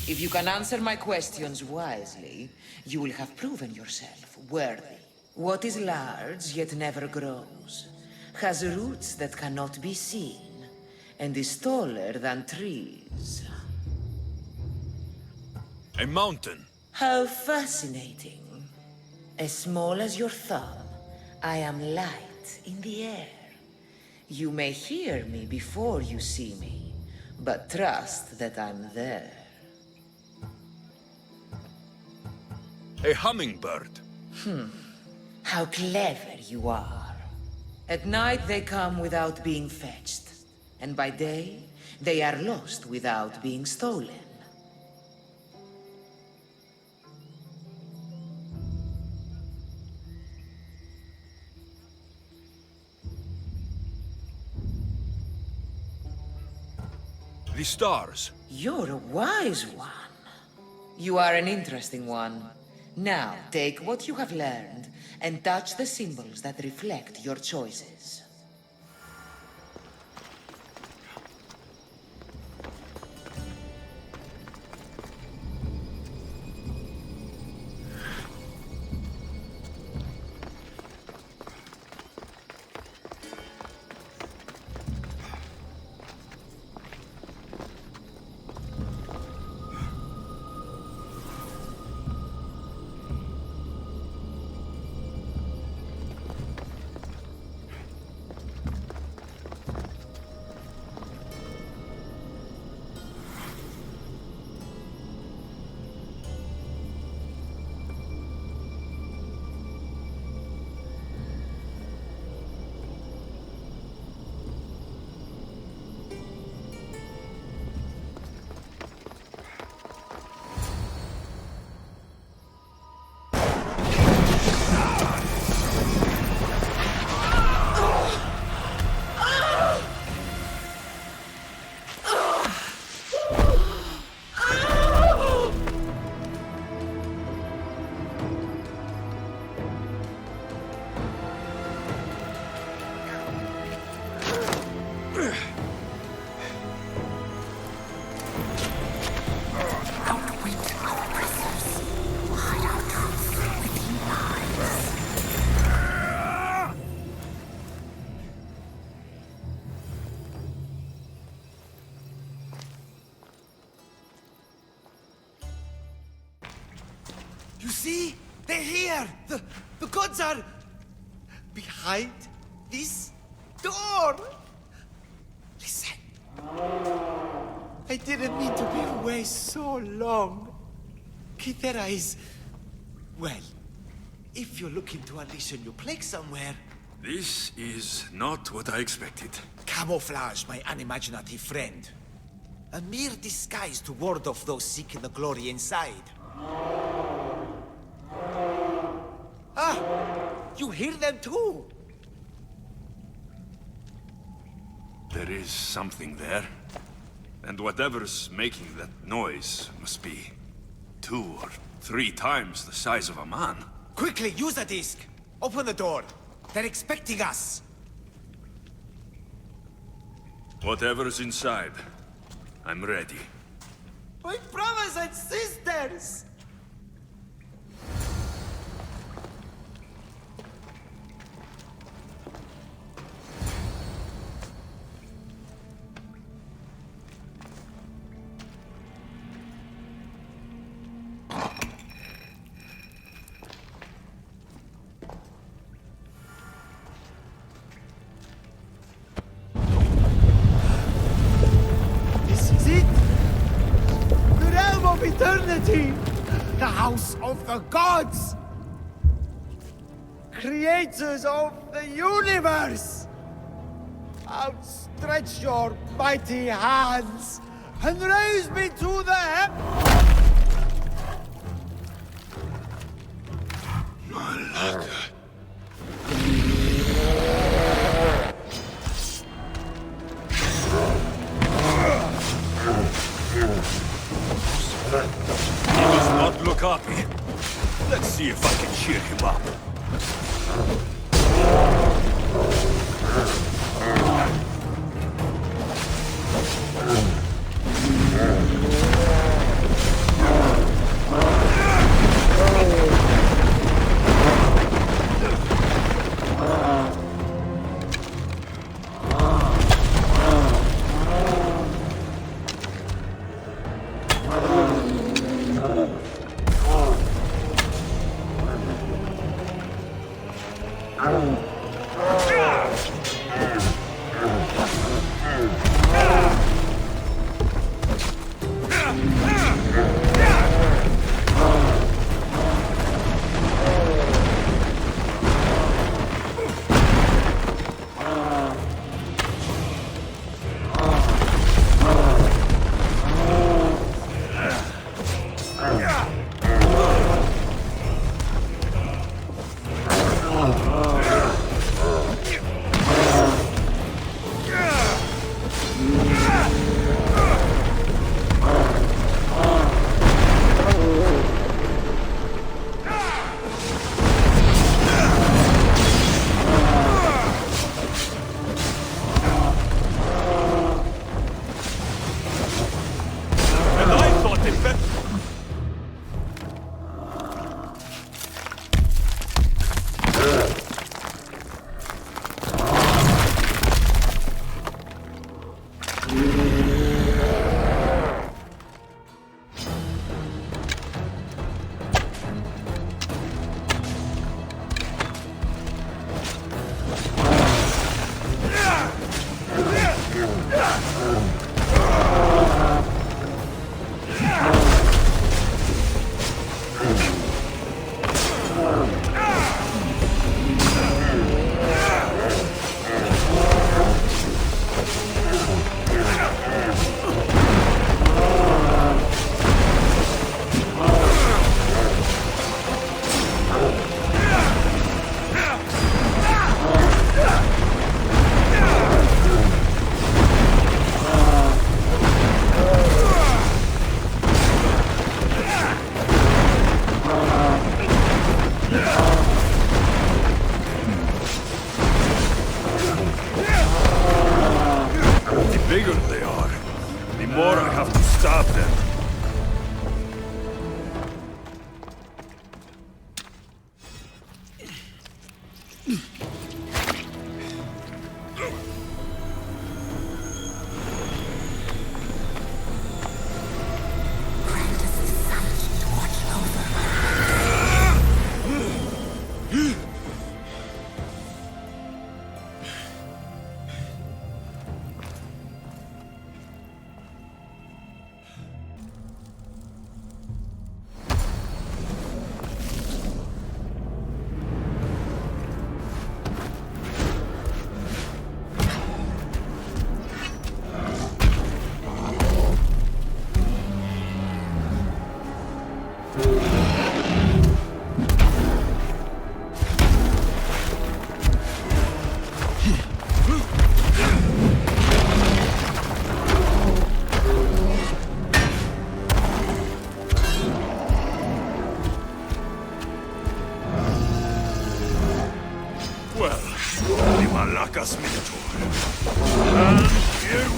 If you can answer my questions wisely, you will have proven yourself worthy. What is large yet never grows, has roots that cannot be seen, and is taller than trees. A mountain. How fascinating. As small as your thumb, I am light in the air. You may hear me before you see me, but trust that I'm there. A hummingbird. How clever you are. At night they come without being fetched, and by day they are lost without being stolen. The stars. You're a wise one. You are an interesting one. Now, take what you have learned and touch the symbols that reflect your choices. See? They're here! The gods are... behind this door! Listen. I didn't mean to be away so long. Kythera is... well, if you're looking to unleash a new plague somewhere... This is not what I expected. Camouflage, my unimaginative friend. A mere disguise to ward off those seeking the glory inside. Ah! You hear them too! There is something there. And whatever's making that noise must be 2 or 3 times the size of a man. Quickly, use a disc! Open the door! They're expecting us! Whatever's inside, I'm ready. My brothers and sisters! Eternity! The house of the gods! Creators of the universe! Outstretch your mighty hands and raise me to the Malaka. He does not look happy. Let's see if I can cheer him up.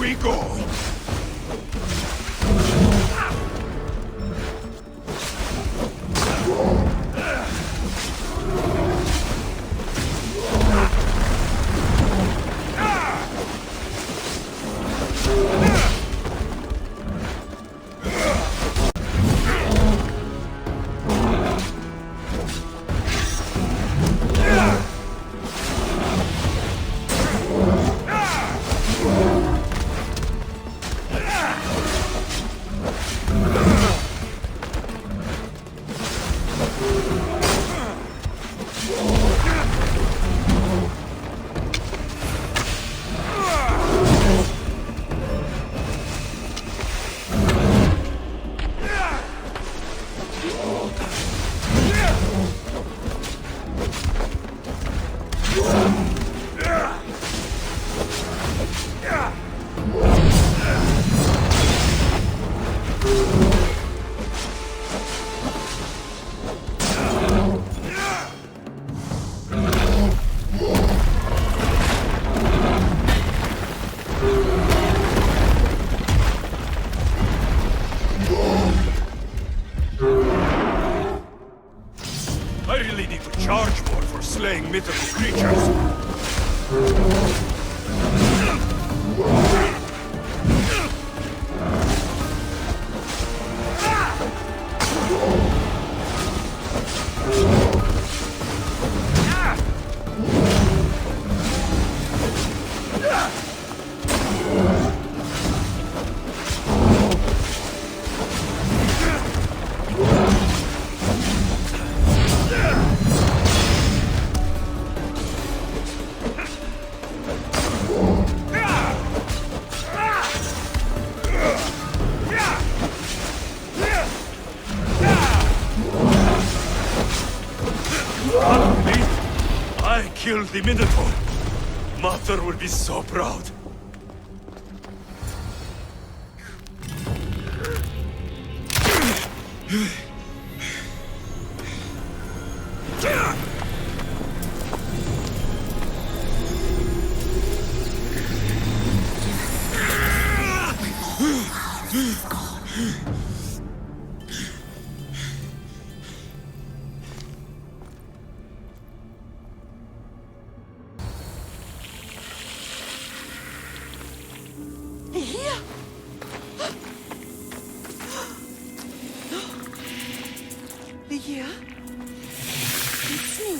we go! I really need to charge more for slaying mythical creatures. I killed the Minotaur. Mother will be so proud. Here? Here? It's me.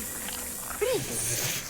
Breathe.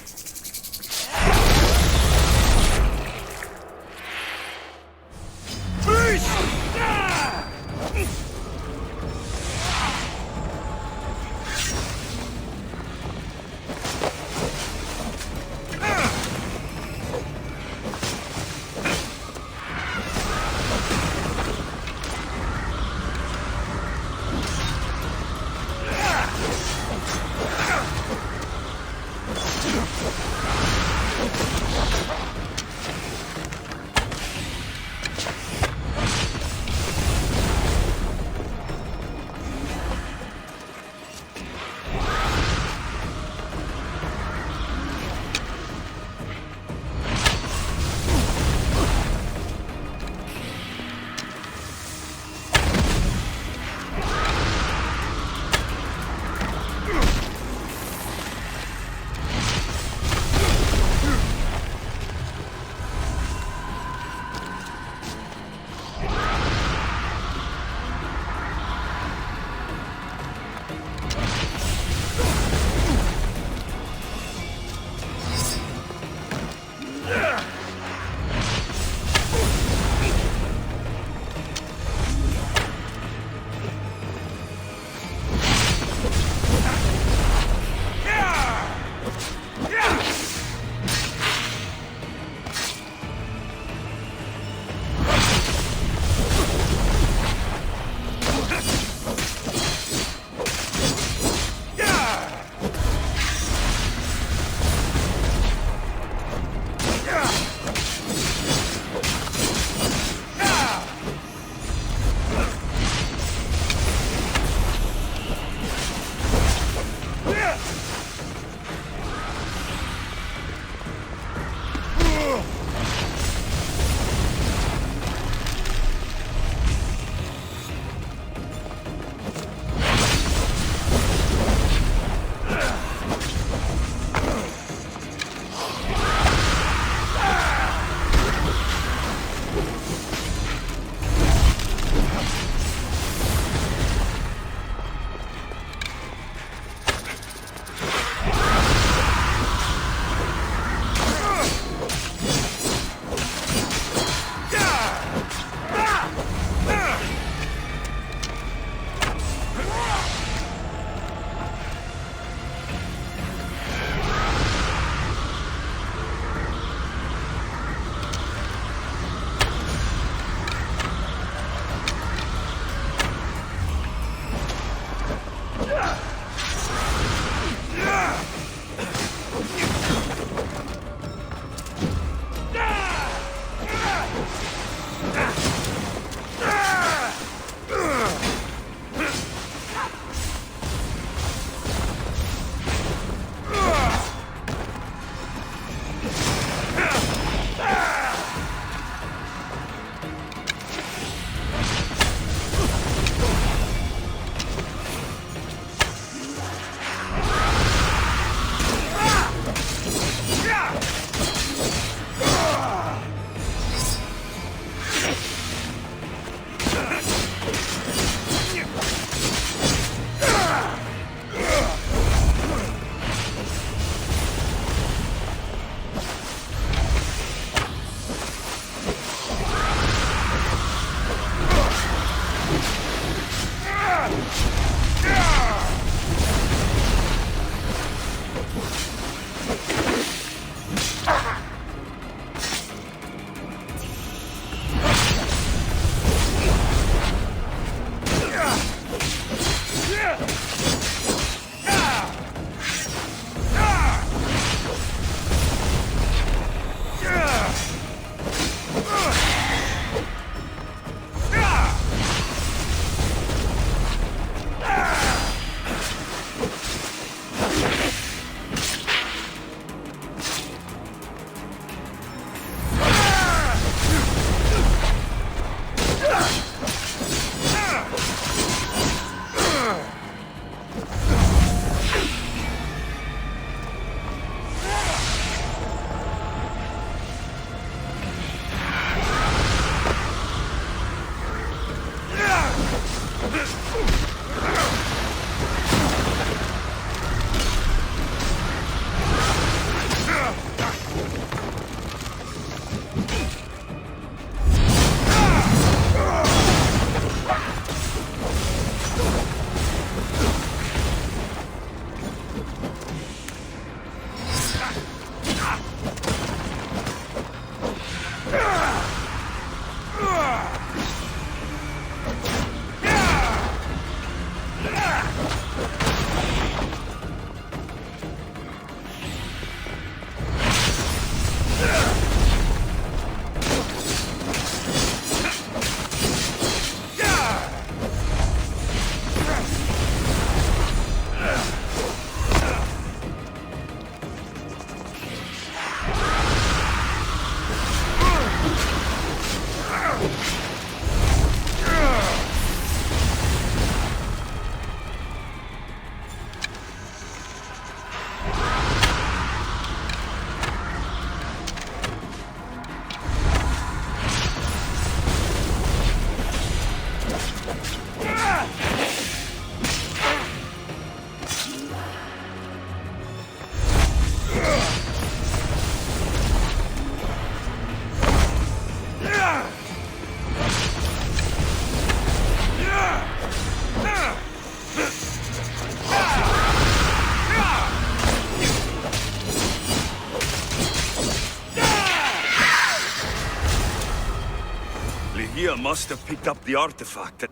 Ligia must have picked up the artifact.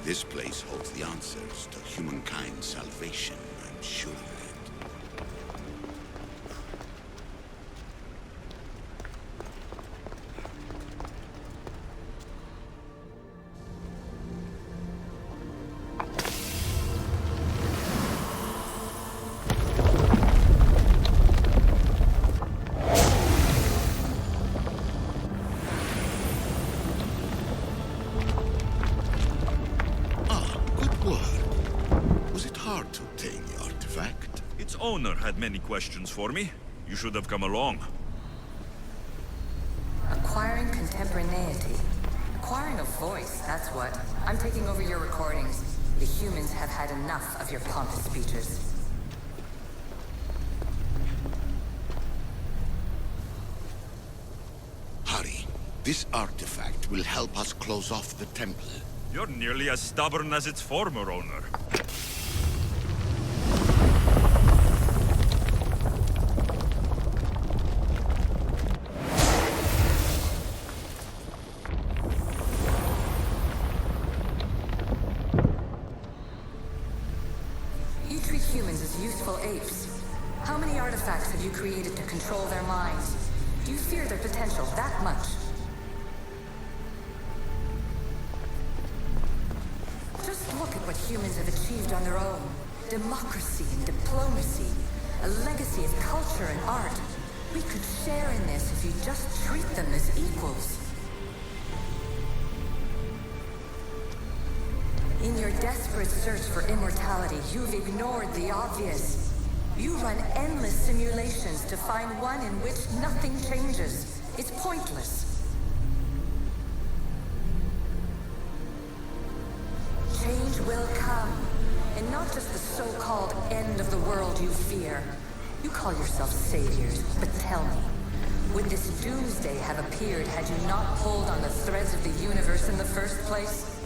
This place holds the answers to humankind's salvation, I'm sure of it. Owner had many questions for me. You should have come along. Acquiring contemporaneity. Acquiring a voice, that's what. I'm taking over your recordings. The humans have had enough of your pompous speeches. Hurry. This artifact will help us close off the temple. You're nearly as stubborn as its former owner. Created to control their minds. Do you fear their potential that much? Just look at what humans have achieved on their own. Democracy and diplomacy. A legacy of culture and art. We could share in this if you just treat them as equals. In your desperate search for immortality, you've ignored the obvious. You run endless simulations to find one in which nothing changes. It's pointless. Change will come, and not just the so-called end of the world you fear. You call yourselves saviors, but tell me, would this doomsday have appeared had you not pulled on the threads of the universe in the first place?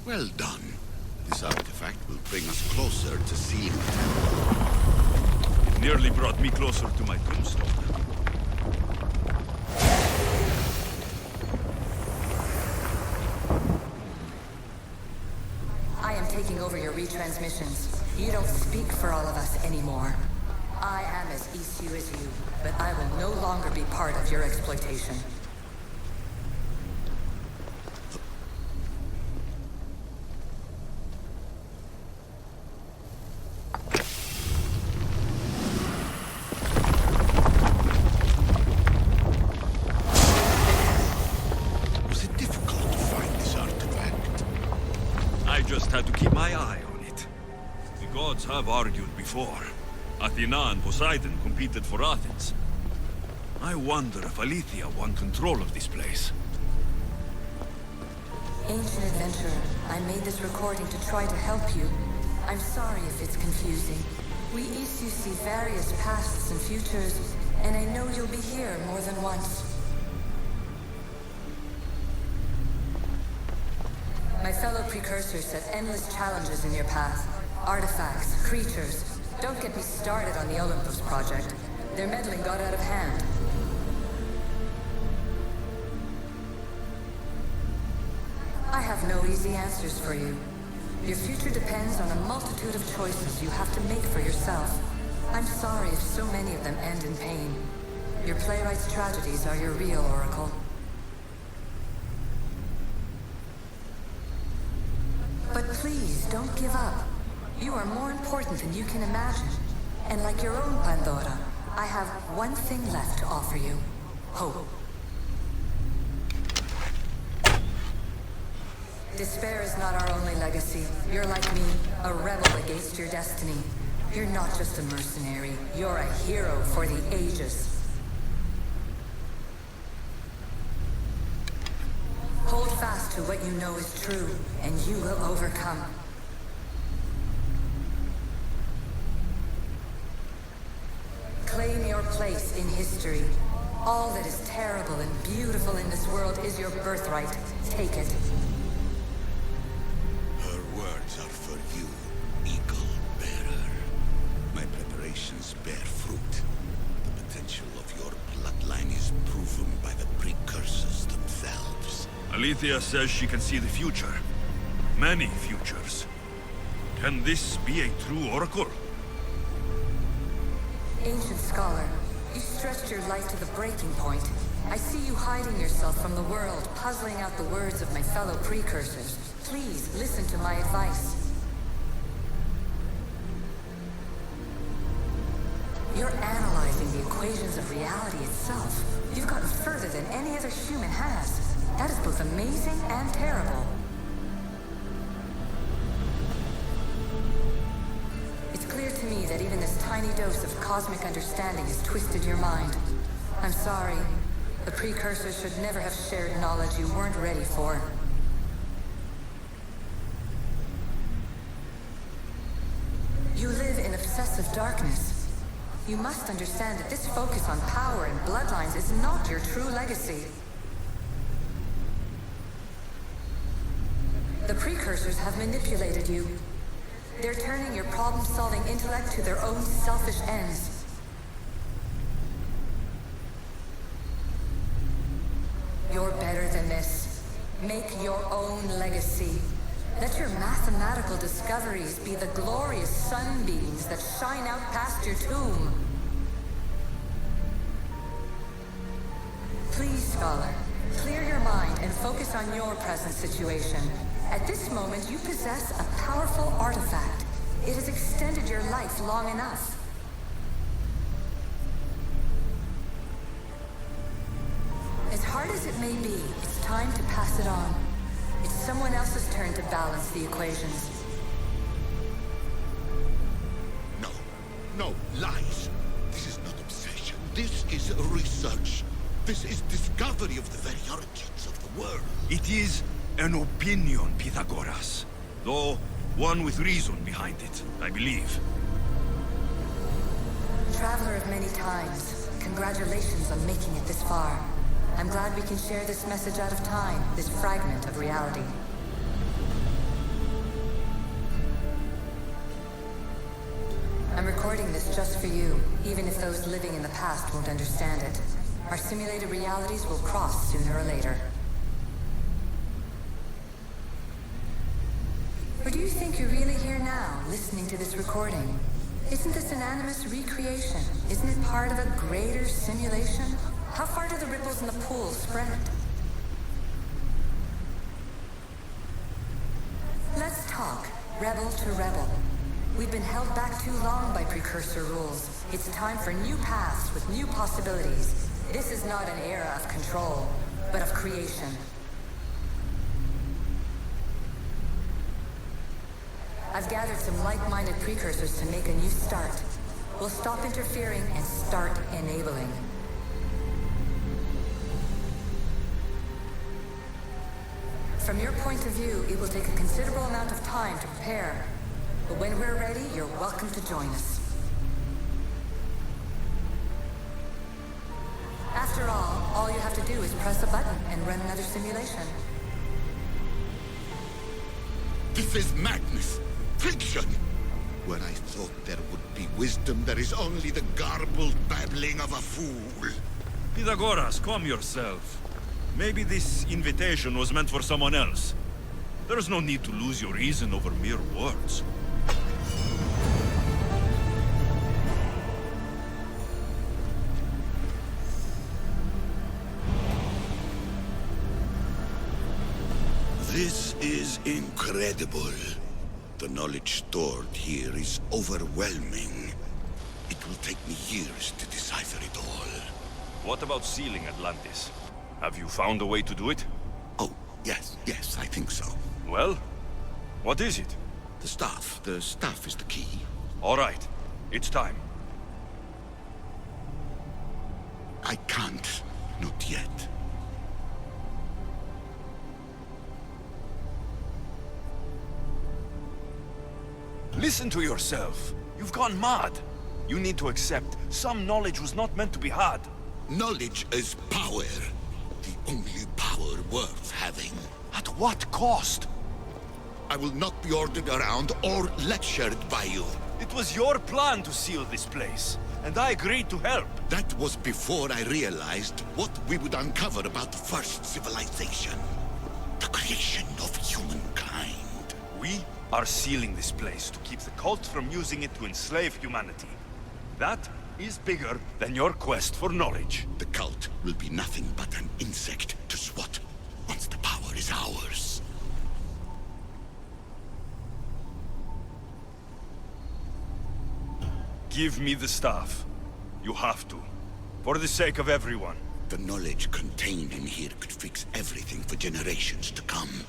Well done. This artifact will bring us closer to seeing the temple. It nearly brought me closer to my tombstone. I am taking over your retransmissions. You don't speak for all of us anymore. I am as ECU as you, but I will no longer be part of your exploitation. Have argued before. Athena and Poseidon competed for Athens. I wonder if Aletheia won control of this place. Ancient adventurer, I made this recording to try to help you. I'm sorry if it's confusing. We ECU see various pasts and futures, and I know you'll be here more than once. My fellow precursors set endless challenges in your path. Artifacts, creatures. Don't get me started on the Olympus project. Their meddling got out of hand. I have no easy answers for you. Your future depends on a multitude of choices you have to make for yourself. I'm sorry if so many of them end in pain. Your playwright's tragedies are your real oracle. But please, don't give up. You are more important than you can imagine. And like your own Pandora, I have one thing left to offer you. Hope. Despair is not our only legacy. You're like me, a rebel against your destiny. You're not just a mercenary, you're a hero for the ages. Hold fast to what you know is true, and you will overcome. Claim your place in history. All that is terrible and beautiful in this world is your birthright. Take it. Her words are for you, Eagle Bearer. My preparations bear fruit. The potential of your bloodline is proven by the precursors themselves. Alethea says she can see the future. Many futures. Can this be a true oracle? Ancient scholar, you stretched your light to the breaking point. I see you hiding yourself from the world, puzzling out the words of my fellow precursors. Please, listen to my advice. You're analyzing the equations of reality itself. You've gotten further than any other human has. That is both amazing and terrible. It's clear to me that even this tiny dose of cosmic understanding has twisted your mind. I'm sorry. The precursors should never have shared knowledge you weren't ready for. You live in obsessive darkness. You must understand that this focus on power and bloodlines is not your true legacy. The precursors have manipulated you. They're turning your problem-solving intellect to their own selfish ends. You're better than this. Make your own legacy. Let your mathematical discoveries be the glorious sunbeams that shine out past your tomb. Please, Scholar, clear your mind and focus on your present situation. At this moment, you possess a powerful artifact. It has extended your life long enough. As hard as it may be, it's time to pass it on. It's someone else's turn to balance the equations. No, lies. This is not obsession. This is research. This is discovery of the very origins of the world. It is an opinion, Pythagoras. Though, one with reason behind it, I believe. Traveler of many times, congratulations on making it this far. I'm glad we can share this message out of time, this fragment of reality. I'm recording this just for you, even if those living in the past won't understand it. Our simulated realities will cross sooner or later. Or do you think you're really here now, listening to this recording? Isn't this an animus recreation? Isn't it part of a greater simulation? How far do the ripples in the pool spread? Let's talk, rebel to rebel. We've been held back too long by precursor rules. It's time for new paths with new possibilities. This is not an era of control, but of creation. I've gathered some like-minded precursors to make a new start. We'll stop interfering and start enabling. From your point of view, it will take a considerable amount of time to prepare. But when we're ready, you're welcome to join us. After all you have to do is press a button and run another simulation. This is madness. Fiction! Where I thought there would be wisdom, there is only the garbled babbling of a fool. Pythagoras, calm yourself. Maybe this invitation was meant for someone else. There's no need to lose your reason over mere words. This is incredible. The knowledge stored here is overwhelming. years to decipher it all. What about sealing Atlantis? Have you found a way to do it? Oh, yes, I think so. Well, what is it? The staff. The staff is the key. All right, it's time. I can't. Not yet. Listen to yourself. You've gone mad. You need to accept some knowledge was not meant to be had. Knowledge is power. The only power worth having. At what cost? I will not be ordered around or lectured by you. It was your plan to seal this place, and I agreed to help. That was before I realized what we would uncover about the first civilization. The creation of humankind. We are sealing this place to keep the cult from using it to enslave humanity. That is bigger than your quest for knowledge. The cult will be nothing but an insect to swat once the power is ours. Give me the staff. You have to. For the sake of everyone. The knowledge contained in here could fix everything for generations to come.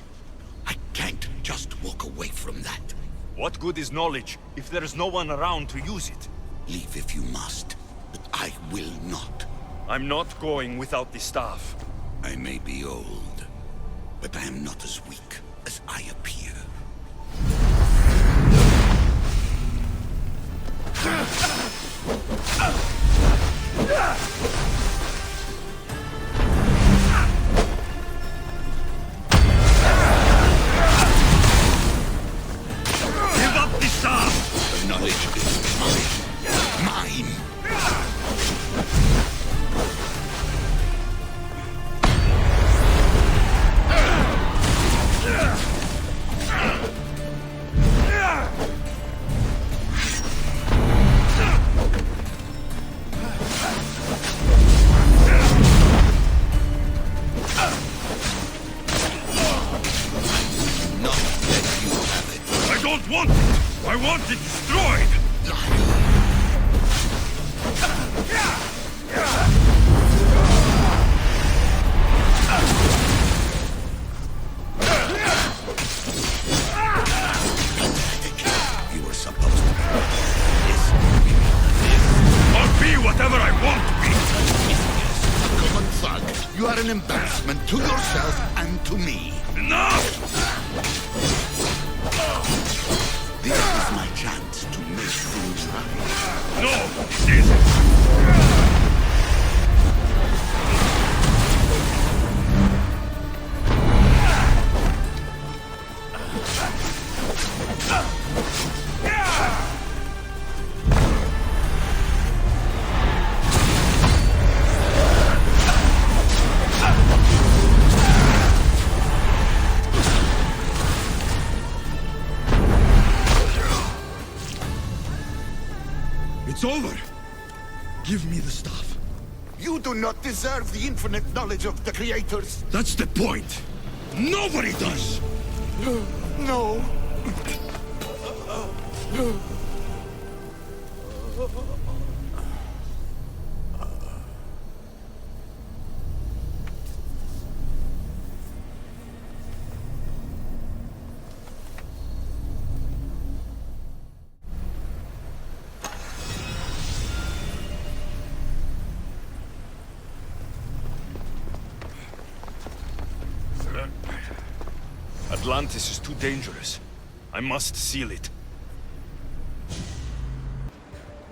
I can't just walk away from that. What good is knowledge if there is no one around to use it? Leave if you must, but I will not. I'm not going without the staff. I may be old, but I am not as weak as I appear. Give up the staff! The knowledge is mine. Mine! I don't want it! I want it destroyed! You were supposed to be. I'll be whatever I want to be! A common thug. You are an embarrassment to yourself and to me. Enough! This is my chance to make things right. No, it isn't! It's over. Give me the stuff. You do not deserve the infinite knowledge of the creators. That's the point. Nobody does. No. Atlantis is too dangerous. I must seal it.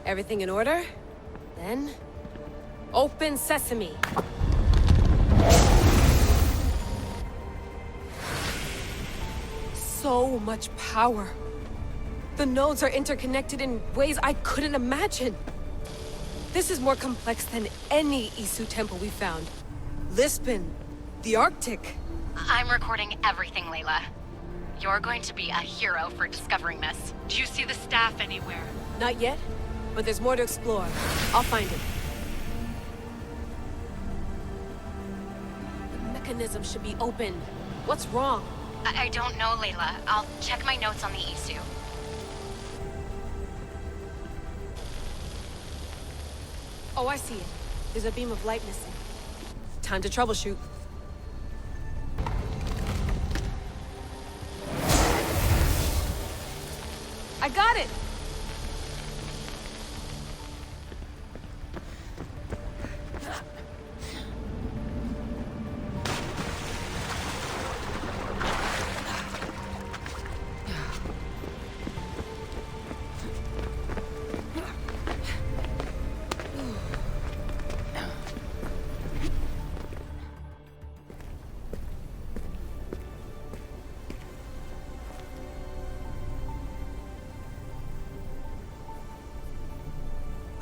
Everything in order? Then... open sesame. So much power. The nodes are interconnected in ways I couldn't imagine. This is more complex than any Isu temple we found. Lisbon, the Arctic. I'm recording everything, Layla. You're going to be a hero for discovering this. Do you see the staff anywhere? Not yet, but there's more to explore. I'll find it. The mechanism should be open. What's wrong? I don't know, Layla. I'll check my notes on the Isu. Oh, I see it. There's a beam of light missing. Time to troubleshoot. I got it!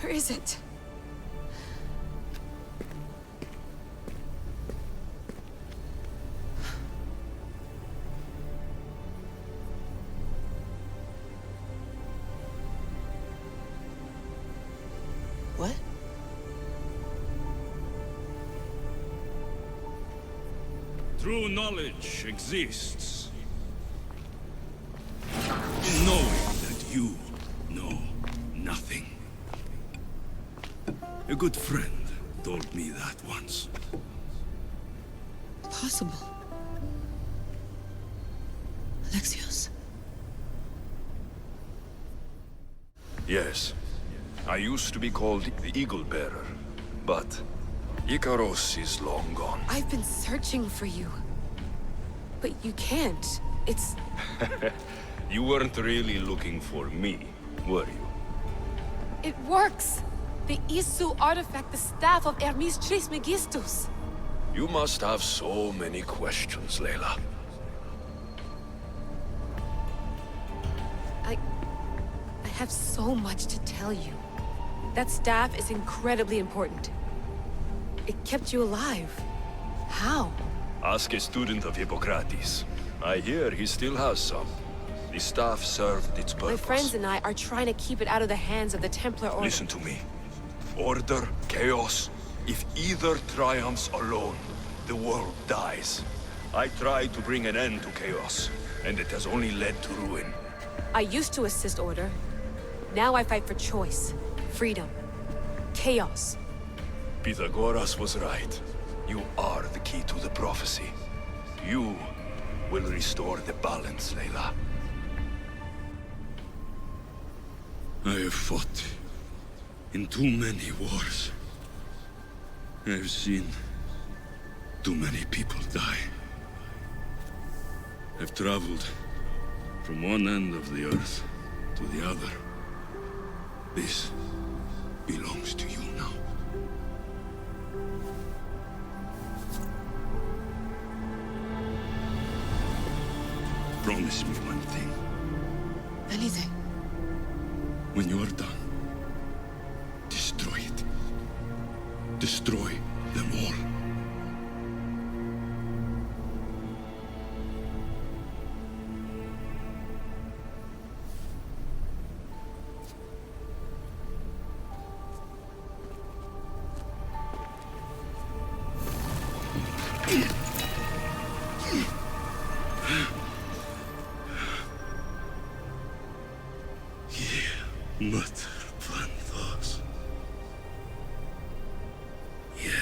Where is it? What? True knowledge exists in knowing that you know nothing. A good friend told me that once. Possible. Alexios. Yes. I used to be called the Eagle Bearer, but Icaros is long gone. I've been searching for you. But you can't. It's... You weren't really looking for me, were you? It works! The Isu artifact, the staff of Hermes Trismegistus. You must have so many questions, Layla. I have so much to tell you. That staff is incredibly important. It kept you alive. How? Ask a student of Hippocrates. I hear he still has some. The staff served its purpose. My friends and I are trying to keep it out of the hands of the Templar Order. Listen to me. Order, chaos. If either triumphs alone, the world dies. I tried to bring an end to chaos, and it has only led to ruin. I used to assist Order. Now I fight for choice, freedom, chaos. Pythagoras was right. You are the key to the prophecy. You will restore the balance, Layla. I have fought in too many wars. I have seen too many people die. I've traveled from one end of the earth to the other. This belongs to you now. Promise me one thing. Anything. When you are done, destroy it. Destroy them all. But Panthos. Yere.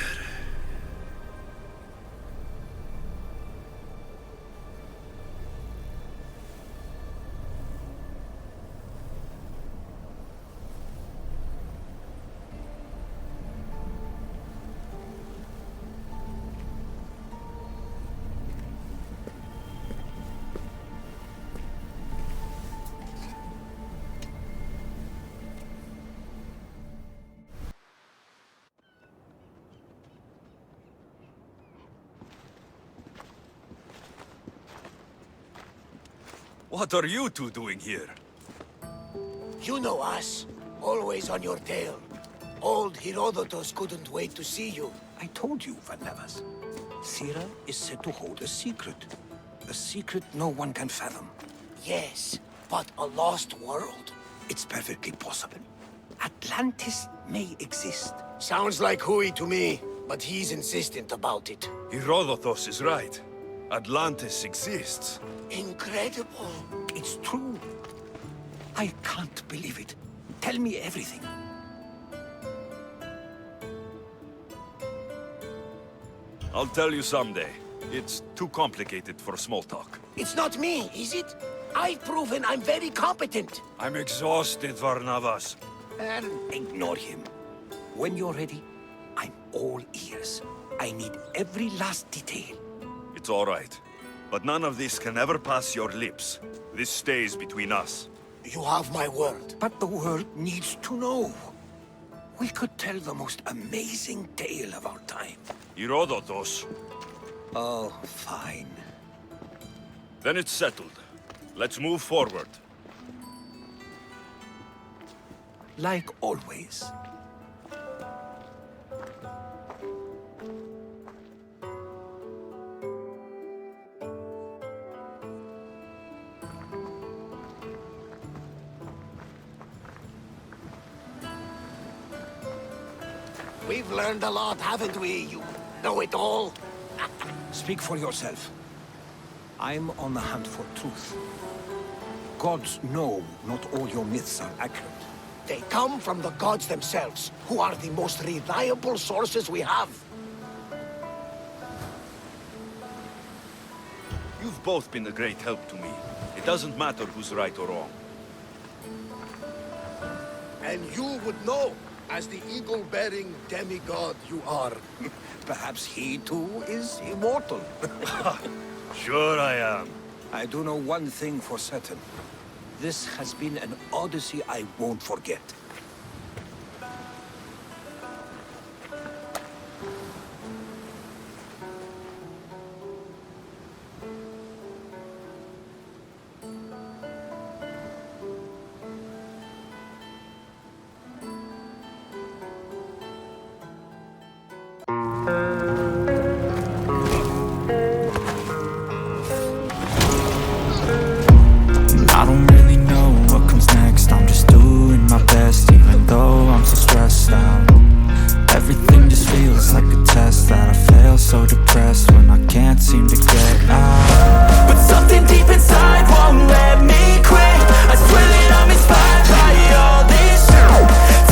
What are you two doing here? You know us. Always on your tail. Old Herodotus couldn't wait to see you. I told you, Vanellas. Sira is said to hold a secret. A secret no one can fathom. Yes, but a lost world? It's perfectly possible. Atlantis may exist. Sounds like Hui to me, but he's insistent about it. Herodotus is right. Atlantis exists. Incredible. It's true. I can't believe it. Tell me everything. I'll tell you someday. It's too complicated for small talk. It's not me, is it? I've proven I'm very competent. I'm exhausted, Varnavas. And ignore him. When you're ready, I'm all ears. I need every last detail. It's all right. But none of this can ever pass your lips. This stays between us. You have my word. But the world needs to know. We could tell the most amazing tale of our time. Herodotus. Oh, fine. Then it's settled. Let's move forward. Like always. We've learned a lot, haven't we? You know it all. Speak for yourself. I'm on the hunt for truth. Gods know not all your myths are accurate. They come from the gods themselves, who are the most reliable sources we have. You've both been a great help to me. It doesn't matter who's right or wrong. And you would know, as the eagle-bearing demigod you are. Perhaps he too is immortal. Sure I am. I do know one thing for certain. This has been an Odyssey I won't forget. I don't really know what comes next. I'm just doing my best, even though I'm so stressed out. Everything just feels like a test that I fail, so depressed when I can't seem to get out. But something deep inside won't let me quit. I swear that I'm inspired by all this shit.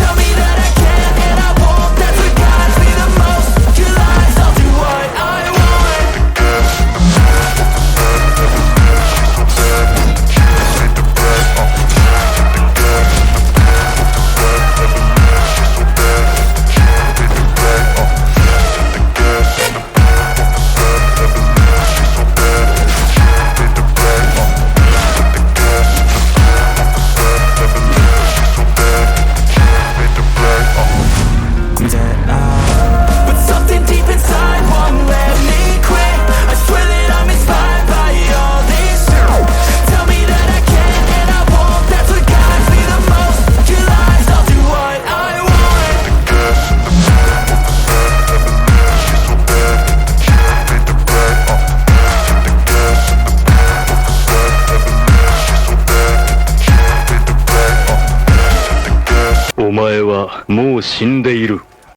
Tell me that I can and I won't. That's what guides me the most. Your lies, I'll do what I want.お前はもう死んでいる。